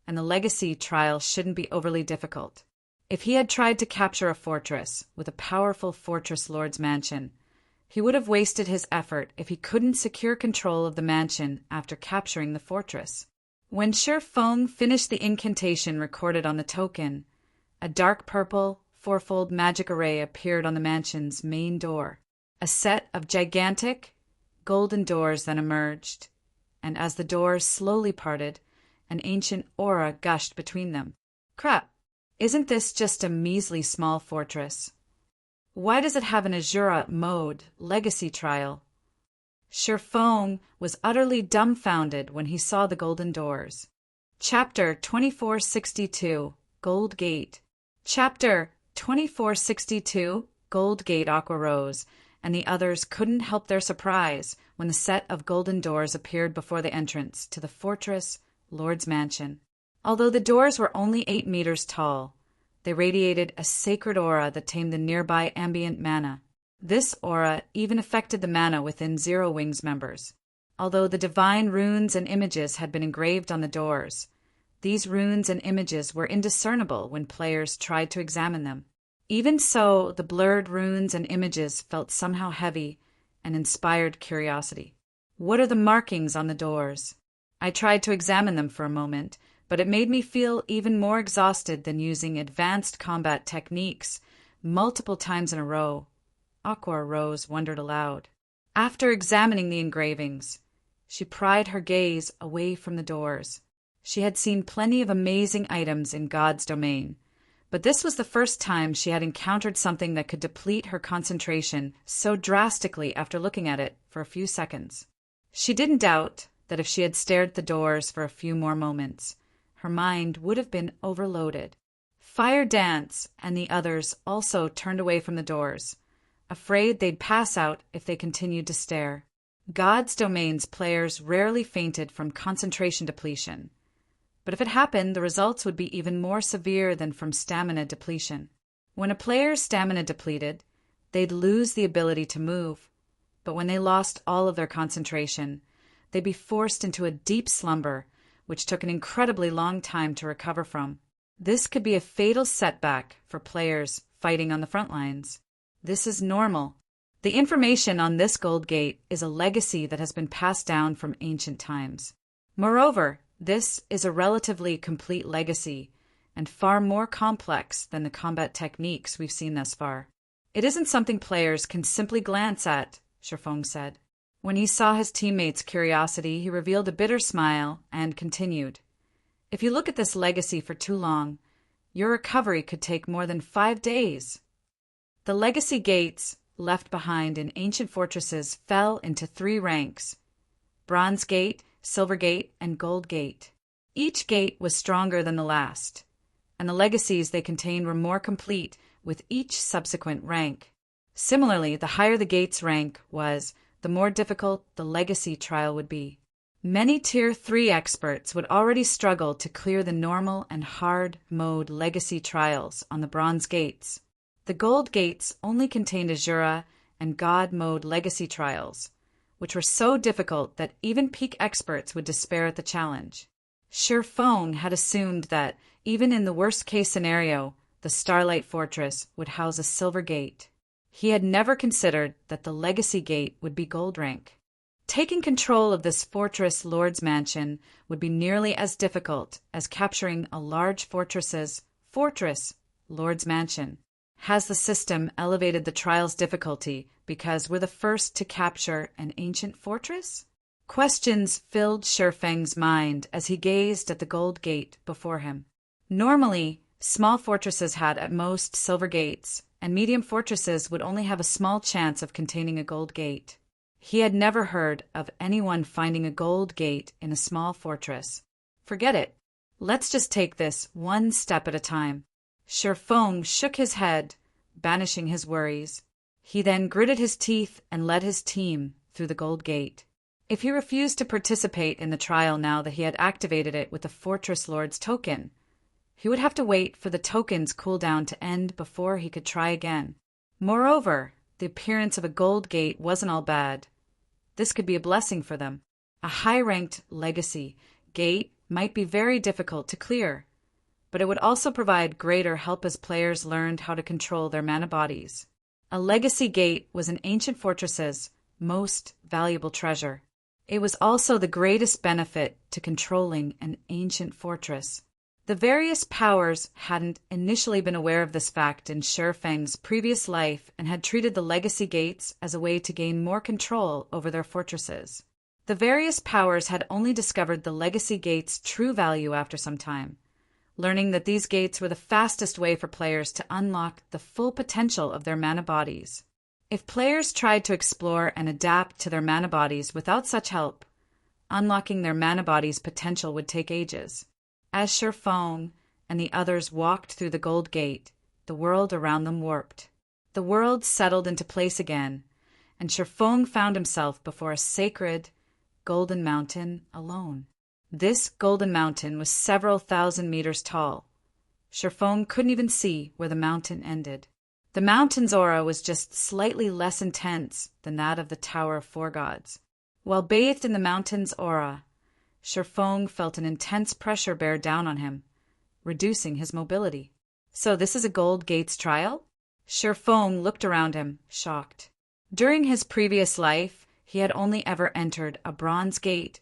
and the legacy trial shouldn't be overly difficult. If he had tried to capture a fortress with a powerful Fortress Lord's mansion, he would have wasted his effort if he couldn't secure control of the mansion after capturing the fortress. When Shifeng finished the incantation recorded on the token, a dark purple, fourfold magic array appeared on the mansion's main door. A set of gigantic, golden doors then emerged, and as the doors slowly parted, an ancient aura gushed between them. Crap! Isn't this just a measly small fortress? Why does it have an Azura mode legacy trial? Shifeng was utterly dumbfounded when he saw the golden doors. Chapter 2462, Gold Gate. Chapter 2462, Gold Gate. Aqua Rose and the others couldn't help their surprise when the set of golden doors appeared before the entrance to the Fortress Lord's mansion. Although the doors were only 8 meters tall, they radiated a sacred aura that tamed the nearby ambient mana. This aura even affected the mana within Zero Wing's members. Although the divine runes and images had been engraved on the doors, these runes and images were indiscernible when players tried to examine them. Even so, the blurred runes and images felt somehow heavy and inspired curiosity. What are the markings on the doors? I tried to examine them for a moment, but it made me feel even more exhausted than using advanced combat techniques multiple times in a row. Aqua Rose wondered aloud. After examining the engravings, She pried her gaze away from the doors. She had seen plenty of amazing items in God's domain, but this was the first time she had encountered something that could deplete her concentration so drastically after looking at it for a few seconds. She didn't doubt that if she had stared at the doors for a few more moments, her mind would have been overloaded. Fire Dance and the others also turned away from the doors, afraid they'd pass out if they continued to stare. God's Domain's players rarely fainted from concentration depletion, but if it happened, the results would be even more severe than from stamina depletion. When a player's stamina depleted, they'd lose the ability to move, but when they lost all of their concentration, they'd be forced into a deep slumber, which took an incredibly long time to recover from. This could be a fatal setback for players fighting on the front lines. This is normal. The information on this gold gate is a legacy that has been passed down from ancient times. Moreover, this is a relatively complete legacy and far more complex than the combat techniques we've seen thus far. It isn't something players can simply glance at, Shifeng said. When he saw his teammates' curiosity, he revealed a bitter smile and continued. If you look at this legacy for too long, your recovery could take more than 5 days. The legacy gates left behind in ancient fortresses fell into 3 ranks: Bronze Gate, Silver Gate, and Gold Gate. Each gate was stronger than the last, and the legacies they contained were more complete with each subsequent rank. Similarly, the higher the gate's rank was, the more difficult the legacy trial would be. Many Tier 3 experts would already struggle to clear the normal and hard mode legacy trials on the Bronze Gates. The Gold Gates only contained Azura and God mode legacy trials, which were so difficult that even peak experts would despair at the challenge. Shifeng had assumed that, even in the worst-case scenario, the Starlight Fortress would house a Silver Gate. He had never considered that the Legacy Gate would be Gold rank. Taking control of this Fortress Lord's Mansion would be nearly as difficult as capturing a large fortress Lord's Mansion. Has the system elevated the trial's difficulty because we're the first to capture an ancient fortress? Questions filled Shifeng's mind as he gazed at the Gold Gate before him. Normally, small fortresses had at most silver gates, and medium fortresses would only have a small chance of containing a Gold Gate. He had never heard of anyone finding a Gold Gate in a small fortress. Forget it. Let's just take this one step at a time. Shifeng shook his head, banishing his worries. He then gritted his teeth and led his team through the Gold Gate. If he refused to participate in the trial now that he had activated it with the Fortress Lord's token, he would have to wait for the token's cooldown to end before he could try again. Moreover, the appearance of a Gold Gate wasn't all bad. This could be a blessing for them. A high-ranked legacy gate might be very difficult to clear, but it would also provide greater help as players learned how to control their mana bodies. A legacy gate was an ancient fortress's most valuable treasure. It was also the greatest benefit to controlling an ancient fortress. The various powers hadn't initially been aware of this fact in Shifeng's previous life and had treated the legacy gates as a way to gain more control over their fortresses. The various powers had only discovered the legacy gates' true value after some time, learning that these gates were the fastest way for players to unlock the full potential of their mana bodies. If players tried to explore and adapt to their mana bodies without such help, unlocking their mana bodies' potential would take ages. As Shifeng and the others walked through the Gold Gate, the world around them warped. The world settled into place again, and Shifeng found himself before a sacred golden mountain alone. This golden mountain was several thousand meters tall. Shifeng couldn't even see where the mountain ended. The mountain's aura was just slightly less intense than that of the Tower of Four Gods. While bathed in the mountain's aura, Shifeng felt an intense pressure bear down on him, reducing his mobility. So this is a Gold Gates trial? Shifeng looked around him, shocked. During his previous life, he had only ever entered a Bronze Gate,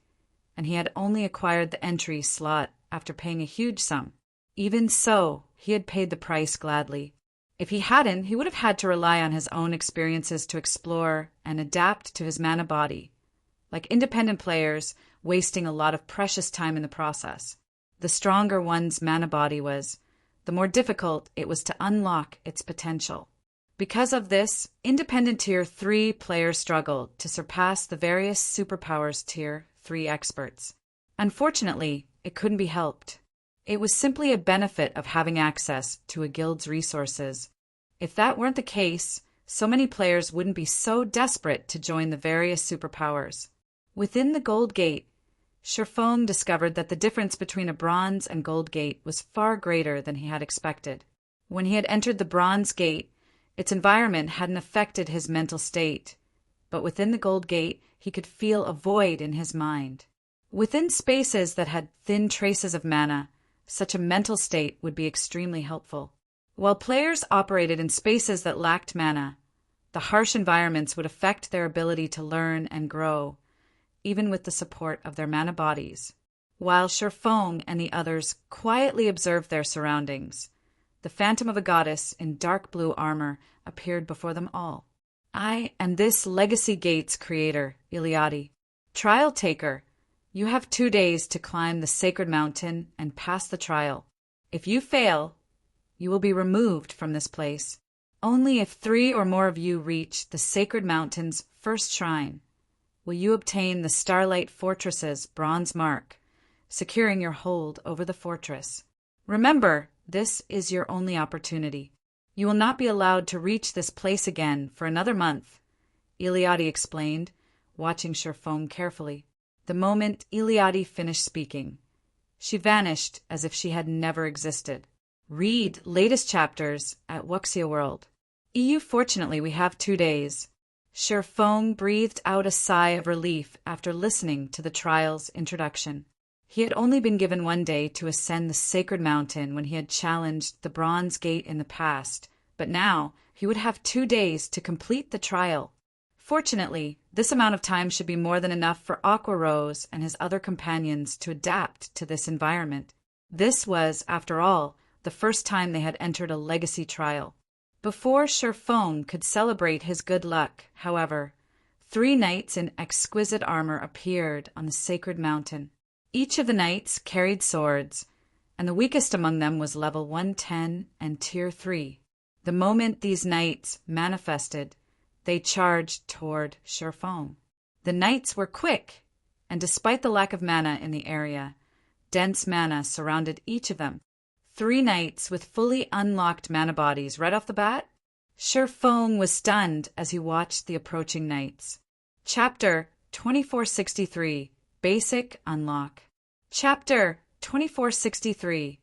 and he had only acquired the entry slot after paying a huge sum. Even so, he had paid the price gladly. If he hadn't, he would have had to rely on his own experiences to explore and adapt to his mana body, like independent players wasting a lot of precious time in the process. The stronger one's mana body was, the more difficult it was to unlock its potential. Because of this, independent Tier 3 players struggled to surpass the various superpowers Tier 3 experts. Unfortunately, it couldn't be helped. It was simply a benefit of having access to a guild's resources. If that weren't the case, so many players wouldn't be so desperate to join the various superpowers. Within the Gold Gate, Sherfong discovered that the difference between a Bronze and Gold Gate was far greater than he had expected. When he had entered the Bronze Gate, its environment hadn't affected his mental state, but within the Gold Gate, he could feel a void in his mind. Within spaces that had thin traces of mana, such a mental state would be extremely helpful. While players operated in spaces that lacked mana, the harsh environments would affect their ability to learn and grow, even with the support of their mana bodies. While Sherfong and the others quietly observed their surroundings, the phantom of a goddess in dark blue armor appeared before them all. I am this Legacy Gate's creator, Iliadi. Trial Taker, you have 2 days to climb the sacred mountain and pass the trial. If you fail, you will be removed from this place. Only if 3 or more of you reach the sacred mountain's first shrine will you obtain the Starlight Fortress's bronze mark, securing your hold over the fortress. Remember, this is your only opportunity. You will not be allowed to reach this place again for another month, Iliadi explained, watching Sherfong carefully. The moment Iliadi finished speaking, she vanished as if she had never existed. Read latest chapters at Wuxia World. EU. Fortunately, we have 2 days. Sherfong breathed out a sigh of relief after listening to the trial's introduction. He had only been given 1 day to ascend the sacred mountain when he had challenged the Bronze Gate in the past, but now he would have 2 days to complete the trial. Fortunately, this amount of time should be more than enough for Aqua Rose and his other companions to adapt to this environment. This was, after all, the first time they had entered a legacy trial. Before Sherfong could celebrate his good luck, however, 3 knights in exquisite armor appeared on the sacred mountain. Each of the knights carried swords, and the weakest among them was level 110 and Tier 3. The moment these knights manifested, they charged toward Sherfong. The knights were quick, and despite the lack of mana in the area, dense mana surrounded each of them. 3 knights with fully unlocked mana bodies right off the bat? Sherfong was stunned as he watched the approaching knights. Chapter 2463, Basic Unlock. Chapter 2463,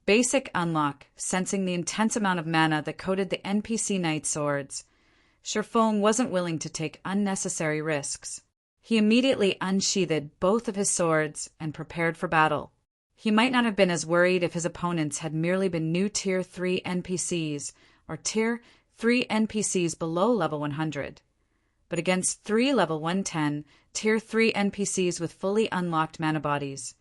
Basic Unlock. Sensing the intense amount of mana that coated the NPC knight swords, Sherfong wasn't willing to take unnecessary risks. He immediately unsheathed both of his swords and prepared for battle. He might not have been as worried if his opponents had merely been new Tier 3 NPCs or Tier 3 NPCs below level 100. But against 3 level 110, Tier 3 NPCs with fully unlocked mana bodies,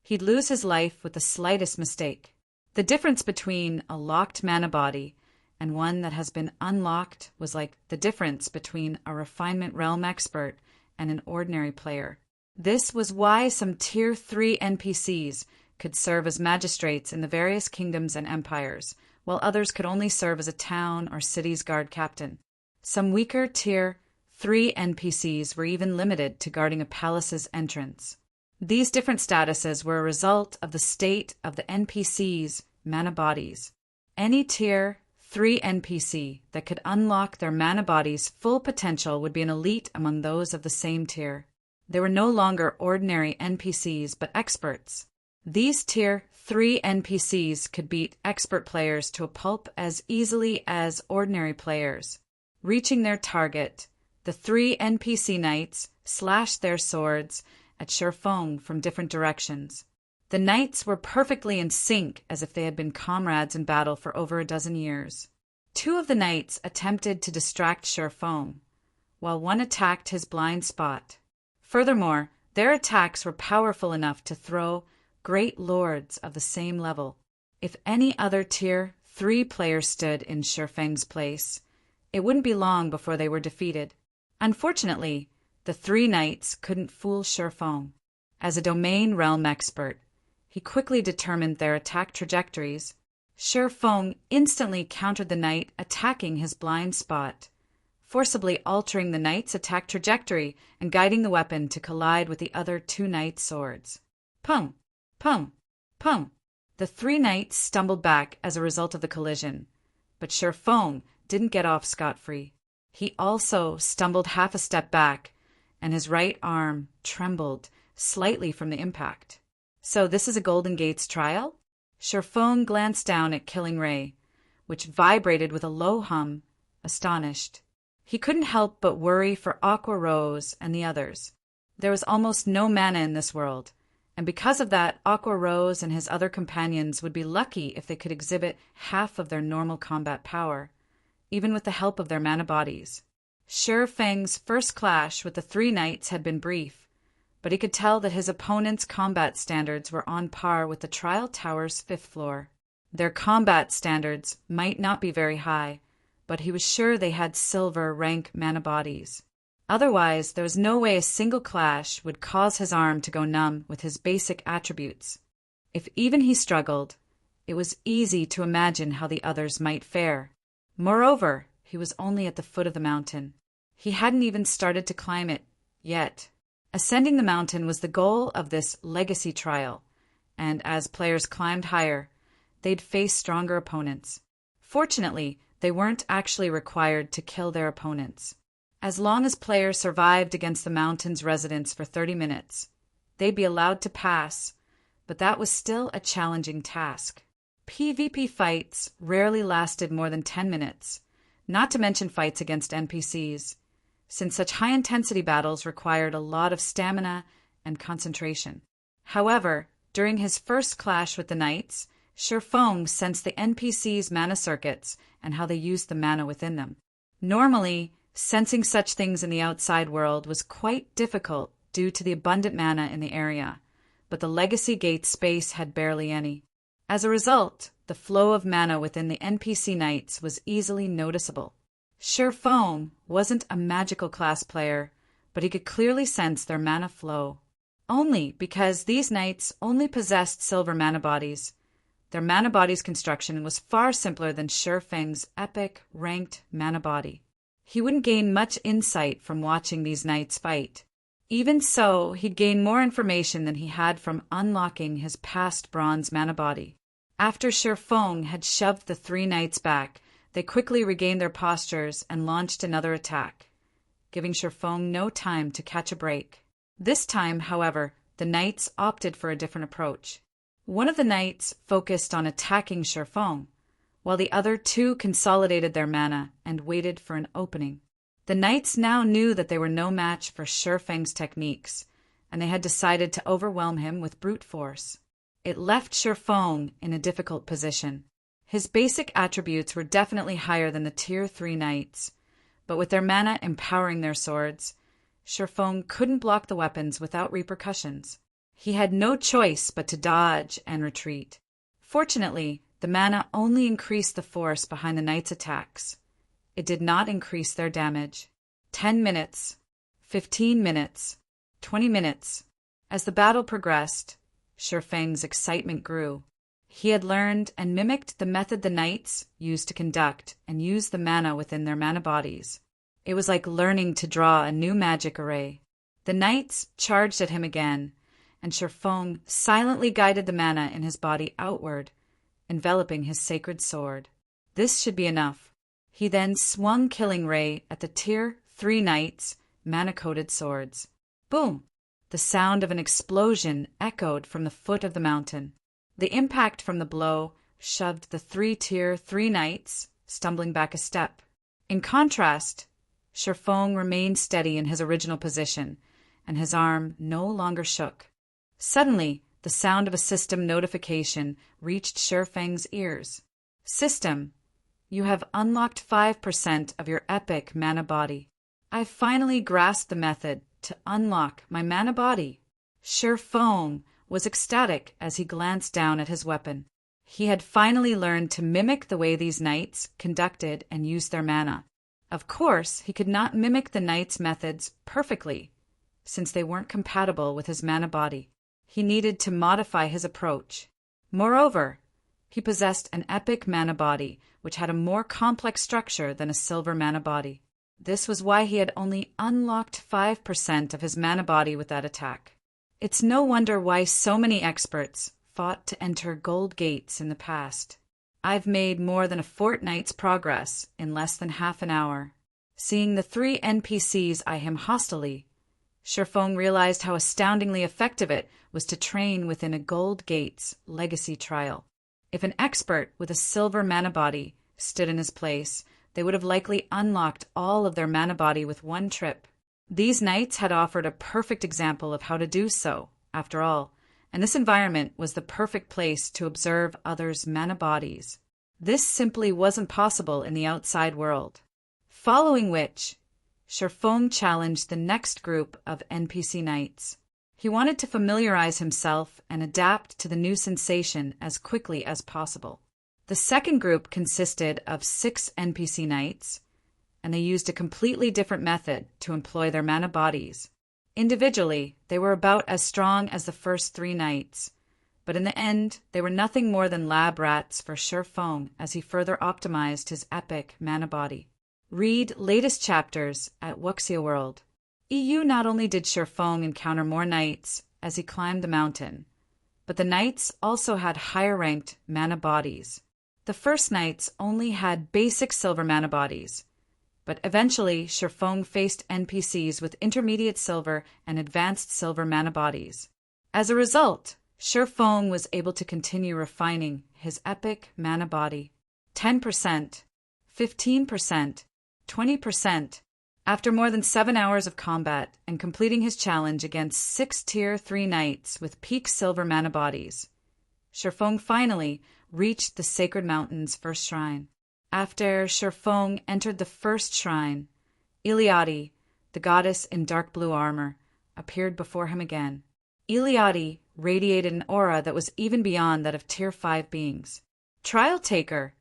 he'd lose his life with the slightest mistake. The difference between a locked mana body and one that has been unlocked was like the difference between a Refinement Realm expert and an ordinary player. This was why some Tier 3 NPCs could serve as magistrates in the various kingdoms and empires, while others could only serve as a town or city's guard captain. Some weaker Tier 3 NPCs were even limited to guarding a palace's entrance. These different statuses were a result of the state of the NPC's mana bodies. Any Tier 3 NPC that could unlock their mana body's full potential would be an elite among those of the same tier. They were no longer ordinary NPCs, but experts. These Tier 3 NPCs could beat expert players to a pulp as easily as ordinary players. Reaching their target, the 3 NPC knights slashed their swords at Sherfong from different directions. The knights were perfectly in sync, as if they had been comrades in battle for over a dozen years. 2 of the knights attempted to distract Sherfong, while one attacked his blind spot. Furthermore, their attacks were powerful enough to throw great lords of the same level. If any other Tier 3 player stood in Sherfeng's place, it wouldn't be long before they were defeated. Unfortunately, The three knights couldn't fool Shifeng. As a domain realm expert, he quickly determined their attack trajectories. Shifeng instantly countered the knight attacking his blind spot, forcibly altering the knight's attack trajectory and guiding the weapon to collide with the other two knights' swords. Pung! Pung! Pung! The three knights stumbled back as a result of the collision, but Shifeng didn't get off scot-free. He also stumbled half a step back, and his right arm trembled slightly from the impact. So this is a Golden Gates trial? Shifeng glanced down at Killing Ray, which vibrated with a low hum, astonished. He couldn't help but worry for Aqua Rose and the others. There was almost no mana in this world, and because of that, Aqua Rose and his other companions would be lucky if they could exhibit half of their normal combat power, even with the help of their mana bodies. Shifeng's first clash with the three knights had been brief, but he could tell that his opponent's combat standards were on par with the Trial Tower's 5th floor. Their combat standards might not be very high, but he was sure they had silver rank mana bodies. Otherwise, there was no way a single clash would cause his arm to go numb with his basic attributes. If even he struggled, it was easy to imagine how the others might fare. Moreover, he was only at the foot of the mountain. He hadn't even started to climb it yet. Ascending the mountain was the goal of this legacy trial, and as players climbed higher, they'd face stronger opponents. Fortunately, they weren't actually required to kill their opponents. As long as players survived against the mountain's residents for 30 minutes, they'd be allowed to pass, but that was still a challenging task. PvP fights rarely lasted more than 10 minutes, not to mention fights against NPCs, since such high-intensity battles required a lot of stamina and concentration. However, during his first clash with the knights, Shifeng sensed the NPCs' mana circuits and how they used the mana within them. Normally, sensing such things in the outside world was quite difficult due to the abundant mana in the area, but the Legacy Gate space had barely any. As a result, the flow of mana within the NPC knights was easily noticeable. Shifeng wasn't a magical class player, but he could clearly sense their mana flow. Only because these knights only possessed silver mana bodies. Their mana body's construction was far simpler than Shifeng's epic, ranked mana body. He wouldn't gain much insight from watching these knights fight. Even so, he'd gain more information than he had from unlocking his past bronze mana body. After Shifeng had shoved the three knights back, they quickly regained their postures and launched another attack, giving Shifeng no time to catch a break. This time, however, the knights opted for a different approach. One of the knights focused on attacking Shifeng, while the other two consolidated their mana and waited for an opening. The knights now knew that they were no match for Shifeng's techniques, and they had decided to overwhelm him with brute force. It left Shifeng in a difficult position. His basic attributes were definitely higher than the Tier 3 knights, but with their mana empowering their swords, Shifeng couldn't block the weapons without repercussions. He had no choice but to dodge and retreat. Fortunately, the mana only increased the force behind the knights' attacks. It did not increase their damage. 10 minutes, 15 minutes, 20 minutes. As the battle progressed, Shifeng's excitement grew. He had learned and mimicked the method the knights used to conduct and use the mana within their mana bodies. It was like learning to draw a new magic array. The knights charged at him again, and Shifeng silently guided the mana in his body outward, enveloping his sacred sword. This should be enough. He then swung Killing Ray at the Tier 3 knights' mana-coated swords. Boom! The sound of an explosion echoed from the foot of the mountain. The impact from the blow shoved the three Tier 3 knights, stumbling back a step. In contrast, Shifeng remained steady in his original position, and his arm no longer shook. Suddenly, the sound of a system notification reached Shifeng's ears. System, you have unlocked 5% of your epic mana body. I finally grasped the method to unlock my mana body. Shifeng was ecstatic as he glanced down at his weapon. He had finally learned to mimic the way these knights conducted and used their mana. Of course, he could not mimic the knights' methods perfectly, since they weren't compatible with his mana body. He needed to modify his approach. Moreover, he possessed an epic mana body, which had a more complex structure than a silver mana body. This was why he had only unlocked 5% of his mana body with that attack. It's no wonder why so many experts fought to enter gold gates in the past. I've made more than a fortnight's progress in less than half an hour. Seeing the 3 NPCs eye him hostilely, Shifeng realized how astoundingly effective it was to train within a gold gate's legacy trial. If an expert with a silver mana body stood in his place, they would have likely unlocked all of their mana body with one trip. These knights had offered a perfect example of how to do so, after all, and this environment was the perfect place to observe others' mana bodies. This simply wasn't possible in the outside world. Following which, Shifeng challenged the next group of NPC knights. He wanted to familiarize himself and adapt to the new sensation as quickly as possible. The second group consisted of 6 NPC knights, and they used a completely different method to employ their mana bodies. Individually, they were about as strong as the first 3 knights, but in the end, they were nothing more than lab rats for Shifeng as he further optimized his epic mana body. Read latest chapters at Wuxia World. EU not only did Shifeng encounter more knights as he climbed the mountain, but the knights also had higher-ranked mana bodies. The first knights only had basic silver mana bodies, but eventually Shifeng faced NPCs with intermediate silver and advanced silver mana bodies. As a result, Shifeng was able to continue refining his epic mana body. 10%, 15%, 20%. After more than 7 hours of combat and completing his challenge against 6 Tier 3 knights with peak silver mana bodies, Shifeng finally reached the Sacred Mountain's first shrine. After Shifeng entered the first shrine, Iliadi, the goddess in dark blue armor, appeared before him again. Iliadi radiated an aura that was even beyond that of Tier 5 beings. Trial Taker,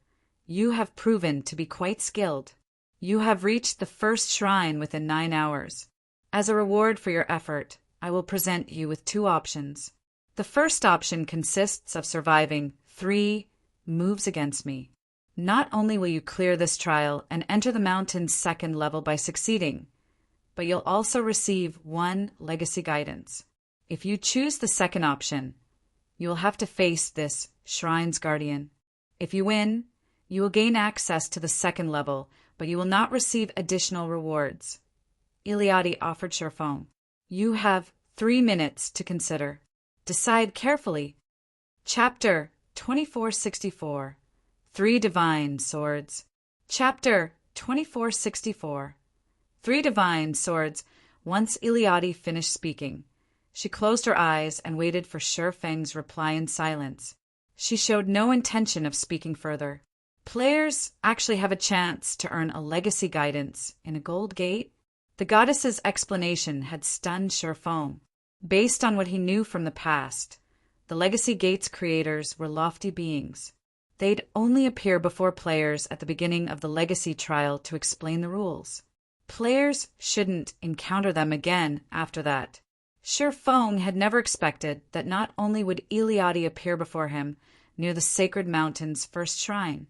you have proven to be quite skilled. You have reached the first shrine within 9 hours. As a reward for your effort, I will present you with 2 options. The first option consists of surviving 3 moves against me. Not only will you clear this trial and enter the mountain's 2nd level by succeeding, but you'll also receive 1 legacy guidance. If you choose the second option, you will have to face this Shrine's Guardian. If you win, you will gain access to the 2nd level, but you will not receive additional rewards. Iliadi offered Shifeng. You have 3 minutes to consider. Decide carefully. Chapter 2464. 3 Divine Swords. Chapter 2464. 3 Divine Swords. Once Iliadi finished speaking, she closed her eyes and waited for Shifeng's reply in silence. She showed no intention of speaking further. Players actually have a chance to earn a legacy guidance in a gold gate. The goddess's explanation had stunned Shifeng. Based on what he knew from the past, the legacy gate's creators were lofty beings. They'd only appear before players at the beginning of the legacy trial to explain the rules. Players shouldn't encounter them again after that. Shifeng had never expected that not only would Iliadi appear before him near the Sacred Mountain's first shrine,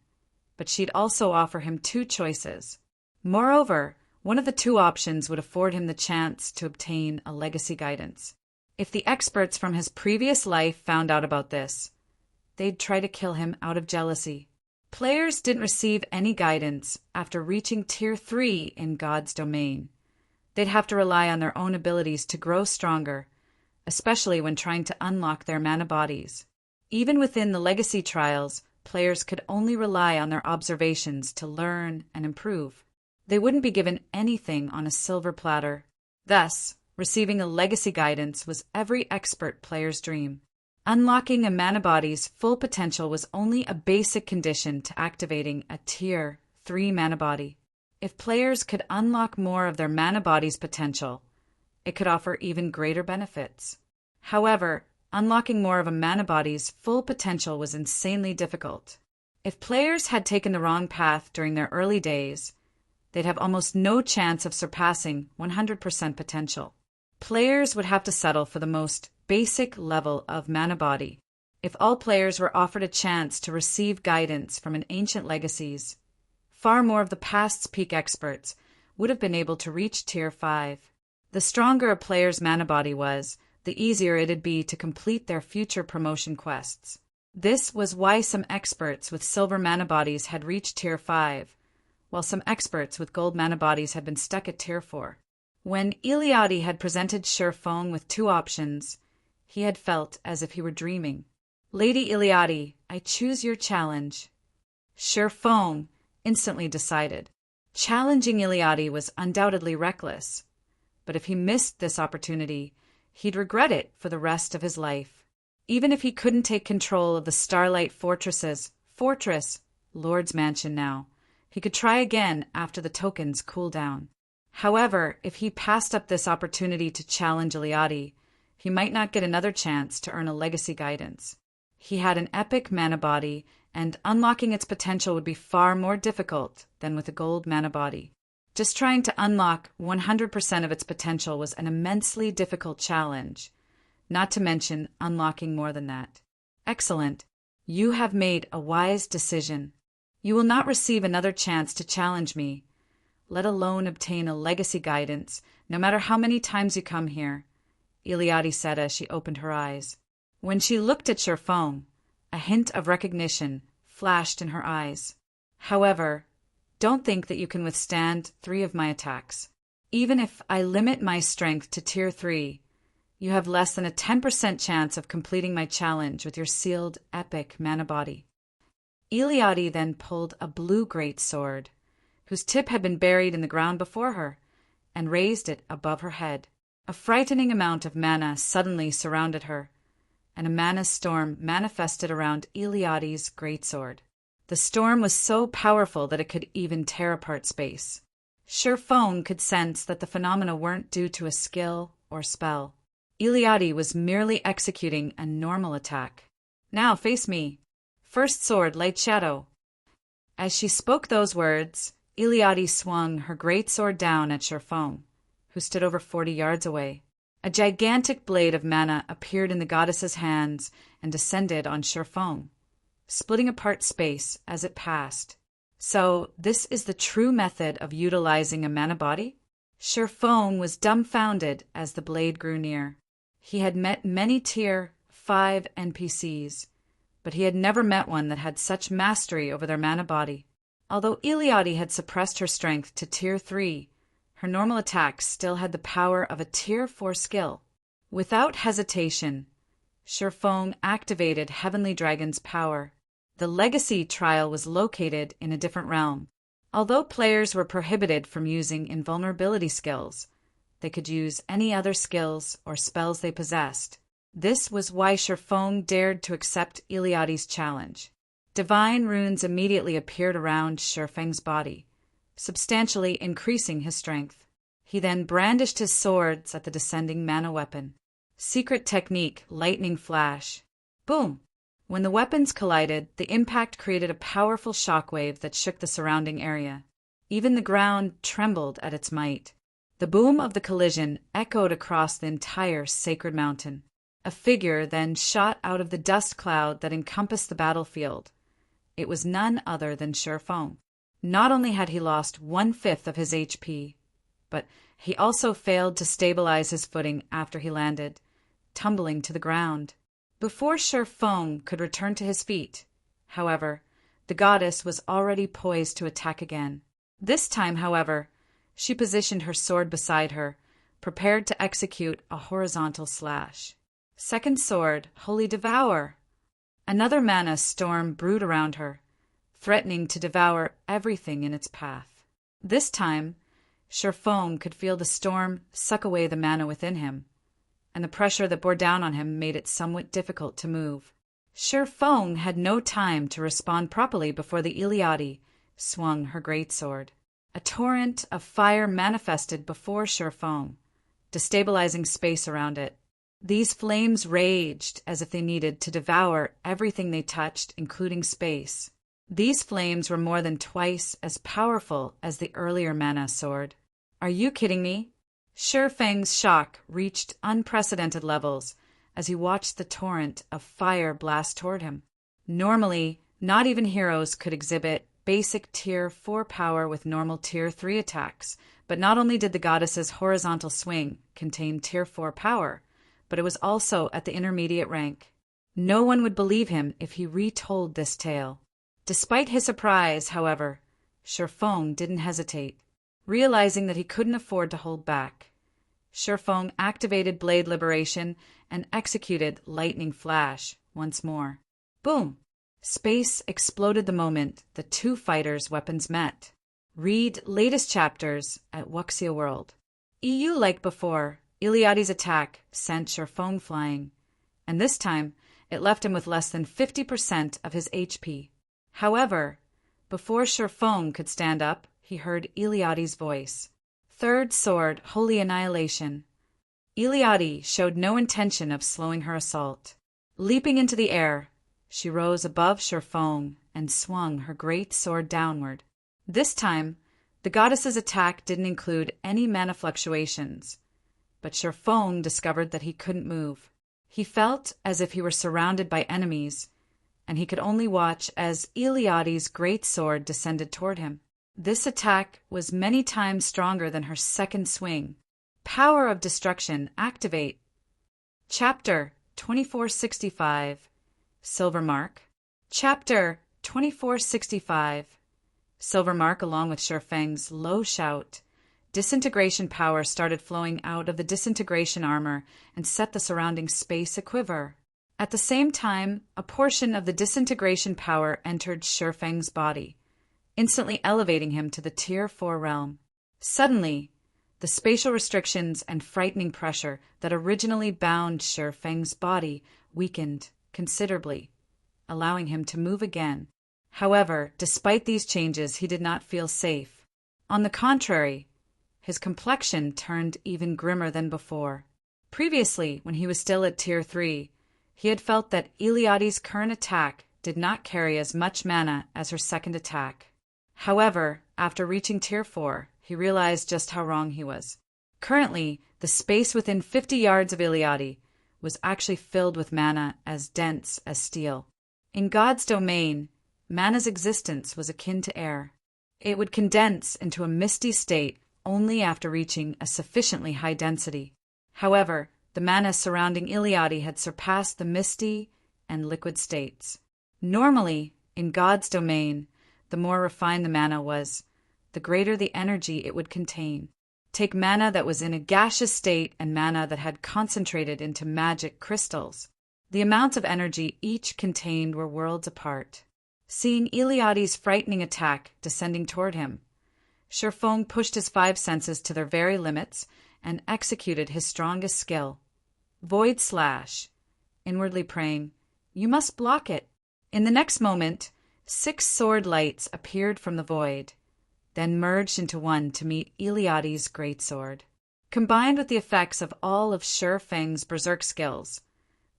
but she'd also offer him 2 choices. Moreover, one of the 2 options would afford him the chance to obtain a legacy guidance. If the experts from his previous life found out about this, they'd try to kill him out of jealousy. Players didn't receive any guidance after reaching Tier 3 in God's domain. They'd have to rely on their own abilities to grow stronger, especially when trying to unlock their mana bodies. Even within the legacy trials, players could only rely on their observations to learn and improve. They wouldn't be given anything on a silver platter. Thus, receiving a legacy guidance was every expert player's dream. Unlocking a mana body's full potential was only a basic condition to activating a Tier 3 mana body. If players could unlock more of their mana body's potential, it could offer even greater benefits. However, unlocking more of a mana body's full potential was insanely difficult. If players had taken the wrong path during their early days, they'd have almost no chance of surpassing 100% potential. Players would have to settle for the most basic level of mana body. If all players were offered a chance to receive guidance from an ancient legacies, far more of the past's peak experts would have been able to reach Tier 5. The stronger a player's mana body was, the easier it'd be to complete their future promotion quests. This was why some experts with silver mana bodies had reached Tier 5, while some experts with gold mana bodies had been stuck at Tier 4. When Iliadi had presented Sherfong with two options, he had felt as if he were dreaming. "Lady Iliadi, I choose your challenge." Sherfong instantly decided. Challenging Iliadi was undoubtedly reckless, but if he missed this opportunity, he'd regret it for the rest of his life. Even if he couldn't take control of the Starlight Fortress, Lord's Mansion now, he could try again after the tokens cool down. However, if he passed up this opportunity to challenge Iliadi, he might not get another chance to earn a legacy guidance. He had an epic mana body, and unlocking its potential would be far more difficult than with a gold mana body. Just trying to unlock 100% of its potential was an immensely difficult challenge, not to mention unlocking more than that. Excellent. You have made a wise decision. You will not receive another chance to challenge me, let alone obtain a legacy guidance, no matter how many times you come here, Iliadi said as she opened her eyes. When she looked at Sherfong, a hint of recognition flashed in her eyes. However, don't think that you can withstand 3 of my attacks. Even if I limit my strength to Tier 3, you have less than a 10% chance of completing my challenge with your sealed epic mana body. Iliadi then pulled a blue greatsword, whose tip had been buried in the ground before her, and raised it above her head. A frightening amount of mana suddenly surrounded her, and a mana storm manifested around Iliadi's greatsword. The storm was so powerful that it could even tear apart space. Sherfong could sense that the phenomena weren't due to a skill or spell. Iliadi was merely executing a normal attack. "Now face me. First sword, light shadow." As she spoke those words, Iliadi swung her greatsword down at Sherfong, who stood over 40 yards away. A gigantic blade of mana appeared in the goddess's hands and descended on Sherfong, splitting apart space as it passed. So, this is the true method of utilizing a mana body? Sherfong was dumbfounded as the blade grew near. He had met many Tier 5 NPCs, but he had never met one that had such mastery over their mana body. Although Iliadi had suppressed her strength to Tier 3, her normal attacks still had the power of a Tier 4 skill. Without hesitation, Sherfong activated Heavenly Dragon's power. The legacy trial was located in a different realm. Although players were prohibited from using invulnerability skills, they could use any other skills or spells they possessed. This was why Sherfong dared to accept Iliadi's challenge. Divine runes immediately appeared around Sherfeng's body, substantially increasing his strength. He then brandished his swords at the descending mana weapon. Secret technique, lightning flash. Boom! When the weapons collided, the impact created a powerful shockwave that shook the surrounding area. Even the ground trembled at its might. The boom of the collision echoed across the entire sacred mountain. A figure then shot out of the dust cloud that encompassed the battlefield. It was none other than Sherfong. Not only had he lost 1/5 of his HP, but he also failed to stabilize his footing after he landed, tumbling to the ground. Before Sherfong could return to his feet, however, the goddess was already poised to attack again. This time, however, she positioned her sword beside her, prepared to execute a horizontal slash. Second sword, Holy Devour. Another mana storm brewed around her, threatening to devour everything in its path. This time, Sherfong could feel the storm suck away the mana within him, and the pressure that bore down on him made it somewhat difficult to move. Sherfong had no time to respond properly before the Iliadi swung her greatsword. A torrent of fire manifested before Sherfong, destabilizing space around it. These flames raged as if they needed to devour everything they touched, including space. These flames were more than twice as powerful as the earlier mana sword. "Are you kidding me?" Feng's shock reached unprecedented levels as he watched the torrent of fire blast toward him. Normally, not even heroes could exhibit basic Tier 4 power with normal Tier 3 attacks, but not only did the goddess's horizontal swing contain Tier 4 power, but it was also at the intermediate rank. No one would believe him if he retold this tale. Despite his surprise, however, Feng didn't hesitate. Realizing that he couldn't afford to hold back, Feng activated Blade Liberation and executed Lightning Flash once more. Boom! Space exploded the moment the two fighters' weapons met. Read latest chapters at Wuxia World. Like before, Iliad's attack sent Feng flying, and this time it left him with less than 50% of his HP. However, before Feng could stand up, he heard Iliad's voice. Third sword, Holy Annihilation. Iliad showed no intention of slowing her assault. Leaping into the air, she rose above Feng and swung her great sword downward. This time, the goddess's attack didn't include any mana fluctuations, but Feng discovered that he couldn't move. He felt as if he were surrounded by enemies, and he could only watch as Iliad's great sword descended toward him. This attack was many times stronger than her second swing. Power of Destruction, activate. Chapter 2465, Silver Mark. Chapter 2465, Silver Mark. Along with Feng's low shout, disintegration power started flowing out of the disintegration armor and set the surrounding space aquiver. At the same time, a portion of the disintegration power entered Feng's body, instantly elevating him to the Tier 4 realm. Suddenly, the spatial restrictions and frightening pressure that originally bound Feng's body weakened considerably, allowing him to move again. However, despite these changes, he did not feel safe. On the contrary, his complexion turned even grimmer than before. Previously, when he was still at Tier 3, he had felt that Iliad's current attack did not carry as much mana as her second attack. However, after reaching Tier 4, he realized just how wrong he was. Currently, the space within 50 yards of Iliad was actually filled with mana as dense as steel. In God's domain, mana's existence was akin to air. It would condense into a misty state only after reaching a sufficiently high density. However, the mana surrounding Iliad had surpassed the misty and liquid states. Normally, in God's domain, the more refined the mana was, the greater the energy it would contain. Take mana that was in a gaseous state and mana that had concentrated into magic crystals. The amounts of energy each contained were worlds apart. Seeing Iliad's frightening attack descending toward him, Feng pushed his 5 senses to their very limits and executed his strongest skill, Void Slash, inwardly praying, "You must block it." In the next moment, 6 sword lights appeared from the void, then merged into one to meet Iliad's greatsword. Combined with the effects of all of Feng's berserk skills,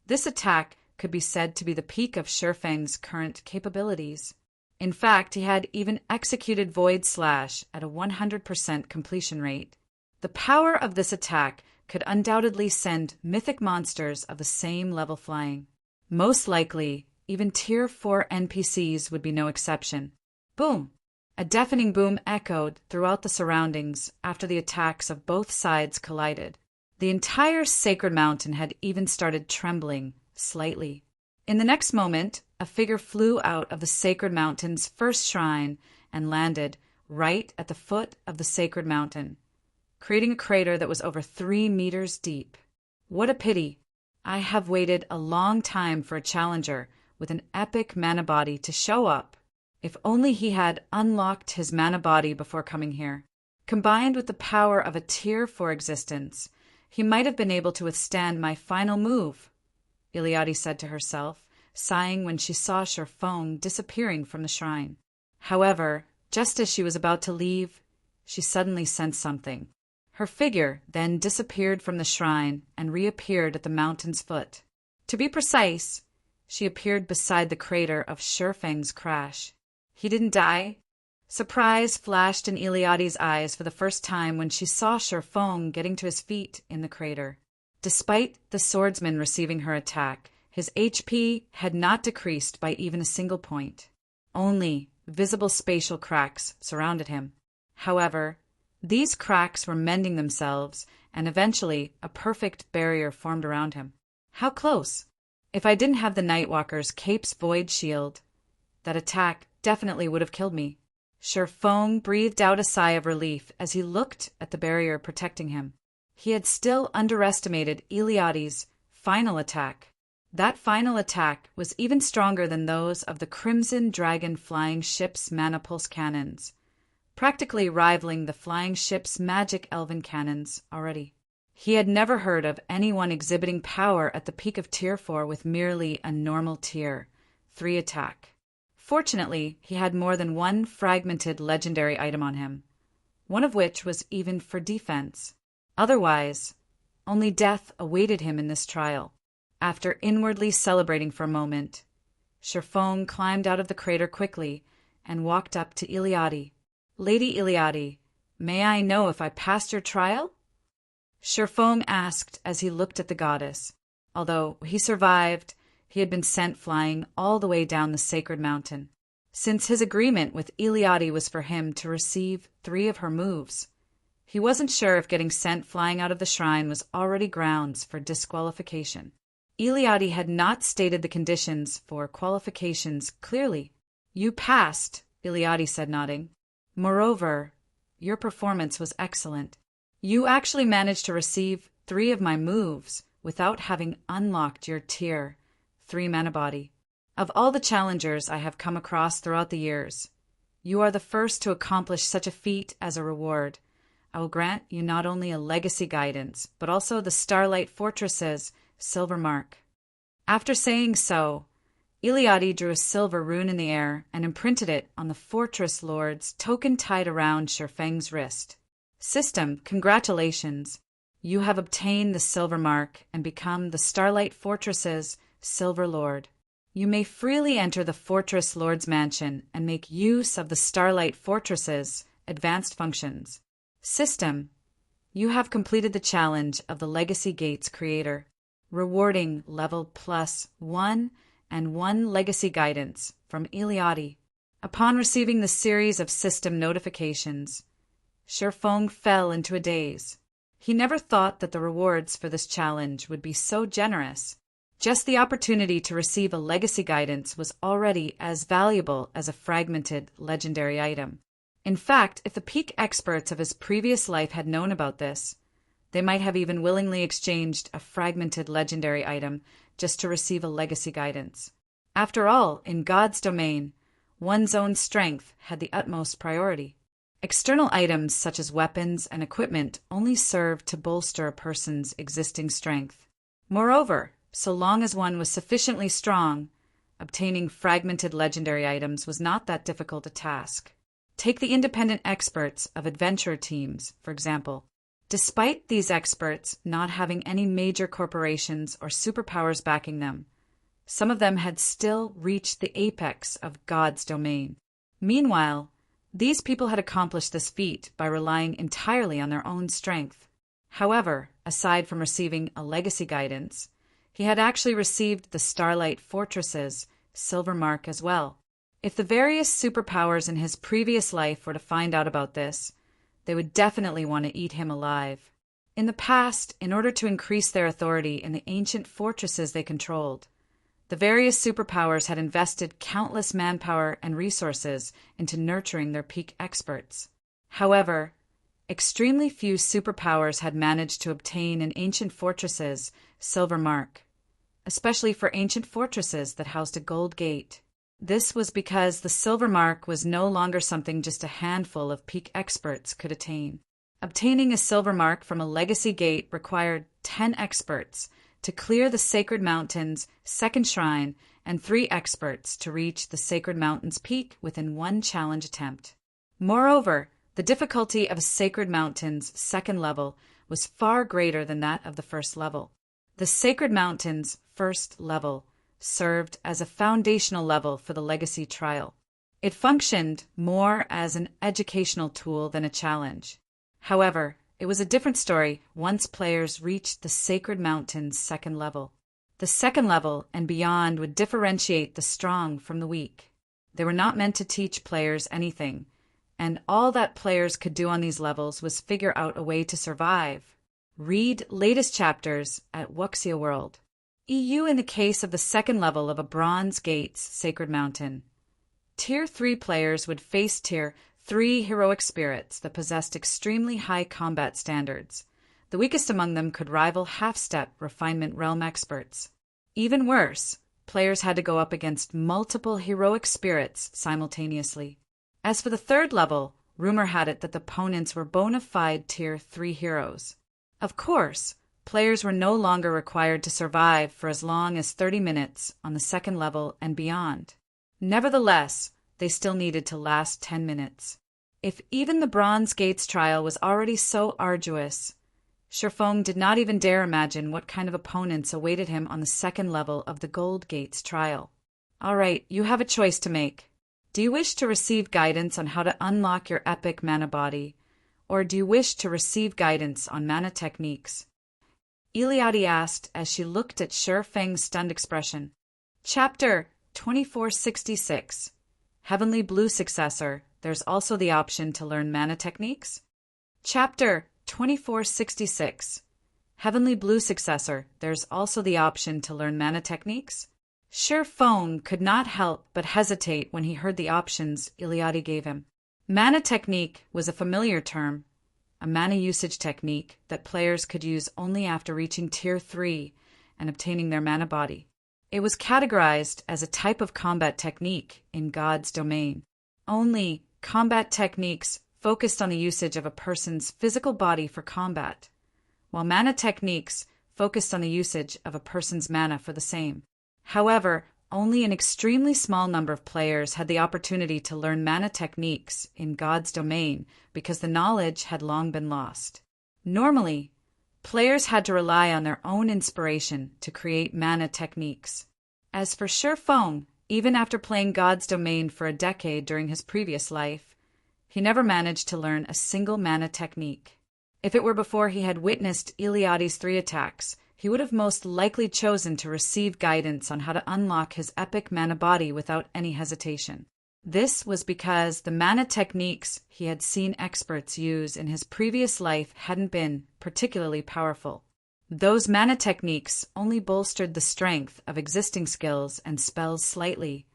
this attack could be said to be the peak of Feng's current capabilities. In fact, he had even executed Void Slash at a 100% completion rate. The power of this attack could undoubtedly send mythic monsters of the same level flying. Most likely, even Tier 4 NPCs would be no exception. Boom! A deafening boom echoed throughout the surroundings after the attacks of both sides collided. The entire sacred mountain had even started trembling slightly. In the next moment, a figure flew out of the sacred mountain's first shrine and landed right at the foot of the sacred mountain, creating a crater that was over 3 meters deep. What a pity! I have waited a long time for a challenger with an epic mana body to show up. If only he had unlocked his mana body before coming here. Combined with the power of a Tier 4 existence, he might have been able to withstand my final move, Iliad said to herself, sighing when she saw Feng disappearing from the shrine. However, just as she was about to leave, she suddenly sensed something. Her figure then disappeared from the shrine and reappeared at the mountain's foot. To be precise, she appeared beside the crater of Feng's crash. He didn't die, Surprise flashed in Eliade's eyes for the first time when she saw Sherfong getting to his feet in the crater. Despite the swordsman receiving her attack, his HP had not decreased by even a single point. Only visible spatial cracks surrounded him. However, these cracks were mending themselves, and eventually a perfect barrier formed around him. How close? If I didn't have the Nightwalker's Cape's Void Shield, that attack definitely would have killed me. Sherfong breathed out a sigh of relief as he looked at the barrier protecting him. He had still underestimated Eliade's final attack. That final attack was even stronger than those of the Crimson Dragon flying ship's mana pulse cannons, practically rivaling the flying ship's magic elven cannons already. He had never heard of anyone exhibiting power at the peak of Tier 4 with merely a normal Tier 3 attack. Fortunately, he had more than one fragmented legendary item on him, one of which was even for defense. Otherwise, only death awaited him in this trial. After inwardly celebrating for a moment, Sherfong climbed out of the crater quickly and walked up to Eliade. "Lady Eliade, may I know if I passed your trial?" Sherfong asked as he looked at the goddess. Although he survived, he had been sent flying all the way down the sacred mountain. Since his agreement with Eliade was for him to receive 3 of her moves, he wasn't sure if getting sent flying out of the shrine was already grounds for disqualification. Eliade had not stated the conditions for qualifications clearly. "You passed," Eliade said, nodding. "Moreover, your performance was excellent. You actually managed to receive 3 of my moves without having unlocked your Tier 3 mana body. Of all the challengers I have come across throughout the years, you are the first to accomplish such a feat. As a reward, I will grant you not only a legacy guidance, but also the Starlight Fortress's silver mark." After saying so, Eliade drew a silver rune in the air and imprinted it on the Fortress Lord's token tied around Sherfeng's wrist. "System, congratulations. You have obtained the silver mark and become the Starlight Fortress's Silver Lord. You may freely enter the Fortress Lord's mansion and make use of the Starlight Fortress's advanced functions. System, you have completed the challenge of the Legacy Gates creator, rewarding level +1 and 1 legacy guidance from Eliade." Upon receiving the series of system notifications, Sherfong fell into a daze. He never thought that the rewards for this challenge would be so generous. Just the opportunity to receive a legacy guidance was already as valuable as a fragmented legendary item. In fact, if the peak experts of his previous life had known about this, they might have even willingly exchanged a fragmented legendary item just to receive a legacy guidance. After all, in God's domain, one's own strength had the utmost priority. External items such as weapons and equipment only served to bolster a person's existing strength. Moreover, so long as one was sufficiently strong, obtaining fragmented legendary items was not that difficult a task. Take the independent experts of adventure teams, for example. Despite these experts not having any major corporations or superpowers backing them, some of them had still reached the apex of God's domain. Meanwhile, these people had accomplished this feat by relying entirely on their own strength. However, aside from receiving a legacy guidance, he had actually received the Starlight Fortress's silver mark as well. If the various superpowers in his previous life were to find out about this, they would definitely want to eat him alive. In the past, in order to increase their authority in the ancient fortresses they controlled, the various superpowers had invested countless manpower and resources into nurturing their peak experts. However, extremely few superpowers had managed to obtain an ancient fortress's silver mark, especially for ancient fortresses that housed a gold gate. This was because the silver mark was no longer something just a handful of peak experts could attain. Obtaining a silver mark from a legacy gate required 10 experts to clear the Sacred Mountain's second shrine and 3 experts to reach the Sacred Mountain's peak within 1 challenge attempt. Moreover, the difficulty of Sacred Mountain's second level was far greater than that of the first level. The Sacred Mountain's first level served as a foundational level for the legacy trial. It functioned more as an educational tool than a challenge. However, it was a different story once players reached the Sacred Mountain's second level. The second level and beyond would differentiate the strong from the weak. They were not meant to teach players anything, and all that players could do on these levels was figure out a way to survive. Read latest chapters at Wuxia World. EU in the case of the second level of a Bronze Gates Sacred Mountain. Tier 3 players would face Tier 3 heroic spirits that possessed extremely high combat standards. The weakest among them could rival half-step refinement realm experts. Even worse, players had to go up against multiple heroic spirits simultaneously. As for the third level, rumor had it that the opponents were bona fide Tier 3 heroes. Of course, players were no longer required to survive for as long as 30 minutes on the second level and beyond. Nevertheless, they still needed to last 10 minutes. If even the Bronze Gates trial was already so arduous, Shifeng did not even dare imagine what kind of opponents awaited him on the second level of the Gold Gates trial. All right, you have a choice to make. Do you wish to receive guidance on how to unlock your epic mana body, or do you wish to receive guidance on mana techniques? Iliadi asked as she looked at Shifeng's stunned expression. Chapter 2466. Heavenly Blue Successor, there's also the option to learn mana techniques? Chapter 2466. Heavenly Blue Successor, there's also the option to learn mana techniques? Shifeng could not help but hesitate when he heard the options Iliadi gave him. Mana technique was a familiar term, a mana usage technique that players could use only after reaching Tier 3 and obtaining their mana body. It was categorized as a type of combat technique in God's domain. Only combat techniques focused on the usage of a person's physical body for combat, while mana techniques focused on the usage of a person's mana for the same. However, only an extremely small number of players had the opportunity to learn mana techniques in God's domain because the knowledge had long been lost. Normally, players had to rely on their own inspiration to create mana techniques. As for Shifeng, even after playing God's domain for a decade during his previous life, he never managed to learn a single mana technique. If it were before he had witnessed Iliadi's 3 attacks, he would have most likely chosen to receive guidance on how to unlock his epic mana body without any hesitation. This was because the mana techniques he had seen experts use in his previous life hadn't been particularly powerful. Those mana techniques only bolstered the strength of existing skills and spells slightly,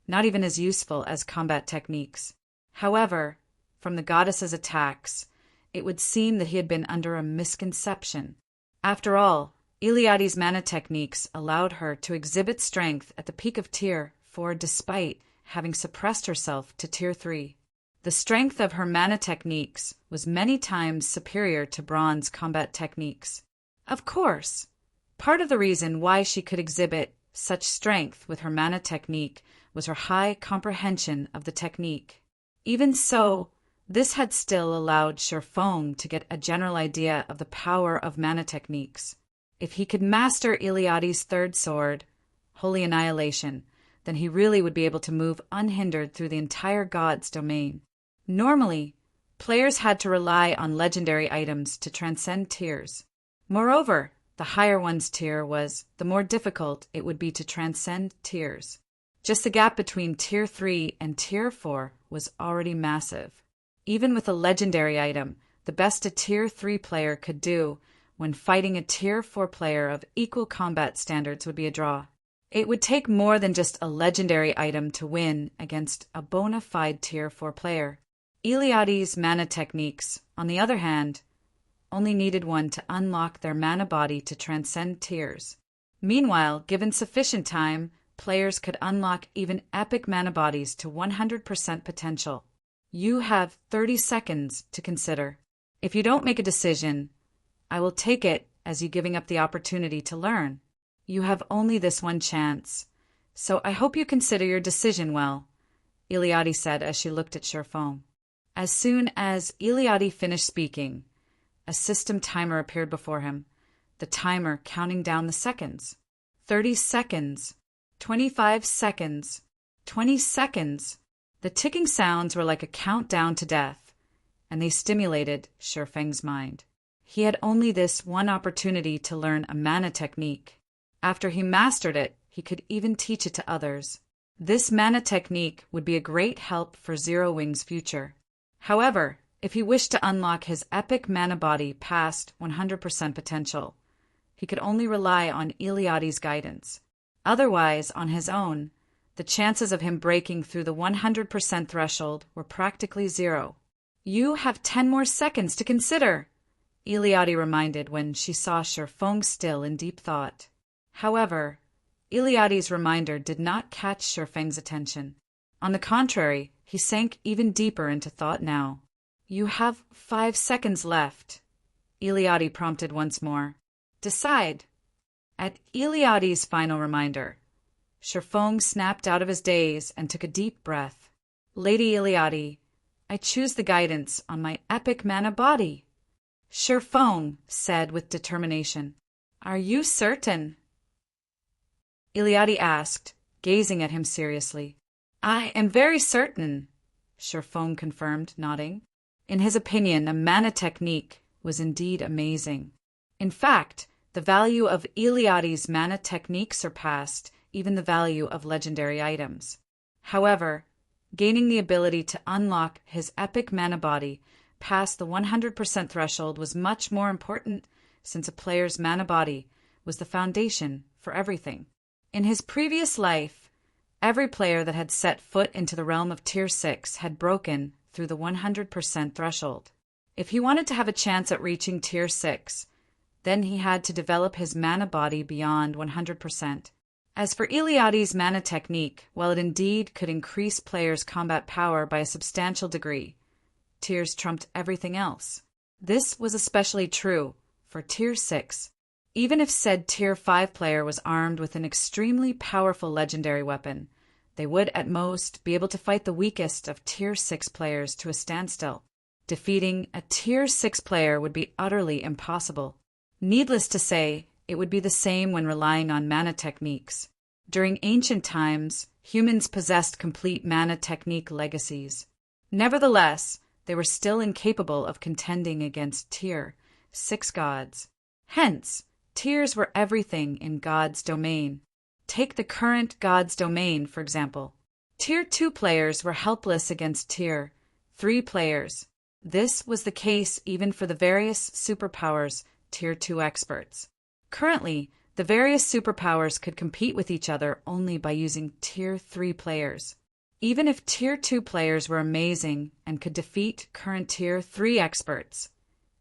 not even as useful as combat techniques. However, from the goddess's attacks, it would seem that he had been under a misconception. After all, Iliadi's mana techniques allowed her to exhibit strength at the peak of Tier 4 despite having suppressed herself to Tier 3. The strength of her mana techniques was many times superior to bronze combat techniques. Of course, part of the reason why she could exhibit such strength with her mana technique was her high comprehension of the technique. Even so, this had still allowed Shifeng to get a general idea of the power of mana techniques. If he could master Iliadi's third sword, Holy Annihilation, then he really would be able to move unhindered through the entire God's domain. Normally, players had to rely on legendary items to transcend tiers. Moreover, the higher one's tier was, the more difficult it would be to transcend tiers. Just the gap between Tier 3 and Tier 4 was already massive. Even with a legendary item, the best a Tier 3 player could do when fighting a Tier 4 player of equal combat standards would be a draw. It would take more than just a legendary item to win against a bona fide Tier 4 player. Iliadi's mana techniques, on the other hand, only needed one to unlock their mana body to transcend tiers. Meanwhile, given sufficient time, players could unlock even epic mana bodies to 100% potential. You have 30 seconds to consider. If you don't make a decision, I will take it as you giving up the opportunity to learn. You have only this one chance, so I hope you consider your decision well, Iliadi said as she looked at Shifeng. As soon as Iliadi finished speaking, a system timer appeared before him, the timer counting down the seconds. 30 seconds, 25 seconds, 20 seconds. The ticking sounds were like a countdown to death, and they stimulated Shifeng's mind. He had only this one opportunity to learn a mana technique. After he mastered it, he could even teach it to others. This mana technique would be a great help for Zero Wing's future. However, if he wished to unlock his epic mana body past 100% potential, he could only rely on Iliadi's guidance. Otherwise, on his own, the chances of him breaking through the 100% threshold were practically zero. "You have 10 more seconds to consider," Iliadi reminded when she saw Shifeng still in deep thought. However, Iliadi's reminder did not catch Shifeng's attention. On the contrary, he sank even deeper into thought now. "You have 5 seconds left," Iliadi prompted once more. "Decide." At Iliadi's final reminder, Shifeng snapped out of his daze and took a deep breath. "Lady Iliadi, I choose the guidance on my epic mana body," Shifeng said with determination. "Are you certain?" Iliadi asked, gazing at him seriously. "I am very certain," Shifeng confirmed, nodding. In his opinion, a mana technique was indeed amazing. In fact, the value of Iliadi's mana technique surpassed even the value of legendary items. However, gaining the ability to unlock his epic mana body past the 100% threshold was much more important, since a player's mana body was the foundation for everything. In his previous life, every player that had set foot into the realm of Tier 6 had broken through the 100% threshold. If he wanted to have a chance at reaching Tier 6, then he had to develop his mana body beyond 100%. As for Iliadi's mana technique, while it indeed could increase players' combat power by a substantial degree, tiers trumped everything else. This was especially true for Tier 6. Even if said Tier 5 player was armed with an extremely powerful legendary weapon, they would at most be able to fight the weakest of Tier 6 players to a standstill. Defeating a Tier 6 player would be utterly impossible. Needless to say, it would be the same when relying on mana techniques. During ancient times, humans possessed complete mana technique legacies. Nevertheless, they were still incapable of contending against Tier 6 gods. Hence, tiers were everything in God's domain. Take the current God's domain, for example. Tier 2 players were helpless against Tier 3 players. This was the case even for the various superpowers Tier 2 experts. Currently, the various superpowers could compete with each other only by using Tier 3 players. Even if Tier 2 players were amazing and could defeat current Tier 3 experts,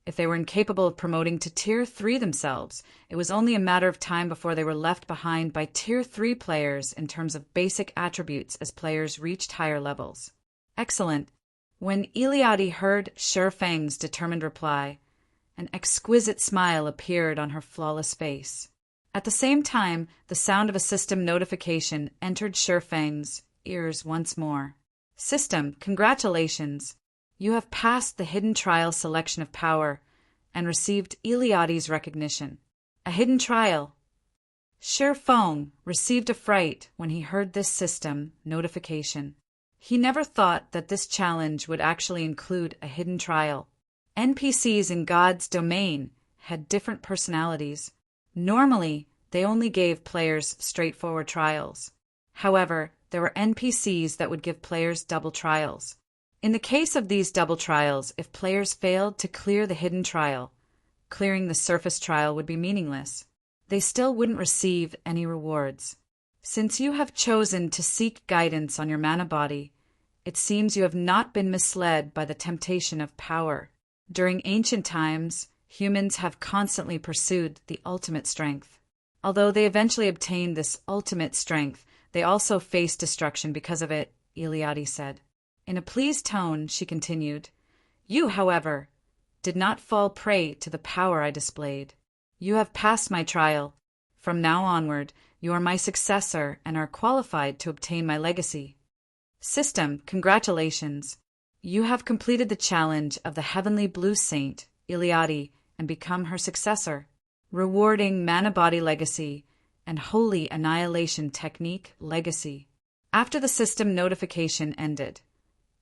if they were incapable of promoting to Tier 3 themselves, it was only a matter of time before they were left behind by Tier 3 players in terms of basic attributes as players reached higher levels. Excellent. When Iliadi heard Shifeng's determined reply, an exquisite smile appeared on her flawless face. At the same time, the sound of a system notification entered Shifeng's ears once more. "System, congratulations! You have passed the hidden trial selection of power and received Iliadi's recognition." A hidden trial. Shifeng received a fright when he heard this system notification. He never thought that this challenge would actually include a hidden trial. NPCs in God's domain had different personalities. Normally, they only gave players straightforward trials. However, there were NPCs that would give players double trials. In the case of these double trials, if players failed to clear the hidden trial, clearing the surface trial would be meaningless. They still wouldn't receive any rewards. Since you have chosen to seek guidance on your mana body, it seems you have not been misled by the temptation of power. During ancient times, humans have constantly pursued the ultimate strength. Although they eventually obtained this ultimate strength, they also faced destruction because of it, Iliadi said. In a pleased tone, she continued, "You, however, did not fall prey to the power I displayed. You have passed my trial. From now onward, you are my successor and are qualified to obtain my legacy. System, congratulations. You have completed the challenge of the Heavenly Blue Saint, Iliadi, and become her successor. Rewarding Mana Body Legacy and Holy Annihilation Technique Legacy." After the system notification ended,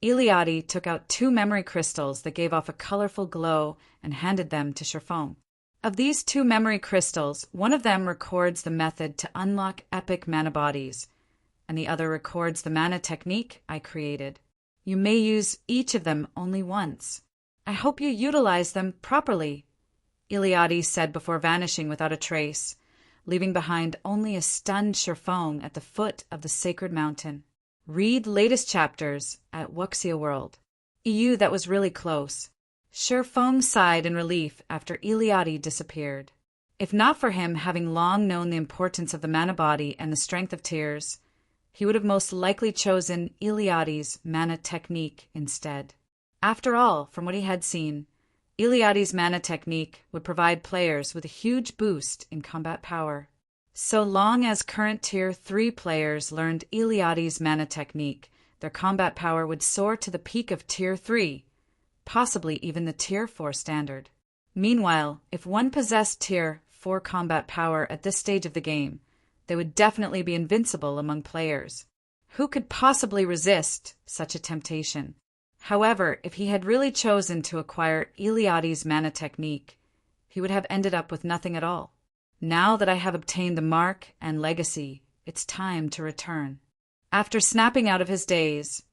Iliadi took out 2 memory crystals that gave off a colorful glow and handed them to Sherfong. Of these 2 memory crystals, one of them records the method to unlock epic mana bodies, and the other records the mana technique I created. You may use each of them only once. I hope you utilize them properly, Iliadi said before vanishing without a trace, leaving behind only a stunned Sherfong at the foot of the sacred mountain. Read latest chapters at Wuxia World. EU that was really close. Sherfong sighed in relief after Iliadi disappeared. If not for him having long known the importance of the mana body and the strength of tears, he would have most likely chosen Iliadi's mana technique instead. After all, from what he had seen, Iliadi's mana technique would provide players with a huge boost in combat power. So long as current Tier 3 players learned Iliadi's mana technique, their combat power would soar to the peak of Tier 3, possibly even the Tier 4 standard. Meanwhile, if one possessed Tier 4 combat power at this stage of the game, they would definitely be invincible among players. Who could possibly resist such a temptation? However, if he had really chosen to acquire Iliadi's mana technique, he would have ended up with nothing at all. Now that I have obtained the mark and legacy, it's time to return. After snapping out of his daze,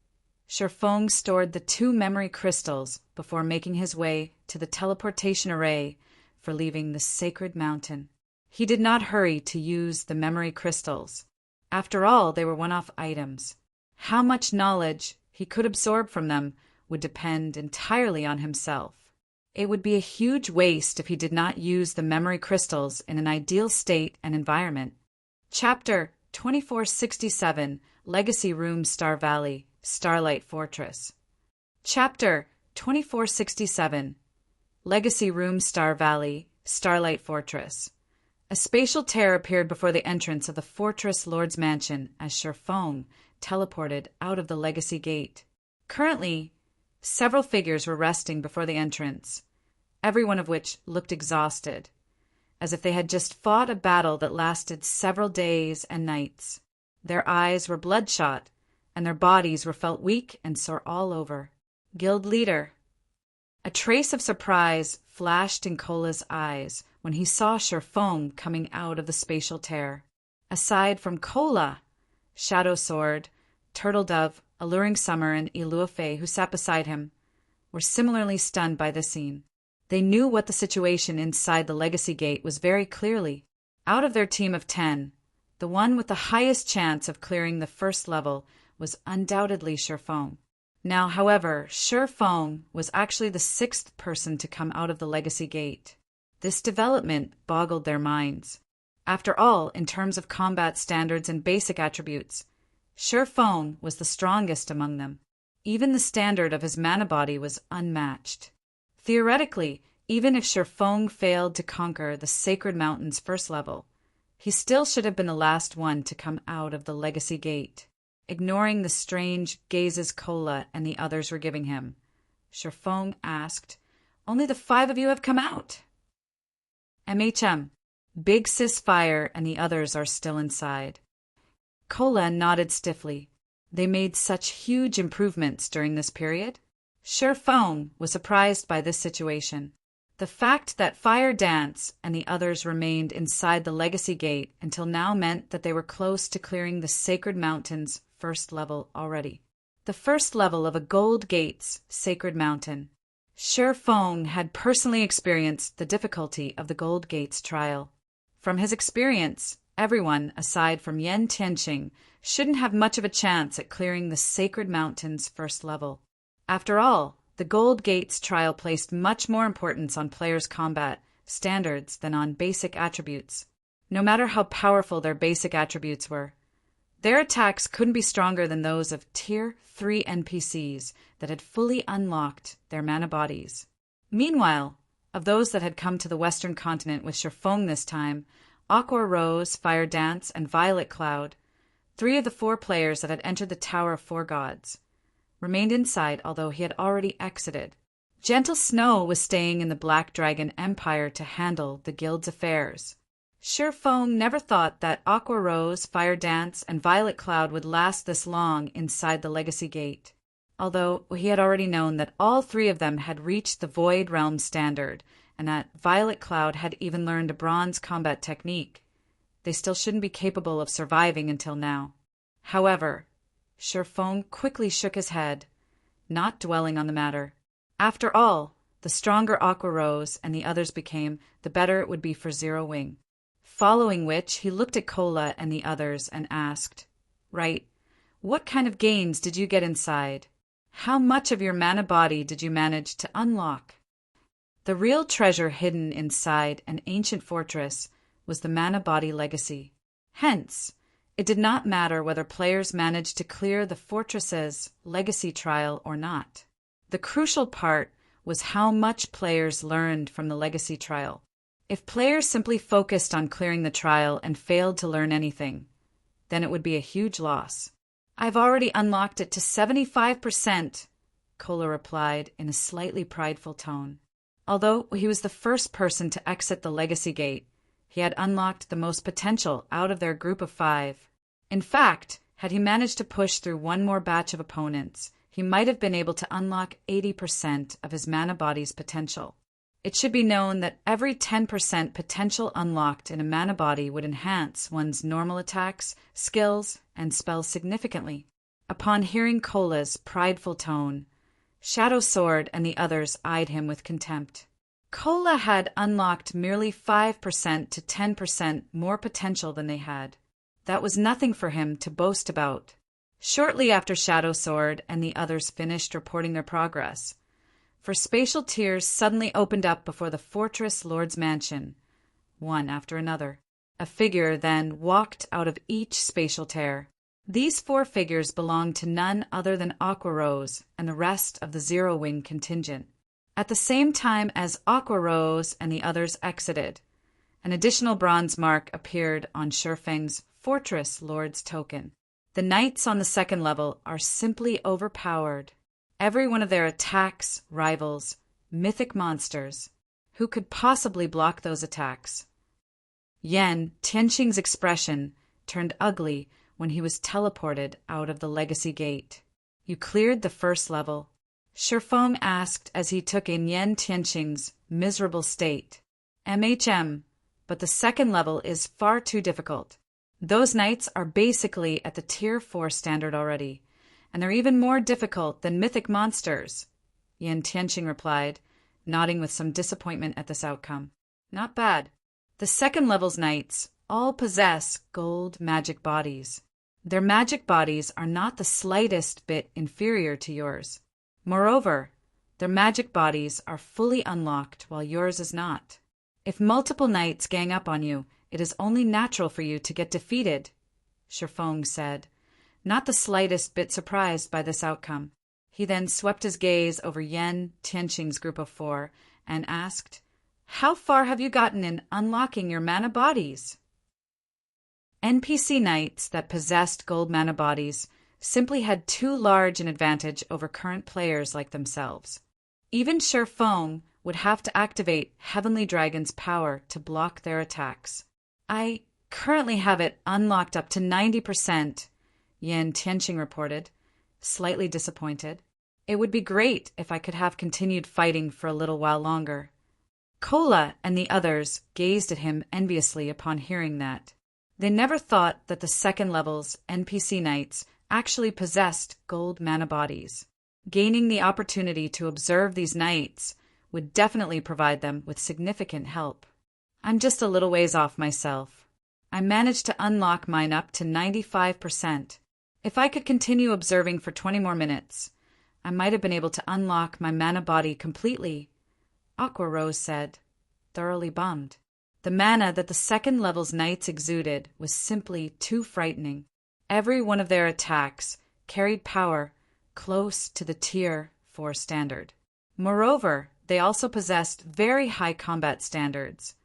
Sherfong stored the 2 memory crystals before making his way to the teleportation array for leaving the sacred mountain. He did not hurry to use the memory crystals. After all, they were one-off items. How much knowledge he could absorb from them would depend entirely on himself. It would be a huge waste if he did not use the memory crystals in an ideal state and environment. Chapter 2467, Legacy Room Star Valley, Starlight Fortress. Chapter 2467, Legacy Room Star Valley, Starlight Fortress. A spatial tear appeared before the entrance of the Fortress Lord's Mansion as Sherfong teleported out of the Legacy Gate. Currently, several figures were resting before the entrance, every one of which looked exhausted, as if they had just fought a battle that lasted several days and nights. Their eyes were bloodshot, and their bodies were felt weak and sore all over. Guild leader. A trace of surprise flashed in Kola's eyes when he saw Sherfong coming out of the spatial tear. Aside from Kola, Shadow Sword, Turtle Dove, Alluring Summer, and Iluofe, who sat beside him, were similarly stunned by the scene. They knew what the situation inside the Legacy Gate was very clearly. Out of their team of 10, the one with the highest chance of clearing the first level was undoubtedly Sherfong. Now, however, Sherfong was actually the 6th person to come out of the Legacy Gate. This development boggled their minds. After all, in terms of combat standards and basic attributes, Sherfong was the strongest among them. Even the standard of his mana body was unmatched. Theoretically, even if Sherfong failed to conquer the Sacred Mountain's first level, he still should have been the last one to come out of the Legacy Gate. Ignoring the strange gazes Kola and the others were giving him, Sherfong asked, "Only the 5 of you have come out?" MHM, Big Sis Fire and the others are still inside. Kola nodded stiffly. They made such huge improvements during this period. Sherfong was surprised by this situation. The fact that Fire Dance and the others remained inside the Legacy Gate until now meant that they were close to clearing the Sacred Mountain's first level already. The first level of a Gold Gate's Sacred Mountain. Sherfong had personally experienced the difficulty of the Gold Gate's trial. From his experience, everyone, aside from Yen Tianqing, shouldn't have much of a chance at clearing the Sacred Mountain's first level. After all, the Gold Gate's trial placed much more importance on players' combat standards than on basic attributes. No matter how powerful their basic attributes were, their attacks couldn't be stronger than those of Tier 3 NPCs that had fully unlocked their mana bodies. Meanwhile, of those that had come to the Western continent with Sherfong this time, Aqua Rose, Fire Dance, and Violet Cloud, 3 of the 4 players that had entered the Tower of Four Gods, remained inside, although he had already exited. Gentle Snow was staying in the Black Dragon Empire to handle the guild's affairs. Sherfong never thought that Aqua Rose, Fire Dance, and Violet Cloud would last this long inside the Legacy Gate. although he had already known that all three of them had reached the Void Realm standard, and that Violet Cloud had even learned a bronze combat technique. They still shouldn't be capable of surviving until now. However, Sherfong quickly shook his head, not dwelling on the matter. After all, the stronger Aqua rose and the others became, the better it would be for Zero Wing. Following which, he looked at Cola and the others and asked, "Right, what kind of gains did you get inside? How much of your mana body did you manage to unlock?" The real treasure hidden inside an ancient fortress was the mana body legacy. Hence, it did not matter whether players managed to clear the fortress's legacy trial or not. The crucial part was how much players learned from the legacy trial. If players simply focused on clearing the trial and failed to learn anything, then it would be a huge loss. "I've already unlocked it to 75%, Cola replied in a slightly prideful tone. Although he was the first person to exit the legacy gate, he had unlocked the most potential out of their group of 5. In fact, had he managed to push through one more batch of opponents, he might have been able to unlock 80% of his mana body's potential. It should be known that every 10% potential unlocked in a mana body would enhance one's normal attacks, skills, and spells significantly. Upon hearing Cola's prideful tone, Shadow Sword and the others eyed him with contempt. Cola had unlocked merely 5% to 10% more potential than they had. That was nothing for him to boast about. Shortly after Shadow Sword and the others finished reporting their progress, for spatial tiers suddenly opened up before the Fortress Lord's mansion, one after another. A figure then walked out of each spatial tier. These 4 figures belonged to none other than Aqua Rose and the rest of the Zero Wing contingent. At the same time as Aqua Rose and the others exited, an additional bronze mark appeared on Sherfeng's Fortress Lord's token. The knights on the second level are simply overpowered. Every one of their attacks rivals mythic monsters. Who could possibly block those attacks? Yan Tianqing's expression turned ugly when he was teleported out of the legacy gate. "You cleared the first level?" Sherfong asked as he took in Yan Tianqing's miserable state. "MHM, but the second level is far too difficult. Those knights are basically at the Tier 4 standard already, and they're even more difficult than mythic monsters," Yan Tianqing replied, nodding with some disappointment at this outcome. "Not bad. The second level's knights all possess gold magic bodies. Their magic bodies are not the slightest bit inferior to yours. Moreover, their magic bodies are fully unlocked while yours is not. If multiple knights gang up on you, it is only natural for you to get defeated," Sherfong said, not the slightest bit surprised by this outcome. He then swept his gaze over Yan Tianqing's group of 4 and asked, "How far have you gotten in unlocking your mana bodies?" NPC knights that possessed gold mana bodies simply had too large an advantage over current players like themselves. Even Sherfong would have to activate Heavenly Dragon's power to block their attacks. "I currently have it unlocked up to 90%, Yan Tianqing reported, slightly disappointed. "It would be great if I could have continued fighting for a little while longer." Cola and the others gazed at him enviously upon hearing that. They never thought that the second level's NPC knights actually possessed gold mana bodies. Gaining the opportunity to observe these knights would definitely provide them with significant help. "I'm just a little ways off myself. I managed to unlock mine up to 95%. If I could continue observing for 20 more minutes, I might have been able to unlock my mana body completely," Aqua Rose said, thoroughly bummed. The mana that the second level's knights exuded was simply too frightening. Every one of their attacks carried power close to the Tier 4 standard. Moreover, they also possessed very high combat standards,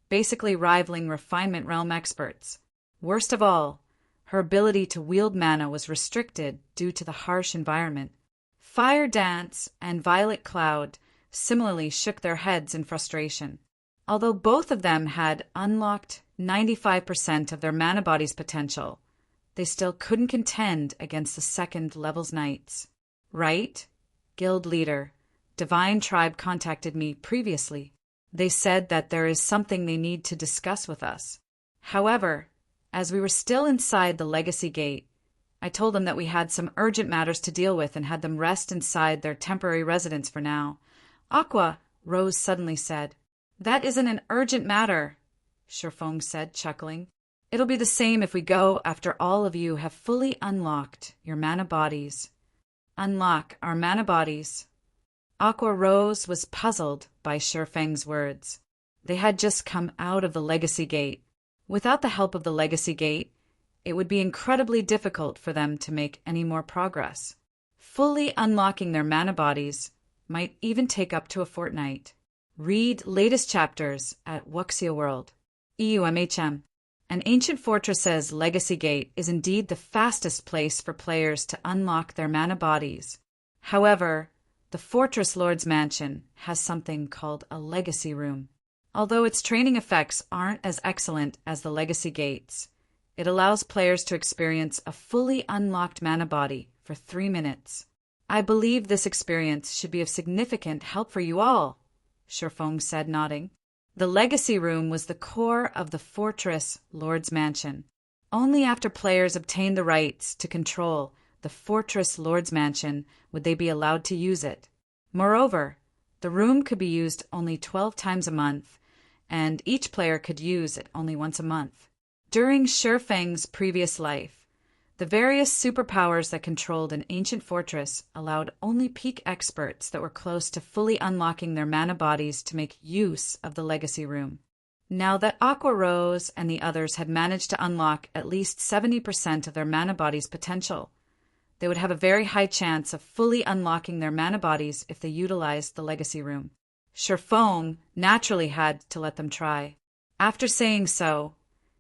basically rivaling Refinement Realm experts. Worst of all, her ability to wield mana was restricted due to the harsh environment. Fire Dance and Violet Cloud similarly shook their heads in frustration. Although both of them had unlocked 95% of their mana body's potential, they still couldn't contend against the second level's knights. Right? Guild leader. Divine Tribe contacted me previously. They said that there is something they need to discuss with us. However, as we were still inside the Legacy Gate, I told them that we had some urgent matters to deal with and had them rest inside their temporary residence for now. Aqua, Rose suddenly said. That isn't an urgent matter, Sherfong said, chuckling. It'll be the same if we go after all of you have fully unlocked your mana bodies. Unlock our mana bodies. Aqua Rose was puzzled by Sherfeng's words. They had just come out of the Legacy Gate. Without the help of the Legacy Gate, it would be incredibly difficult for them to make any more progress. Fully unlocking their mana bodies might even take up to a fortnight. Read latest chapters at Wuxia World. EUMHM. An Ancient Fortress's Legacy Gate is indeed the fastest place for players to unlock their mana bodies. However, the Fortress Lord's Mansion has something called a Legacy Room. Although its training effects aren't as excellent as the Legacy Gates, it allows players to experience a fully unlocked mana body for 3 minutes. I believe this experience should be of significant help for you all, Sherfong said, nodding. The Legacy Room was the core of the Fortress Lord's Mansion. Only after players obtained the rights to control the Fortress Lord's Mansion would they be allowed to use it. Moreover, the room could be used only 12 times a month, and each player could use it only once a month. During Sherfeng's previous life, the various superpowers that controlled an ancient fortress allowed only peak experts that were close to fully unlocking their mana bodies to make use of the Legacy Room. Now that Aqua Rose and the others had managed to unlock at least 70% of their mana bodies' potential, they would have a very high chance of fully unlocking their mana bodies if they utilized the Legacy Room. Sherfong naturally had to let them try. After saying so,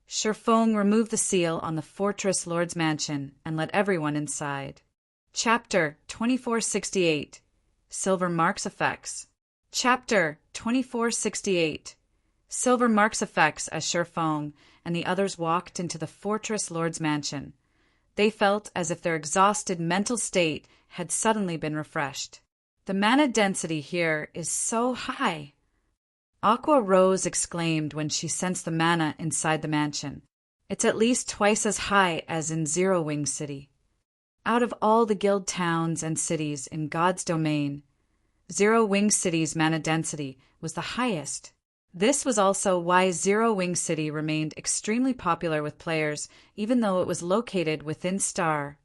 Sherfong removed the seal on the Fortress Lord's Mansion and let everyone inside. Chapter 2468. Silver Marks Effects. Chapter 2468. Silver Marks Effects. As Sherfong and the others walked into the Fortress Lord's Mansion, they felt as if their exhausted mental state had suddenly been refreshed. The mana density here is so high. Aqua Rose exclaimed when she sensed the mana inside the mansion. It's at least twice as high as in Zero Wing City. Out of all the guild towns and cities in God's domain, Zero Wing City's mana density was the highest. This was also why Zero Wing City remained extremely popular with players, even though it was located within Star,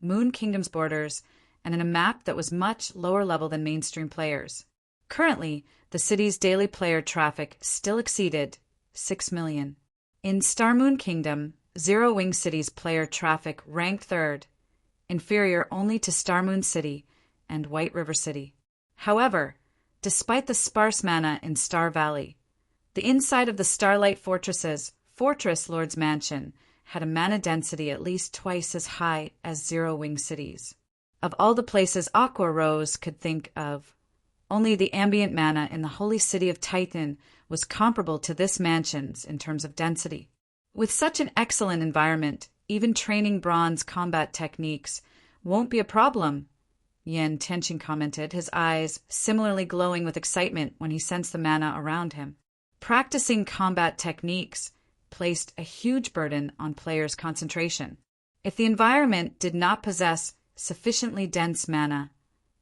Moon Kingdom's borders, and in a map that was much lower level than mainstream players. Currently, the city's daily player traffic still exceeded 6 million. In Star Moon Kingdom, Zero Wing City's player traffic ranked third, inferior only to Star Moon City and White River City. However, despite the sparse mana in Star Valley, the inside of the Starlight Fortress's Fortress Lord's Mansion had a mana density at least twice as high as Zero Wing City's. Of all the places Aqua Rose could think of, only the ambient mana in the holy city of Titan was comparable to this mansion's in terms of density. With such an excellent environment, even training bronze combat techniques won't be a problem, Yen Tenqing commented, his eyes similarly glowing with excitement when he sensed the mana around him. Practicing combat techniques placed a huge burden on players' concentration. If the environment did not possess sufficiently dense mana,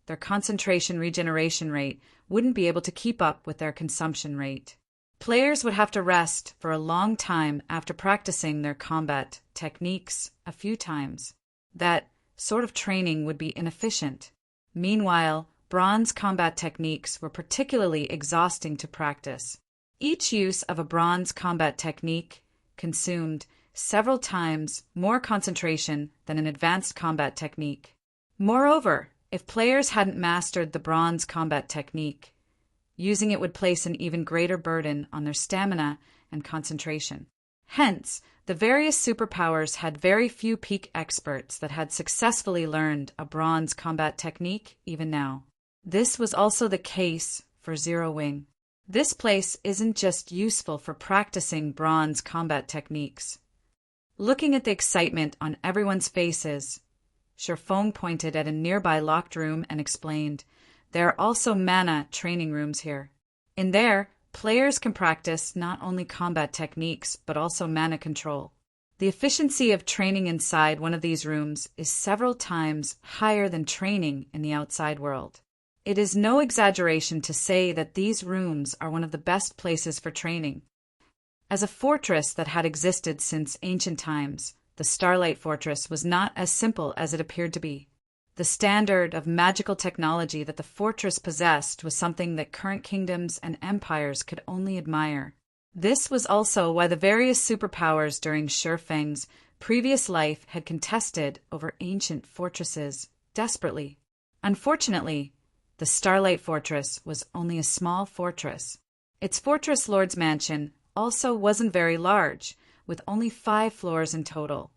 their concentration regeneration rate wouldn't be able to keep up with their consumption rate. Players would have to rest for a long time after practicing their combat techniques a few times. That sort of training would be inefficient. Meanwhile, bronze combat techniques were particularly exhausting to practice. Each use of a bronze combat technique consumed several times more concentration than an advanced combat technique. Moreover, if players hadn't mastered the bronze combat technique, using it would place an even greater burden on their stamina and concentration. Hence, the various superpowers had very few peak experts that had successfully learned a bronze combat technique even now. This was also the case for Zero Wing. This place isn't just useful for practicing bronze combat techniques. Looking at the excitement on everyone's faces, Sherfong pointed at a nearby locked room and explained, "There are also mana training rooms here. In there, players can practice not only combat techniques, but also mana control. The efficiency of training inside one of these rooms is several times higher than training in the outside world. It is no exaggeration to say that these rooms are one of the best places for training." As a fortress that had existed since ancient times, the Starlight Fortress was not as simple as it appeared to be. The standard of magical technology that the fortress possessed was something that current kingdoms and empires could only admire. This was also why the various superpowers during Sherfeng's previous life had contested over ancient fortresses desperately. Unfortunately, the Starlight Fortress was only a small fortress. Its fortress lord's mansion also wasn't very large, with only 5 floors in total,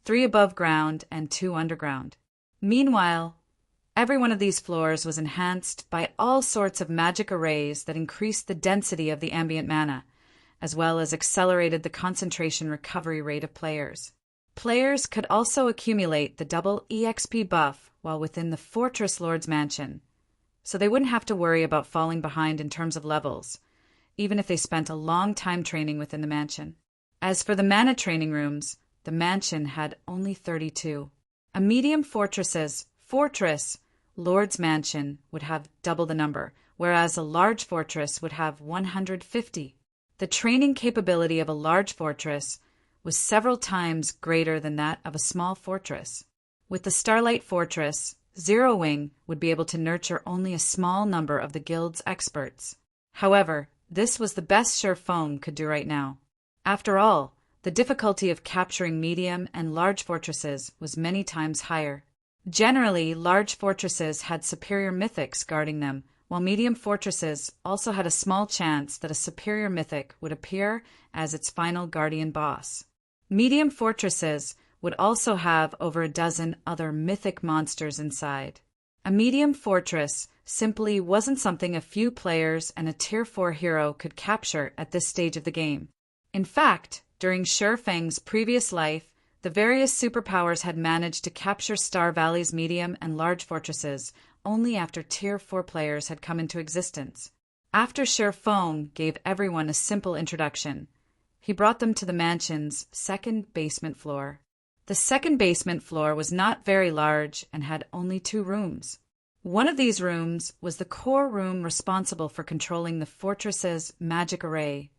3 above ground and 2 underground. Meanwhile, every one of these floors was enhanced by all sorts of magic arrays that increased the density of the ambient mana, as well as accelerated the concentration recovery rate of players. Players could also accumulate the double EXP buff while within the Fortress Lord's Mansion, so they wouldn't have to worry about falling behind in terms of levels, even if they spent a long time training within the mansion. As for the mana training rooms, the mansion had only 32. A medium fortress Lord's Mansion would have double the number, whereas a large fortress would have 150. The training capability of a large fortress was several times greater than that of a small fortress. With the Starlight Fortress, Zero Wing would be able to nurture only a small number of the guild's experts. However, this was the best Sherfong could do right now. After all, the difficulty of capturing medium and large fortresses was many times higher. Generally, large fortresses had superior mythics guarding them, while medium fortresses also had a small chance that a superior mythic would appear as its final guardian boss. Medium fortresses would also have over a dozen other mythic monsters inside. A medium fortress simply wasn't something a few players and a Tier 4 hero could capture at this stage of the game. In fact, during Sherfeng's previous life, the various superpowers had managed to capture Star Valley's medium and large fortresses only after Tier 4 players had come into existence. After Sherfong gave everyone a simple introduction, he brought them to the mansion's second basement floor. The second basement floor was not very large and had only 2 rooms. One of these rooms was the core room responsible for controlling the fortress's magic array,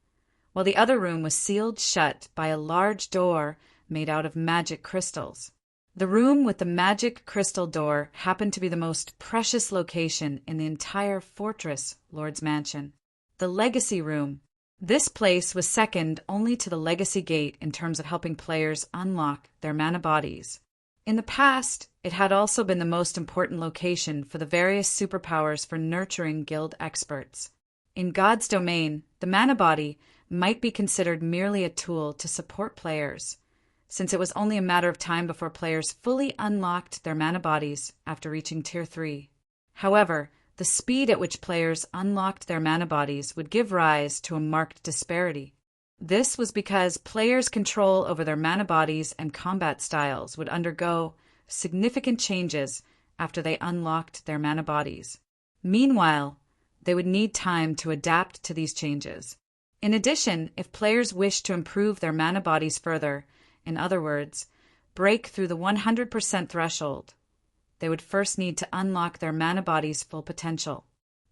while the other room was sealed shut by a large door made out of magic crystals. The room with the magic crystal door happened to be the most precious location in the entire Fortress Lord's Mansion. The Legacy Room. This place was second only to the Legacy Gate in terms of helping players unlock their mana bodies. In the past, it had also been the most important location for the various superpowers for nurturing guild experts. In God's domain, the mana body might be considered merely a tool to support players, since it was only a matter of time before players fully unlocked their mana bodies after reaching Tier 3. However, the speed at which players unlocked their mana bodies would give rise to a marked disparity. This was because players' control over their mana bodies and combat styles would undergo significant changes after they unlocked their mana bodies. Meanwhile, they would need time to adapt to these changes. In addition, if players wished to improve their mana bodies further, in other words, break through the 100% threshold, they would first need to unlock their mana body's full potential.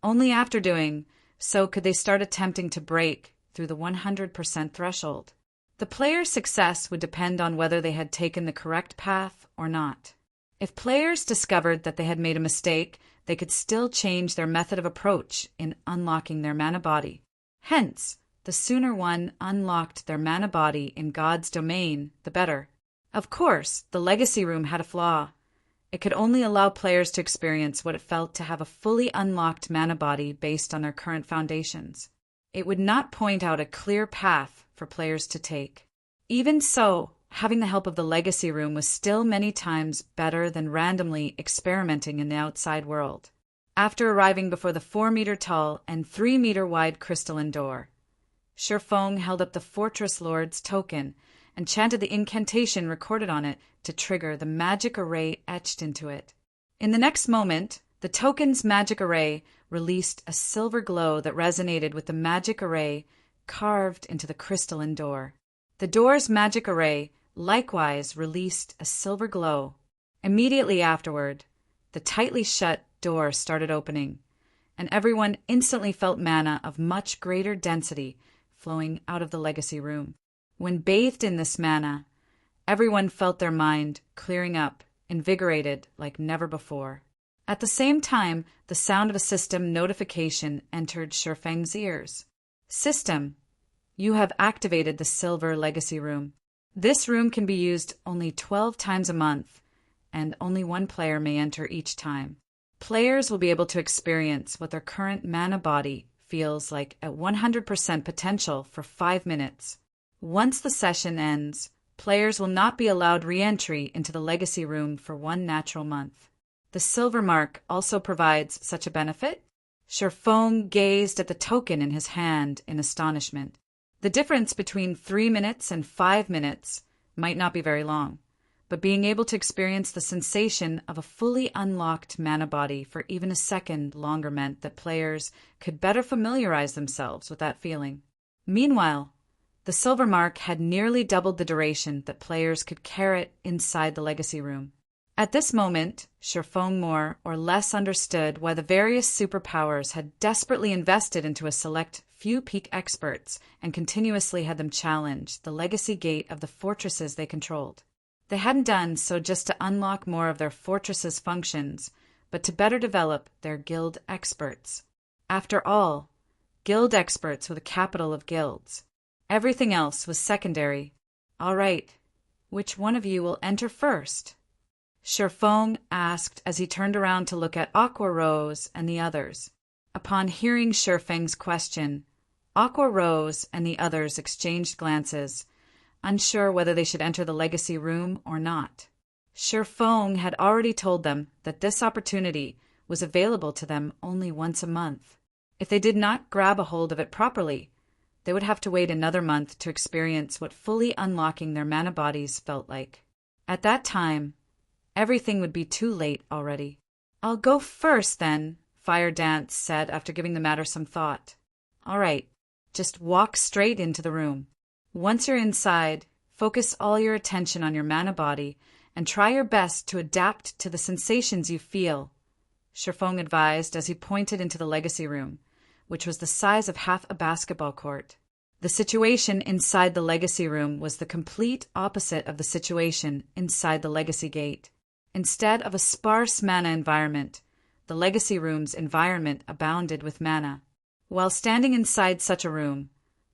Only after doing so could they start attempting to break through the 100% threshold. The player's success would depend on whether they had taken the correct path or not. If players discovered that they had made a mistake, they could still change their method of approach in unlocking their mana body. Hence, the sooner one unlocked their mana body in God's domain, the better. Of course, the Legacy Room had a flaw. It could only allow players to experience what it felt to have a fully unlocked mana body based on their current foundations. It would not point out a clear path for players to take. Even so, having the help of the Legacy Room was still many times better than randomly experimenting in the outside world. After arriving before the 4-meter-tall and 3-meter-wide crystalline door, Sherfong held up the Fortress Lord's token and chanted the incantation recorded on it to trigger the magic array etched into it. In the next moment, the token's magic array released a silver glow that resonated with the magic array carved into the crystalline door. The door's magic array likewise released a silver glow. Immediately afterward, the tightly shut door started opening, and everyone instantly felt mana of much greater density flowing out of the legacy room. When bathed in this mana, everyone felt their mind clearing up, invigorated like never before. At the same time, the sound of a system notification entered Shifeng's ears. System, you have activated the Silver Legacy Room. This room can be used only 12 times a month, and only one player may enter each time. Players will be able to experience what their current mana body feels like at 100% potential for 5 minutes. Once the session ends, players will not be allowed re-entry into the Legacy Room for 1 natural month. The Silver Mark also provides such a benefit? Shifeng gazed at the token in his hand in astonishment. The difference between 3 minutes and 5 minutes might not be very long, but being able to experience the sensation of a fully unlocked mana body for even a second longer meant that players could better familiarize themselves with that feeling. Meanwhile, the Silver Mark had nearly doubled the duration that players could carry inside the Legacy Room. At this moment, Shifeng more or less understood why the various superpowers had desperately invested into a select few peak experts and continuously had them challenge the legacy gate of the fortresses they controlled. They hadn't done so just to unlock more of their fortresses' functions, but to better develop their guild experts. After all, guild experts were the capital of guilds. Everything else was secondary. All right, which one of you will enter first? Shifeng asked as he turned around to look at Aqua Rose and the others. Upon hearing Shifeng's question, Aqua Rose and the others exchanged glances, unsure whether they should enter the Legacy Room or not. Shifeng had already told them that this opportunity was available to them only once a month. If they did not grab a hold of it properly, they would have to wait another month to experience what fully unlocking their mana bodies felt like. At that time, everything would be too late already. I'll go first, then, Fire Dance said after giving the matter some thought. All right, just walk straight into the room. Once you're inside, focus all your attention on your mana body and try your best to adapt to the sensations you feel, Shifeng advised as he pointed into the Legacy Room, which was the size of half a basketball court. The situation inside the Legacy Room was the complete opposite of the situation inside the Legacy Gate. Instead of a sparse mana environment, the Legacy Room's environment abounded with mana. While standing inside such a room,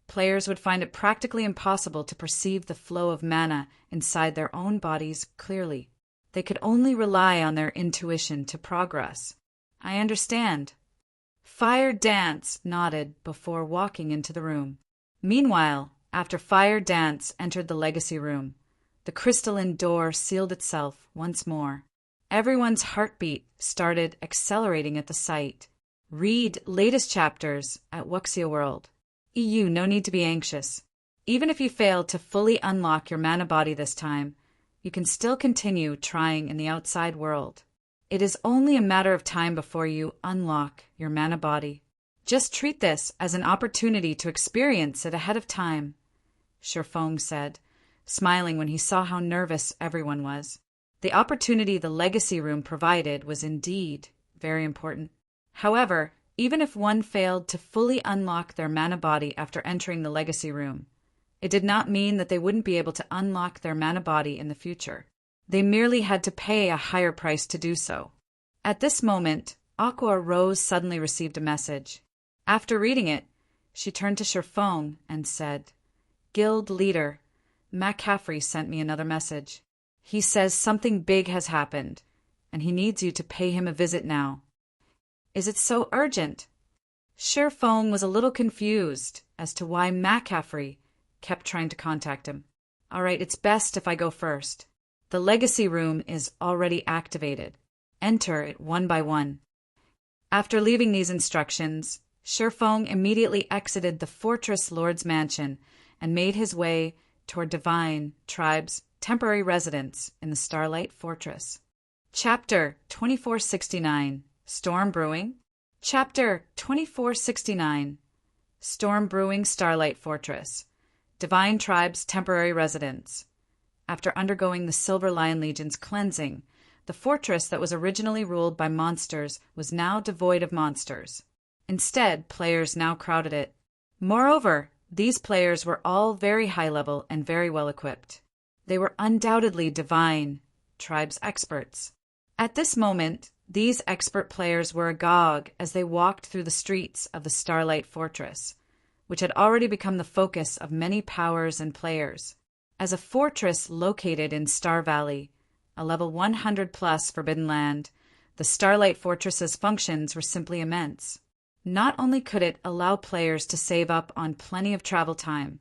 players would find it practically impossible to perceive the flow of mana inside their own bodies clearly. They could only rely on their intuition to progress. I understand. Fire Dance nodded before walking into the room. Meanwhile, after Fire Dance entered the Legacy Room, the crystalline door sealed itself once more. Everyone's heartbeat started accelerating at the sight. Read latest chapters at Wuxia World. EU, no need to be anxious. Even if you fail to fully unlock your mana body this time, you can still continue trying in the outside world. It is only a matter of time before you unlock your mana body. Just treat this as an opportunity to experience it ahead of time, Shifeng said, smiling when he saw how nervous everyone was. The opportunity the Legacy Room provided was indeed very important. However, even if one failed to fully unlock their mana body after entering the Legacy Room, it did not mean that they wouldn't be able to unlock their mana body in the future. They merely had to pay a higher price to do so. At this moment, Aqua Rose suddenly received a message. After reading it, she turned to Shifeng and said, Guild Leader, McCaffrey sent me another message. He says something big has happened, and he needs you to pay him a visit now. Is it so urgent? Shifeng was a little confused as to why McCaffrey kept trying to contact him. All right, it's best if I go first. The Legacy Room is already activated. Enter it one by one. After leaving these instructions, Shifeng immediately exited the Fortress Lord's mansion and made his way toward Divine Tribe's temporary residence in the Starlight Fortress. Chapter 2469, Storm Brewing. Chapter 2469, Storm Brewing, Starlight Fortress. Divine Tribe's temporary residence. After undergoing the Silver Lion Legion's cleansing, the fortress that was originally ruled by monsters was now devoid of monsters. Instead, players now crowded it. Moreover, these players were all very high level and very well equipped. They were undoubtedly Divine Tribe's experts. At this moment, these expert players were agog as they walked through the streets of the Starlight Fortress, which had already become the focus of many powers and players. As a fortress located in Star Valley, a level 100+ Forbidden Land, the Starlight Fortress's functions were simply immense. Not only could it allow players to save up on plenty of travel time,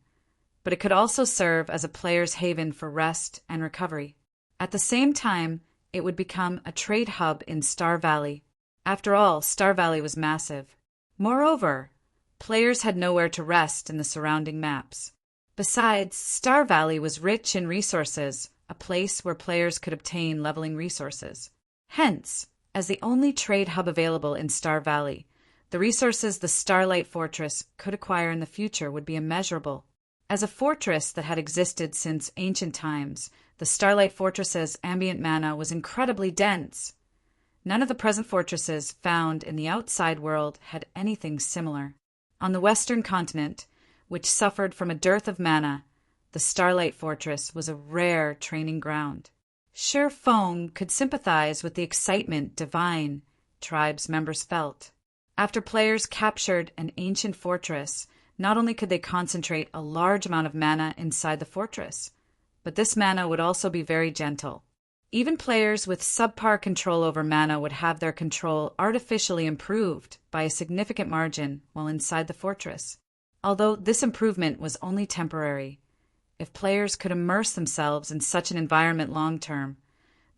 but it could also serve as a player's haven for rest and recovery. At the same time, it would become a trade hub in Star Valley. After all, Star Valley was massive. Moreover, players had nowhere to rest in the surrounding maps. Besides, Star Valley was rich in resources, a place where players could obtain leveling resources. Hence, as the only trade hub available in Star Valley, the resources the Starlight Fortress could acquire in the future would be immeasurable. As a fortress that had existed since ancient times, the Starlight Fortress's ambient mana was incredibly dense. None of the present fortresses found in the outside world had anything similar. On the western continent, which suffered from a dearth of mana, the Starlight Fortress was a rare training ground. Sure Fong could sympathize with the excitement Divine Tribe's members felt. After players captured an ancient fortress, not only could they concentrate a large amount of mana inside the fortress, but this mana would also be very gentle. Even players with subpar control over mana would have their control artificially improved by a significant margin while inside the fortress. Although this improvement was only temporary, if players could immerse themselves in such an environment long-term,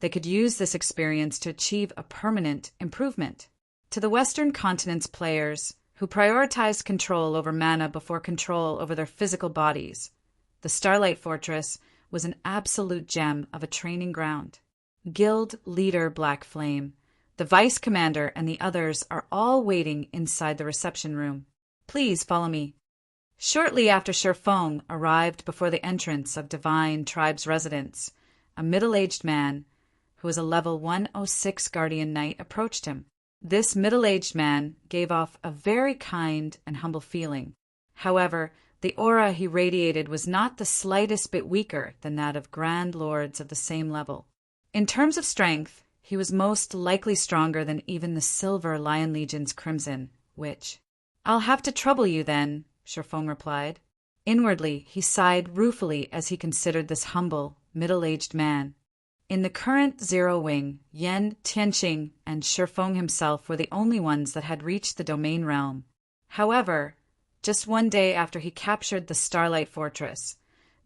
they could use this experience to achieve a permanent improvement. To the Western Continent's players, who prioritized control over mana before control over their physical bodies, the Starlight Fortress was an absolute gem of a training ground. Guild Leader Black Flame, the Vice Commander, and the others are all waiting inside the reception room. Please follow me. Shortly after Sher Fong arrived before the entrance of Divine Tribe's residence, a middle-aged man, who was a level 106 Guardian Knight, approached him. This middle-aged man gave off a very kind and humble feeling. However, the aura he radiated was not the slightest bit weaker than that of Grand Lords of the same level. In terms of strength, he was most likely stronger than even the Silver Lion Legion's Crimson Witch. "I'll have to trouble you then," Sherfong replied. Inwardly, he sighed ruefully as he considered this humble, middle-aged man. In the current Zero Wing, Yen Tianqing and Sherfong himself were the only ones that had reached the domain realm. However, just one day after he captured the Starlight Fortress,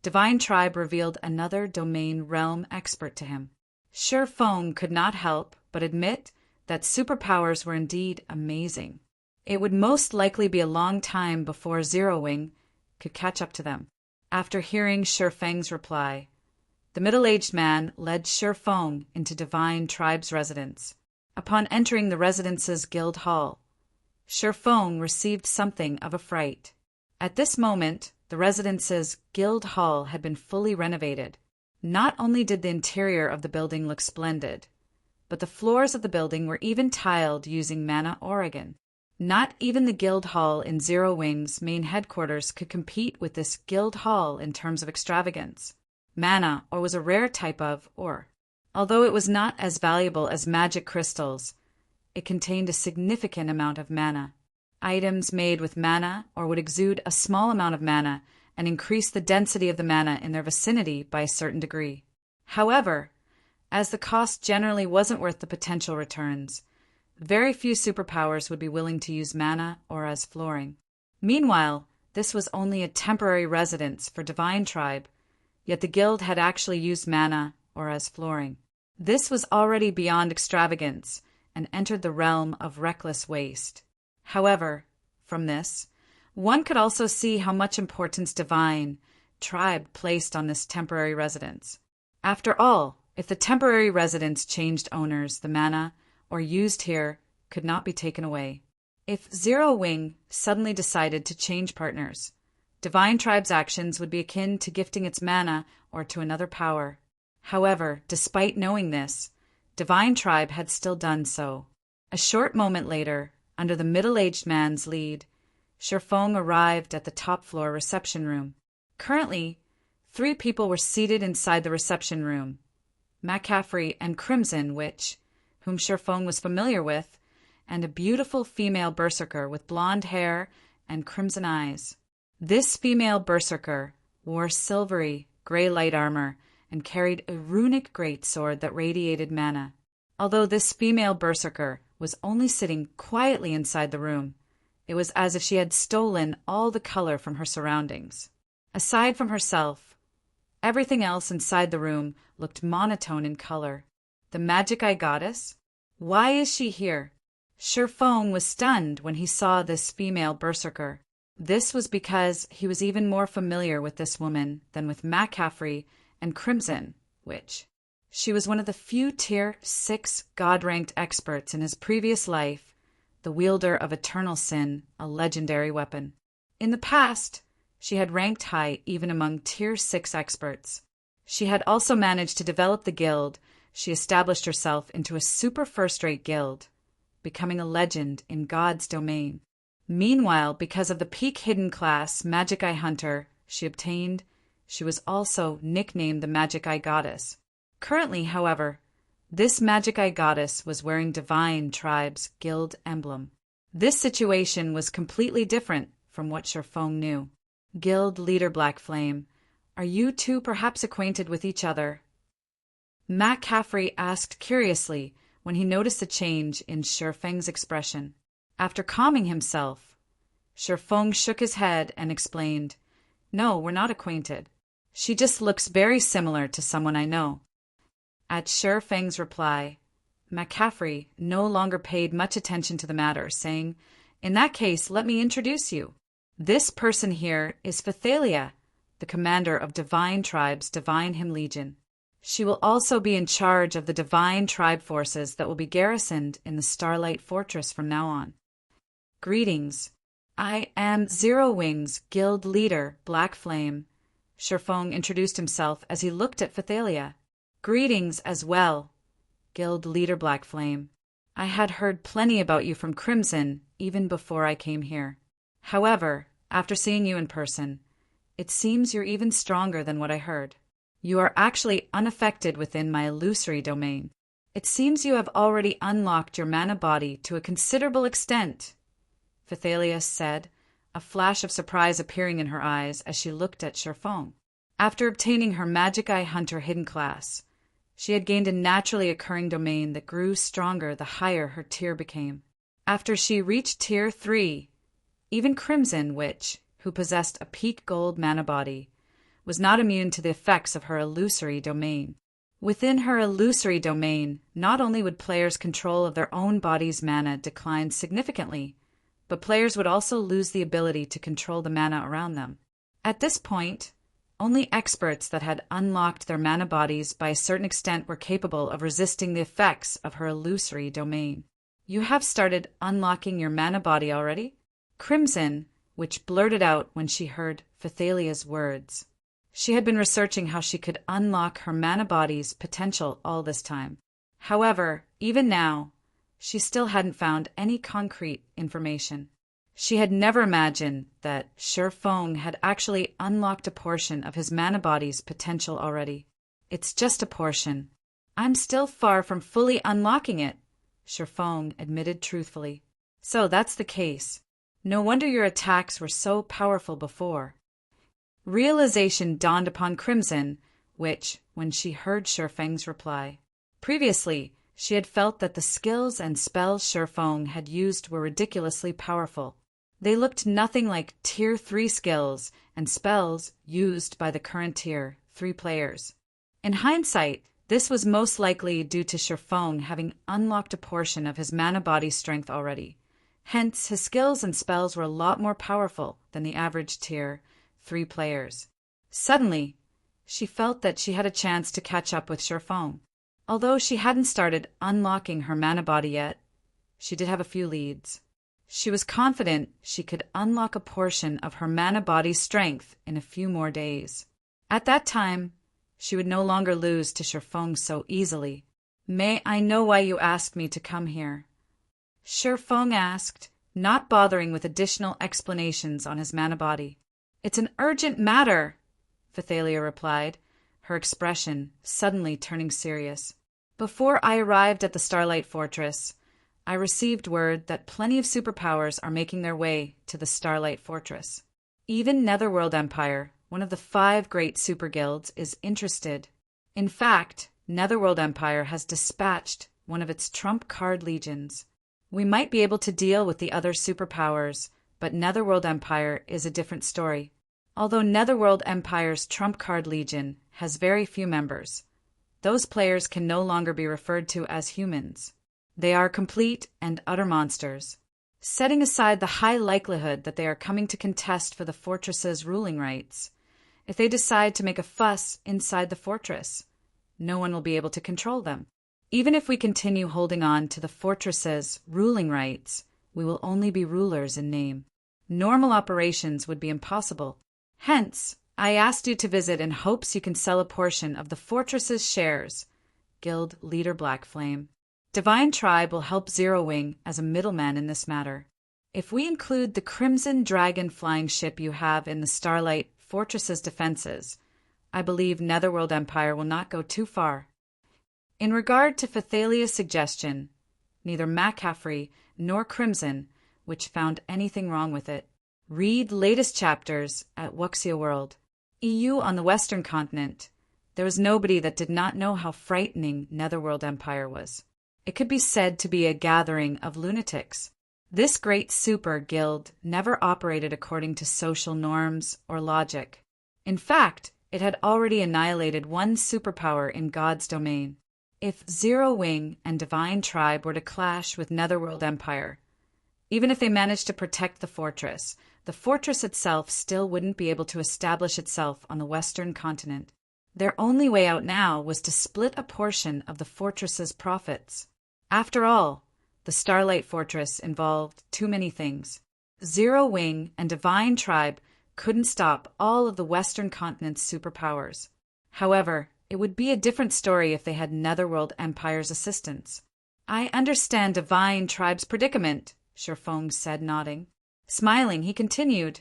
Divine Tribe revealed another domain realm expert to him. Sherfong could not help but admit that superpowers were indeed amazing. It would most likely be a long time before Zero Wing could catch up to them. After hearing Sherfeng's reply, the middle-aged man led Sherfong into Divine Tribe's residence. Upon entering the residence's guild hall, Sherfong received something of a fright. At this moment, the residence's guild hall had been fully renovated. Not only did the interior of the building look splendid, but the floors of the building were even tiled using Mana Oregon. Not even the guild hall in Zero Wing's main headquarters could compete with this guild hall in terms of extravagance. Mana ore was a rare type of ore. Although it was not as valuable as magic crystals, it contained a significant amount of mana. Items made with mana ore would exude a small amount of mana and increase the density of the mana in their vicinity by a certain degree. However, as the cost generally wasn't worth the potential returns, very few superpowers would be willing to use mana ore as flooring. Meanwhile, this was only a temporary residence for Divine Tribe, yet the guild had actually used mana ore as flooring. This was already beyond extravagance and entered the realm of reckless waste. However, from this, one could also see how much importance Divine tribe placed on this temporary residence. After all, if the temporary residence changed owners, the mana, or used here, could not be taken away. If Zero Wing suddenly decided to change partners, Divine Tribe's actions would be akin to gifting its mana or to another power. However, despite knowing this, Divine Tribe had still done so. A short moment later, under the middle-aged man's lead, Sherfong arrived at the top-floor reception room. Currently, 3 people were seated inside the reception room: McCaffrey and Crimson Witch, whom Sherfong was familiar with, and a beautiful female berserker with blonde hair and crimson eyes. This female berserker wore silvery, gray light armor and carried a runic greatsword that radiated mana. Although this female berserker was only sitting quietly inside the room, it was as if she had stolen all the color from her surroundings. Aside from herself, everything else inside the room looked monotone in color. The Magic Eye Goddess? Why is she here? Sherfong was stunned when he saw this female berserker. This was because he was even more familiar with this woman than with McCaffrey and Crimson Witch. She was one of the few Tier 6 God-ranked experts in his previous life, the wielder of Eternal Sin, a legendary weapon. In the past, she had ranked high even among Tier 6 experts. She had also managed to develop the guild. She established herself into a super first-rate guild, becoming a legend in God's domain. Meanwhile, because of the peak hidden class Magic Eye Hunter she obtained, she was also nicknamed the Magic Eye Goddess. Currently, however, this Magic Eye Goddess was wearing Divine Tribe's guild emblem. This situation was completely different from what Sherfong knew. Guild leader Black Flame, are you two perhaps acquainted with each other? McCaffrey asked curiously when he noticed a change in Sherfeng's expression. After calming himself, Sherfong shook his head and explained, "No, we're not acquainted. She just looks very similar to someone I know." At Sherfeng's reply, McCaffrey no longer paid much attention to the matter, saying, "In that case, let me introduce you. This person here is Phythalia, the commander of Divine Tribe's Divine Hymn Legion. She will also be in charge of the Divine Tribe forces that will be garrisoned in the Starlight Fortress from now on." "Greetings. I am Zero Wing's guild leader, Black Flame." Sherfong introduced himself as he looked at Phythalia. "Greetings as well, guild leader Black Flame. I had heard plenty about you from Crimson even before I came here. However, after seeing you in person, it seems you're even stronger than what I heard. You are actually unaffected within my illusory domain. It seems you have already unlocked your mana body to a considerable extent," Phythalia said, a flash of surprise appearing in her eyes as she looked at Sherfong. After obtaining her Magic Eye Hunter hidden class, she had gained a naturally occurring domain that grew stronger the higher her tier became. After she reached Tier 3, even Crimson Witch, who possessed a peak gold mana body, was not immune to the effects of her illusory domain. Within her illusory domain, not only would players' control of their own body's mana decline significantly, but players would also lose the ability to control the mana around them. At this point, only experts that had unlocked their mana bodies by a certain extent were capable of resisting the effects of her illusory domain. "You have started unlocking your mana body already?" Crimson, which blurted out when she heard Phythalia's words. She had been researching how she could unlock her mana body's potential all this time. However, even now, she still hadn't found any concrete information. She had never imagined that Sherfong had actually unlocked a portion of his mana body's potential already. "It's just a portion. I'm still far from fully unlocking it," Sherfong admitted truthfully. "So that's the case. No wonder your attacks were so powerful before." Realization dawned upon Crimson, which, when she heard Sherfeng's reply. Previously, she had felt that the skills and spells Sherfong had used were ridiculously powerful. They looked nothing like Tier 3 skills and spells used by the current Tier 3 players. In hindsight, this was most likely due to Sherfong having unlocked a portion of his mana body strength already. Hence, his skills and spells were a lot more powerful than the average Tier 3 players. Suddenly, she felt that she had a chance to catch up with Shifeng. Although she hadn't started unlocking her mana body yet, she did have a few leads. She was confident she could unlock a portion of her mana body's strength in a few more days. At that time, she would no longer lose to Shifeng so easily. "May I know why you asked me to come here?" Shifeng asked, not bothering with additional explanations on his mana body. "It's an urgent matter," Phythalia replied, her expression suddenly turning serious. "Before I arrived at the Starlight Fortress, I received word that plenty of superpowers are making their way to the Starlight Fortress. Even Netherworld Empire, one of the 5 great super guilds, is interested. In fact, Netherworld Empire has dispatched one of its trump card legions. We might be able to deal with the other superpowers, but Netherworld Empire is a different story. Although Netherworld Empire's trump card legion has very few members, those players can no longer be referred to as humans. They are complete and utter monsters. Setting aside the high likelihood that they are coming to contest for the fortress's ruling rights, if they decide to make a fuss inside the fortress, no one will be able to control them. Even if we continue holding on to the fortress's ruling rights, we will only be rulers in name. Normal operations would be impossible. Hence, I asked you to visit in hopes you can sell a portion of the fortress's shares." Guild Leader Blackflame. "Divine Tribe will help Zero Wing as a middleman in this matter. If we include the Crimson Dragon flying ship you have in the Starlight Fortress's defenses, I believe Netherworld Empire will not go too far." In regard to Phythalia's suggestion, neither McCaffrey nor Crimson, which found anything wrong with it. Read latest chapters at Wuxia World. EU on the Western continent. There was nobody that did not know how frightening Netherworld Empire was. It could be said to be a gathering of lunatics. This great super guild never operated according to social norms or logic. In fact, it had already annihilated one superpower in God's domain. If Zero Wing and Divine Tribe were to clash with Netherworld Empire, even if they managed to protect the fortress itself still wouldn't be able to establish itself on the Western continent. Their only way out now was to split a portion of the fortress's profits. After all, the Starlight Fortress involved too many things. Zero Wing and Divine Tribe couldn't stop all of the Western continent's superpowers. However, it would be a different story if they had Netherworld Empire's assistance. "I understand Divine Tribe's predicament," Shifeng said, nodding. Smiling, he continued,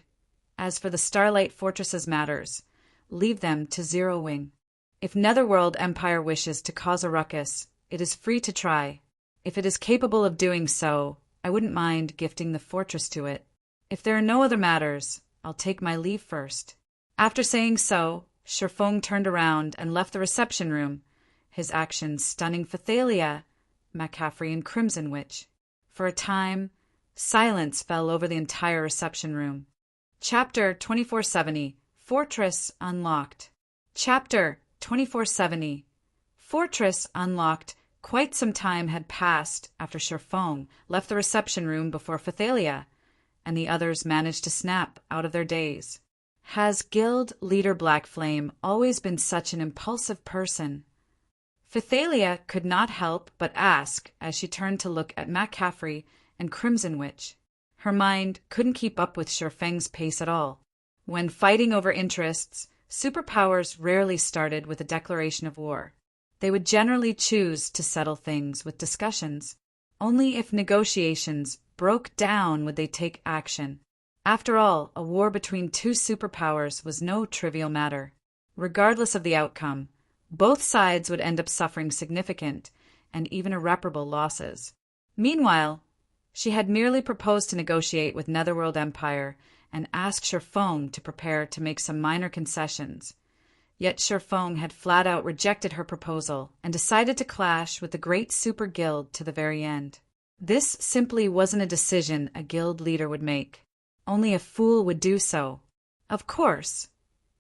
"As for the Starlight Fortress's matters, leave them to Zero Wing. If Netherworld Empire wishes to cause a ruckus, it is free to try. If it is capable of doing so, I wouldn't mind gifting the fortress to it. If there are no other matters, I'll take my leave first." After saying so, Shifeng turned around and left the reception room, his actions stunning Phythalia, McCaffrey, and Crimson Witch. For a time, silence fell over the entire reception room. Chapter 2470, Fortress Unlocked. Chapter 2470, Fortress Unlocked. Quite some time had passed after Shifeng left the reception room before Phythalia and the others managed to snap out of their daze. Has Guild Leader Blackflame always been such an impulsive person? Phythalia could not help but ask as she turned to look at McCaffrey and Crimson Witch. Her mind couldn't keep up with Shifeng's pace at all. When fighting over interests, superpowers rarely started with a declaration of war. They would generally choose to settle things with discussions. Only if negotiations broke down would they take action. After all, a war between two superpowers was no trivial matter. Regardless of the outcome, both sides would end up suffering significant and even irreparable losses. Meanwhile, she had merely proposed to negotiate with Netherworld Empire and ask Shifeng to prepare to make some minor concessions. Yet Shifeng had flat out rejected her proposal and decided to clash with the great super guild to the very end. This simply wasn't a decision a guild leader would make. Only a fool would do so. Of course,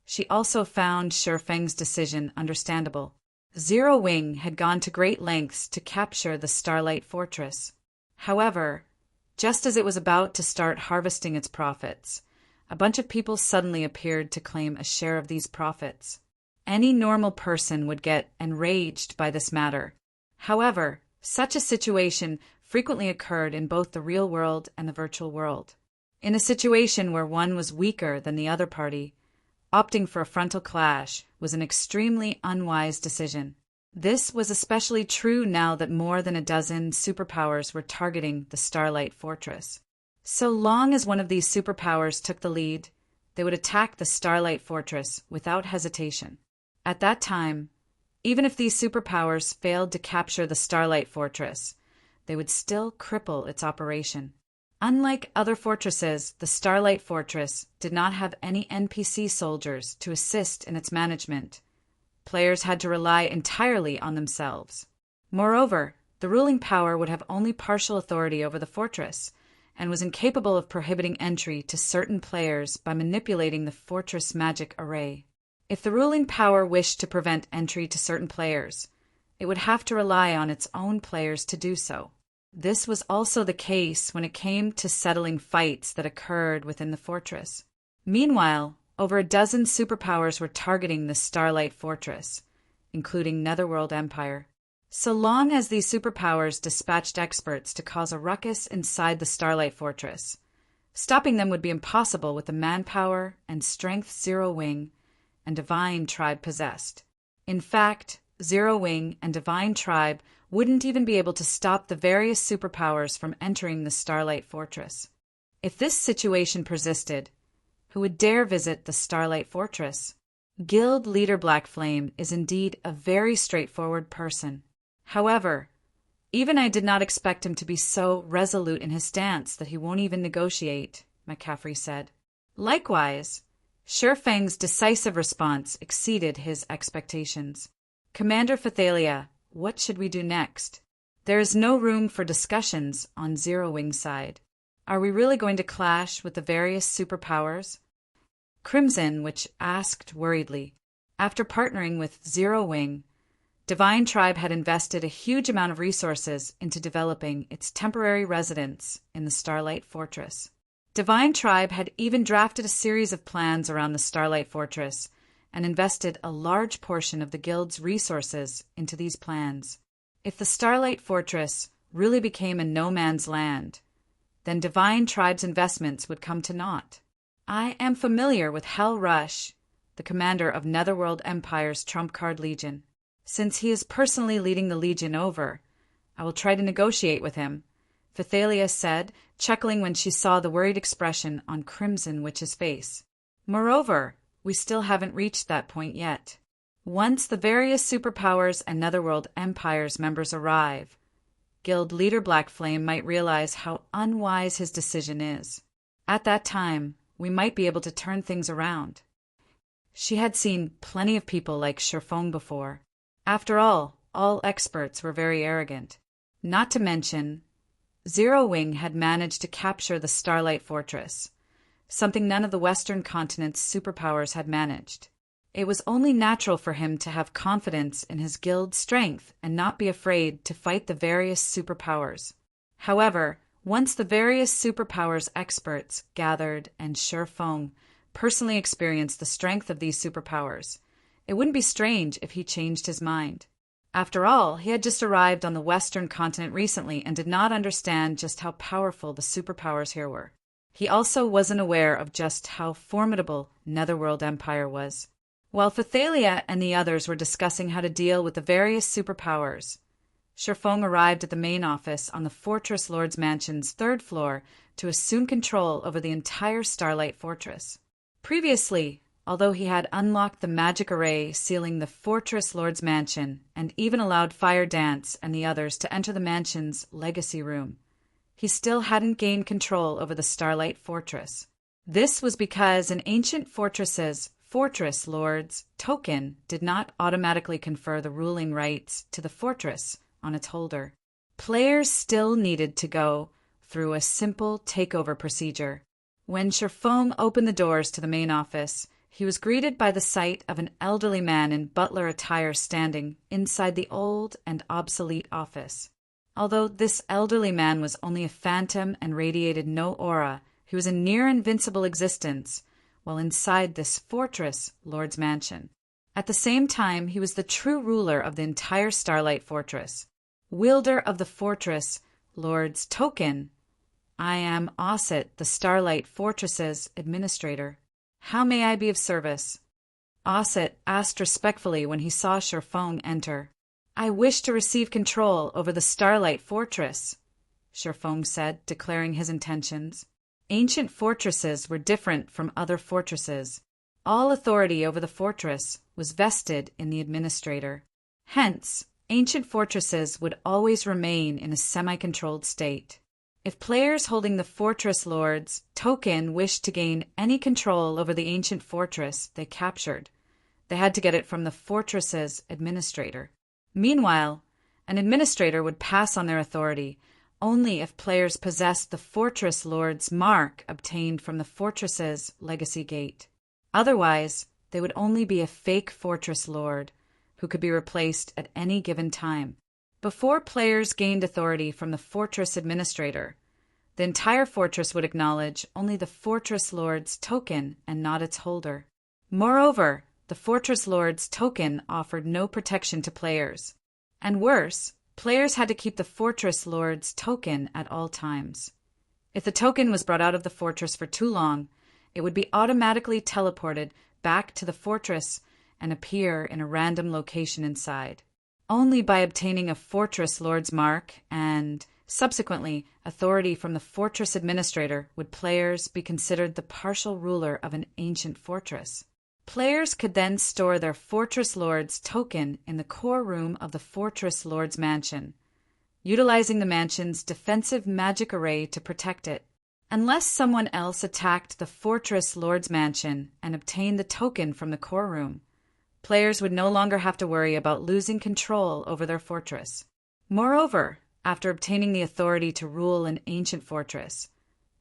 she also found Shifeng's decision understandable. Zero Wing had gone to great lengths to capture the Starlight Fortress. However, just as it was about to start harvesting its profits, a bunch of people suddenly appeared to claim a share of these profits. Any normal person would get enraged by this matter. However, such a situation frequently occurred in both the real world and the virtual world. In a situation where one was weaker than the other party, opting for a frontal clash was an extremely unwise decision. This was especially true now that more than a dozen superpowers were targeting the Starlight Fortress. So long as one of these superpowers took the lead, they would attack the Starlight Fortress without hesitation. At that time, even if these superpowers failed to capture the Starlight Fortress, they would still cripple its operation. Unlike other fortresses, the Starlight Fortress did not have any NPC soldiers to assist in its management. Players had to rely entirely on themselves. Moreover, the ruling power would have only partial authority over the fortress, and was incapable of prohibiting entry to certain players by manipulating the fortress magic array. If the ruling power wished to prevent entry to certain players, it would have to rely on its own players to do so. This was also the case when it came to settling fights that occurred within the fortress. Meanwhile, over a dozen superpowers were targeting the Starlight Fortress, including Netherworld Empire. So long as these superpowers dispatched experts to cause a ruckus inside the Starlight Fortress, stopping them would be impossible with the manpower and strength Zero Wing and Divine Tribe possessed. In fact, Zero Wing and Divine Tribe wouldn't even be able to stop the various superpowers from entering the Starlight Fortress. If this situation persisted, who would dare visit the Starlight Fortress? Guild leader Black Flame is indeed a very straightforward person. However, even I did not expect him to be so resolute in his stance that he won't even negotiate, McCaffrey said. Likewise, Shurfang's decisive response exceeded his expectations. Commander Phythalia, what should we do next? There is no room for discussions on Zero Wing's side. Are we really going to clash with the various superpowers? Crimson, which asked worriedly. After partnering with Zero Wing, Divine Tribe had invested a huge amount of resources into developing its temporary residence in the Starlight Fortress. Divine Tribe had even drafted a series of plans around the Starlight Fortress and invested a large portion of the guild's resources into these plans. If the Starlight Fortress really became a no-man's land, then Divine Tribe's investments would come to naught. I am familiar with Hel Rush, the commander of Netherworld Empire's Trump Card Legion. Since he is personally leading the Legion over, I will try to negotiate with him, Phythalia said, chuckling when she saw the worried expression on Crimson Witch's face. Moreover, we still haven't reached that point yet. Once the various superpowers and Netherworld Empire's members arrive, Guild leader Black Flame might realize how unwise his decision is. At that time, we might be able to turn things around. She had seen plenty of people like Shurfang before. After all experts were very arrogant. Not to mention, Zero Wing had managed to capture the Starlight Fortress, something none of the Western continent's superpowers had managed. It was only natural for him to have confidence in his guild's strength and not be afraid to fight the various superpowers. However, once the various superpowers experts gathered and Shurfang personally experienced the strength of these superpowers, it wouldn't be strange if he changed his mind. After all, he had just arrived on the Western continent recently and did not understand just how powerful the superpowers here were. He also wasn't aware of just how formidable Netherworld Empire was. While Phythalia and the others were discussing how to deal with the various superpowers, Shurfang arrived at the main office on the Fortress Lord's Mansion's 3rd floor to assume control over the entire Starlight Fortress. Previously, although he had unlocked the magic array sealing the Fortress Lord's Mansion and even allowed Fire Dance and the others to enter the mansion's legacy room, he still hadn't gained control over the Starlight Fortress. This was because an ancient fortress's Fortress Lord's token did not automatically confer the ruling rights to the fortress on its holder. Players still needed to go through a simple takeover procedure. When Shurfang opened the doors to the main office, he was greeted by the sight of an elderly man in butler attire standing inside the old and obsolete office. Although this elderly man was only a phantom and radiated no aura, He was a near-invincible existence while inside this fortress lord's mansion. At the same time, he was the true ruler of the entire Starlight Fortress. Wielder of the fortress lord's token, I am Osset, the Starlight Fortress's administrator. How may I be of service? Osset asked respectfully when he saw Sherfong enter. I wish to receive control over the Starlight Fortress, Sherfong said, declaring his intentions. Ancient fortresses were different from other fortresses. All authority over the fortress was vested in the administrator. Hence, ancient fortresses would always remain in a semi-controlled state. If players holding the fortress lord's token wished to gain any control over the ancient fortress they captured, they had to get it from the fortress's administrator. Meanwhile, an administrator would pass on their authority only if players possessed the fortress lord's mark obtained from the fortress's legacy gate. Otherwise, they would only be a fake fortress lord who could be replaced at any given time. Before players gained authority from the fortress administrator, the entire fortress would acknowledge only the fortress lord's token and not its holder. Moreover, the fortress lord's token offered no protection to players. And worse, players had to keep the fortress lord's token at all times. If the token was brought out of the fortress for too long, it would be automatically teleported back to the fortress and appear in a random location inside. Only by obtaining a fortress lord's mark and, subsequently, authority from the fortress administrator would players be considered the partial ruler of an ancient fortress. Players could then store their fortress lord's token in the core room of the fortress lord's mansion, utilizing the mansion's defensive magic array to protect it. Unless someone else attacked the fortress lord's mansion and obtained the token from the core room, players would no longer have to worry about losing control over their fortress. Moreover, after obtaining the authority to rule an ancient fortress,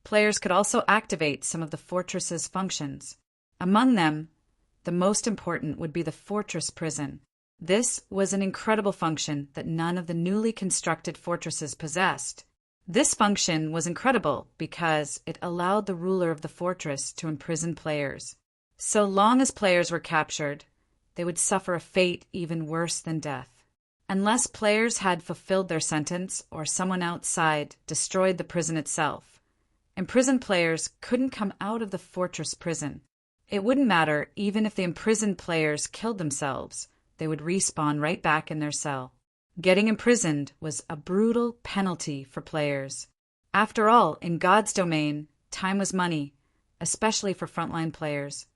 players could also activate some of the fortress's functions. Among them, the most important would be the fortress prison. This was an incredible function that none of the newly constructed fortresses possessed. This function was incredible because it allowed the ruler of the fortress to imprison players. So long as players were captured, they would suffer a fate even worse than death. Unless players had fulfilled their sentence or someone outside destroyed the prison itself, imprisoned players couldn't come out of the fortress prison. It wouldn't matter even if the imprisoned players killed themselves, they would respawn right back in their cell. Getting imprisoned was a brutal penalty for players. After all, in God's domain, time was money, especially for frontline players.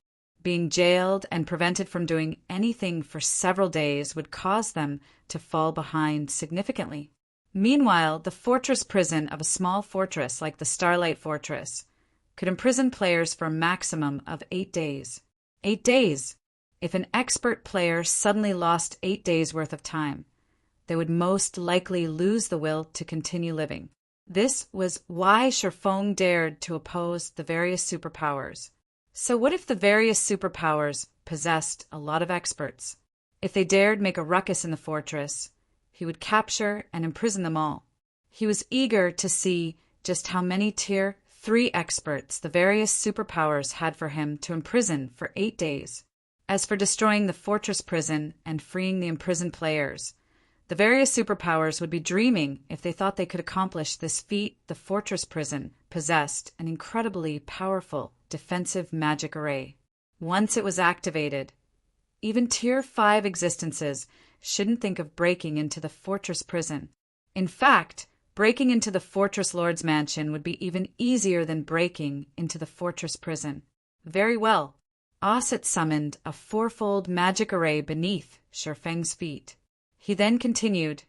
Being jailed and prevented from doing anything for several days would cause them to fall behind significantly. Meanwhile, the fortress prison of a small fortress like the Starlight Fortress could imprison players for a maximum of 8 days. 8 days! If an expert player suddenly lost 8 days' worth of time, they would most likely lose the will to continue living. This was why Sherfong dared to oppose the various superpowers. So what if the various superpowers possessed a lot of experts? If they dared make a ruckus in the fortress, he would capture and imprison them all. He was eager to see just how many Tier 3 experts the various superpowers had for him to imprison for 8 days. As for destroying the fortress prison and freeing the imprisoned players, the various superpowers would be dreaming if they thought they could accomplish this feat. The fortress prison possessed an incredibly powerful defensive magic array. Once it was activated, even Tier 5 existences shouldn't think of breaking into the fortress prison. In fact, breaking into the fortress lord's mansion would be even easier than breaking into the fortress prison. Very well. Osset summoned a fourfold magic array beneath Sherfeng's feet. He then continued,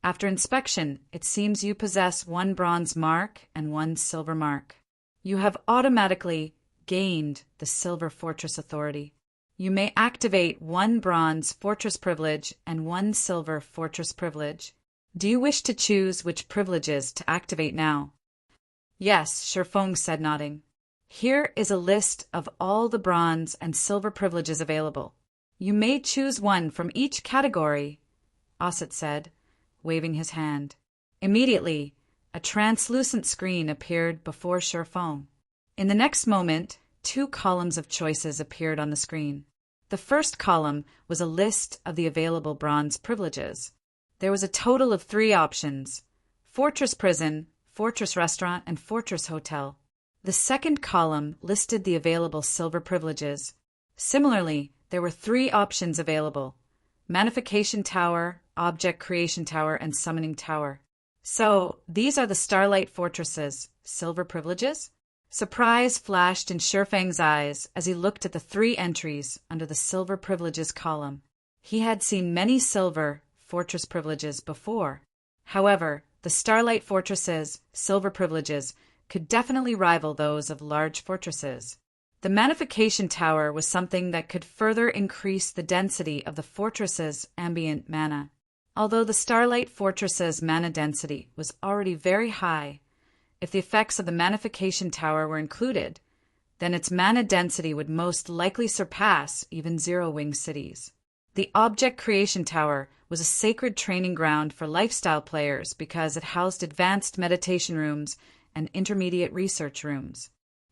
"After inspection, it seems you possess 1 bronze mark and 1 silver mark. You have automatically gained the Silver Fortress Authority. You may activate 1 bronze fortress privilege and 1 silver fortress privilege. Do you wish to choose which privileges to activate now?" "Yes," Sherfong said, nodding. "Here is a list of all the bronze and silver privileges available. You may choose one from each category," Osset said, waving his hand. Immediately, a translucent screen appeared before Sherfong. In the next moment, two columns of choices appeared on the screen. The first column was a list of the available bronze privileges. There was a total of 3 options: Fortress Prison, Fortress Restaurant, and Fortress Hotel. The second column listed the available silver privileges. Similarly, there were 3 options available: Manification Tower, Object Creation Tower, and Summoning Tower. So, these are the Starlight Fortress's silver privileges? Surprise flashed in Shifeng's eyes as he looked at the 3 entries under the silver privileges column. He had seen many silver fortress privileges before. However, the Starlight Fortress's silver privileges could definitely rival those of large fortresses. The Manification Tower was something that could further increase the density of the fortress's ambient mana. Although the Starlight Fortress's mana density was already very high, if the effects of the Manification Tower were included, then its mana density would most likely surpass even Zero-Wing cities. The Object Creation Tower was a sacred training ground for lifestyle players because it housed advanced meditation rooms and intermediate research rooms.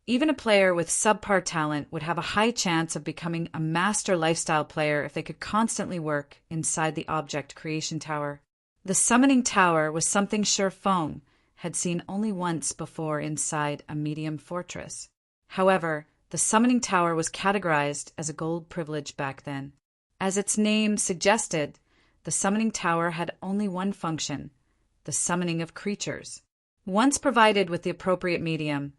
Even a player with subpar talent would have a high chance of becoming a master lifestyle player if they could constantly work inside the Object Creation Tower. The Summoning Tower was something Shifeng had seen only once before inside a medium fortress. However, the Summoning Tower was categorized as a gold privilege back then. As its name suggested, the Summoning Tower had only one function: the summoning of creatures. Once provided with the appropriate medium,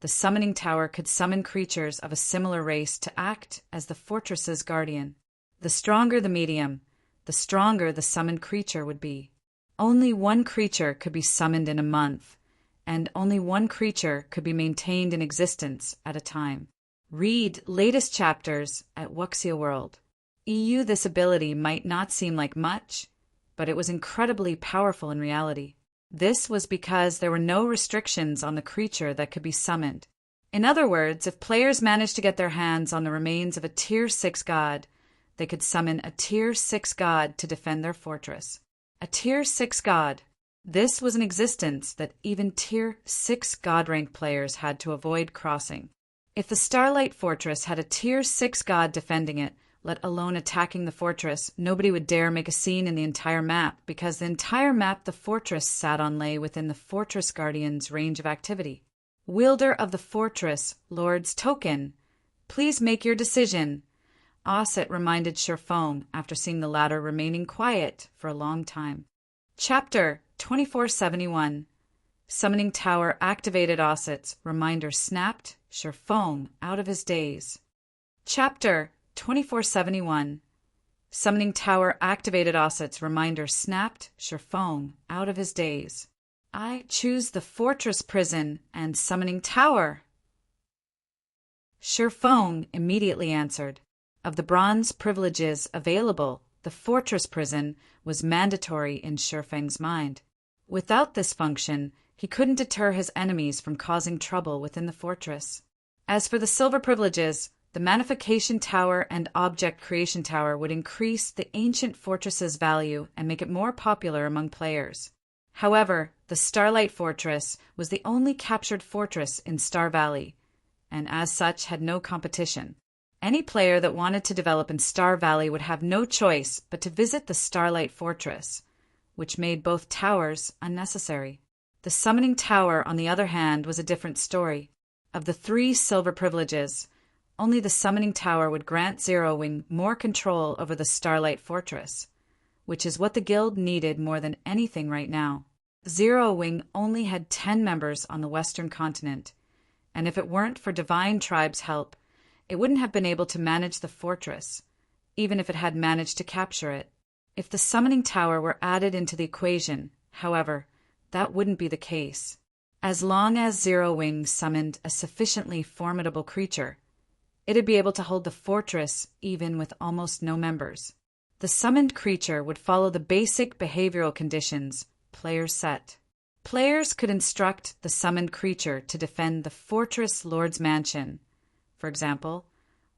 the Summoning Tower could summon creatures of a similar race to act as the fortress's guardian. The stronger the medium, the stronger the summoned creature would be. Only one creature could be summoned in a month, and only one creature could be maintained in existence at a time. Read latest chapters at Wuxia World. This ability might not seem like much, but it was incredibly powerful in reality. This was because there were no restrictions on the creature that could be summoned. In other words, if players managed to get their hands on the remains of a Tier 6 god, they could summon a Tier 6 god to defend their fortress. A Tier 6 god. This was an existence that even Tier 6 god rank players had to avoid crossing. If the Starlight Fortress had a Tier 6 god defending it, let alone attacking the fortress, nobody would dare make a scene in the entire map, because the entire map the fortress sat on lay within the Fortress Guardian's range of activity. Wielder of the Fortress Lord's Token, please make your decision, Osset reminded Shifeng after seeing the latter remaining quiet for a long time. Chapter 2471. Summoning Tower activated. Osset's reminder snapped Shifeng out of his daze. Chapter 2471. Summoning Tower activated. Osset's reminder snapped Shifeng out of his daze. I choose the Fortress Prison and Summoning Tower. Shifeng immediately answered. Of the bronze privileges available, the Fortress Prison was mandatory in Shifeng's mind. Without this function, he couldn't deter his enemies from causing trouble within the fortress. As for the silver privileges, the Manification Tower and Object Creation Tower would increase the ancient fortress's value and make it more popular among players. However, the Starlight Fortress was the only captured fortress in Star Valley, and as such had no competition. Any player that wanted to develop in Star Valley would have no choice but to visit the Starlight Fortress, which made both towers unnecessary. The Summoning Tower, on the other hand, was a different story. Of the 3 silver privileges, only the Summoning Tower would grant Zero-Wing more control over the Starlight Fortress, which is what the guild needed more than anything right now. Zero-Wing only had 10 members on the Western continent, and if it weren't for Divine Tribe's help, it wouldn't have been able to manage the fortress, even if it had managed to capture it. If the Summoning Tower were added into the equation, however, that wouldn't be the case. As long as Zero-Wing summoned a sufficiently formidable creature, it'd be able to hold the fortress even with almost no members. The summoned creature would follow the basic behavioral conditions players set. Players could instruct the summoned creature to defend the Fortress Lord's Mansion, for example,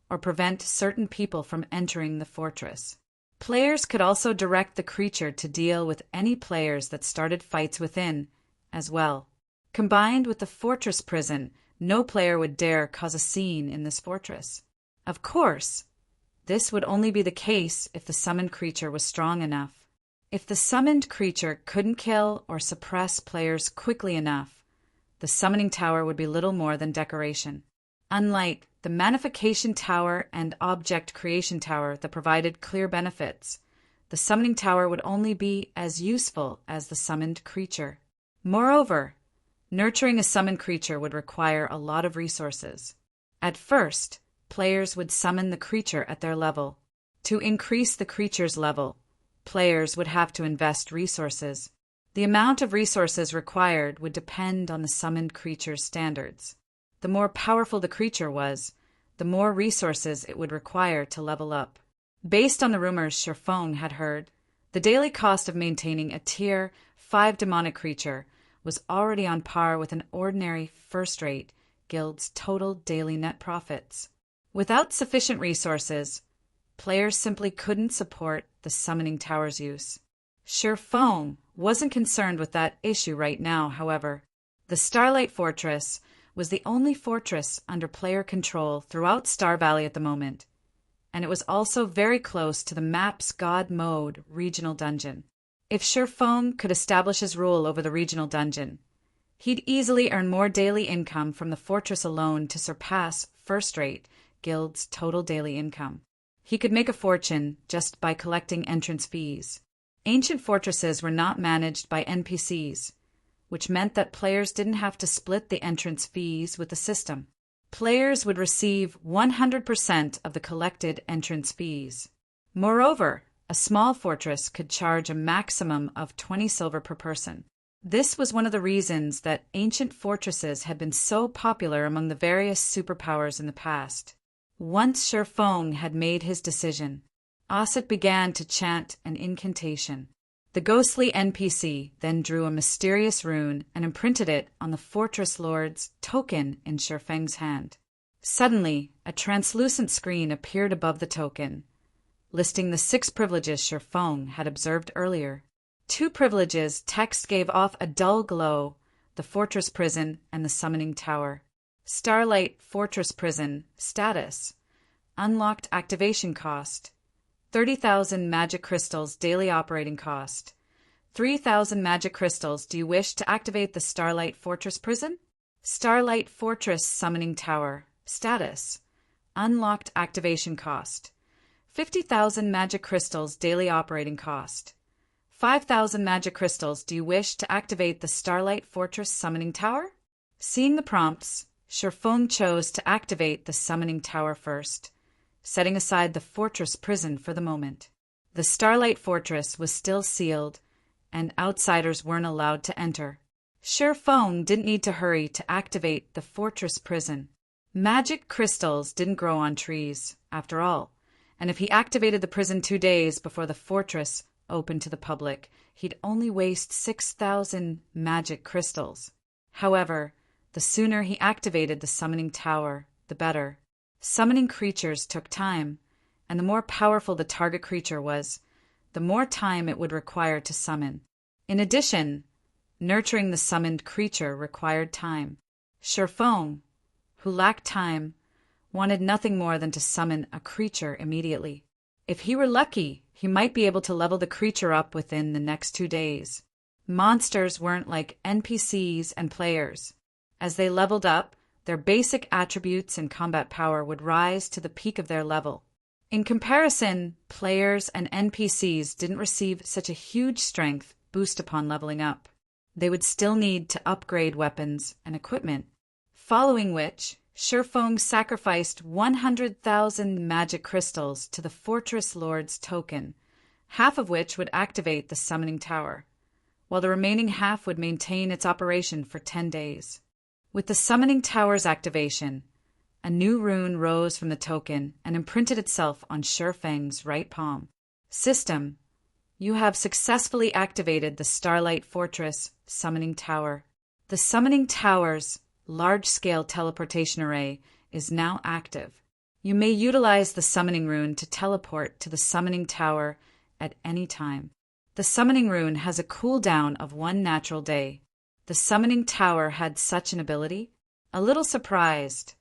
or prevent certain people from entering the fortress. Players could also direct the creature to deal with any players that started fights within, as well. Combined with the Fortress Prison, No player would dare cause a scene in this fortress. Of course, this would only be the case if the summoned creature was strong enough. If the summoned creature couldn't kill or suppress players quickly enough, the summoning tower would be little more than decoration. Unlike the Magnification Tower and Object Creation Tower that provided clear benefits, the summoning tower would only be as useful as the summoned creature. Moreover, nurturing a summoned creature would require a lot of resources. At first, players would summon the creature at their level. To increase the creature's level, players would have to invest resources. The amount of resources required would depend on the summoned creature's standards. The more powerful the creature was, the more resources it would require to level up. Based on the rumors Sherfong had heard, the daily cost of maintaining a Tier 5 demonic creature was already on par with an ordinary first-rate guild's total daily net profits. Without sufficient resources, players simply couldn't support the summoning tower's use. Sherfong wasn't concerned with that issue right now, however. The Starlight Fortress was the only fortress under player control throughout Star Valley at the moment, and it was also very close to the map's God Mode regional dungeon. If Sherfong could establish his rule over the regional dungeon, he'd easily earn more daily income from the fortress alone to surpass first-rate guild's total daily income. He could make a fortune just by collecting entrance fees. Ancient fortresses were not managed by NPCs, which meant that players didn't have to split the entrance fees with the system. Players would receive 100% of the collected entrance fees. Moreover, a small fortress could charge a maximum of 20 silver per person. This was one of the reasons that ancient fortresses had been so popular among the various superpowers in the past. Once Sherfong had made his decision, Osset began to chant an incantation. The ghostly NPC then drew a mysterious rune and imprinted it on the fortress lord's token in Sherfeng's hand. Suddenly, a translucent screen appeared above the token, listing the 6 privileges Sherfong had observed earlier. 2 privileges text gave off a dull glow: the fortress prison and the summoning tower. Starlight Fortress Prison status: unlocked activation cost 30,000 magic crystals daily operating cost. 3,000 magic crystals. Do you wish to activate the Starlight Fortress Prison? Starlight Fortress Summoning Tower status: unlocked activation cost 50,000 magic crystals daily operating cost. 5,000 magic crystals. Do you wish to activate the Starlight Fortress Summoning Tower? Seeing the prompts, Sherfong chose to activate the summoning tower first, setting aside the fortress prison for the moment. The Starlight Fortress was still sealed, and outsiders weren't allowed to enter. Sherfong didn't need to hurry to activate the fortress prison. Magic crystals didn't grow on trees, after all, and if he activated the prison 2 days before the fortress opened to the public, he'd only waste 6,000 magic crystals. However, the sooner he activated the summoning tower, the better. Summoning creatures took time, and the more powerful the target creature was, the more time it would require to summon. In addition, nurturing the summoned creature required time. Sherfong, who lacked time, wanted nothing more than to summon a creature immediately. If he were lucky, he might be able to level the creature up within the next 2 days. Monsters weren't like NPCs and players. As they leveled up, their basic attributes and combat power would rise to the peak of their level. In comparison, players and NPCs didn't receive such a huge strength boost upon leveling up. They would still need to upgrade weapons and equipment, following which Sherfong sacrificed 100,000 magic crystals to the Fortress Lord's token, half of which would activate the summoning tower, while the remaining half would maintain its operation for 10 days. With the summoning tower's activation, a new rune rose from the token and imprinted itself on Sherfeng's right palm. System: you have successfully activated the Starlight Fortress Summoning Tower. The Summoning Tower's large-scale teleportation array is now active. You may utilize the summoning rune to teleport to the summoning tower at any time. The summoning rune has a cooldown of 1 natural day. The summoning tower had such an ability. A little surprised,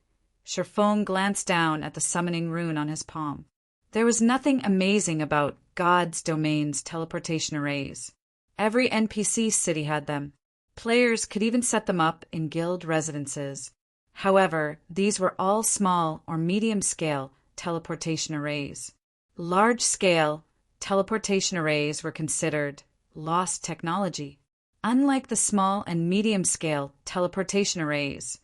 Sherfong glanced down at the summoning rune on his palm. There was nothing amazing about God's Domain's teleportation arrays. Every NPC city had them. Players could even set them up in guild residences. However, these were all small or medium-scale teleportation arrays. Large-scale teleportation arrays were considered lost technology. Unlike the small and medium-scale teleportation arrays,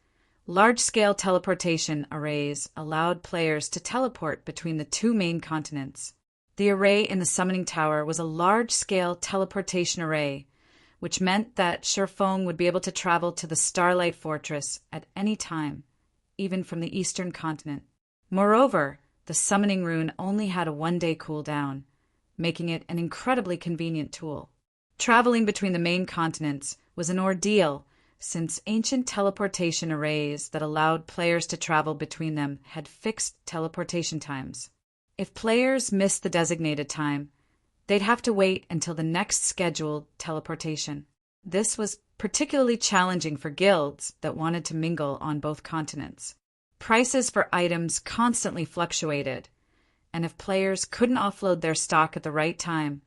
large-scale teleportation arrays allowed players to teleport between the two main continents. The array in the summoning tower was a large-scale teleportation array, which meant that Sherfong would be able to travel to the Starlight Fortress at any time, even from the eastern continent. Moreover, the summoning rune only had a one-day cooldown, making it an incredibly convenient tool. Traveling between the main continents was an ordeal, since ancient teleportation arrays that allowed players to travel between them had fixed teleportation times. If players missed the designated time, they'd have to wait until the next scheduled teleportation. This was particularly challenging for guilds that wanted to mingle on both continents. Prices for items constantly fluctuated, and if players couldn't offload their stock at the right time,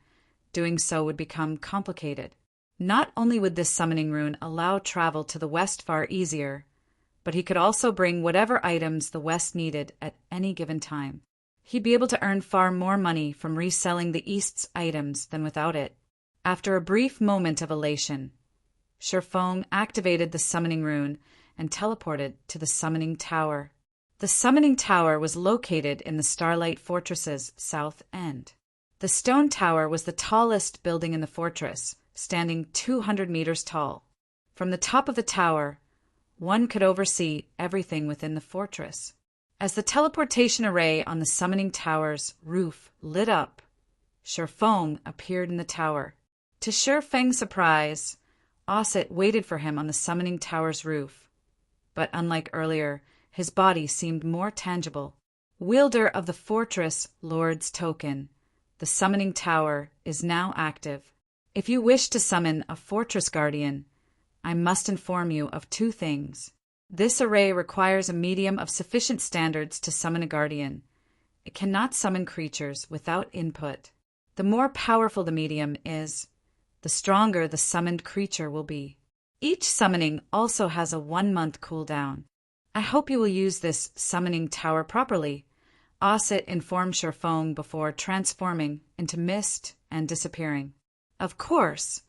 doing so would become complicated. Not only would this summoning rune allow travel to the west far easier, but he could also bring whatever items the west needed at any given time. He'd be able to earn far more money from reselling the east's items than without it. After a brief moment of elation, Sherfong activated the summoning rune and teleported to the summoning tower. The summoning tower was located in the Starlight Fortress's south end. The stone tower was the tallest building in the fortress, standing 200 meters tall. From the top of the tower, one could oversee everything within the fortress. As the teleportation array on the summoning tower's roof lit up, Sherfong appeared in the tower. To Sherfeng's surprise, Osset waited for him on the summoning tower's roof. But unlike earlier, his body seemed more tangible. Wielder of the fortress Lord's token, the summoning tower is now active. If you wish to summon a fortress guardian, I must inform you of two things. This array requires a medium of sufficient standards to summon a guardian. It cannot summon creatures without input. The more powerful the medium is, the stronger the summoned creature will be. Each summoning also has a 1-month cooldown. I hope you will use this summoning tower properly, Osset informed Sherfong before transforming into mist and disappearing. Of course,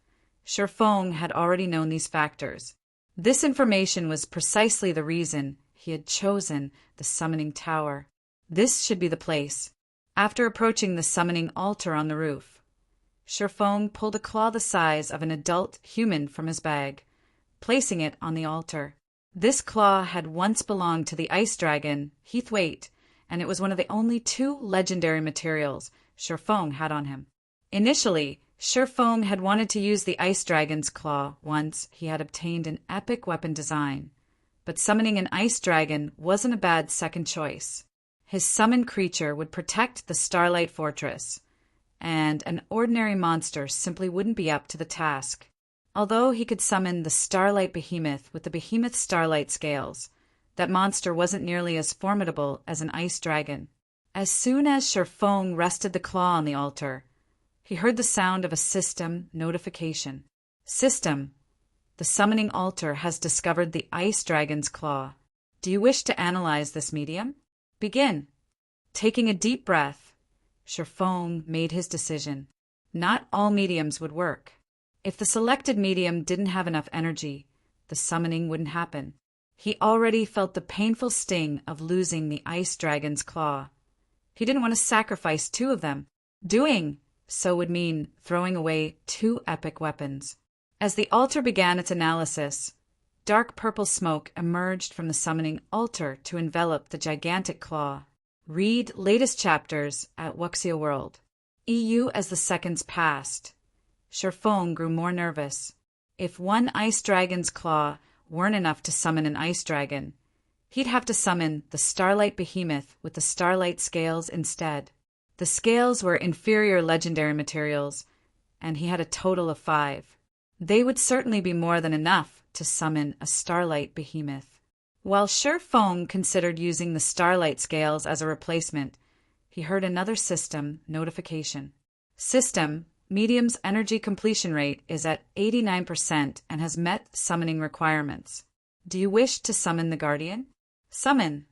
Sherfong had already known these factors. This information was precisely the reason he had chosen the summoning tower. This should be the place. After approaching the summoning altar on the roof, Sherfong pulled a claw the size of an adult human from his bag, placing it on the altar. This claw had once belonged to the ice dragon, Heathwaite, and it was one of the only 2 legendary materials Sherfong had on him. Initially, Sherfong had wanted to use the ice dragon's claw once he had obtained an epic weapon design, but summoning an ice dragon wasn't a bad second choice. His summoned creature would protect the Starlight Fortress, and an ordinary monster simply wouldn't be up to the task. Although he could summon the Starlight Behemoth with the Behemoth Starlight Scales, that monster wasn't nearly as formidable as an ice dragon. As soon as Sherfong rested the claw on the altar, he heard the sound of a system notification. System, the summoning altar has discovered the ice dragon's claw. Do you wish to analyze this medium? Begin. Taking a deep breath, Sherfong made his decision. Not all mediums would work. If the selected medium didn't have enough energy, the summoning wouldn't happen. He already felt the painful sting of losing the ice dragon's claw. He didn't want to sacrifice 2 of them. Doing so would mean throwing away 2 epic weapons. As the altar began its analysis, dark purple smoke emerged from the summoning altar to envelop the gigantic claw. Read latest chapters at Wuxia World. EU as the seconds passed, Sherfong grew more nervous. If one ice dragon's claw weren't enough to summon an ice dragon, he'd have to summon the Starlight Behemoth with the Starlight Scales instead. The scales were inferior legendary materials, and he had a total of 5. They would certainly be more than enough to summon a Starlight Behemoth. While Feng considered using the starlight scales as a replacement, he heard another system notification. System, medium's energy completion rate is at 89% and has met summoning requirements. Do you wish to summon the guardian? Summon.